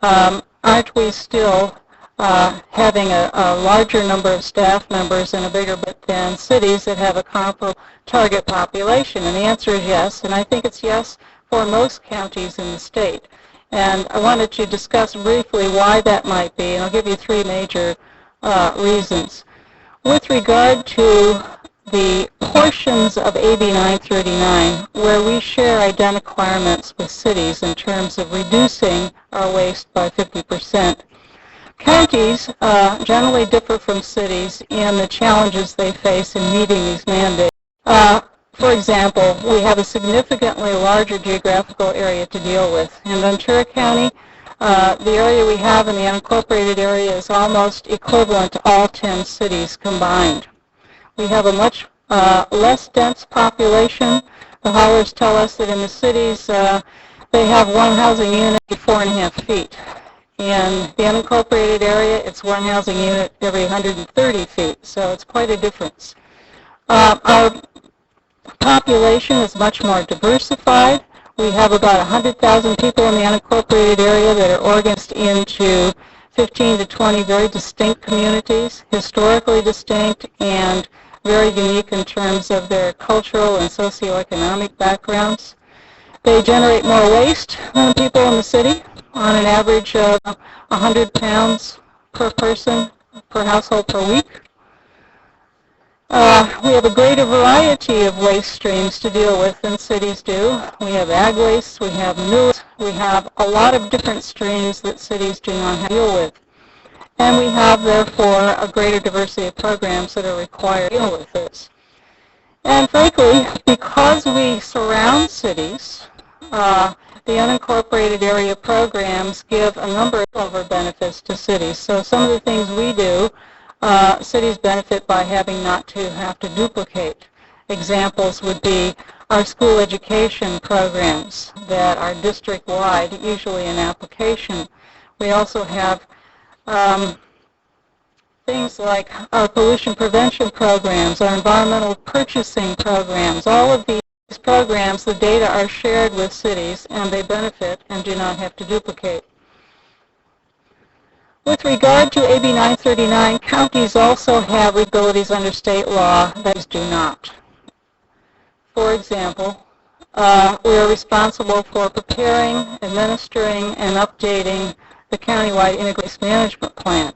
aren't we still having a larger number of staff members and a bigger bit than cities that have a comparable target population? And the answer is yes, and I think it's yes for most counties in the state. And I wanted to discuss briefly why that might be, and I'll give you 3 major reasons. With regard to the portions of AB 939 where we share identical requirements with cities in terms of reducing our waste by 50%, counties generally differ from cities in the challenges they face in meeting these mandates. For example, we have a significantly larger geographical area to deal with. In Ventura County, the area we have in the unincorporated area is almost equivalent to all 10 cities combined. We have a much less dense population. The haulers tell us that in the cities they have one housing unit every 4.5 feet. In the unincorporated area, it's one housing unit every 130 feet, so it's quite a difference. Our population is much more diversified. We have about 100,000 people in the unincorporated area that are organized into 15 to 20 very distinct communities, historically distinct and very unique in terms of their cultural and socioeconomic backgrounds. They generate more waste than people in the city, on an average of 100 pounds per person, per household per week. We have a greater variety of waste streams to deal with than cities do. We have ag waste, we have new waste, we have a lot of different streams that cities do not have to deal with. And we have, therefore, a greater diversity of programs that are required to deal with this. And frankly, because we surround cities, the unincorporated area programs give a number of benefits to cities. So some of the things we do, cities benefit by having not to have to duplicate. Examples would be our school education programs that are district-wide, usually in application. We also have Things like our pollution prevention programs, our environmental purchasing programs, all of these programs, the data are shared with cities and they benefit and do not have to duplicate. With regard to AB 939, counties also have abilities under state law that do not. For example, we are responsible for preparing, administering, and updating the countywide integrated waste management plan.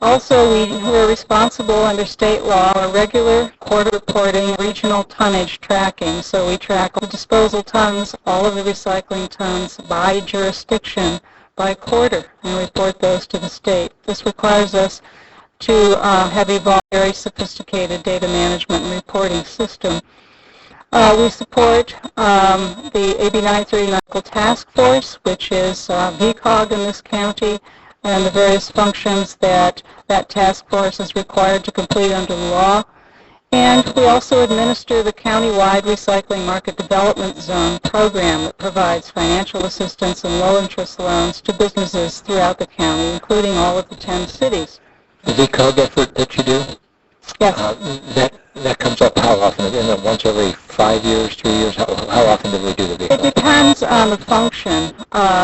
Also, we are responsible under state law for regular quarter reporting, regional tonnage tracking. So we track all the disposal tons, all of the recycling tons by jurisdiction, by quarter, and report those to the state. This requires us to have evolved a very sophisticated data management and reporting system. We support the AB 939 Task Force, which is VCOG in this county, and the various functions that that task force is required to complete under the law. And we also administer the countywide Recycling Market Development Zone program that provides financial assistance and low-interest loans to businesses throughout the county, including all of the 10 cities. The VCOG effort that you do? Yes. That comes up how often? Once every 5 years, 3 years? How often do we do the VCOG? It depends on the function.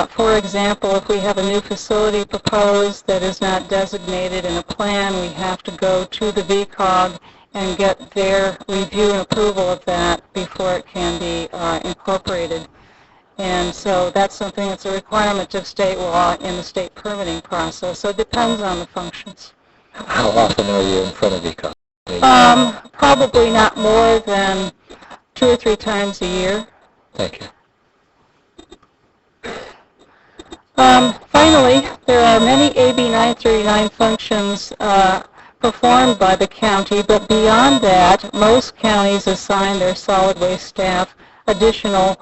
For example, if we have a new facility proposed that is not designated in a plan, we have to go to the VCOG and get their review and approval of that before it can be incorporated. And so that's something that's a requirement of state law in the state permitting process. So it depends on the functions. How often are you in front of VCOG? Probably not more than 2 or 3 times a year. Thank you. Finally, there are many AB 939 functions performed by the county, but beyond that, most counties assign their solid waste staff additional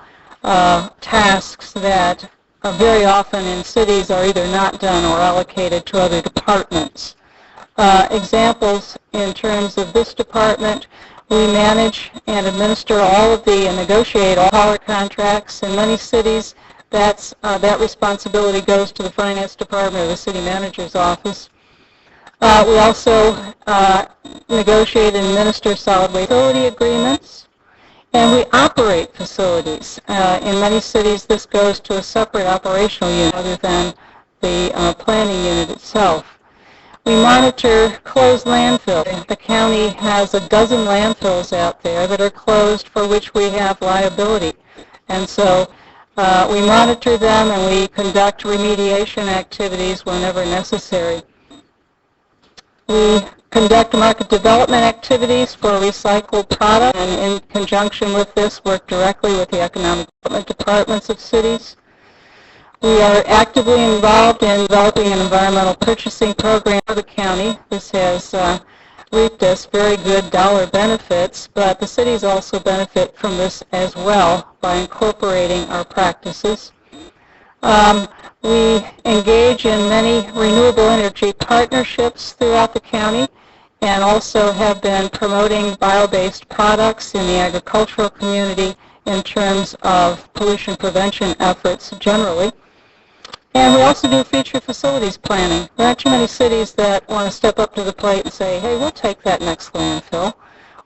tasks that very often in cities are either not done or allocated to other departments. Examples in terms of this department, we manage and administer all of the and negotiate all power contracts. In many cities, that responsibility goes to the finance department or the city manager's office. We also negotiate and administer solid waste facility agreements, and we operate facilities. In many cities, this goes to a separate operational unit other than the planning unit itself. We monitor closed landfills. The county has a dozen landfills out there that are closed for which we have liability. And so we monitor them and we conduct remediation activities whenever necessary. We conduct market development activities for recycled products, and in conjunction with this, work directly with the economic development departments of cities. We are actively involved in developing an environmental purchasing program for the county. This has reaped us very good dollar benefits, but the cities also benefit from this as well by incorporating our practices. We engage in many renewable energy partnerships throughout the county and also have been promoting bio-based products in the agricultural community in terms of pollution prevention efforts generally. And we also do future facilities planning. There aren't too many cities that want to step up to the plate and say, hey, we'll take that next landfill,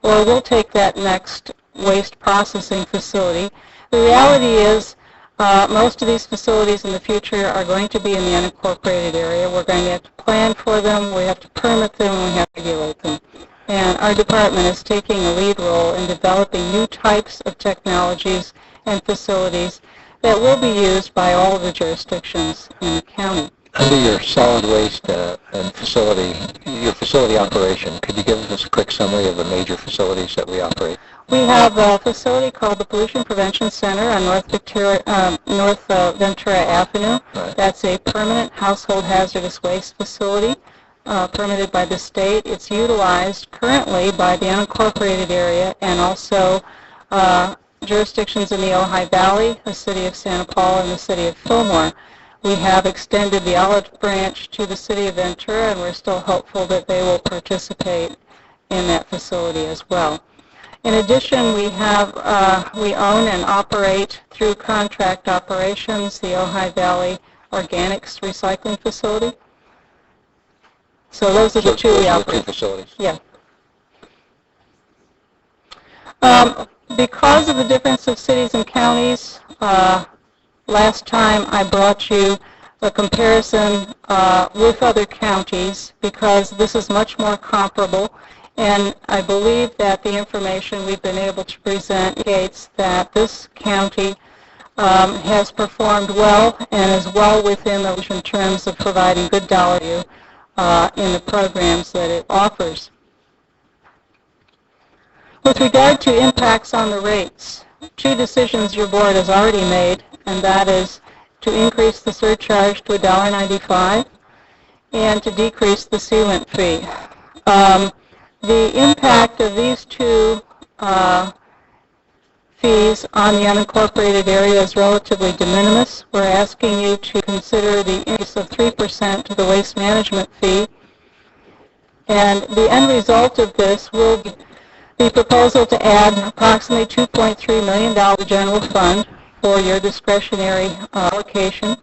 or we'll take that next waste processing facility. The reality is most of these facilities in the future are going to be in the unincorporated area. We're going to have to plan for them, we have to permit them, and we have to regulate them. And our department is taking a lead role in developing new types of technologies and facilities that will be used by all of the jurisdictions in the county. Under your solid waste and your facility operation, could you give us a quick summary of the major facilities that we operate? We have a facility called the Pollution Prevention Center on North Ventura Avenue. Right. That's a permanent household hazardous waste facility permitted by the state. It's utilized currently by the unincorporated area and also jurisdictions in the Ojai Valley, the city of Santa Paula, and the city of Fillmore. We have extended the olive branch to the city of Ventura, and we're still hopeful that they will participate in that facility as well. In addition, we own and operate through contract operations the Ojai Valley Organics Recycling Facility. So those are the two we Those are the operate. two facilities. Yeah. Because of the difference of cities and counties, last time I brought you a comparison with other counties because this is much more comparable, and I believe that the information we've been able to present indicates that this county has performed well and is well within the in terms of providing good dollar value in the programs that it offers. With regard to impacts on the rates, two decisions your board has already made, and that is to increase the surcharge to $1.95 and to decrease the sealant fee. The impact of these two fees on the unincorporated area is relatively de minimis. We're asking you to consider the increase of 3% to the waste management fee, and the end result of this will be the proposal to add approximately $2.3 million to the general fund for your discretionary allocation.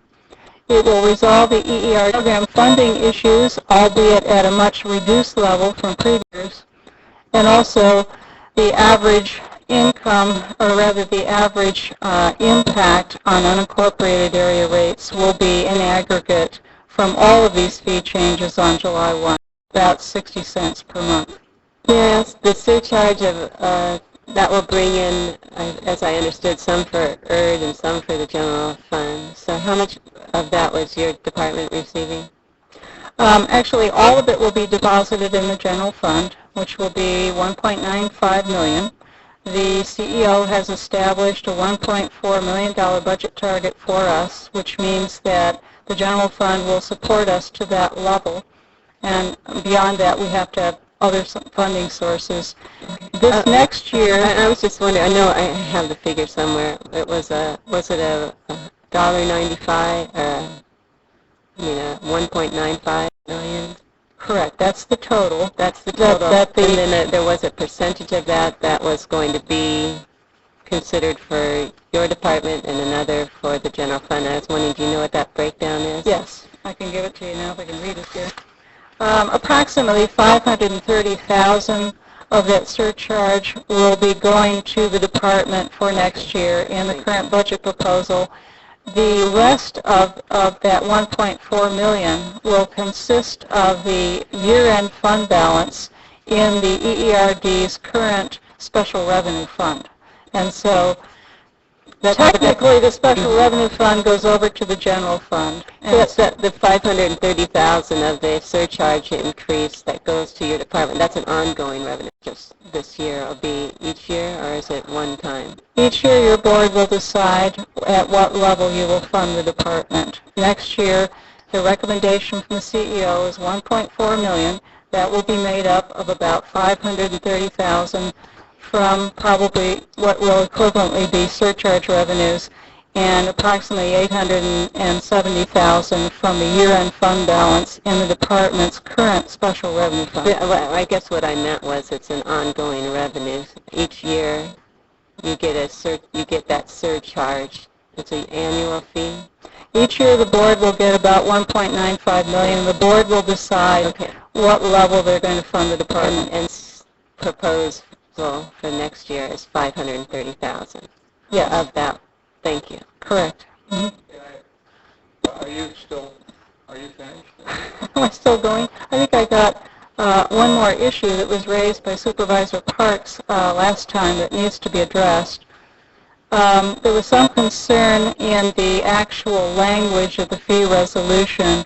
It will resolve the EER program funding issues, albeit at a much reduced level from previous years, and also the average income, or rather the average impact on unincorporated area rates will be in aggregate from all of these fee changes on July 1, about 60 cents per month. Yes, the surcharge of that will bring in, as I understood, some for ERD and some for the general fund. So how much of that was your department receiving? Actually, all of it will be deposited in the general fund, which will be $1.95 million. The CEO has established a $1.4 million budget target for us, which means that the general fund will support us to that level. And beyond that, we have to have other funding sources. This next year, I was just wondering. I know I have the figure somewhere. Was it $1.95 or $1.95 million? Correct. That's the total. That's the total. And then there was a percentage of that was going to be considered for your department and another for the general fund. I was wondering, do you know what that breakdown is? Yes, I can give it to you now if I can read it here. Approximately $530,000 of that surcharge will be going to the department for next year in the current budget proposal. The rest of that $1.4 million will consist of the year-end fund balance in the EERD's current special revenue fund. And so technically the special revenue fund goes over to the general fund. So that's the $530,000 of the surcharge increase that goes to your department. That's an ongoing revenue. Just this year, it'll be each year, or is it one time? Each year your board will decide at what level you will fund the department. Next year, the recommendation from the CEO is $1.4 million. That will be made up of about $530,000 from probably what will equivalently be surcharge revenues, and approximately $870,000 from the year-end fund balance in the department's current special revenue fund. Well, I guess what I meant was it's an ongoing revenue. Each year you get that surcharge. It's an annual fee. Each year the board will get about $1.95 million. The board will decide what level they're going to fund the department. And proposal for next year is $530,000. Yes. Of that. Thank you. Correct. Are you finished? Am I still going? I think I got one more issue that was raised by Supervisor Parks last time that needs to be addressed. There was some concern in the actual language of the fee resolution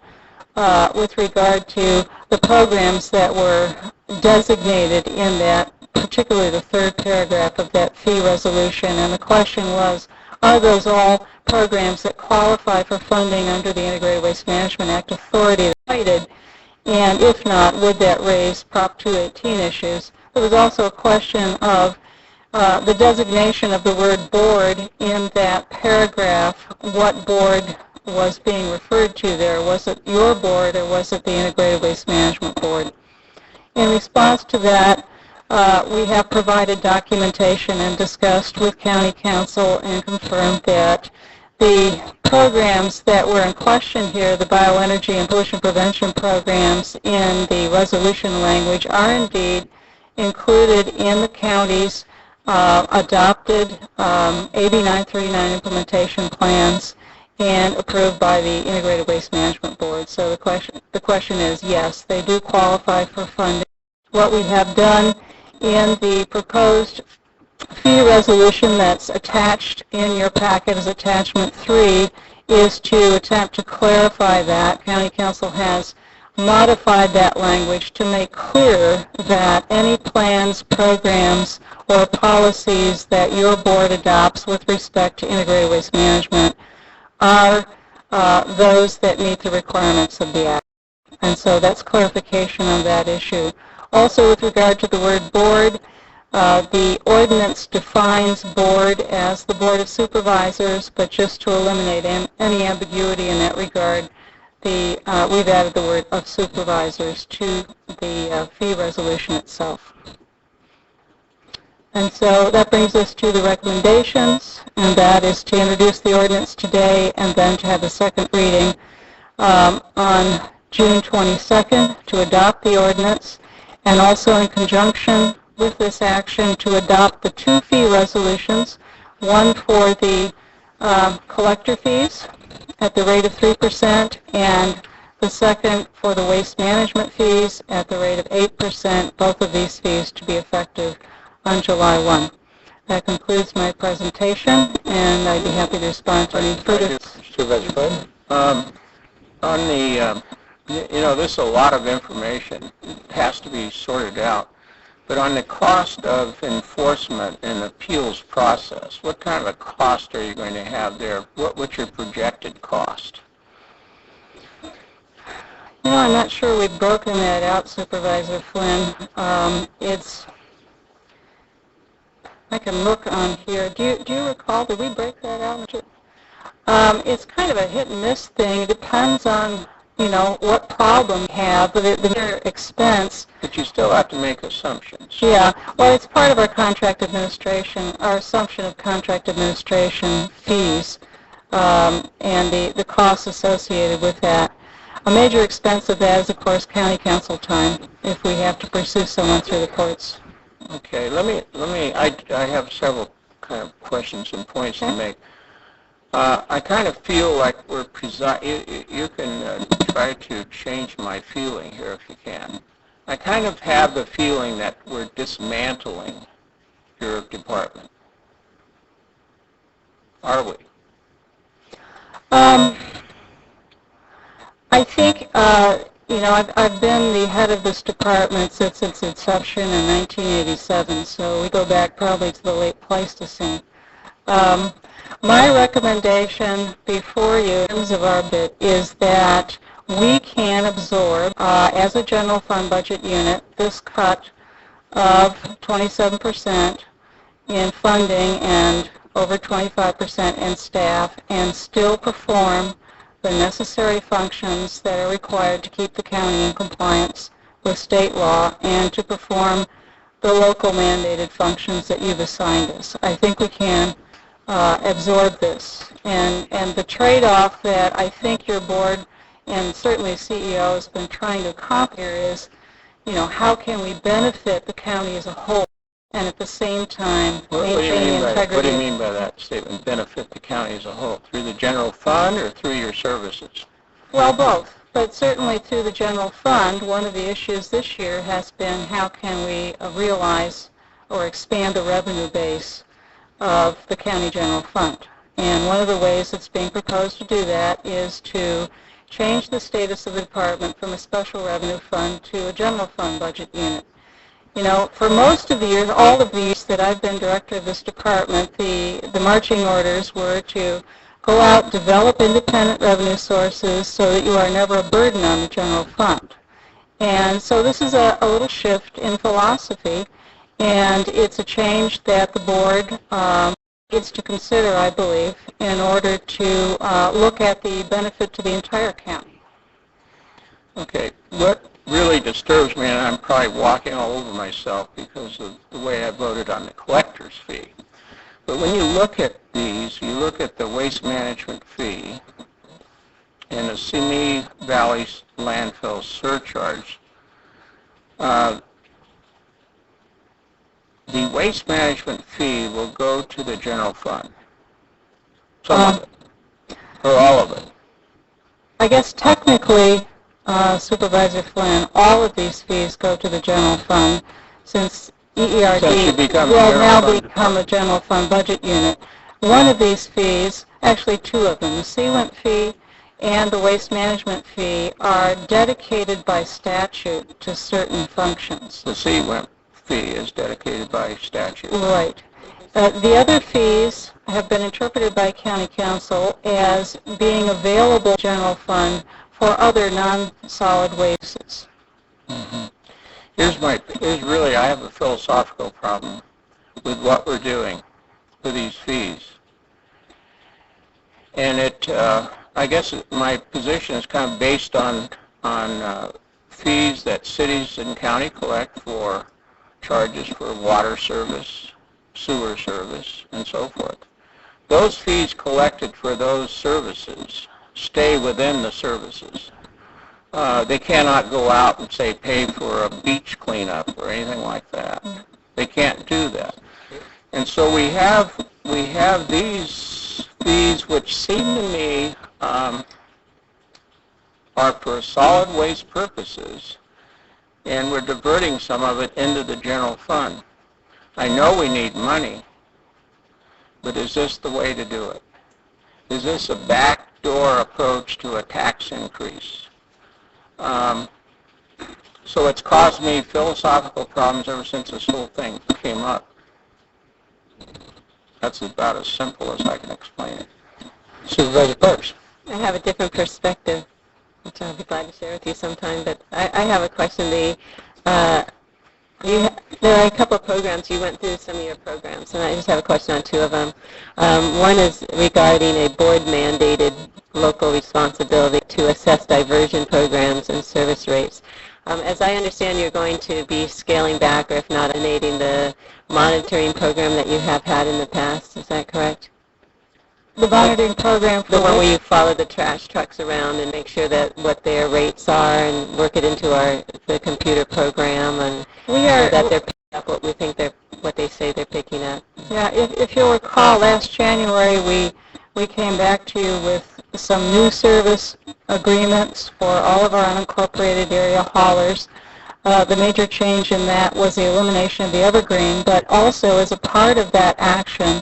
with regard to the programs that were designated in that, particularly the third paragraph of that fee resolution. And the question was, are those all programs that qualify for funding under the Integrated Waste Management Act authority cited? And if not, would that raise Prop 218 issues? There was also a question of the designation of the word board in that paragraph. What board was being referred to there? Was it your board or was it the Integrated Waste Management Board? In response to that, we have provided documentation and discussed with County Council and confirmed that the programs that were in question here, the bioenergy and pollution prevention programs in the resolution language, are indeed included in the county's adopted AB 939 implementation plans and approved by the Integrated Waste Management Board. So the question is, yes, they do qualify for funding. What we have done in the proposed fee resolution that's attached in your packet as attachment 3 is to attempt to clarify that. County Council has modified that language to make clear that any plans, programs, or policies that your board adopts with respect to integrated waste management are those that meet the requirements of the Act. And so that's clarification on that issue. Also, with regard to the word board, the ordinance defines board as the Board of Supervisors, but just to eliminate any ambiguity in that regard, we've added the word of supervisors to the fee resolution itself. And so that brings us to the recommendations, and that is to introduce the ordinance today and then to have a second reading on June 22nd to adopt the ordinance, and also in conjunction with this action to adopt the 2 fee resolutions, one for the collector fees at the rate of 3%, and the second for the waste management fees at the rate of 8%, both of these fees to be effective on July 1. That concludes my presentation, and I'd be happy to respond to any further. Supervisor Flynn? On the, this is a lot of information. It has to be sorted out. But on the cost of enforcement and appeals process, what kind of a cost are you going to have there? What's your projected cost? I'm not sure we've broken that out, Supervisor Flynn. I can look on here. Do you recall, did we break that out? It's kind of a hit and miss thing. It depends on, what problem you have, but the expense. But you still have to make assumptions. Yeah, well, it's part of our contract administration, our assumption of contract administration fees, and the costs associated with that. A major expense of that is, of course, county council time if we have to pursue someone through the courts. Okay, I have several kind of questions and points to make. I kind of feel like you can try to change my feeling here if you can. I kind of have the feeling that we're dismantling your department. Are we? I think, I've been the head of this department since its inception in 1987, so we go back probably to the late Pleistocene. My recommendation before you in terms of our bit is that we can absorb, as a general fund budget unit, this cut of 27% in funding and over 25% in staff, and still perform the necessary functions that are required to keep the county in compliance with state law and to perform the local mandated functions that you've assigned us. I think we can absorb this. And the trade-off that I think your board and certainly the CEO has been trying to accomplish here is, how can we benefit the county as a whole and at the same time maintain the integrity. What do you mean by that statement, benefit the county as a whole? Through the general fund or through your services? Well, both. But certainly through the general fund, one of the issues this year has been how can we realize or expand the revenue base of the county general fund. And one of the ways that's being proposed to do that is to change the status of the department from a special revenue fund to a general fund budget unit. For most of the years, all of the years that I've been director of this department, the marching orders were to go out, develop independent revenue sources so that you are never a burden on the general fund. And so this is a little shift in philosophy, and it's a change that the board needs to consider, I believe, in order to look at the benefit to the entire county. Okay. What really disturbs me, and I'm probably walking all over myself because of the way I voted on the collector's fee, But when you look at these, you look at the waste management fee and the Simi Valley landfill surcharge. The waste management fee will go to the general fund. Some of it, or all of it. I guess technically, Supervisor Flynn, all of these fees go to the general fund since EERD Since you become a will general now fund become a general fund budget unit. One of these fees, actually two of them, the sealant fee and the waste management fee, are dedicated by statute to certain functions. The CWIMP fee is dedicated by statute. Right. The other fees have been interpreted by County Council as being available in the general fund for other non-solid wastes. Mm-hmm. Here's really, I have a philosophical problem with what we're doing with these fees. And I guess my position is kind of based on fees that cities and county collect for charges for water service, sewer service, and so forth. Those fees collected for those services stay within the services. They cannot go out and say pay for a beach cleanup or anything like that. They can't do that. And so we have these fees which seem to me are for solid waste purposes, and we're diverting some of it into the general fund. I know we need money, but is this the way to do it? Is this a backdoor approach to a tax increase? So it's caused me philosophical problems ever since this whole thing came up. That's about as simple as I can explain it. Supervisor Parks. I have a different perspective, which I'll be glad to share with you sometime, but I have a question. There are a couple of programs. You went through some of your programs, and I just have a question on two of them. One is regarding a board-mandated local responsibility to assess diversion programs and service rates. As I understand, you're going to be scaling back, or if not, eliminating the monitoring program that you have had in the past. Is that correct? The monitoring program for the one where you follow the trash trucks around and make sure that what their rates are and work it into the computer program, and that they're picking up what they say they're picking up. Yeah, if you'll recall, last January we came back to you with some new service agreements for all of our unincorporated area haulers. The major change in that was the elimination of the evergreen, but also as a part of that action,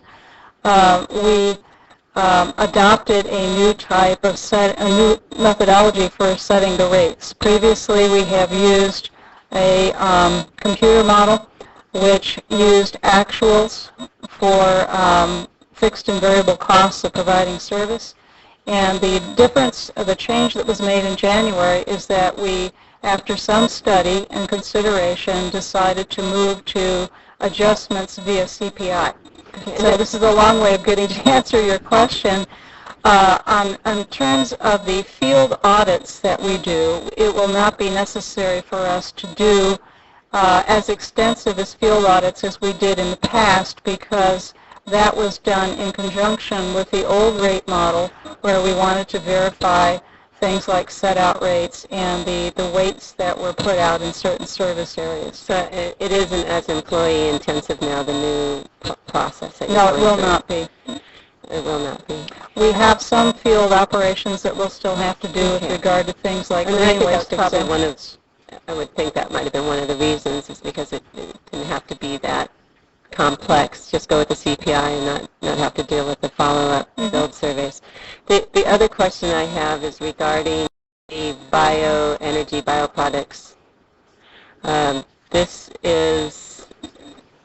we adopted a new type of a new methodology for setting the rates. Previously, we have used a computer model which used actuals for fixed and variable costs of providing service. And the difference, the change that was made in January is that we, after some study and consideration, decided to move to adjustments via CPI. So this is a long way of getting to answer your question. In terms of the field audits that we do, it will not be necessary for us to do as extensive as field audits as we did in the past, because that was done in conjunction with the old rate model, where we wanted to verify things like set-out rates and the weights that were put out in certain service areas. So it isn't as employee-intensive now, the new process? No, it will not be. It will not be. We have some field operations that we'll still have to do with regard to things like green waste exemptions. I would think that might have been one of the reasons, is because it didn't have to be that complex. Just go with the CPI and not have to deal with the follow-up field surveys. The other question I have is regarding the bioenergy, bioproducts. This is,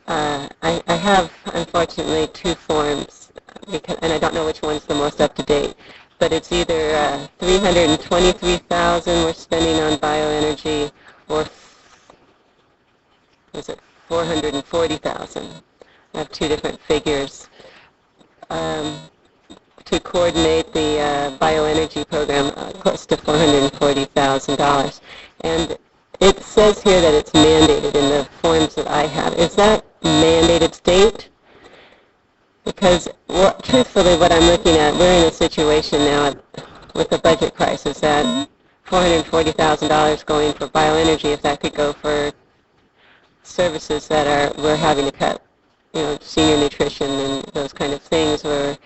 I have, unfortunately, two forms, and I don't know which one's the most up-to-date, but it's either $323,000 we're spending on bioenergy, or is it $440,000. I have two different figures to coordinate the bioenergy program, close to $440,000. And it says here that it's mandated in the forms that I have. Is that mandated state? Because truthfully, what I'm looking at, we're in a situation now with the budget crisis that $440,000 going for bioenergy, if that could go for services that we're having to cut, senior nutrition and those kind of things, where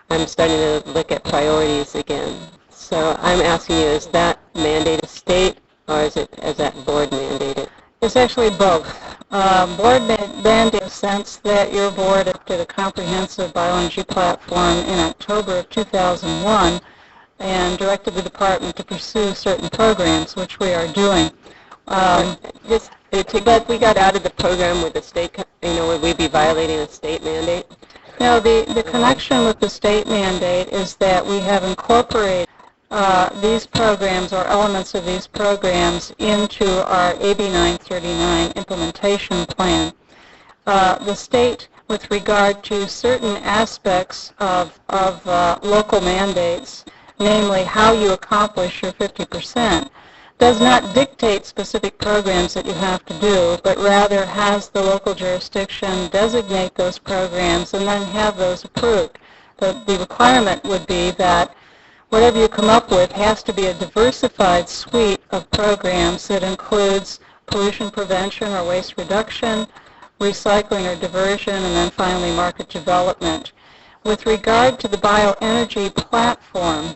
I'm starting to look at priorities again. So I'm asking you, is that mandated state, or is that board mandated? It's actually both. Board mandate in the sense that your board adopted a comprehensive bioenergy platform in October of 2001 and directed the department to pursue certain programs, which we are doing. But we got out of the program with the state, would we be violating a state mandate? No, the connection with the state mandate is that we have incorporated these programs or elements of these programs into our AB 939 implementation plan. The state, with regard to certain aspects of local mandates, namely how you accomplish your 50%, does not dictate specific programs that you have to do, but rather has the local jurisdiction designate those programs and then have those approved. The requirement would be that whatever you come up with has to be a diversified suite of programs that includes pollution prevention or waste reduction, recycling or diversion, and then finally market development. With regard to the bioenergy platform,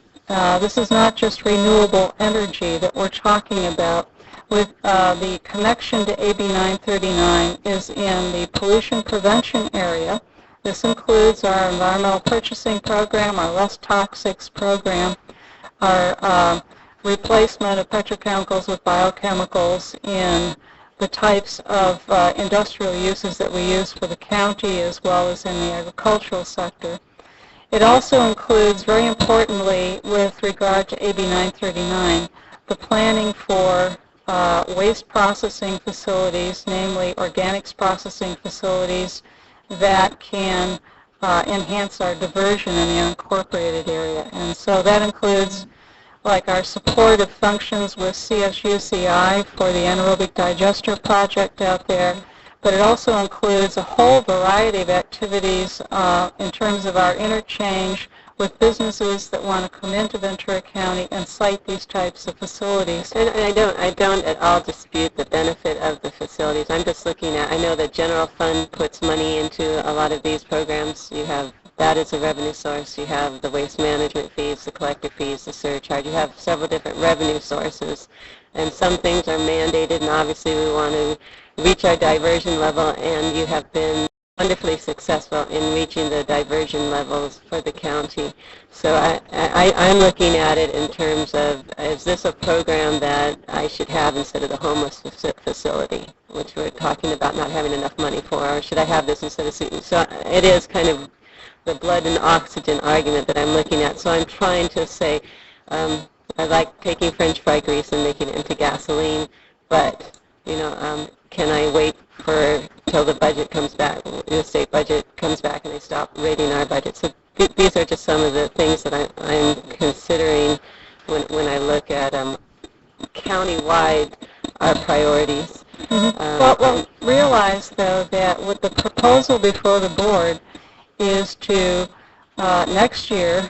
this is not just renewable energy that we're talking about. With the connection to AB 939 is in the pollution prevention area. This includes our environmental purchasing program, our less toxics program, our replacement of petrochemicals with biochemicals in the types of industrial uses that we use for the county as well as in the agricultural sector. It also includes, very importantly, with regard to AB 939, the planning for waste processing facilities, namely organics processing facilities, that can enhance our diversion in the unincorporated area. And so that includes like our supportive functions with CSUCI for the anaerobic digester project out there, but it also includes a whole variety of activities in terms of our interchange with businesses that want to come into Ventura County and site these types of facilities. And I don't at all dispute the benefit of the facilities. I'm just looking at, I know the general fund puts money into a lot of these programs. You have that as a revenue source. You have the waste management fees, the collector fees, the surcharge. You have several different revenue sources. And some things are mandated, and obviously we want to reach our diversion level, and you have been wonderfully successful in reaching the diversion levels for the county. So I'm looking at it in terms of, is this a program that I should have instead of the homeless facility, which we're talking about not having enough money for, or should I have this instead of seating? So it is kind of the blood and oxygen argument that I'm looking at. So I'm trying to say, I like taking French fry grease and making it into gasoline, but can I wait till the budget comes back, the state budget comes back, and they stop rating our budget? So these are just some of the things that I'm considering when I look at county-wide our priorities. Well, realize, though, that with the proposal before the board is to, next year,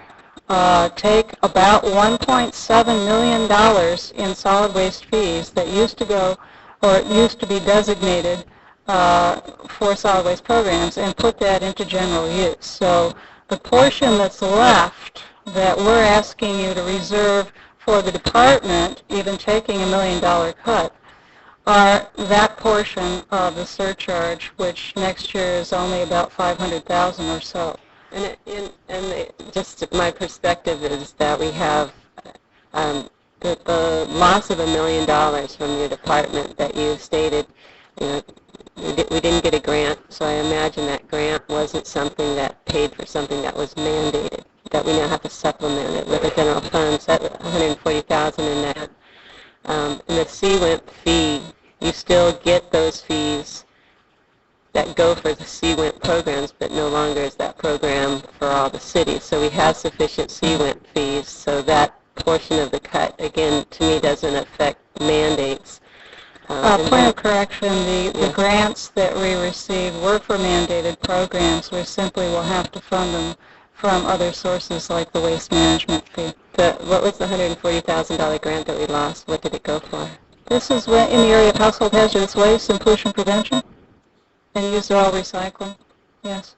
take about $1.7 million in solid waste fees that used to go, or used to be designated for solid waste programs, and put that into general use. So the portion that's left that we're asking you to reserve for the department, even taking $1 million cut, are that portion of the surcharge, which next year is only about $500,000 or so. And just my perspective is that we have the loss of $1 million from your department that you stated. We didn't get a grant, so I imagine that grant wasn't something that paid for something that was mandated, that we now have to supplement it with a general fund, so that $140,000 in that. And the CWIMP fee, you still get those fees that go for the CWIMP programs, but no longer is that program for all the cities. So we have sufficient CWIMP fees, so that portion of the cut, again, to me doesn't affect mandates. Point of correction, the grants that we received were for mandated programs. We simply will have to fund them from other sources like the waste management fee. What was the $140,000 grant that we lost? What did it go for? This is in the area of household hazardous waste and pollution prevention, and used all recycling. Yes.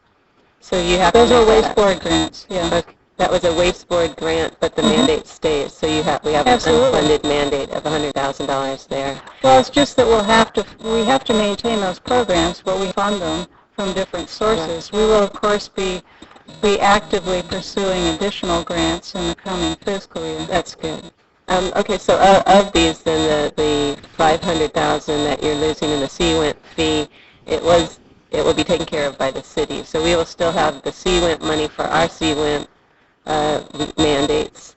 So you have Those to are make waste that. board grants. Yeah. Okay. That was a waste board grant, but the mandate stays. So we have an Absolutely. unfunded mandate of $100,000 there. Well, it's just that we have to maintain those programs, but we fund them from different sources. We will, of course, be actively pursuing additional grants in the coming fiscal year. That's good. Okay, so of these, then the $500,000 that you're losing in the CWIMP fee, it will be taken care of by the city. So we will still have the CWIMP money for our CWIMP mandates.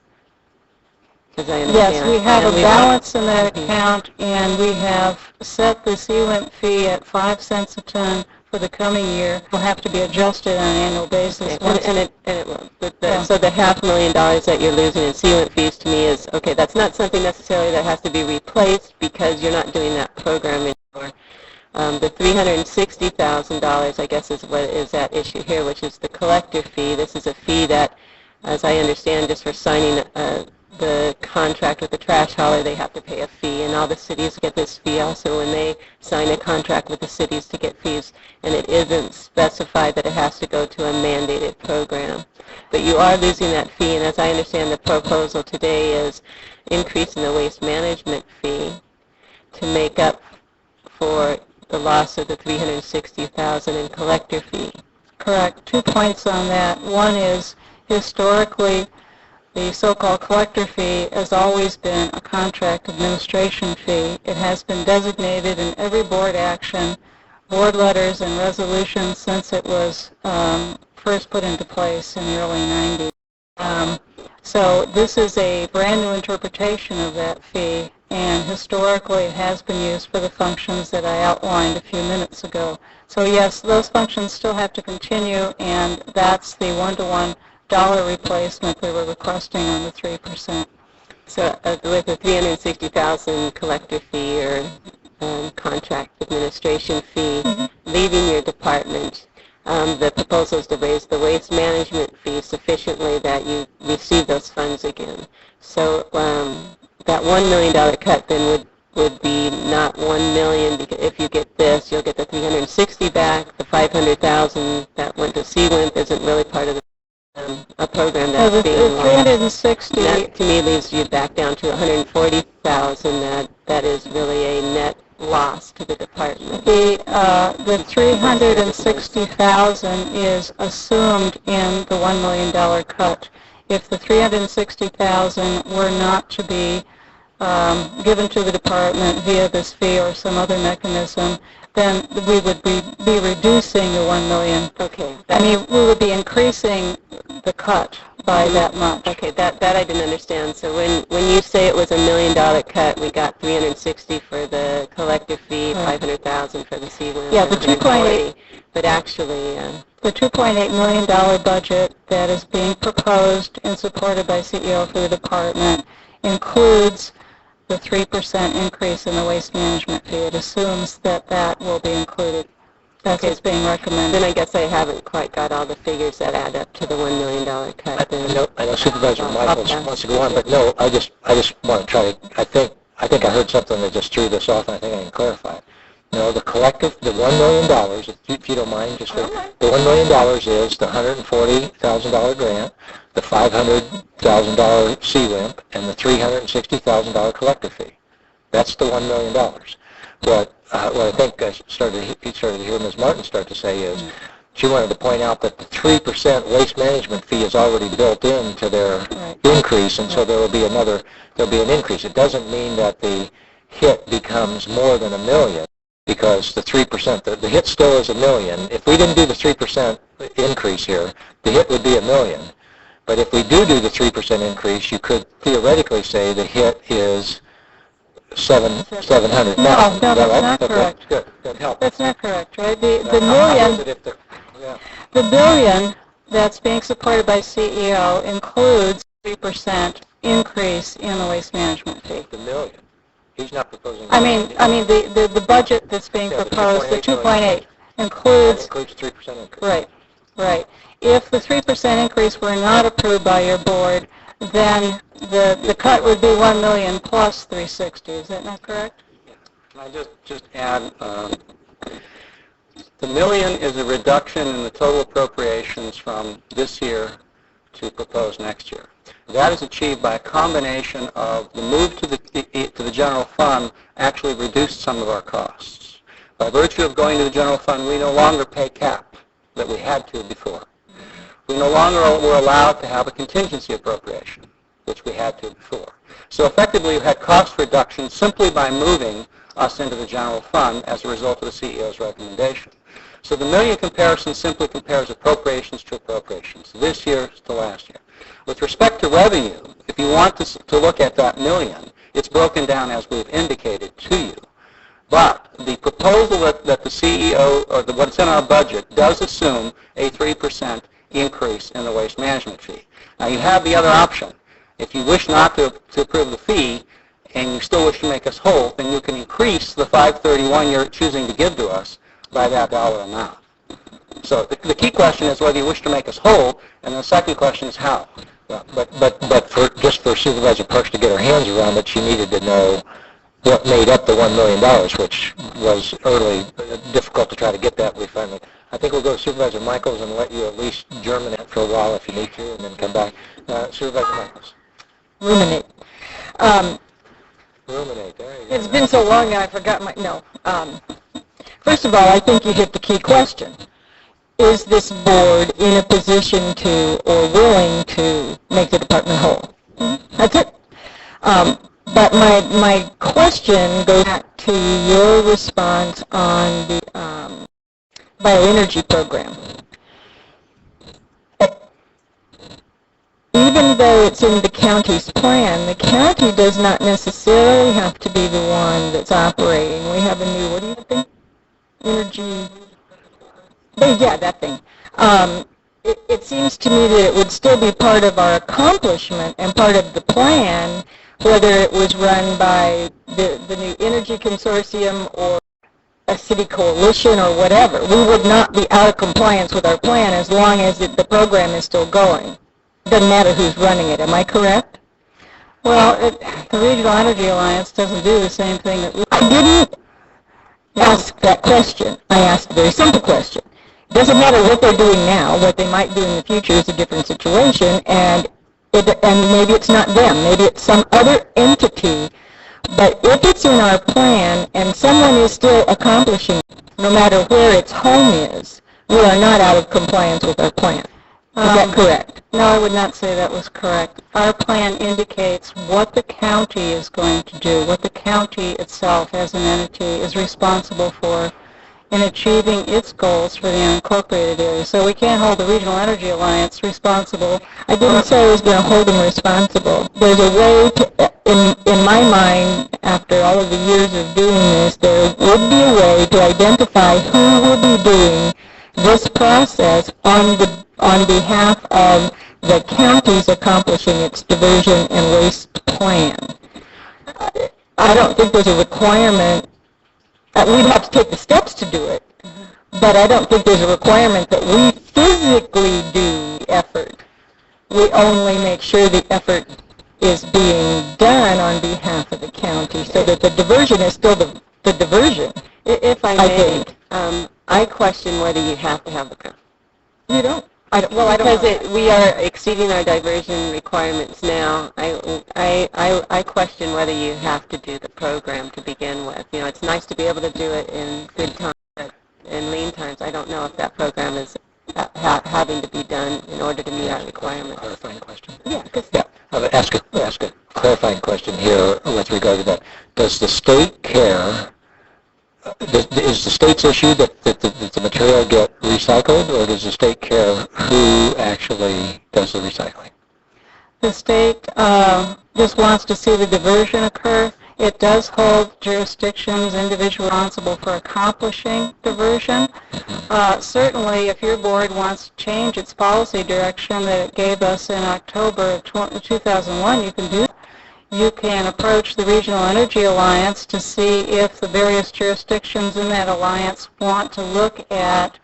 Because I understand. Yes, we have a balance in that account, and we have set the CWIMP fee at 5 cents a ton for the coming year. It will have to be adjusted on an annual basis. Okay. So the $500,000 that you're losing in CWIMP fees to me is, okay, that's not something necessarily that has to be replaced because you're not doing that program anymore. The $360,000, I guess, is what is at issue here, which is the collector fee. This is a fee that, as I understand, just for signing the contract with the trash hauler, they have to pay a fee, and all the cities get this fee also when they sign a contract with the cities to get fees, and it isn't specified that it has to go to a mandated program. But you are losing that fee, and as I understand, the proposal today is increasing the waste management fee to make up for the loss of the $360,000 in collector fee. Correct. 2 points on that. One is, historically, the so-called collector fee has always been a contract administration fee. It has been designated in every board action, board letters, and resolutions since it was first put into place in the early 90s. So this is a brand new interpretation of that fee, and historically it has been used for the functions that I outlined a few minutes ago. So yes, those functions still have to continue, and that's the one-to-one dollar replacement we were requesting on the 3%. So with the $360,000 collector fee or contract administration fee leaving your department, the proposal is to raise the waste management fee sufficiently that you receive those funds again. So that $1 million cut then would be not $1 million, because if you get this, you'll get the $360,000 back. The $500,000 that went to CWIMP isn't really part of a program that's being lost. That to me leaves you back down to $140,000. That is really a net loss to the department. The $360,000 is assumed in the $1 million cut. If the $360,000 were not to be given to the department via this fee or some other mechanism, then we would be reducing the $1 million. Okay. I mean, we would be increasing the cut by that much. Okay, that I didn't understand. So when you say it was $1 million cut, we got $360,000 for the collector fee, $500,000 for the CWIM. Yeah, the 2.8. But actually, the $2.8 million budget that is being proposed and supported by CEO for the department includes the 3% increase in the waste management fee. It assumes that that will be included. That's what's being recommended. Then I guess I haven't quite got all the figures that add up to the $1 million cut. I know Supervisor Michaels wants to go on, but no, I just want to try to, I think I heard something that just threw this off, and I think I can clarify it. No, the collective, the $1 million, if you don't mind, just the $1 million is the $140,000 grant, the $500,000 CWIMP, and the $360,000 collector fee. That's the $1 million. What I think I started to hear Ms. Martin start to say is she wanted to point out that the 3% waste management fee is already built into their increase, and so there'll be an increase. It doesn't mean that the hit becomes more than $1 million, because the 3%, the hit still is $1 million. If we didn't do the 3% increase here, the hit would be $1 million. But if we do the 3% increase, you could theoretically say the hit is $700,000. No, that's not correct. Good. That helps. That's not correct, right? The billion that's being supported by CEO includes 3% increase in the waste management fee. The million. He's not proposing. I mean, the budget that's being Yeah, the proposed, the 2.8 2.8, includes, includes 3% increase. right, right. If the 3% increase were not approved by your board, then the cut would be 1 million plus 360. Is that not correct? Can I just add, the million is a reduction in the total appropriations from this year to proposed next year. That is achieved by a combination of the move to the general fund actually reduced some of our costs. By virtue of going to the general fund, we no longer pay cap that we had to before. We no longer were allowed to have a contingency appropriation, which we had to before. So effectively, we had cost reduction simply by moving us into the general fund as a result of the CEO's recommendation. So the million comparison simply compares appropriations to appropriations, this year to last year. With respect to revenue, if you want to look at that million, it's broken down as we've indicated to you. But the proposal that the CEO, or what's in our budget, does assume a 3% increase in the waste management fee. Now you have the other option. If you wish not to approve the fee, and you still wish to make us whole, then you can increase the $531 you're choosing to give to us by that dollar amount. So the key question is whether you wish to make us whole, and the second question is how. But just for Supervisor Parks to get her hands around it, she needed to know what made up the $1 million, which was early difficult to try to get that. We finally, I think we'll go to Supervisor Michaels and let you at least germinate for a while if you need to, and then come back. Supervisor Michaels. Ruminate. Ruminate, there you go. It's been so long now I forgot my, no. First of all, I think you hit the key question. Is this board in a position to or willing to make the department whole? That's it. But my question goes back to your response on the bioenergy program. Even though it's in the county's plan, the county does not necessarily have to be the one that's operating. We have a new, what do you think? Energy, yeah, that thing. It seems to me that it would still be part of our accomplishment and part of the plan, whether it was run by the new energy consortium or a city coalition or whatever. We would not be out of compliance with our plan as long as the program is still going. Doesn't matter who's running it. Am I correct? Well, the Regional Energy Alliance doesn't do the same thing that we... I didn't ask that question. I asked a very simple question. It doesn't matter what they're doing now. What they might do in the future is a different situation, and maybe it's not them. Maybe it's some other entity. But if it's in our plan and someone is still accomplishing it, no matter where its home is, we are not out of compliance with our plan. Is that correct? No, I would not say that was correct. Our plan indicates what the county is going to do, what the county itself as an entity is responsible for in achieving its goals for the unincorporated area. So we can't hold the Regional Energy Alliance responsible. I didn't say I was going to hold them responsible. There's a way to, in my mind, after all of the years of doing this, there would be a way to identify who will be doing this process on behalf of the county's accomplishing its diversion and waste plan. I don't think there's a requirement. We'd have to take the steps to do it, but I don't think there's a requirement that we physically do the effort. We only make sure the effort is being done on behalf of the county so that the diversion is still the diversion. If I may, I question whether you have to have the program. You don't? Because we are exceeding our diversion requirements now. I question whether you have to do the program to begin with. You know, it's nice to be able to do it in good times, but in lean times, I don't know if that program is having to be done in order to meet our requirements. Clarifying question. Yeah, because I'll ask a clarifying question here with regard to that. Does the state care? Is the state's issue that the material get recycled, or does the state care who actually does the recycling? The state just wants to see the diversion occur. It does hold jurisdictions individually responsible for accomplishing diversion. Certainly, if your board wants to change its policy direction that it gave us in October of 2001, you can do that. you can approach the Regional Energy Alliance to see if the various jurisdictions in that alliance want to look at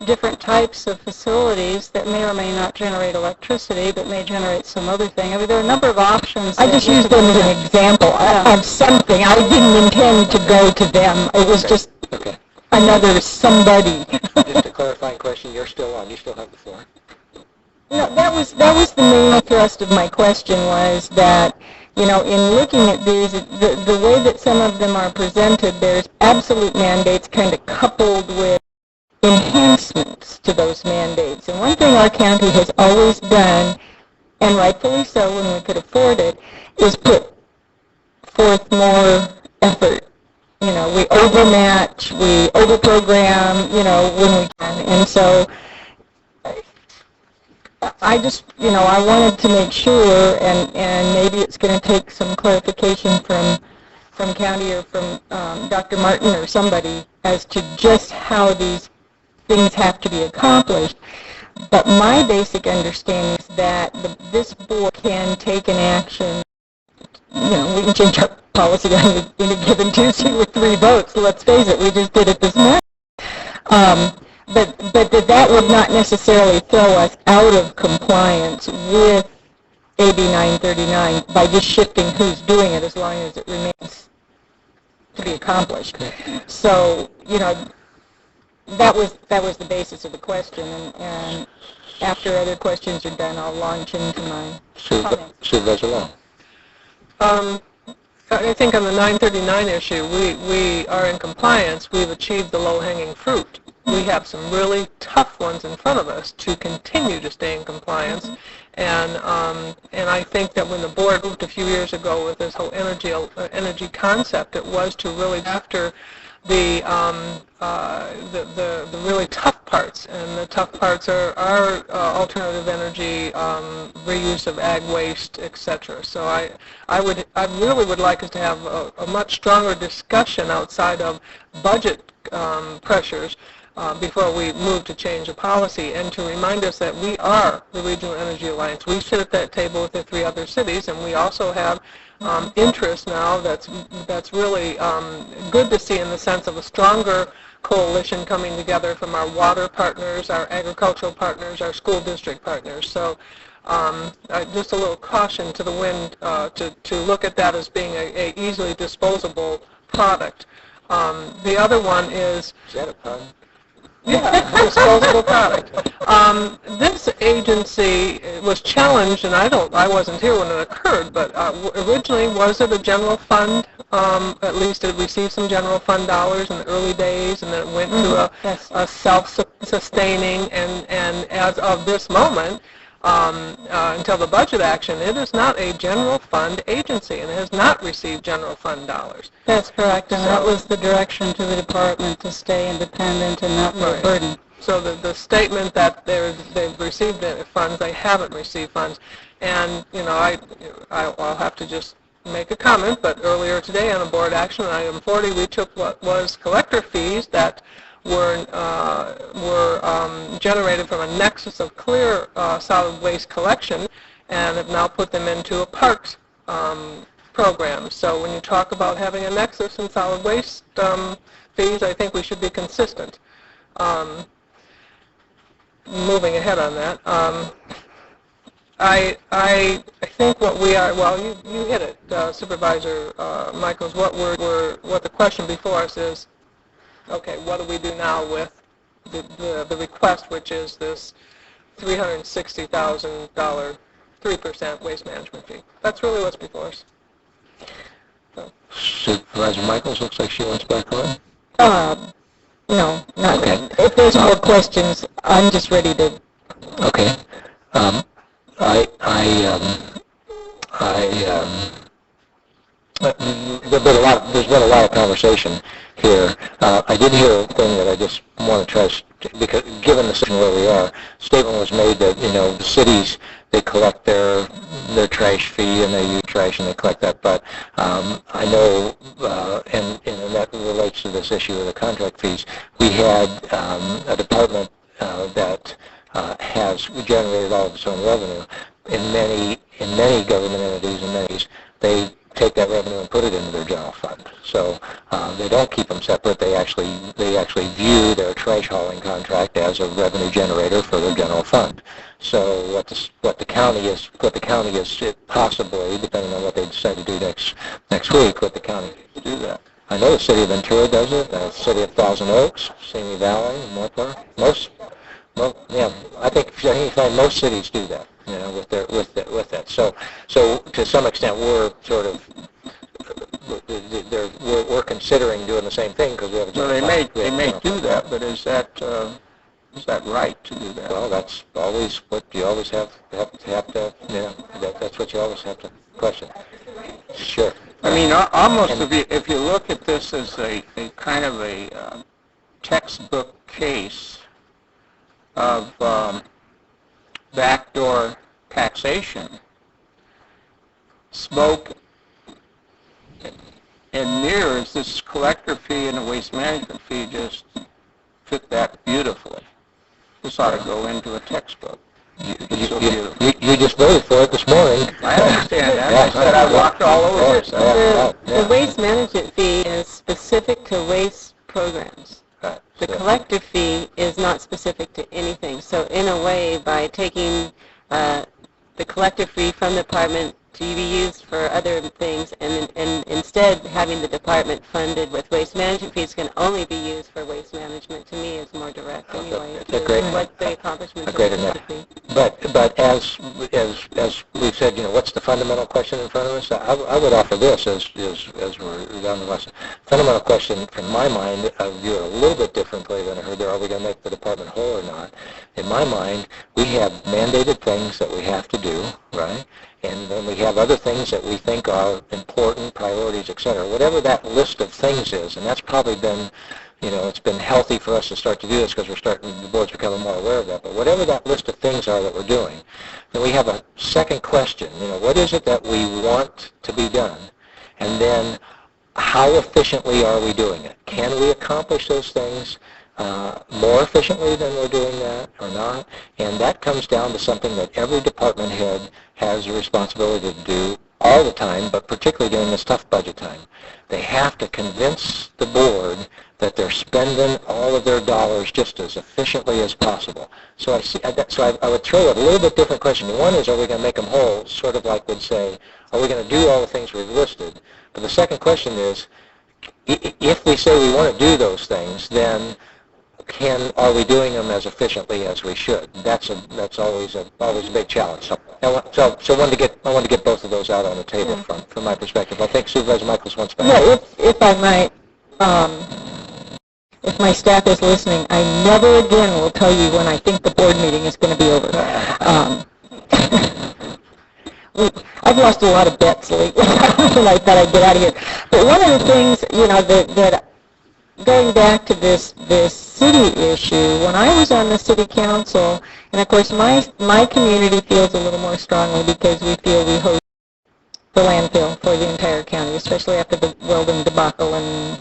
different types of facilities that may or may not generate electricity, but may generate some other thing. I mean, there are a number of options. I just used them as an example of something. I didn't intend to go to them. It was just another somebody. Just a clarifying question, you're still on, you still have the floor. No, that was the main thrust of my question, was that, you know, in looking at these, the way that some of them are presented, there's absolute mandates kind of coupled with enhancements to those mandates. And one thing our county has always done, and rightfully so when we could afford it, is put forth more effort. You know, we overmatch, we overprogram, you know, when we can. And so I just, you know, I wanted to make sure, and maybe it's going to take some clarification from county or from Dr. Martin or somebody as to just how these things have to be accomplished. But my basic understanding is that this board can take an action. You know, we can change our policy on any given Tuesday with 3 votes. Let's face it, we just did it this morning. But that would not necessarily throw us out of compliance with AB 939 by just shifting who's doing it, as long as it remains to be accomplished. So, you know, that was the basis of the question, and after other questions are done, I'll launch into my comments. Supervisor Long. I think on the 939 issue, we are in compliance. We've achieved the low-hanging fruit. We have some really tough ones in front of us to continue to stay in compliance. And I think that when the board moved a few years ago with this whole energy concept, it was to really after the really tough parts, and the tough parts are alternative energy, reuse of ag waste, etc. So I really would like us to have a much stronger discussion outside of budget pressures before we move to change the policy, and to remind us that we are the Regional Energy Alliance. We sit at that table with the 3 other cities, and we also have interest now that's really good to see, in the sense of a stronger coalition coming together from our water partners, our agricultural partners, our school district partners. So just a little caution to the wind to look at that as being a easily disposable product. The other one is... Is that a pun? Yeah, disposable product. This agency was challenged, and I wasn't here when it occurred, but originally was it a general fund? At least it received some general fund dollars in the early days, and then it went to a self-sustaining, and as of this moment, until the budget action, it is not a general fund agency, and it has not received general fund dollars. That's correct, and that was the direction to the department, to stay independent and not be a burden. So the statement that they've received funds, they haven't received funds, and you know I'll have to just make a comment. But earlier today on the board action, item 40, we took what was collector fees that were generated from a nexus of clear solid waste collection, and have now put them into a parks program. So when you talk about having a nexus in solid waste fees, I think we should be consistent. Moving ahead on that, I think what we are, well, you hit it, Supervisor Michaels. What the question before us is, okay, what do we do now with the request, which is this $360,000 3% waste management fee? That's really what's before us. So. Supervisor Michaels, looks like she wants back on. No, not okay. If there's more questions, I'm just ready to... Okay. There's been a lot of conversation here. I did hear a thing that I just want to try, because given the situation where we are, statement was made that, you know, the cities, they collect their trash fee and they use trash and they collect that, but I know, and that relates to this issue of the contract fees, we had a department that has generated all of its own revenue. In many government entities, they don't keep them separate. They actually view their trash hauling contract as a revenue generator for their general fund. So what the county is possibly, depending on what they decide to do next week, what the county do that. I know the city of Ventura does it. The city of Thousand Oaks, Simi Valley, Morpeth. I think most cities do that. With that. So to some extent, we're sort of we're considering doing the same thing because we have a. Well, they may do that, but is that right to do that? Well, that's always what you always have to. That's what you always have to question. Sure. I mean, almost if you look at this as a kind of a textbook case of backdoor taxation, smoke and mirrors, this collector fee and the waste management fee just fit that beautifully. This ought to go into a textbook. You just voted for it this morning. I understand that. I said I walked all over this. The waste management fee is specific to waste programs. The collector fee is not specific to anything. So in a way, by taking the collector fee from the department to be used for other things, and instead having the department funded with waste management fees can only be used for waste management, to me is more direct anyway. What the accomplishments a great enough. But as we've said, what's the fundamental question in front of us? I would offer this as we're down the lesson. Fundamental question, from my mind, I view it a little bit differently than I heard there. Are we going to make the department whole or not? In my mind, we have mandated things that we have to do, right? And then we have other things that we think are important, priorities, et cetera. Whatever that list of things is, and that's probably been, it's been healthy for us to start to do this because the board's becoming more aware of that. But whatever that list of things are that we're doing, then we have a second question. What is it that we want to be done? And then how efficiently are we doing it? Can we accomplish those things more efficiently than we're doing that or not? And that comes down to something that every department head has a responsibility to do all the time, but particularly during this tough budget time. They have to convince the board that they're spending all of their dollars just as efficiently as possible. So I would throw a little bit different question. One is, are we going to make them whole? Sort of like would say, are we going to do all the things we've listed? But the second question is, if we say we want to do those things, then are we doing them as efficiently as we should? That's always a big challenge. So I wanted to get both of those out on the table from my perspective. I think Supervisor Michaels wants back. Yeah, if I might, if my staff is listening, I never again will tell you when I think the board meeting is going to be over. I've lost a lot of bets lately, and I thought I'd get out of here. But one of the things, that going back to this city issue, when I was on the city council, and of course my community feels a little more strongly because we feel we host the landfill for the entire county, especially after the Weldon debacle and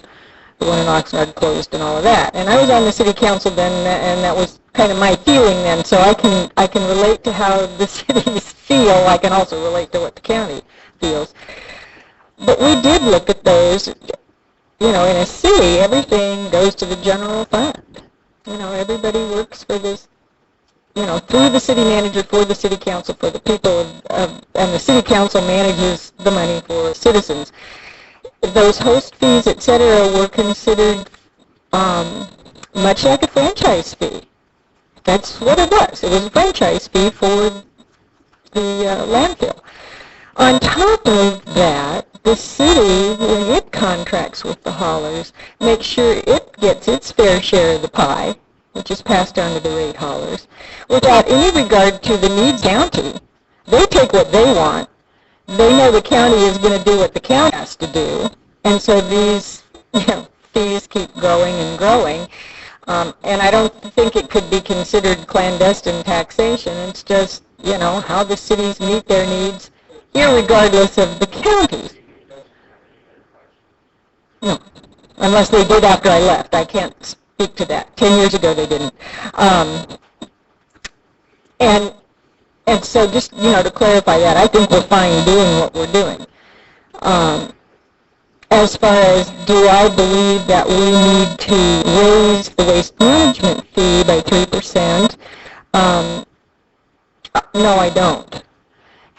the one in Oxnard closed and all of that. And I was on the city council then, and that was kind of my feeling then. So I can relate to how the cities feel. I can also relate to what the county feels. But we did look at those. In a city, everything goes to the general fund. Everybody works for this, through the city manager, for the city council, for the people and the city council manages the money for citizens. Those host fees, et cetera, were considered much like a franchise fee. That's what it was. It was a franchise fee for the landfill. On top of that, the city, when it contracts with the haulers, makes sure it gets its fair share of the pie, which is passed on to the rate haulers, without any regard to the needs county. They take what they want. They know the county is going to do what the county has to do, and so these fees keep growing and growing. And I don't think it could be considered clandestine taxation. It's just, how the cities meet their needs, irregardless of the counties. No, unless they did after I left. I can't speak to that. 10 years ago they didn't. And so just, to clarify that, I think we're fine doing what we're doing. as far as do I believe that we need to raise the waste management fee by 3%, no, I don't.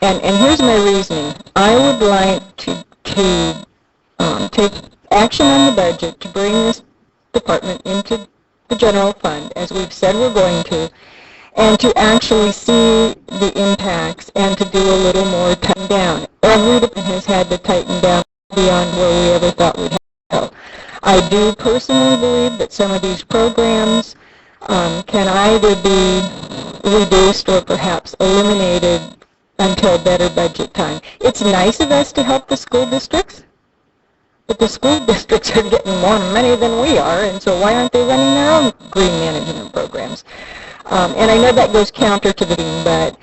And here's my reasoning. I would like to take action on the budget to bring this department into the general fund, as we've said we're going to, and to actually see the impacts and to do a little more tighten down. Every department has had to tighten down beyond where we ever thought we'd have to go. I do personally believe that some of these programs can either be reduced or perhaps eliminated until better budget time. It's nice of us to help the school districts, but the school districts are getting more money than we are, and so why aren't they running their own green management programs? And I know that goes counter to the thing, but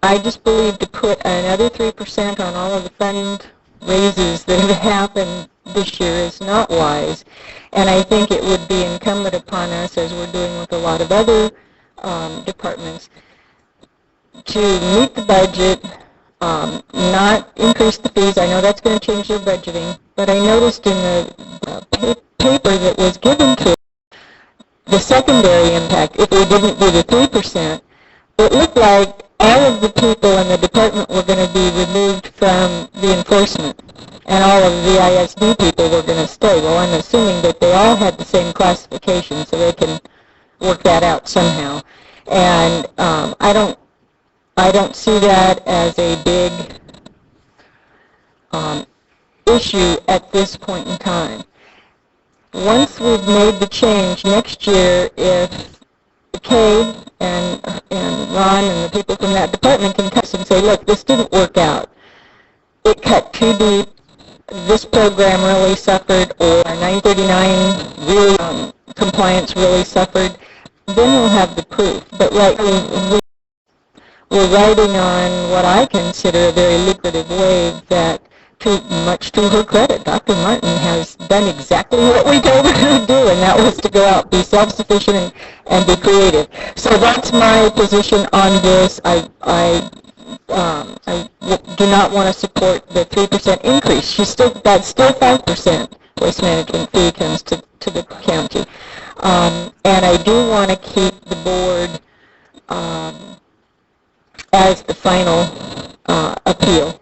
I just believe to put another 3% on all of the fund raises that have happened this year is not wise. And I think it would be incumbent upon us, as we're doing with a lot of other departments, to meet the budget, not increase the fees. I know that's going to change their budgeting, but I noticed in the paper that was given to the secondary impact, if we didn't do the 3%, it looked like all of the people in the department were going to be removed from the enforcement, and all of the ISD people were going to stay. Well, I'm assuming that they all had the same classification, so they can work that out somehow. And I don't see that as a big issue at this point in time. Once we've made the change next year, if Kay and Ron and the people from that department can come and say, look, this didn't work out. It cut too deep. This program really suffered, or 939 really compliance really suffered, then we'll have the proof. But right now, we're riding on what I consider a very lucrative wave that, much to her credit, Dr. Martin has done exactly what we told her to do, and that was to go out, be self-sufficient, and be creative. So that's my position on this. I do not want to support the 3% increase. That's still 5% waste management fee comes to the county. And I do want to keep the board as the final appeal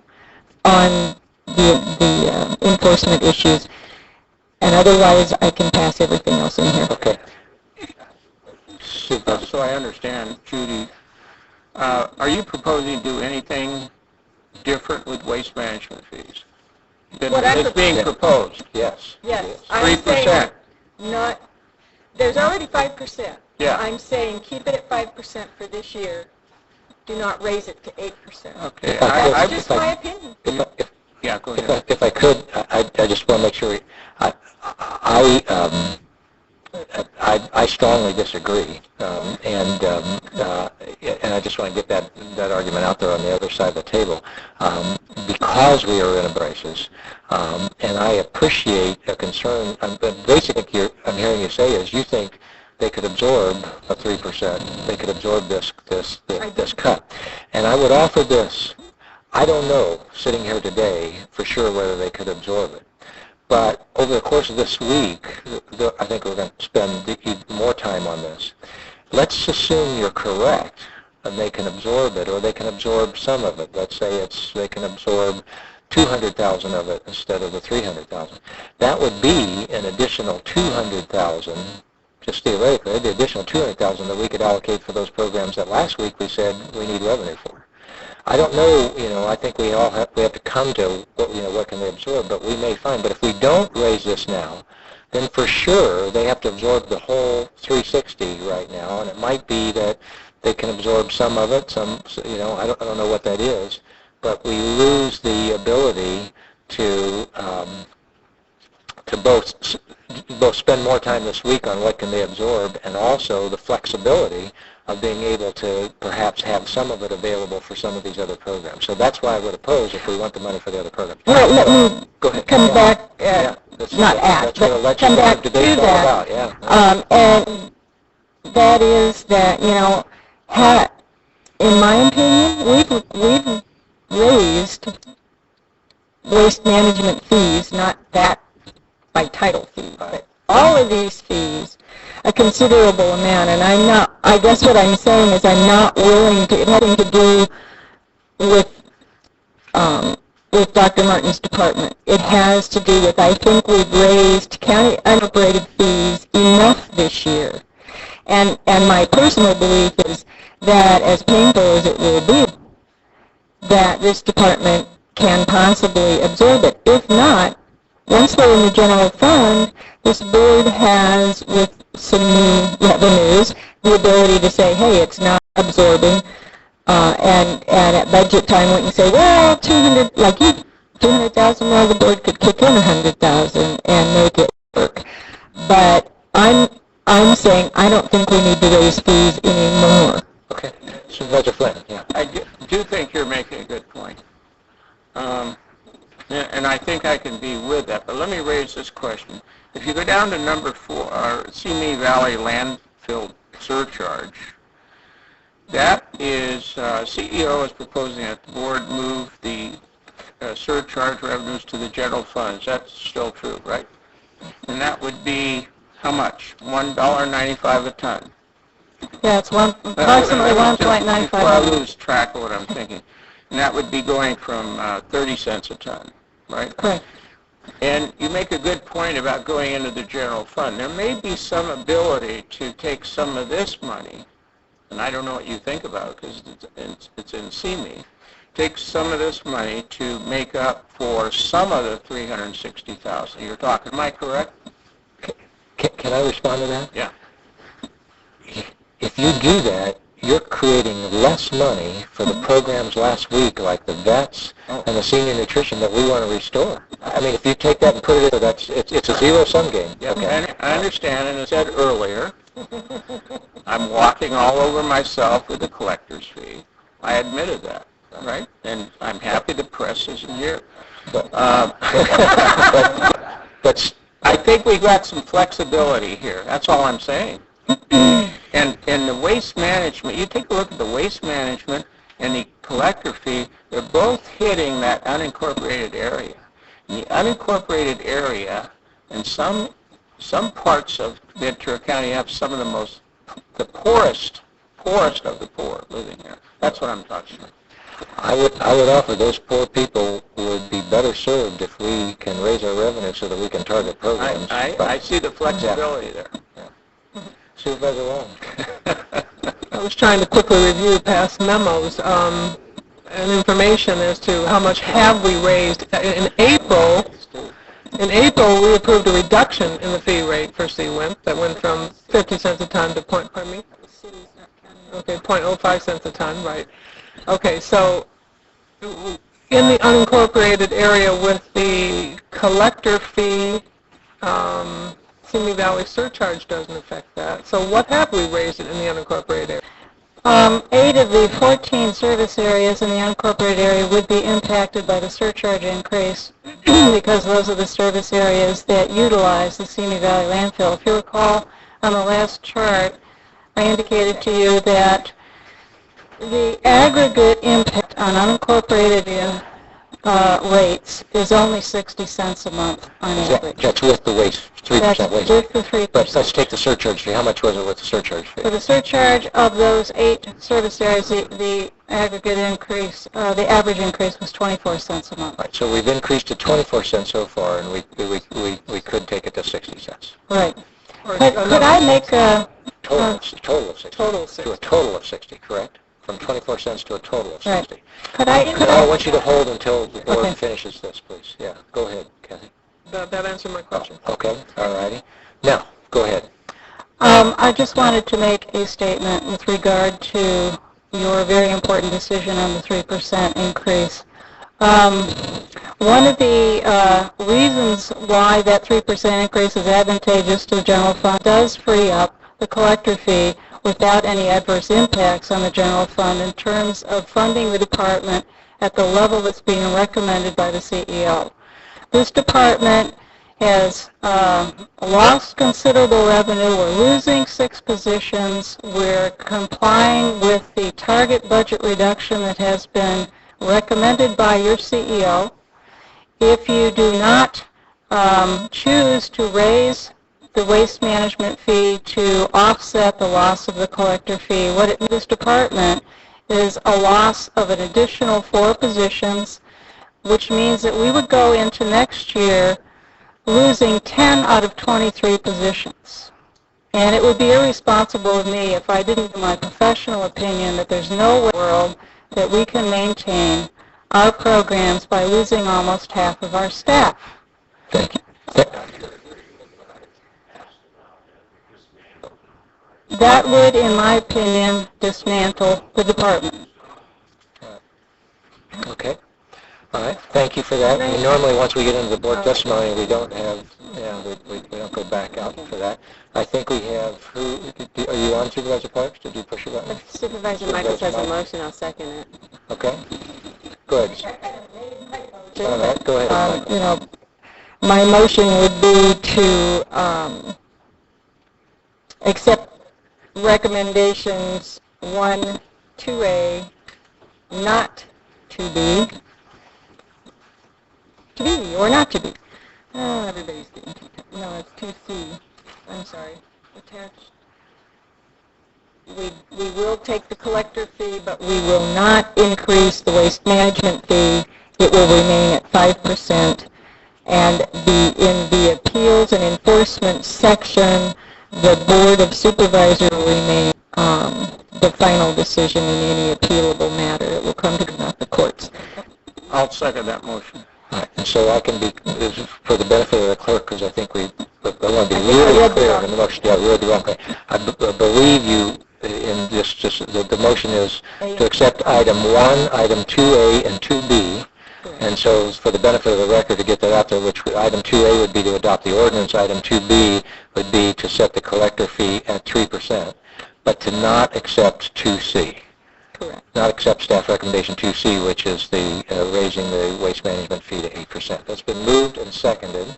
on the enforcement issues, and otherwise I can pass everything else in here. Okay. So I understand, Judy, are you proposing to do anything different with waste management fees than is being proposed? Yes. Yes. 3%. Not, there's already 5%. Yeah. I'm saying keep it at 5% for this year. Do not raise it to 8%. Okay. That's just my opinion. Yeah, go ahead. If I could, I just want to make sure, I strongly disagree, and I just want to get that argument out there on the other side of the table, because we are in a crisis, and I appreciate a concern. But basically, I'm hearing you say is you think they could absorb a 3%. They could absorb this cut, and I would offer this. I don't know, sitting here today, for sure whether they could absorb it. But over the course of this week, I think we're going to spend even more time on this. Let's assume you're correct, and they can absorb it, or they can absorb some of it. Let's say they can absorb 200,000 of it instead of the 300,000. That would be an additional 200,000, just theoretically, the additional 200,000 that we could allocate for those programs that last week we said we need revenue for. I don't know, I think we have to come to what can they absorb, but we may find. But if we don't raise this now, then for sure they have to absorb the whole 360 right now, and it might be that they can absorb some of it, I don't know what that is, but we lose the ability to both spend more time this week on what can they absorb, and also the flexibility of being able to perhaps have some of it available for some of these other programs. So that's why I would oppose if we want the money for the other programs. Well, let me Go ahead. come back, That's not what but election come back to debate's all that. about. Yeah. And that is that, in my opinion, we've raised waste management fees, not that by title fee, but all of these fees, a considerable amount. And I guess what I'm saying is I'm not willing to, it had nothing to do with Dr. Martin's department. It has to do with, I think we've raised county unoperated fees enough this year. And my personal belief is that, as painful as it will be, that this department can possibly absorb it. If not, once they're in the general fund, this board has, with some new revenues, the ability to say, hey, it's not absorbing. And at budget time, we can say, well, 200, like you, 200,000, well, the board could kick in 100,000 and make it work. But I'm saying I don't think we need to raise fees anymore. Okay. Supervisor Flynn, yeah. I do think you're making a good point. And I think I can be with that. But let me raise this question. If you go down to number 4, our Simi Valley landfill surcharge, that is, CEO is proposing that the board move the surcharge revenues to the general funds. That's still true, right? And that would be how much? $1.95 a ton. Yeah, it's approximately 1.95. Before I lose track of what I'm thinking. And that would be going from 30 cents a ton, right? Correct. And you make a good point about going into the general fund. There may be some ability to take some of this money, and I don't know what you think about it because it's in CME, take some of this money to make up for some of the 360,000 you're talking. Am I correct? Can I respond to that? Yeah. If you do that, you're creating less money for the programs last week, like the vets and the senior nutrition that we want to restore. I mean, if you take that and put it in, it's a zero-sum game. Yeah, Okay. I understand, and as I said earlier, I'm walking all over myself with the collector's fee. I admitted that, right? And I'm happy the press isn't here. But I think we've got some flexibility here. That's all I'm saying. And the waste management, you take a look at the waste management and the collector fee, they're both hitting that unincorporated area. In the unincorporated area, and some parts of Ventura County have some of the poorest of the poor living here. That's what I'm talking about. I would offer those poor people would be better served if we can raise our revenue so that we can target programs. I see the flexibility there. Supervisor Long. I was trying to quickly review past memos and information as to how much have we raised. In April, we approved a reduction in the fee rate for CWIMP that went from 50 cents a ton to 0.05 cents a ton, right. Okay, so in the unincorporated area with the collector fee, Simi Valley surcharge doesn't affect that. So what have we raised it in the unincorporated area? 8 of the 14 service areas in the unincorporated area would be impacted by the surcharge increase because those are the service areas that utilize the Simi Valley landfill. If you recall, on the last chart, I indicated to you that the aggregate impact on unincorporated rates is only 60 cents a month on average. That's with the waste, 3% waste. That's with the 3%. But let's take the surcharge fee. How much was it with the surcharge fee? For the surcharge of those 8 service areas, the aggregate increase, the average increase was 24 cents a month. Right, so we've increased to 24 cents so far, and we could take it to 60 cents. Right. Could I make a... Total of 60. To a total of 60, correct? From 24 cents to a total of 60. Right. Could I want you to hold until the board finishes this, please. Yeah, go ahead, Kathy. That answered my question. Okay, all righty. Now, go ahead. I just wanted to make a statement with regard to your very important decision on the 3% increase. One of the reasons why that 3% increase is advantageous to the general fund does free up the collector fee without any adverse impacts on the general fund in terms of funding the department at the level that's being recommended by the CEO. This department has lost considerable revenue. We're losing 6 positions. We're complying with the target budget reduction that has been recommended by your CEO. If you do not choose to raise the waste management fee to offset the loss of the collector fee, what it means to this department is a loss of an additional 4 positions, which means that we would go into next year losing 10 out of 23 positions. And it would be irresponsible of me if I didn't, in my professional opinion, that there's no way in the world that we can maintain our programs by losing almost half of our staff. Thank you. That would, in my opinion, dismantle the department. Okay. All right. Thank you for that. I mean, normally, once we get into the board testimony, we don't have, we don't go back out for that. I think we have, who, are you on, Supervisor Parks? Did you push your button? If Supervisor Michaels has a motion, I'll second it. Okay. Go ahead. All right. Go ahead, Michael. My motion would be to accept recommendations 1, 2A, not 2B, to be or not to be. Oh, everybody's getting too tight. No, it's 2C. I'm sorry. Attached. We will take the collector fee, but we will not increase the waste management fee. It will remain at 5%. And in the appeals and enforcement section, the Board of Supervisors will remain the final decision in any appealable matter. It will come to not the courts. I'll second that motion. All right. And so I can be, for the benefit of the clerk, because I think I want to be really clear in the motion. Yeah, really wrong. I believe you in this, just the motion is to accept item 1, item 2A, and 2B. And so for the benefit of the record, to get that out there, which item 2A would be to adopt the ordinance, item 2B would be to set the collector fee at 3%, but to not accept 2C. Correct. Not accept staff recommendation 2C, which is the raising the waste management fee to 8%. That's been moved and seconded.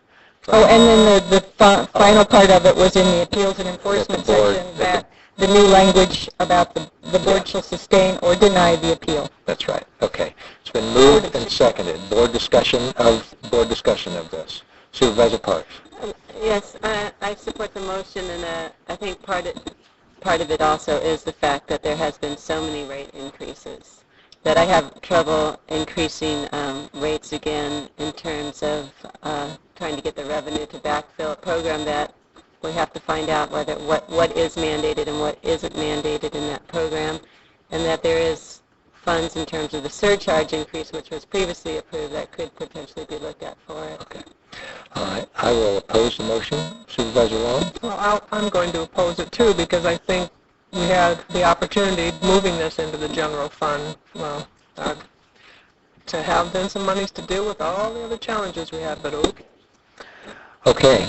Oh, and then the final part of it was in the appeals and enforcement section, that the new language about the board shall sustain or deny the appeal. That's right. Okay. It's been moved and seconded. Board discussion of this. Supervisor Parks. Yes, I support the motion, and I think part of it also is the fact that there has been so many rate increases that I have trouble increasing rates again in terms of trying to get the revenue to backfill a program that we have to find out whether what is mandated and what isn't mandated in that program, and that there is funds in terms of the surcharge increase, which was previously approved, that could potentially be looked at for it. Okay. All right. I will oppose the motion. Supervisor Long? Well, I'm going to oppose it too, because I think we had the opportunity moving this into the general fund, to have then some monies to deal with all the other challenges we had, but okay. Okay.